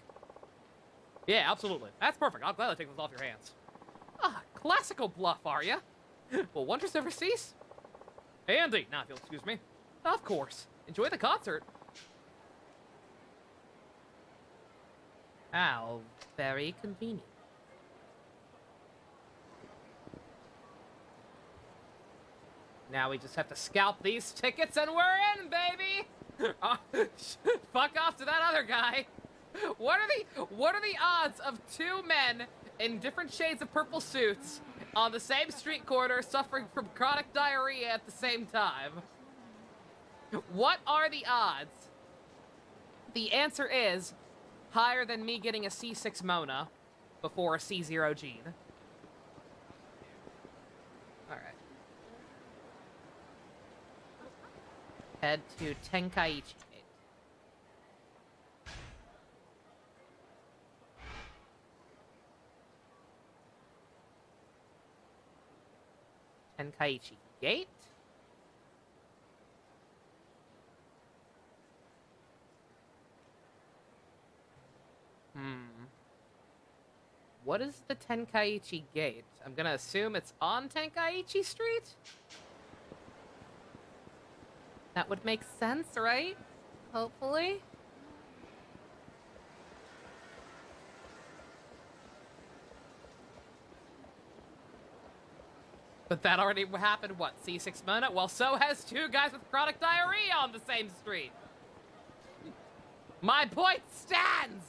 Yeah, absolutely. That's perfect. I'll gladly take this off your hands. Ah, classical bluff, are you? Will wonders never cease? Andy, now if you'll excuse me. Of course. Enjoy the concert. How very convenient. Now we just have to scalp these tickets and we're in, baby! Fuck off to that other guy. What are the odds of two men in different shades of purple suits on the same street corner suffering from chronic diarrhea at the same time? What are the odds? The answer is higher than me getting a C6 Mona before a C0 Gene. Alright. Head to Tenkaichi. Tenkaichi Gate. What is the Tenkaichi Gate? I'm gonna assume it's on Tenkaichi Street? That would make sense, right? Hopefully. But that already happened, what, C6 Mona? Well, so has two guys with chronic diarrhea on the same street. My point stands!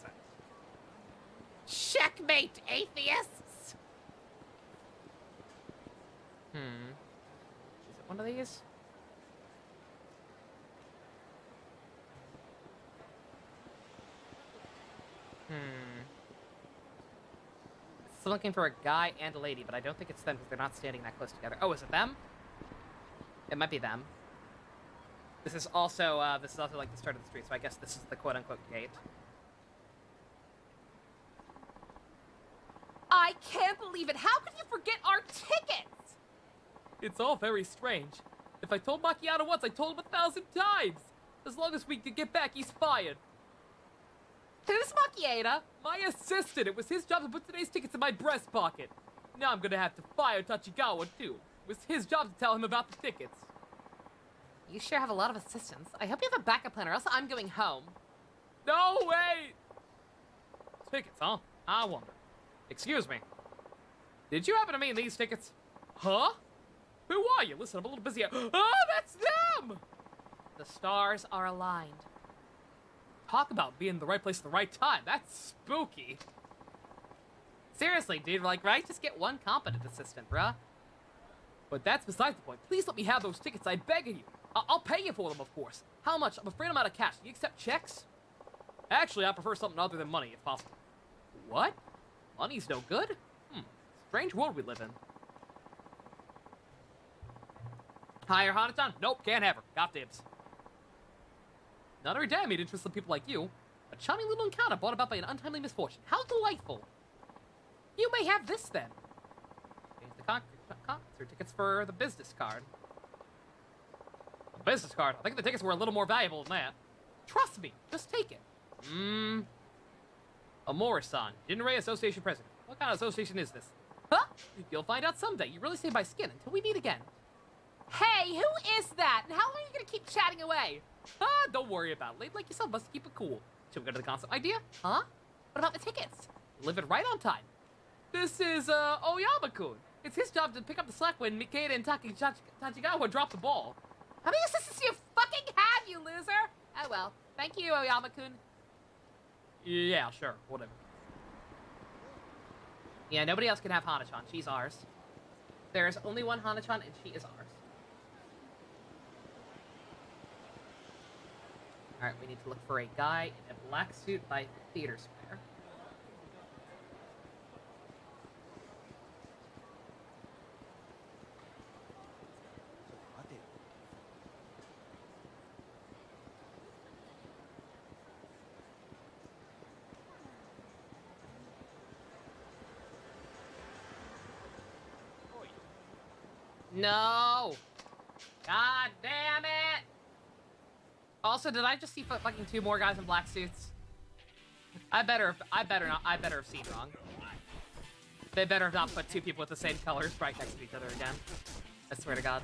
Checkmate, atheists! Is it one of these? Still looking for a guy and a lady, but I don't think it's them because they're not standing that close together. Oh, is it them? It might be them. This is also like the start of the street, so I guess this is the quote-unquote gate. I can't believe it! How could you forget our tickets? It's all very strange. If I told Macchiato once, I told him 1,000 times! As long as we can get back, he's fired. Who's Macchiato? My assistant! It was his job to put today's tickets in my breast pocket. Now I'm gonna have to fire Tachigawa, too. It was his job to tell him about the tickets. You sure have a lot of assistants. I hope you have a backup plan or else I'm going home. No, wait! Tickets, huh? I wonder. Excuse me. Did you happen to mean these tickets? Huh? Who are you? Listen, I'm a little busy. Oh, that's them! The stars are aligned. Talk about being in the right place at the right time. That's spooky. Seriously, dude, like, right? Just get one competent assistant, bruh. But that's besides the point. Please let me have those tickets, I beg of you. I'll pay you for them, of course. How much? I'm afraid I'm out of cash. Do you accept checks? Actually, I prefer something other than money, if possible. What? Money's no good? Strange world we live in. Hire Hana-chan? Nope, can't have her. Got dibs. Not every day I meet interesting people like you. A charming little encounter brought about by an untimely misfortune. How delightful. You may have this, then. Here's the concert tickets for the business card. A business card? I think the tickets were a little more valuable than that. Trust me, just take it. Amora-san, Jinrei Association President. What kind of association is this? Huh? You'll find out someday. You really saved my skin until we meet again. Hey, who is that? And how long are you gonna keep chatting away? Don't worry about it. Lady like yourself must keep it cool. Should we go to the concert idea? Huh? What about the tickets? Delivered right on time. This is, Oyama-kun. It's his job to pick up the slack when Mikeda and Tachigawa drop the ball. How many assistants do you fucking have, you loser? Oh well. Thank you, Oyama-kun. Yeah, sure. Whatever. Yeah, nobody else can have Hana-chan. She's ours. There's only one Hana-chan, and she is ours. Alright, we need to look for a guy in a black suit by Theater Square. No! God damn it! Also, did I just see fucking 2 more guys in black suits? I better have seen wrong. They better have not put 2 people with the same colors right next to each other again. I swear to God.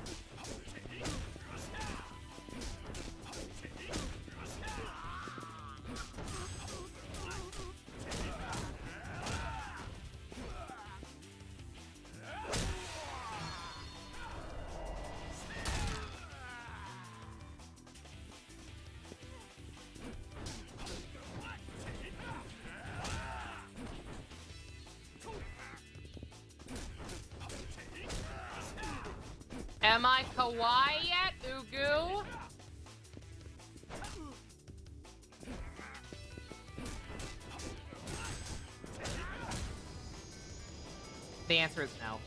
Am I kawaii yet, Ugu? The answer is no.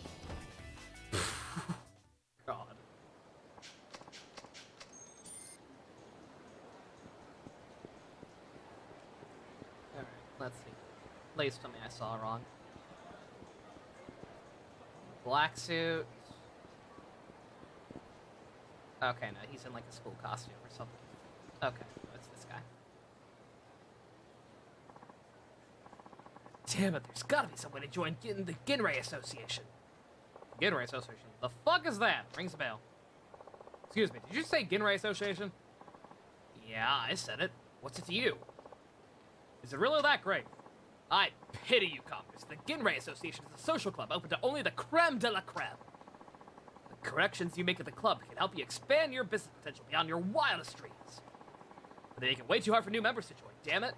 God. Alright, let's see. At least something I saw wrong. Black suit. Okay, no, he's in like a school costume or something. Okay, it's this guy. Damn it, there's gotta be some way to join the Ginrei Association. Ginrei Association? The fuck is that? Rings a bell. Excuse me, did you say Ginrei Association? Yeah, I said it. What's it to you? Is it really that great? I pity you, commoners. The Ginrei Association is a social club open to only the creme de la creme. Corrections you make at the club can help you expand your business potential beyond your wildest dreams. But they make it way too hard for new members to join, damn it.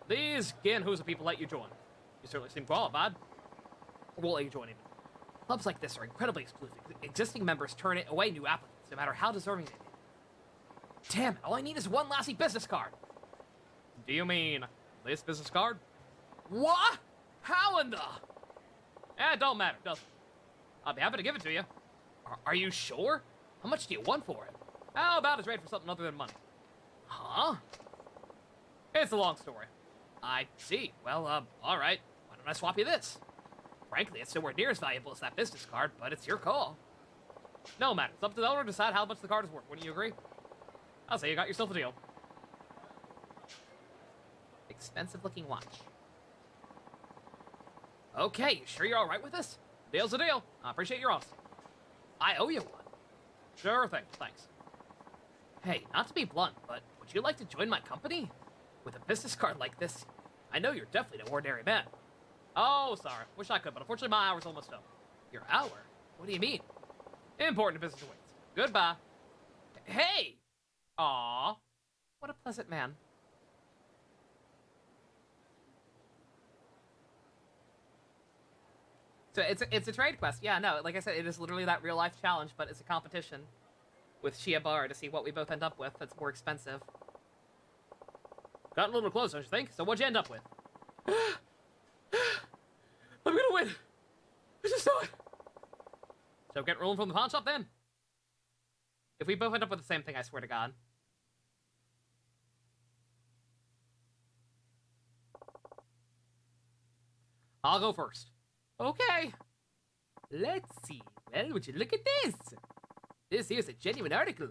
These Ganhuza people let you join. You certainly seem qualified. Or won't let you join even. Clubs like this are incredibly exclusive. Existing members turn away new applicants, no matter how deserving they may be. Damn it, all I need is one lassie business card. Do you mean this business card? What? How in the... it don't matter, does it? I'll be happy to give it to you. Are you sure? How much do you want for it? How about it's rate for something other than money? Huh? It's a long story. I see. Well, alright. Why don't I swap you this? Frankly, it's nowhere near as valuable as that business card, but it's your call. No matter. It's up to the owner to decide how much the card is worth. Wouldn't you agree? I'll say you got yourself a deal. Expensive-looking watch. Okay, you sure you're alright with this? Deal's a deal. I appreciate your honesty. I owe you one. Sure thing, thanks. Hey, not to be blunt, but would you like to join my company? With a business card like this, I know you're definitely no ordinary man. Oh, sorry. Wish I could, but unfortunately my hour's almost up. Your hour? What do you mean? Important business awaits. Goodbye. Hey! Aw. What a pleasant man. So it's a trade quest. Yeah, no, like I said, it is literally that real life challenge, but it's a competition with Shia Bar to see what we both end up with that's more expensive. Got a little close, don't you think? So what'd you end up with? I'm gonna win! I just saw it! So get rolling from the pawn shop then? If we both end up with the same thing, I swear to God. I'll go first. Okay. Let's see. Well, would you look at this? This here's a genuine article.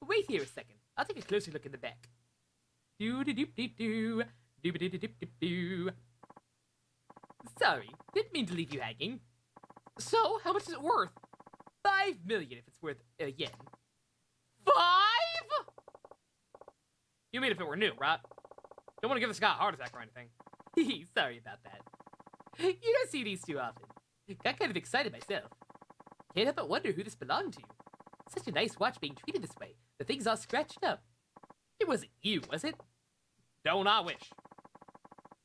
Wait here a second. I'll take a closer look in the back. Doo-doo-doo-doo-doo. Doo-doo-doo-doo-doo. Sorry, didn't mean to leave you hanging. So, how much is it worth? 5 million if it's worth a yen. 5? You mean if it were new, right? Don't want to give this guy a heart attack or anything. Sorry about that. You don't see these too often. Got kind of excited myself. Can't help but wonder who this belonged to. Such a nice watch being treated this way. The thing's all scratched up. It wasn't you, was it? Don't I wish.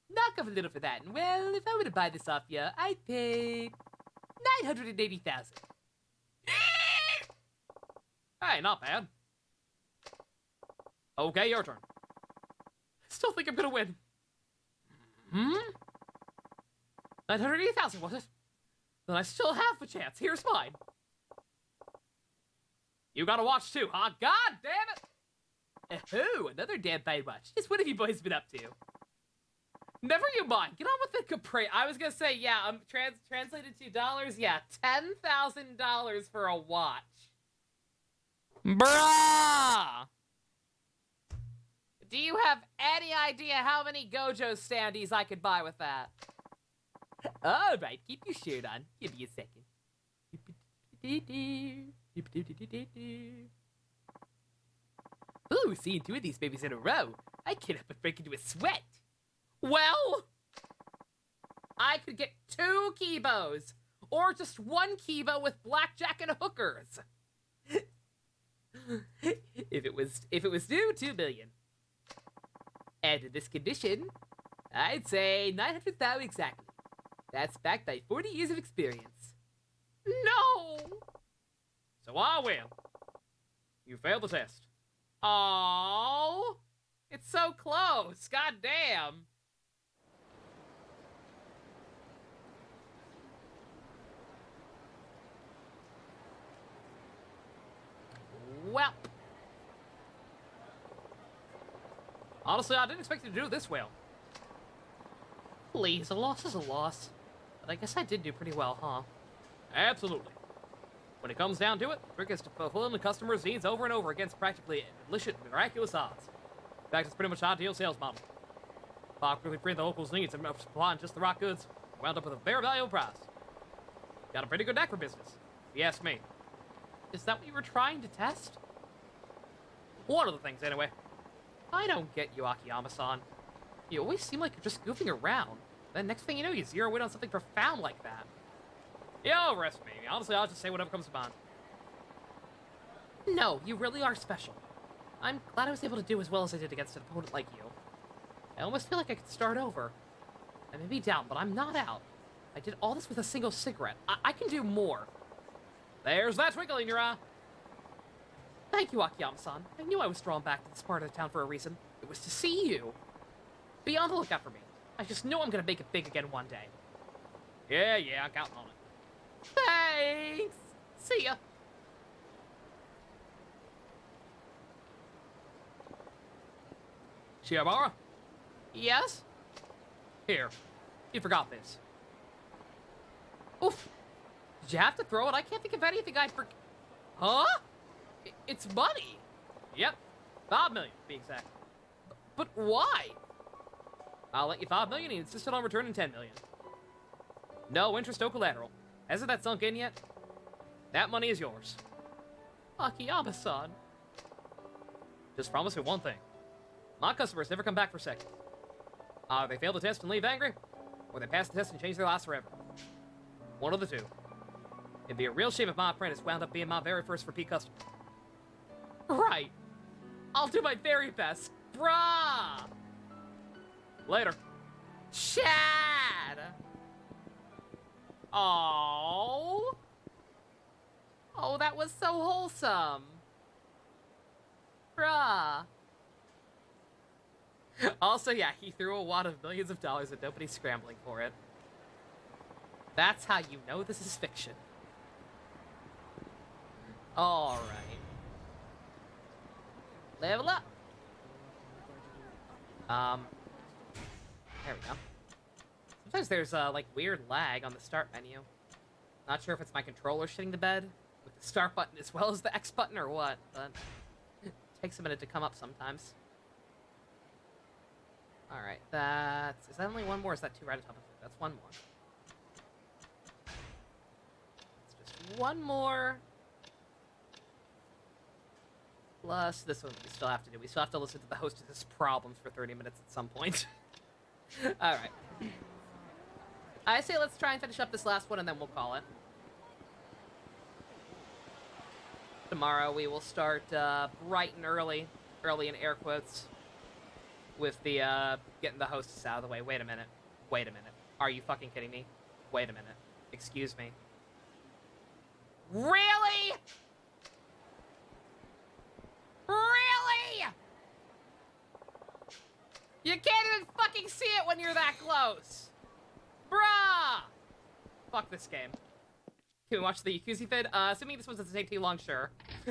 Knock off a little for that, and well, if I were to buy this off you, I'd pay 980,000. Hey, not bad. Okay, your turn. Still think I'm gonna win. 980,000, was it? Then I still have a chance. Here's mine. You got a watch too, huh? God damn it! Oh, another damn fine watch. Just what have you boys been up to? Never you mind. Get on with the capri. I was gonna say, yeah, translated to dollars, yeah, $10,000 for a watch. Bruh! Do you have any idea how many Gojo standees I could buy with that? Alright, keep your shirt on. Give me a second. Ooh, seeing 2 of these babies in a row. I can't help but break into a sweat. Well, I could get 2 Kibos. Or just 1 Kibo with blackjack and hookers. If it was due, 2 billion. And in this condition, I'd say 900,000 exactly. That's backed by 40 years of experience. No! So I win. You failed the test. Oh, it's so close. God damn. Well. Honestly, I didn't expect you to do it this well. Please, a loss is a loss. But I guess I did do pretty well, huh? Absolutely. When it comes down to it, Rick is fulfilling the customer's needs over and over against practically miraculous odds. In fact, it's pretty much an ideal sales model. Bob quickly printed the locals' needs and supplying just the right goods, wound up with a very valuable price. Got a pretty good knack for business, if you ask me. Is that what you were trying to test? One of the things, anyway. I don't get you, Akiyama-san. You always seem like you're just goofing around. Then next thing you know, you zero in on something profound like that. Yo, rest me. Honestly, I'll just say whatever comes to mind. No, you really are special. I'm glad I was able to do as well as I did against an opponent like you. I almost feel like I could start over. I may be down, but I'm not out. I did all this with a single cigarette. I can do more. There's that twinkle in your eye. Thank you, Akiyama-san. I knew I was drawn back to this part of the town for a reason. It was to see you. Be on the lookout for me. I just know I'm gonna make it big again one day. Yeah, I'm counting on it. Thanks! See ya! Shiobara? Yes? Here. You forgot this. Oof. Did you have to throw it? I can't think of anything I'd forget. Huh? It's money. Yep. 5 million, to be exact. But why? I'll let you 5 million. He insisted on returning 10 million. No interest, no collateral. Hasn't that sunk in yet? That money is yours. Akiyama-san. Just promise me one thing. My customers never come back for seconds. They fail the test and leave angry, or they pass the test and change their lives forever. One of the two. It'd be a real shame if my apprentice wound up being my very first repeat customer. Right. I'll do my very best. Brah! Later. Chad! Oh, that was so wholesome. Bruh. Also, yeah, he threw a wad of millions of dollars and nobody's scrambling for it. That's how you know this is fiction. Alright. Level up. There we go. Sometimes there's, like, weird lag on the start menu. Not sure if it's my controller shitting the bed with the start button as well as the X button or what, but it takes a minute to come up sometimes. Alright, is that only one more or is that 2 right on top of it? That's 1 more. It's just 1 more. Plus this one we still have to do. We still have to listen to the hostess' problems for 30 minutes at some point. Alright. I say let's try and finish up this last one and then we'll call it. Tomorrow we will start bright and early in air quotes, with the getting the hostess out of the way. Wait a minute. Are you fucking kidding me? Wait a minute. Excuse me. Really? Really? You can't even fucking see it when you're that close. Bruh! Fuck this game. Can we watch the Yakuza vid? Assuming this one doesn't take too long, sure.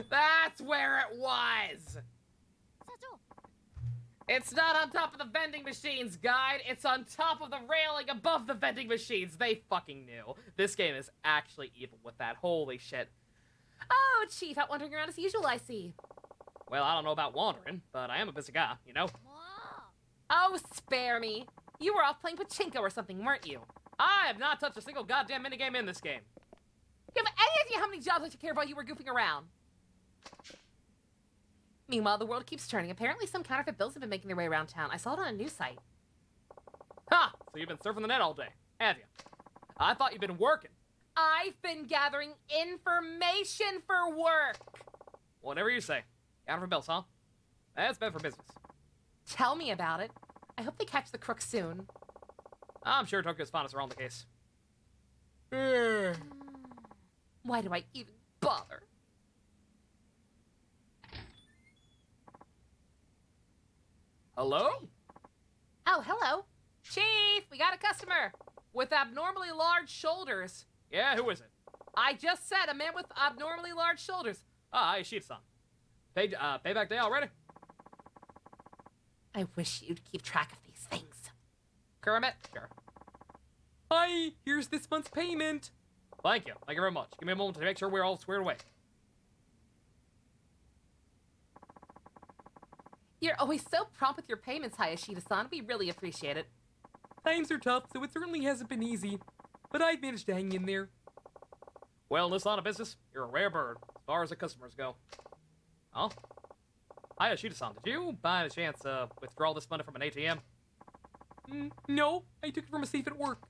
That's where it was! It's not on top of the vending machines, guide. It's on top of the railing above the vending machines. They fucking knew. This game is actually evil with that. Holy shit. Oh, Chief, out wandering around as usual, I see. Well, I don't know about wandering, but I am a busy guy, you know? Oh, spare me. You were off playing pachinko or something, weren't you? I have not touched a single goddamn minigame in this game. You have any idea how many jobs I took care of while you were goofing around? Meanwhile, the world keeps turning. Apparently, some counterfeit bills have been making their way around town. I saw it on a news site. Ha! So you've been surfing the net all day, have you? I thought you'd been working. I've been gathering information for work. Whatever you say. Counterfeit bills, huh? That's bad for business. Tell me about it. I hope they catch the crook soon. I'm sure Tokyo's finest are on the case. Why do I even bother? Hello? Oh, hello. Chief, we got a customer with abnormally large shoulders. Yeah, who is it? I just said a man with abnormally large shoulders. Ah, Ishida-san. Payback day already? I wish you'd keep track of these things. Kermit? Sure. Hi, here's this month's payment. Thank you. Thank you very much. Give me a moment to make sure we're all squared away. You're always so prompt with your payments, Hayashida-san. We really appreciate it. Times are tough, so it certainly hasn't been easy. But I've managed to hang in there. Well, in this line of business, you're a rare bird, as far as the customers go. Oh? Hayashida-san, did you, by any chance, withdraw this money from an ATM? No, I took it from a safe at work.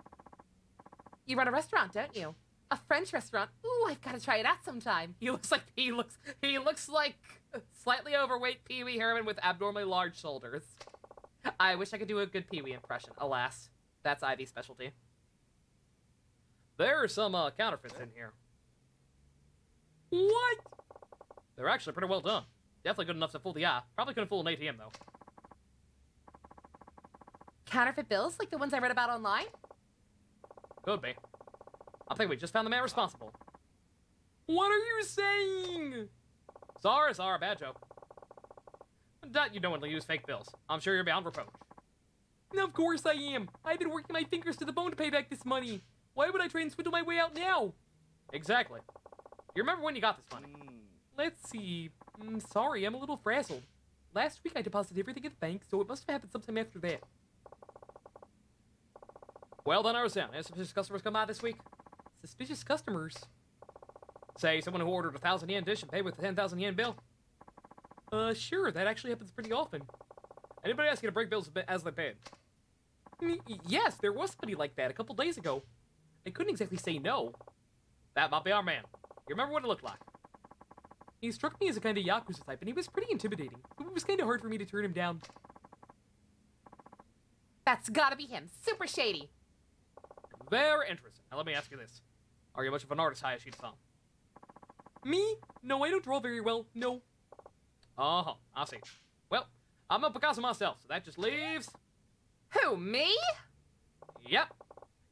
You run a restaurant, don't you? A French restaurant. Ooh, I've got to try it out sometime. He looks like slightly overweight Pee-wee Herman with abnormally large shoulders. I wish I could do a good Pee-wee impression. Alas, that's Ivy's specialty. There are some counterfeits in here. What? They're actually pretty well done. Definitely good enough to fool the eye. Probably couldn't fool an ATM, though. Counterfeit bills, like the ones I read about online? Could be. I think we just found the man responsible. What are you saying? Sorry, bad joke. Doubt you know when to use fake bills. I'm sure you're beyond reproach. Of course I am. I've been working my fingers to the bone to pay back this money. Why would I try and swindle my way out now? Exactly. You remember when you got this money? Let's see. Sorry, I'm a little frazzled. Last week I deposited everything at the bank, so it must have happened sometime after that. Well, then I was down. Any suspicious customers come by this week? Suspicious customers? Say, someone who ordered a 1,000 yen dish and paid with a 10,000 yen bill? Sure, that actually happens pretty often. Anybody ask you to break bills as they paid? Yes, there was somebody like that a couple days ago. I couldn't exactly say no. That might be our man. You remember what he looked like? He struck me as a kind of Yakuza type, and he was pretty intimidating. It was kind of hard for me to turn him down. That's gotta be him. Super shady. Very interesting. Now let me ask you this. Are you much of an artist, Hayashida-san? Me? No, I don't draw very well. No. Uh-huh. I see. Well, I'm a Picasso myself, so that just leaves... Who, me? Yep.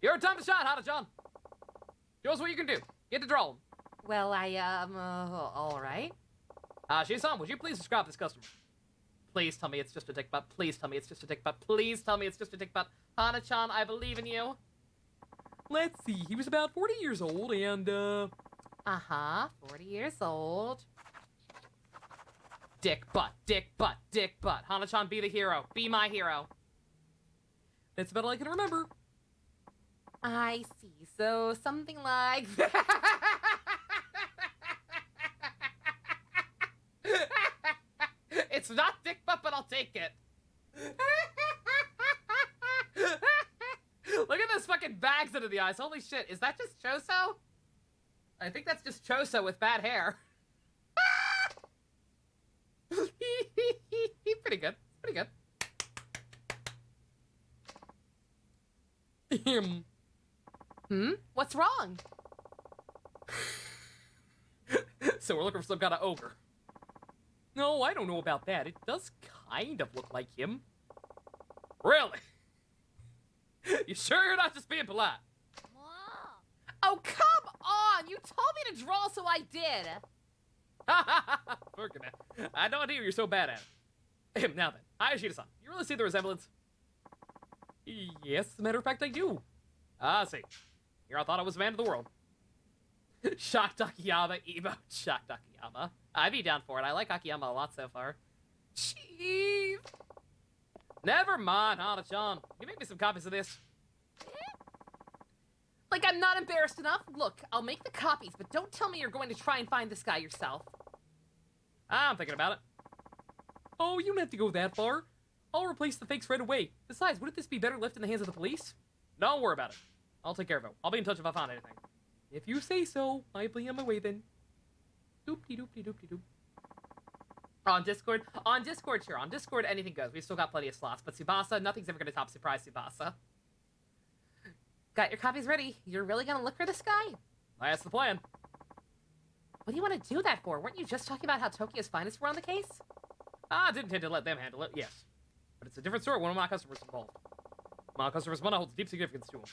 Your time to shine, Hana-chan. Show us what you can do. Get to drawing. Well, alright. Shida-san, would you please describe this customer? Please tell me it's just a dick butt. Please tell me it's just a dick butt. Please tell me it's just a dick butt. Hana-chan, I believe in you. Let's see, he was about 40 years old, and, 40 years old. Dick butt, dick butt, dick butt. Hana-chan, be the hero. Be my hero. That's about all I can remember. I see. So, something like... It's not dick butt, but I'll take it. Look at those fucking bags under the eyes. Holy shit. Is that just Choso? I think that's just Choso with bad hair. Pretty good. Pretty good. What's wrong? So we're looking for some kind of ogre. No, I don't know about that. It does kind of look like him. Really? You sure you're not just being polite? Oh, come on! You told me to draw, so I did. Forget it. I had no idea you're so bad at it. Now then, Ayashida-san, you really see the resemblance? Yes, as a matter of fact, I do. Ah, I see. Here I thought I was man of the world. Shocked Akiyama, emo. Shocked Akiyama. I'd be down for it. I like Akiyama a lot so far. Chief! Never mind, Hana-chan. Can you make me some copies of this? Like, I'm not embarrassed enough? Look, I'll make the copies, but don't tell me you're going to try and find this guy yourself. I'm thinking about it. Oh, you don't have to go that far. I'll replace the fakes right away. Besides, wouldn't this be better left in the hands of the police? Don't worry about it. I'll take care of it. I'll be in touch if I find anything. If you say so, I'll be on my way then. Doop-de-doop-de-doop-de-doop. On Discord, sure. On Discord, anything goes. We've still got plenty of slots. But Tsubasa, nothing's ever going to top Surprise Tsubasa. Got your copies ready. You're really going to look for this guy? That's the plan. What do you want to do that for? Weren't you just talking about how Tokyo's finest were on the case? I didn't intend to let them handle it, yes. But it's a different story when one of my customers is involved. My customer's money holds deep significance to him.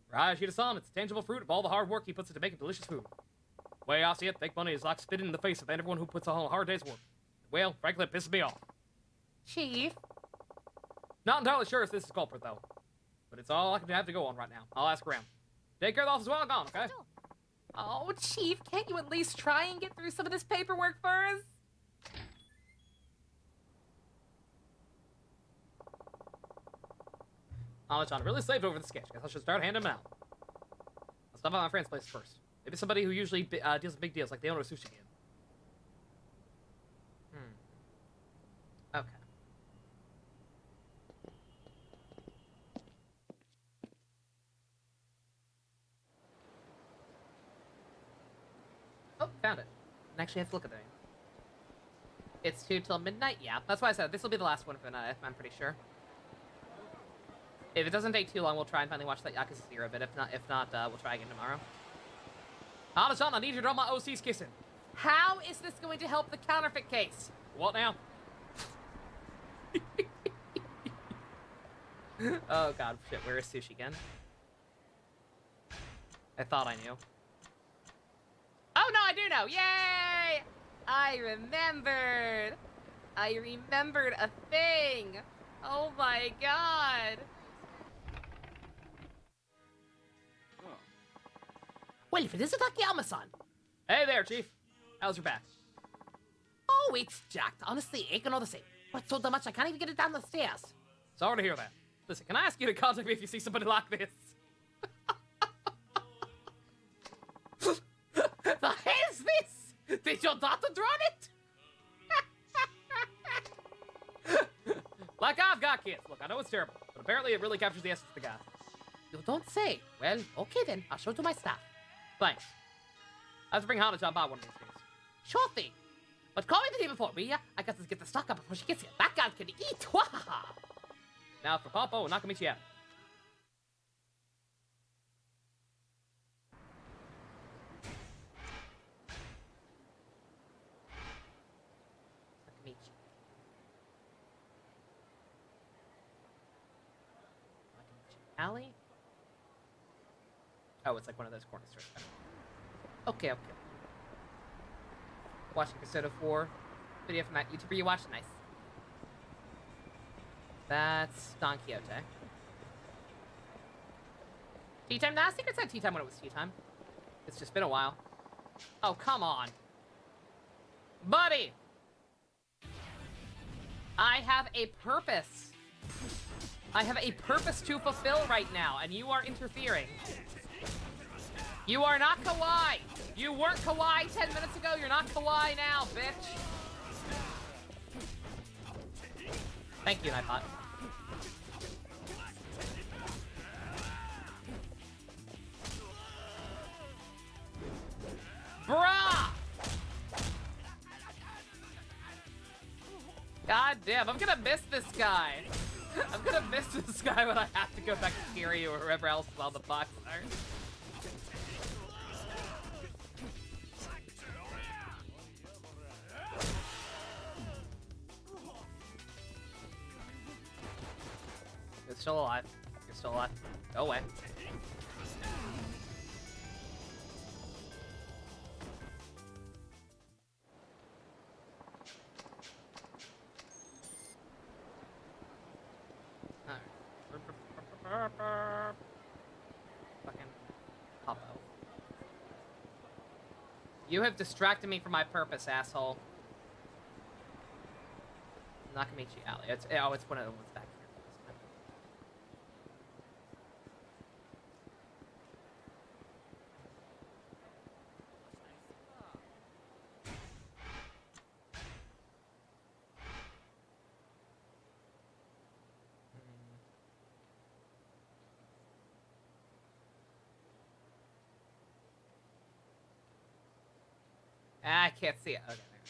For Ayashida-san, it's a tangible fruit of all the hard work he puts into making delicious food. The way I see it, fake money is like spitting in the face of everyone who puts on a hard day's work. Well, frankly, it pisses me off. Chief? Not entirely sure if this is culprit, though. But it's all I can have to go on right now. I'll ask around. Take care of the office while I'm gone, okay? Oh, Chief, can't you at least try and get through some of this paperwork for us? Hana-chan really slaved over the sketch. Guess I should start handing them out. I'll stop at my friend's place first. Maybe somebody who usually deals with big deals, like the owner of Sushi Game. Okay. Oh, found it. And actually have to look at it. It's 2 till midnight? Yeah, that's why I said this will be the last one for the night, I'm pretty sure. If it doesn't take too long, we'll try and finally watch that Yakuza 0 bit. If not, we'll try again tomorrow. Hana-chan, I need you to draw my OC's kissing. How is this going to help the counterfeit case? What now? Oh god, shit, where is Sushi again? I thought I knew. Oh no, I do know! Yay! I remembered! I remembered a thing! Oh my god! Well, if it isn't Akiyama-san! Hey there, Chief. How's your back? Oh, it's jacked. Honestly, ain't gonna the same. But so much I can't even get it down the stairs. Sorry to hear that. Listen, can I ask you to contact me if you see somebody like this? The hell is this? Did your daughter draw it? Like I've got kids. Look, I know it's terrible, but apparently it really captures the essence of the guy. You don't say. Well, okay then. I'll show it to my staff. Thanks. I have to bring Hana-chan by one of these days. Sure thing. But call me the day before, will ya? I got to get the stock up before she gets here. That gal can eat. Wahaha. Now for Popo and Nakamichi Adam. Nakamichi. Alley? Oh, it's like one of those corner stores. Okay. Watching Persona 4 video from that YouTuber you watched. Nice. That's Don Quixote. Tea time? Nah, Secret said tea time when it was tea time. It's just been a while. Oh, come on. Buddy! I have a purpose. I have a purpose to fulfill right now, and you are interfering. You are not kawaii. You weren't kawaii 10 minutes ago. You're not kawaii now, bitch. Thank you, Nightbot. Bruh! God damn, I'm gonna miss this guy. I'm gonna miss this guy when I have to go back to Kiri or whoever else is on the box art. You're still alive. You're still alive. Go away. Fucking Popo. You have distracted me from my purpose, asshole. Nakamichi Alley. It's one of the ones back here. I can't see it. Okay, there.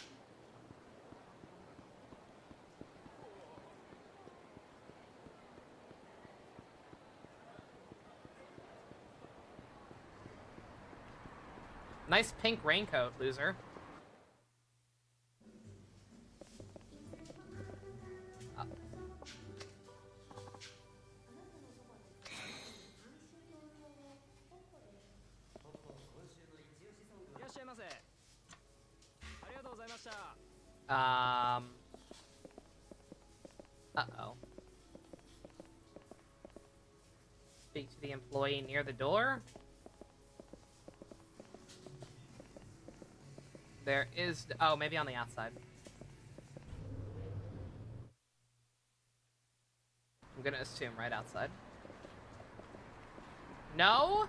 Nice pink raincoat, loser. Uh-oh. Speak to the employee near the door. There is... Oh, maybe on the outside. I'm gonna assume right outside. No?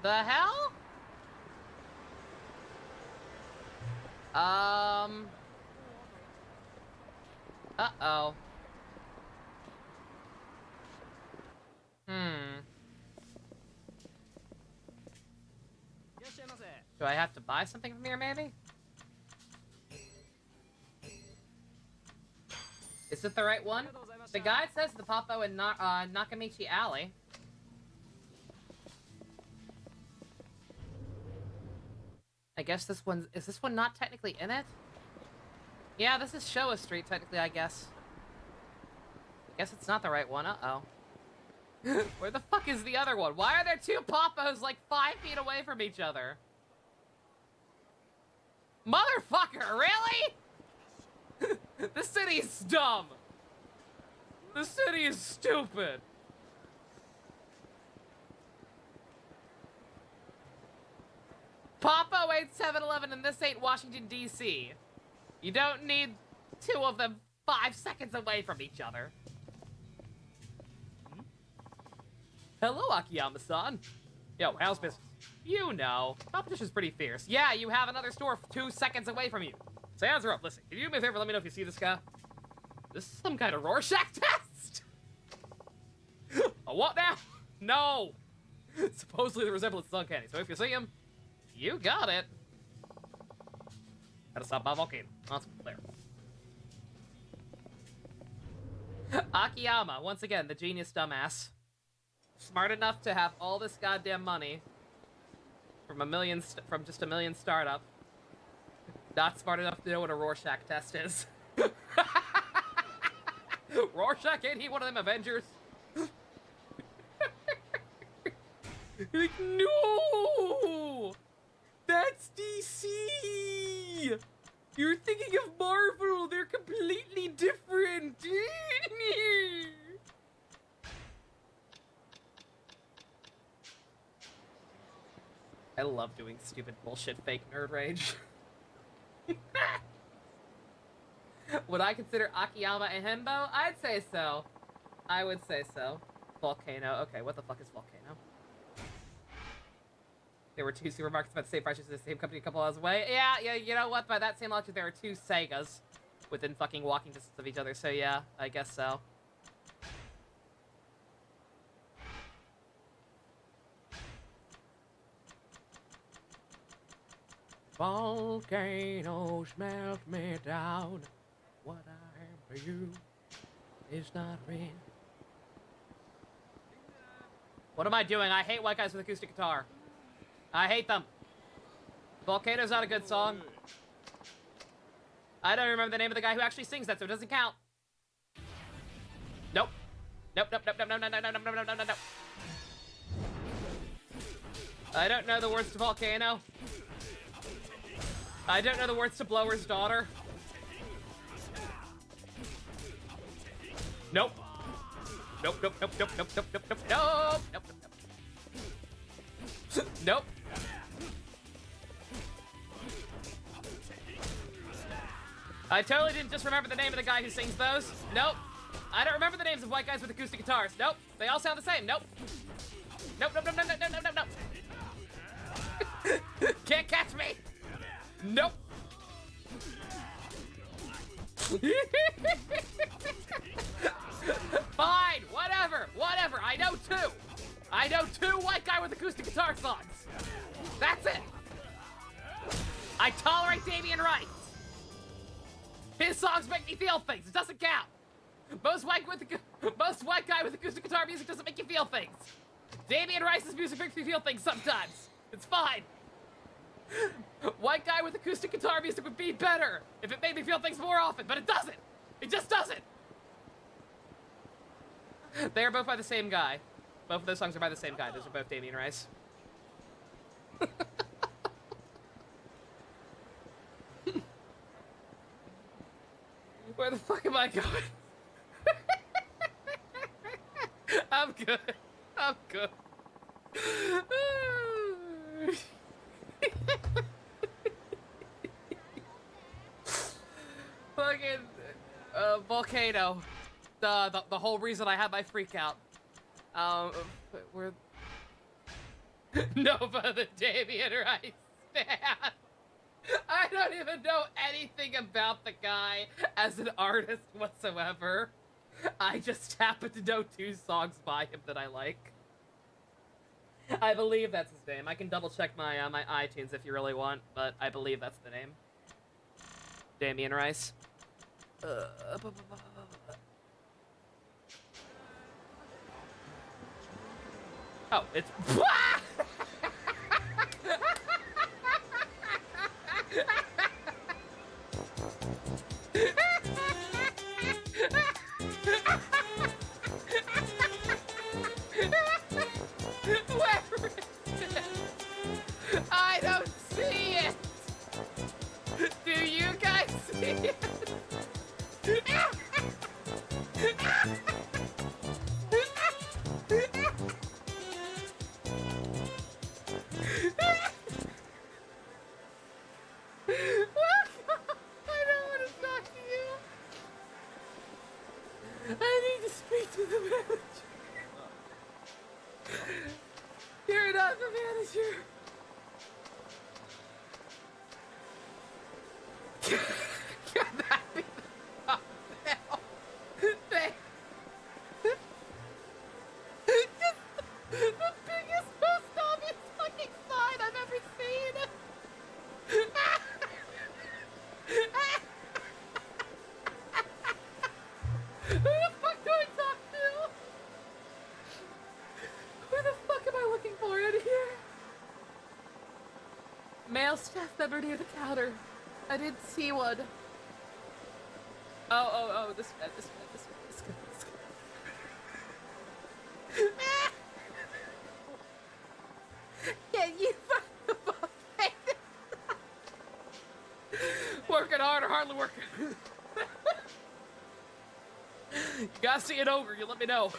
The hell? Uh-oh. Do I have to buy something from here, maybe? Is it the right one? The guide says the Popo in Nakamichi Alley. I guess this one's... Is this one not technically in it? Yeah, this is Showa Street, technically, I guess. I guess it's not the right one. Uh-oh. Where the fuck is the other one? Why are there two Popos, like, 5 feet away from each other? Motherfucker, really? This city is dumb. This city is stupid. Popo ain't 7-Eleven and this ain't Washington, D.C. You don't need two of them 5 seconds away from each other. Hello, Akiyama-san. Yo, how's business? You know, competition's pretty fierce. Yeah, you have another store 2 seconds away from you. Sounds rough. Listen, can you do me a favor? Let me know if you see this guy. This is some kind of Rorschach test? A what now? No. Supposedly the resemblance is uncanny, so if you see him, you got it. Gotta stop by volcano. That's clear. Akiyama, once again, the genius dumbass. Smart enough to have all this goddamn money from just a million startup. Not smart enough to know what a Rorschach test is. Rorschach, ain't he one of them Avengers? Like, no! That's DC! You're thinking of Marvel! They're completely different! I love doing stupid bullshit fake nerd rage. Would I consider Akiyama a himbo? I'd say so. I would say so. Volcano. Okay, what the fuck is Volcano? There were 2 supermarkets about the same prices as the same company a couple hours away. Yeah, you know what? By that same logic, there are 2 Segas within fucking walking distance of each other. So yeah, I guess so. Volcanoes melt me down. What I am for you is not real. What am I doing? I hate white guys with acoustic guitar. I hate them. Volcano's not a good song. I don't remember the name of the guy who actually sings that, so it doesn't count. Nope. Nope, nope, nope, nope, nope, nope, nope, nope, nope, nope, nope, nope. I don't know the words to Volcano. I don't know the words to Blower's Daughter. Nope. Nope, nope, nope, nope, nope, nope, nope, nope, nope, nope, nope. Nope. I totally didn't just remember the name of the guy who sings those. Nope. I don't remember the names of white guys with acoustic guitars. Nope. They all sound the same. Nope. Nope, nope, nope, nope, nope, nope, nope, nope. Can't catch me. Nope. Fine, whatever, whatever. I know two. I know two white guy with acoustic guitar songs. That's it. I tolerate Damian Rice. His songs make me feel things. It doesn't count. Most white guy with acoustic guitar music doesn't make you feel things. Damian Rice's music makes me feel things sometimes. It's fine. White guy with acoustic guitar music would be better if it made me feel things more often, but it doesn't. It just doesn't. They are both by the same guy. Both of those songs are by the same guy. Those are both Damian Rice. Where the fuck am I going? I'm good. I'm good. Fucking Volcano. The whole reason I had my freak out. We're Nova the Damian Rice fan. I don't even know anything about the guy as an artist whatsoever. I just happen to know two songs by him that I like. I believe that's his name. I can double check my my iTunes if you really want, but I believe that's the name. Damian Rice. Oh, it's... Where is it? I don't see it. Do you guys see it? I need to speak to the manager. You're not the manager. Can that be the top now? The biggest, most obvious fucking sign I've ever seen. Who the fuck do I talk to? Who the fuck am I looking for in here? Male staff member near the counter. I didn't see one. Oh, this guy. Can you find the volcano? Working hard or hardly working? You gotta see an ogre, you let me know.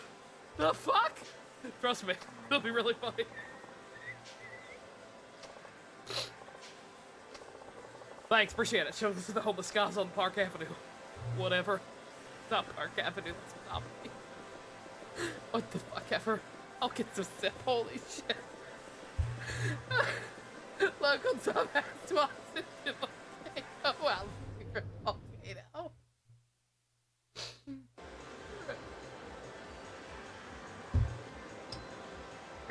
The fuck? Trust me, it'll be really funny. Thanks, appreciate it. Show this to the homeless guys on Park Avenue. Whatever. Not Park Avenue, that's not me. What the fuck ever? I'll get some sip, holy shit. Local dumbass walks into volcano while looking for volcano.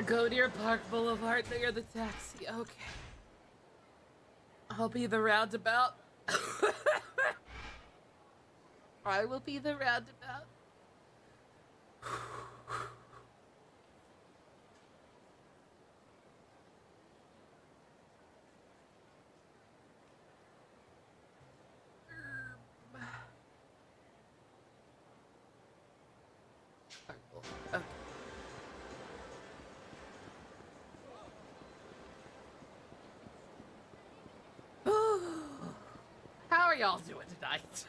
Go near Park Boulevard, near the taxi. Okay. I'll be the roundabout. I will be the roundabout. Okay. How are y'all doing tonight?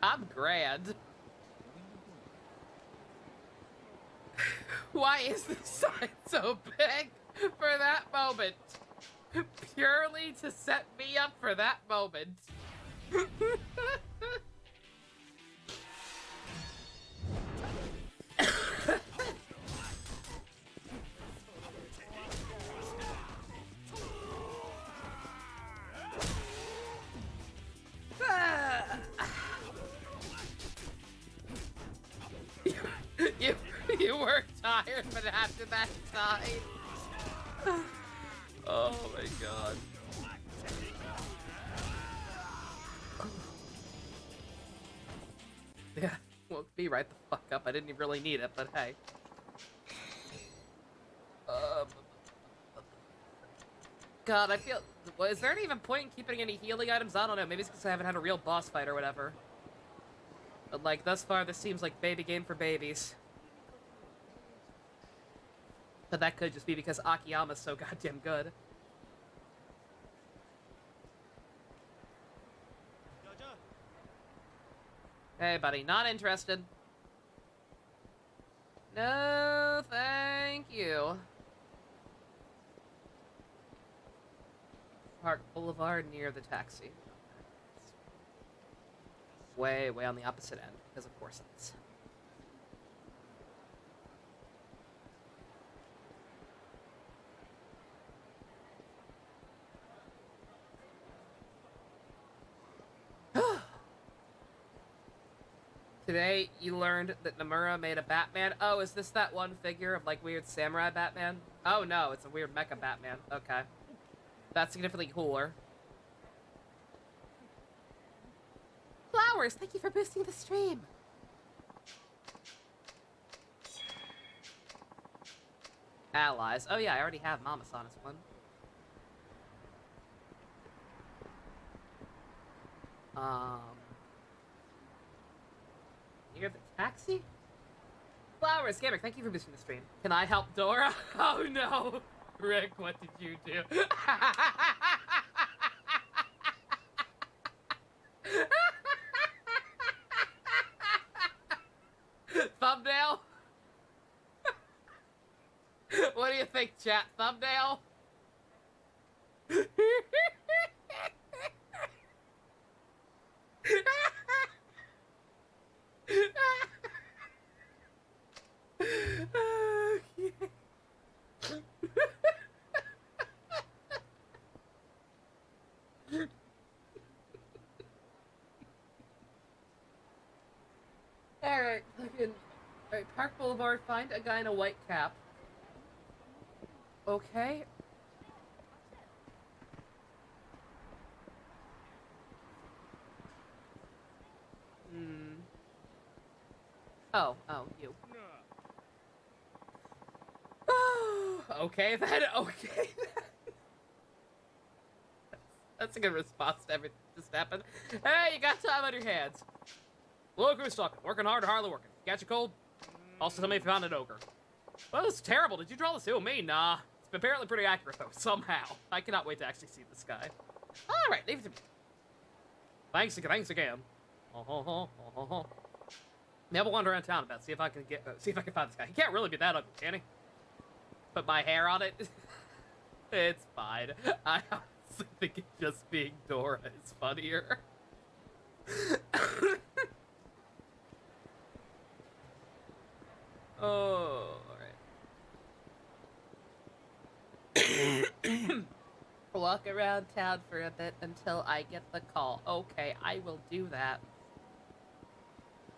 I'm grand. Why is the sign so big for that moment? Purely to set me up for that moment. you, you were tired, but after that time. Oh my god. Yeah, woke me right the fuck up. I didn't even really need it, but hey. God, I feel... Well, is there even point in keeping any healing items? I don't know. Maybe it's because I haven't had a real boss fight or whatever. But, like, thus far, this seems like baby game for babies. But that could just be because Akiyama's so goddamn good. Hey, buddy. Not interested. No, thank you. Park Boulevard near the taxi. Way, way on the opposite end, because of course it is. Today, you learned that Nomura made a Batman. Oh, is this that one figure of, like, weird samurai Batman? Oh, no, it's a weird mecha Batman. Okay. That's significantly cooler. Flowers, thank you for boosting the stream. Allies. Oh, yeah, I already have Mama-san as one. Near the taxi? Flowers, Gamer, thank you for boosting the stream. Can I help Dora? Oh no! Rick, what did you do? Thumbnail? What do you think, chat? Thumbnail? Alright, fucking... Alright, Park Boulevard, find a guy in a white cap. Okay. Oh, you. Okay then, okay then. That's a good response to everything that just happened. Hey, you got time on your hands. Look who's talking. Working hard or hardly working. Catch a cold? Also, tell me if you found an ogre. Well, it's terrible. Did you draw this? Who? Me? Nah. It's apparently pretty accurate, though, somehow. I cannot wait to actually see this guy. Alright, leave it to me. Thanks again. Maybe I'll wander around town about, see if I can find this guy. He can't really be that ugly, can he? Put my hair on it. It's fine. I honestly think it's just being Dora is funnier. Oh, alright. Walk around town for a bit until I get the call. Okay, I will do that.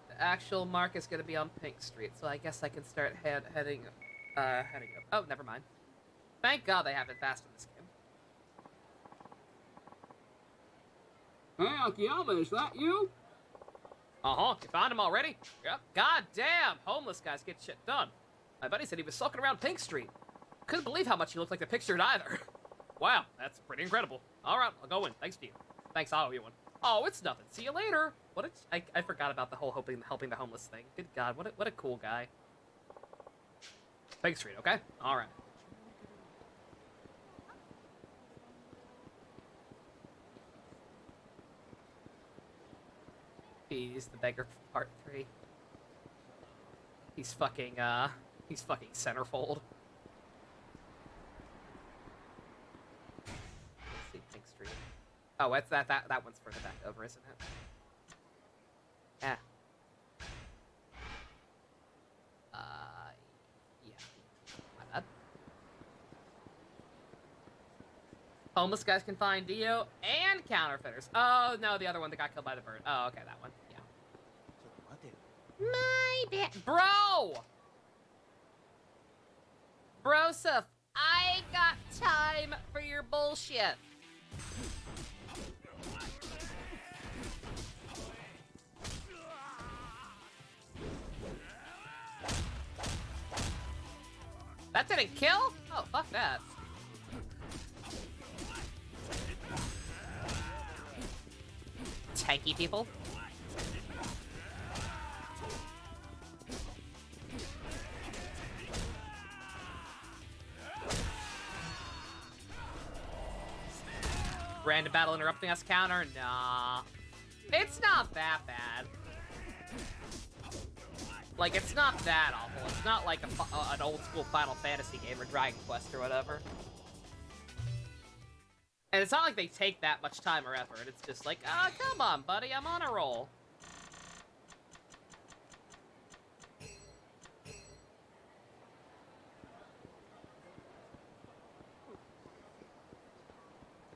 The actual mark is gonna be on Pink Street, so I guess I can start heading up. Oh, never mind. Thank God they have it fast in this game. Hey, Akiyama, is that you? Uh-huh, you found him already? Yep. God damn, homeless guys get shit done. My buddy said he was sulking around Pink Street. Couldn't believe how much he looked like the pictured either. Wow, that's pretty incredible. All right, I'll go in. Thanks to you. Thanks, I owe you one. Oh, it's nothing. See you later. I forgot about the whole helping the homeless thing. Good God, what a cool guy. Pink Street, okay? All right. He's the beggar from part 3. He's fucking centerfold. Let's see, Pink Street. Oh, it's that one's further back over, isn't it? Yeah. Yeah. My bad. Homeless guys can find Dio and counterfeiters. Oh, no, the other one that got killed by the bird. Oh, okay, that one. Yeah. My bad. Bro! Broseph, I got time for your bullshit. That didn't kill? Oh, fuck that. Tanky people. Random battle interrupting us counter? Nah. It's not that bad. Like, it's not that awful. It's not like an old school Final Fantasy game or Dragon Quest or whatever. And it's not like they take that much time or effort. It's just like, oh, come on, buddy, I'm on a roll.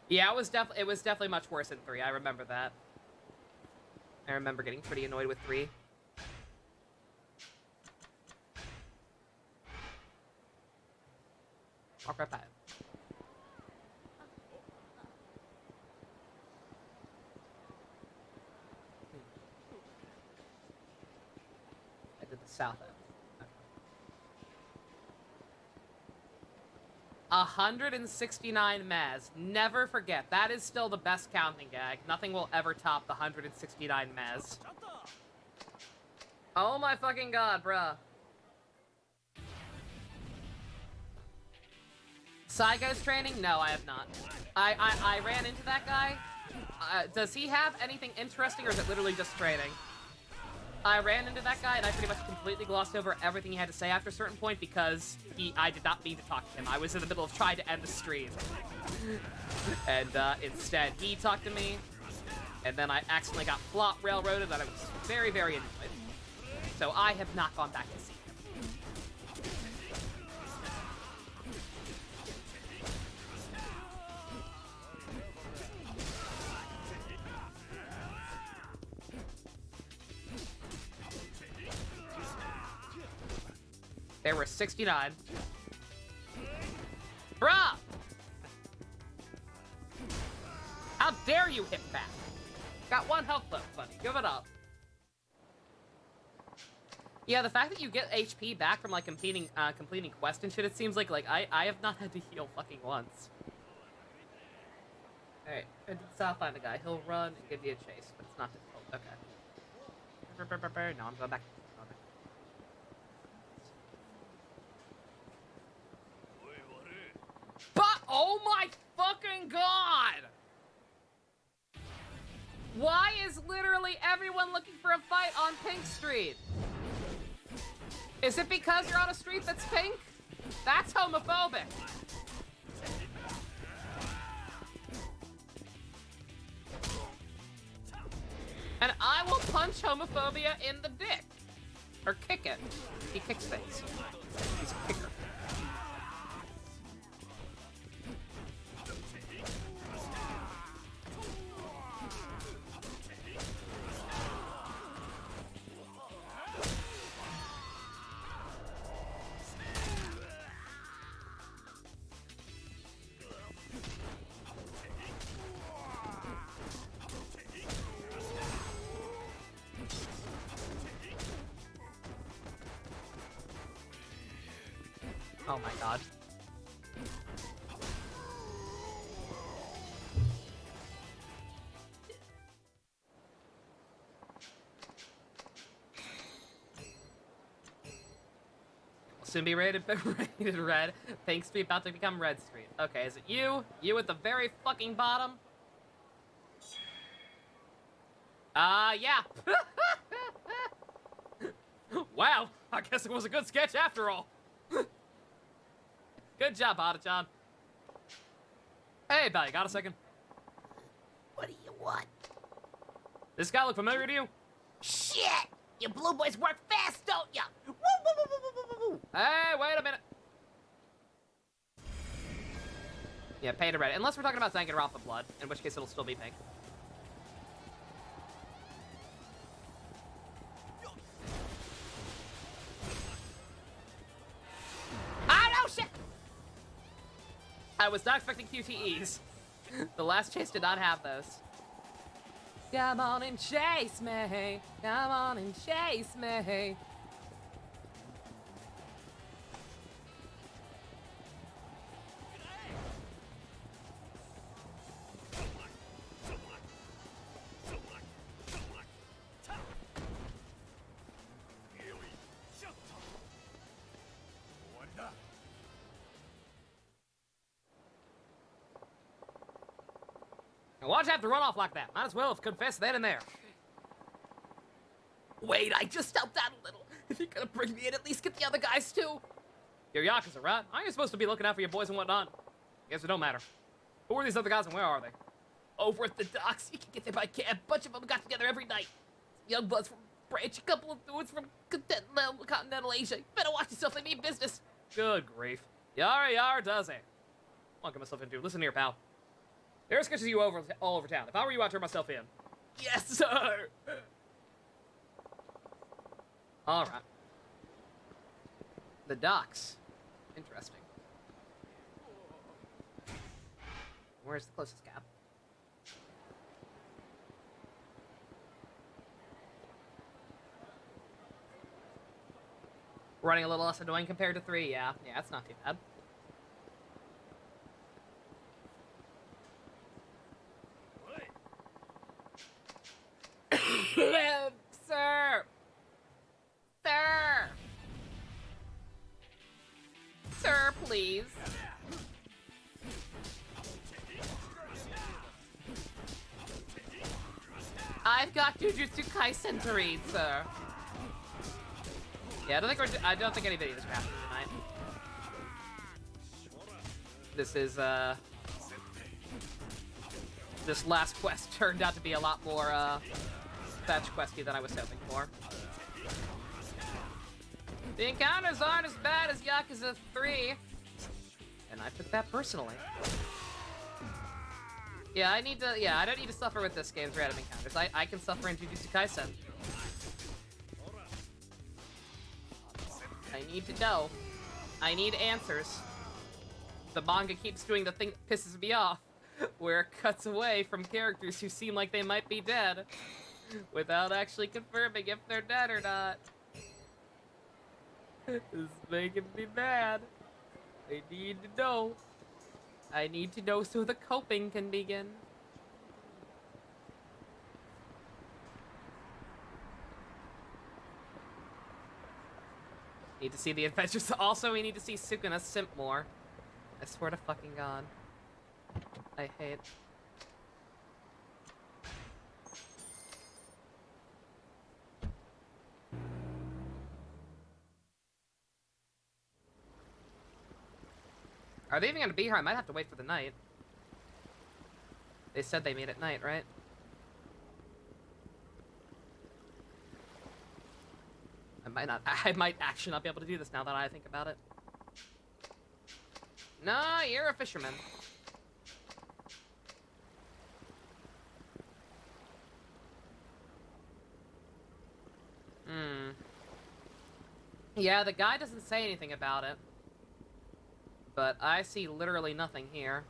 Yeah, it was definitely much worse in 3. I remember that. I remember getting pretty annoyed with 3. Walk right by it. I did the south end. Okay. 169 Maz. Never forget. That is still the best counting gag. Nothing will ever top the 169 Maz. Oh my fucking god, bruh. Side Ghost training? No, I have not. I ran into that guy. Does he have anything interesting, or is it literally just training? I ran into that guy, and I pretty much completely glossed over everything he had to say after a certain point because I did not mean to talk to him. I was in the middle of trying to end the stream. And instead, he talked to me, and then I accidentally got plot railroaded, and I was very, very annoyed. So I have not gone back to see him. There were 69. Bruh! How dare you hit back? Got 1 health left, buddy. Give it up. Yeah, the fact that you get HP back from, like, completing quests and shit, it seems like I have not had to heal fucking once. Alright, I did south find the guy. He'll run and give you a chase, but it's not difficult. Okay. No, I'm going back. But, oh my fucking god! Why is literally everyone looking for a fight on Pink Street? Is it because you're on a street that's pink? That's homophobic. And I will punch homophobia in the dick. Or kick it. He kicks things. He's a kicker. Oh my god. Will soon be rated red. Pink Street about to become Red Street. Okay, is it you? You at the very fucking bottom? Yeah. Wow, I guess it was a good sketch after all. Good job, Otachan. Hey, Belle, you got a second? What do you want? This guy look familiar to you? Shit! You blue boys work fast, don't ya? Woo, woo, woo, woo, woo, woo, woo. Hey, wait a minute. Yeah, pay to red. Unless we're talking about Danganronpa blood, in which case it'll still be pink. Oh, no, shit! I was not expecting QTEs. The last chase did not have those. Come on and chase me. Come on and chase me. Now, why'd you have to run off like that? Might as well have confessed then and there. Wait, I just helped out a little. If you're gonna bring me in, at least get the other guys too. You're Yakuza, right? Aren't you supposed to be looking out for your boys and whatnot? Guess it don't matter. Who are these other guys and where are they? Over at the docks. You can get there by cab. A bunch of them got together every night. Young bloods from Branch, a couple of dudes from continental Asia. You better watch yourself, they mean business. Good grief. Yara does it. I'll get myself into. Listen here, pal. There are sketches of you all over town. If I were you, I'd turn myself in. Yes, sir! Alright. The docks. Interesting. Where's the closest cab? Running a little less annoying compared to 3, yeah. Yeah, it's not too bad. Sir! Sir! Sir, please. I've got Jujutsu Kaisen to read, sir. Yeah, I don't think anybody is crafting tonight. This is, this last quest turned out to be a lot more, fetch questy than I was hoping for. The encounters aren't as bad as Yakuza 3. And I took that personally. Yeah, I don't need to suffer with this game's random encounters. I can suffer in Jujutsu Kaisen. I need to know. I need answers. The manga keeps doing the thing that pisses me off, where it cuts away from characters who seem like they might be dead, without actually confirming if they're dead or not. This is making me mad. I need to know. I need to know so the coping can begin. Need to see the adventures. Also, we need to see Sukuna simp more. I swear to fucking God. I hate. Are they even gonna be here? I might have to wait for the night. They said they meet at night, right? I might actually not be able to do this now that I think about it. No, you're a fisherman. Yeah, the guy doesn't say anything about it. But I see literally nothing here.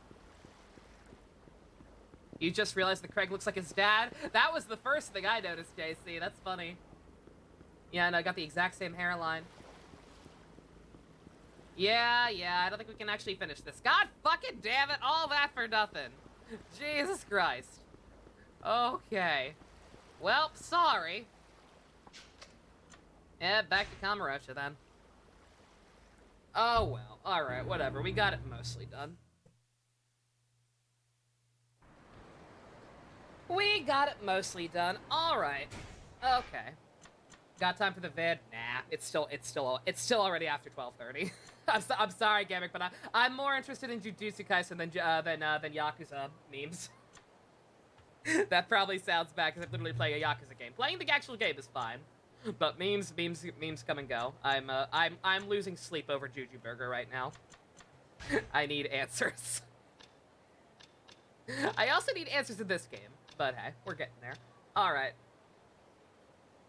You just realized that Craig looks like his dad? That was the first thing I noticed, JC. That's funny. Yeah, and I got the exact same hairline. Yeah, I don't think we can actually finish this. God fucking damn it, all that for nothing. Jesus Christ. Okay. Well, sorry. Yeah, back to Kamurocho then. Oh well, alright, whatever. We got it mostly done. We got it mostly done. Alright. Okay. Got time for the vid? Nah, it's still already after 12:30. I'm sorry, Gamic, but I'm more interested in Jujutsu Kaisen than Yakuza memes. That probably sounds bad because I'm literally playing a Yakuza game. Playing the actual game is fine, but memes come and go. I'm losing sleep over Juju Burger right now. I need answers. I also need answers in this game, but hey, we're getting there. All right.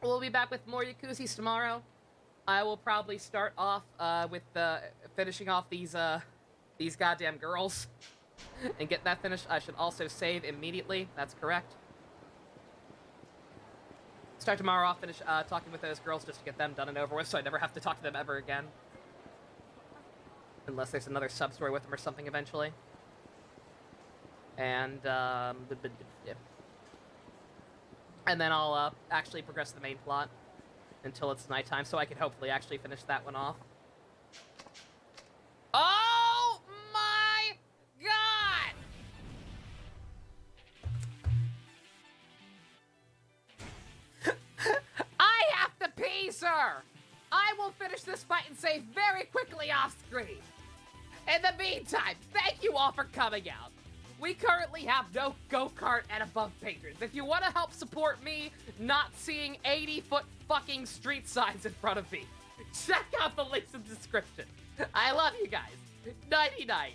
We'll be back with more Yakuzis tomorrow. I will probably start off with finishing off these goddamn girls and get that finished. I should also save immediately. That's correct. Start tomorrow off, finish talking with those girls just to get them done and over with, so I never have to talk to them ever again. Unless there's another sub-story with them or something eventually. And and then I'll actually progress the main plot until it's nighttime, so I can hopefully actually finish that one off. Oh my god! I have to pee, sir! I will finish this fight and save very quickly off screen. In the meantime, thank you all for coming out. We currently have no go-kart and above patrons. If you want to help support me not seeing 80-foot fucking street signs in front of me, check out the links in the description. I love you guys. Nighty-night.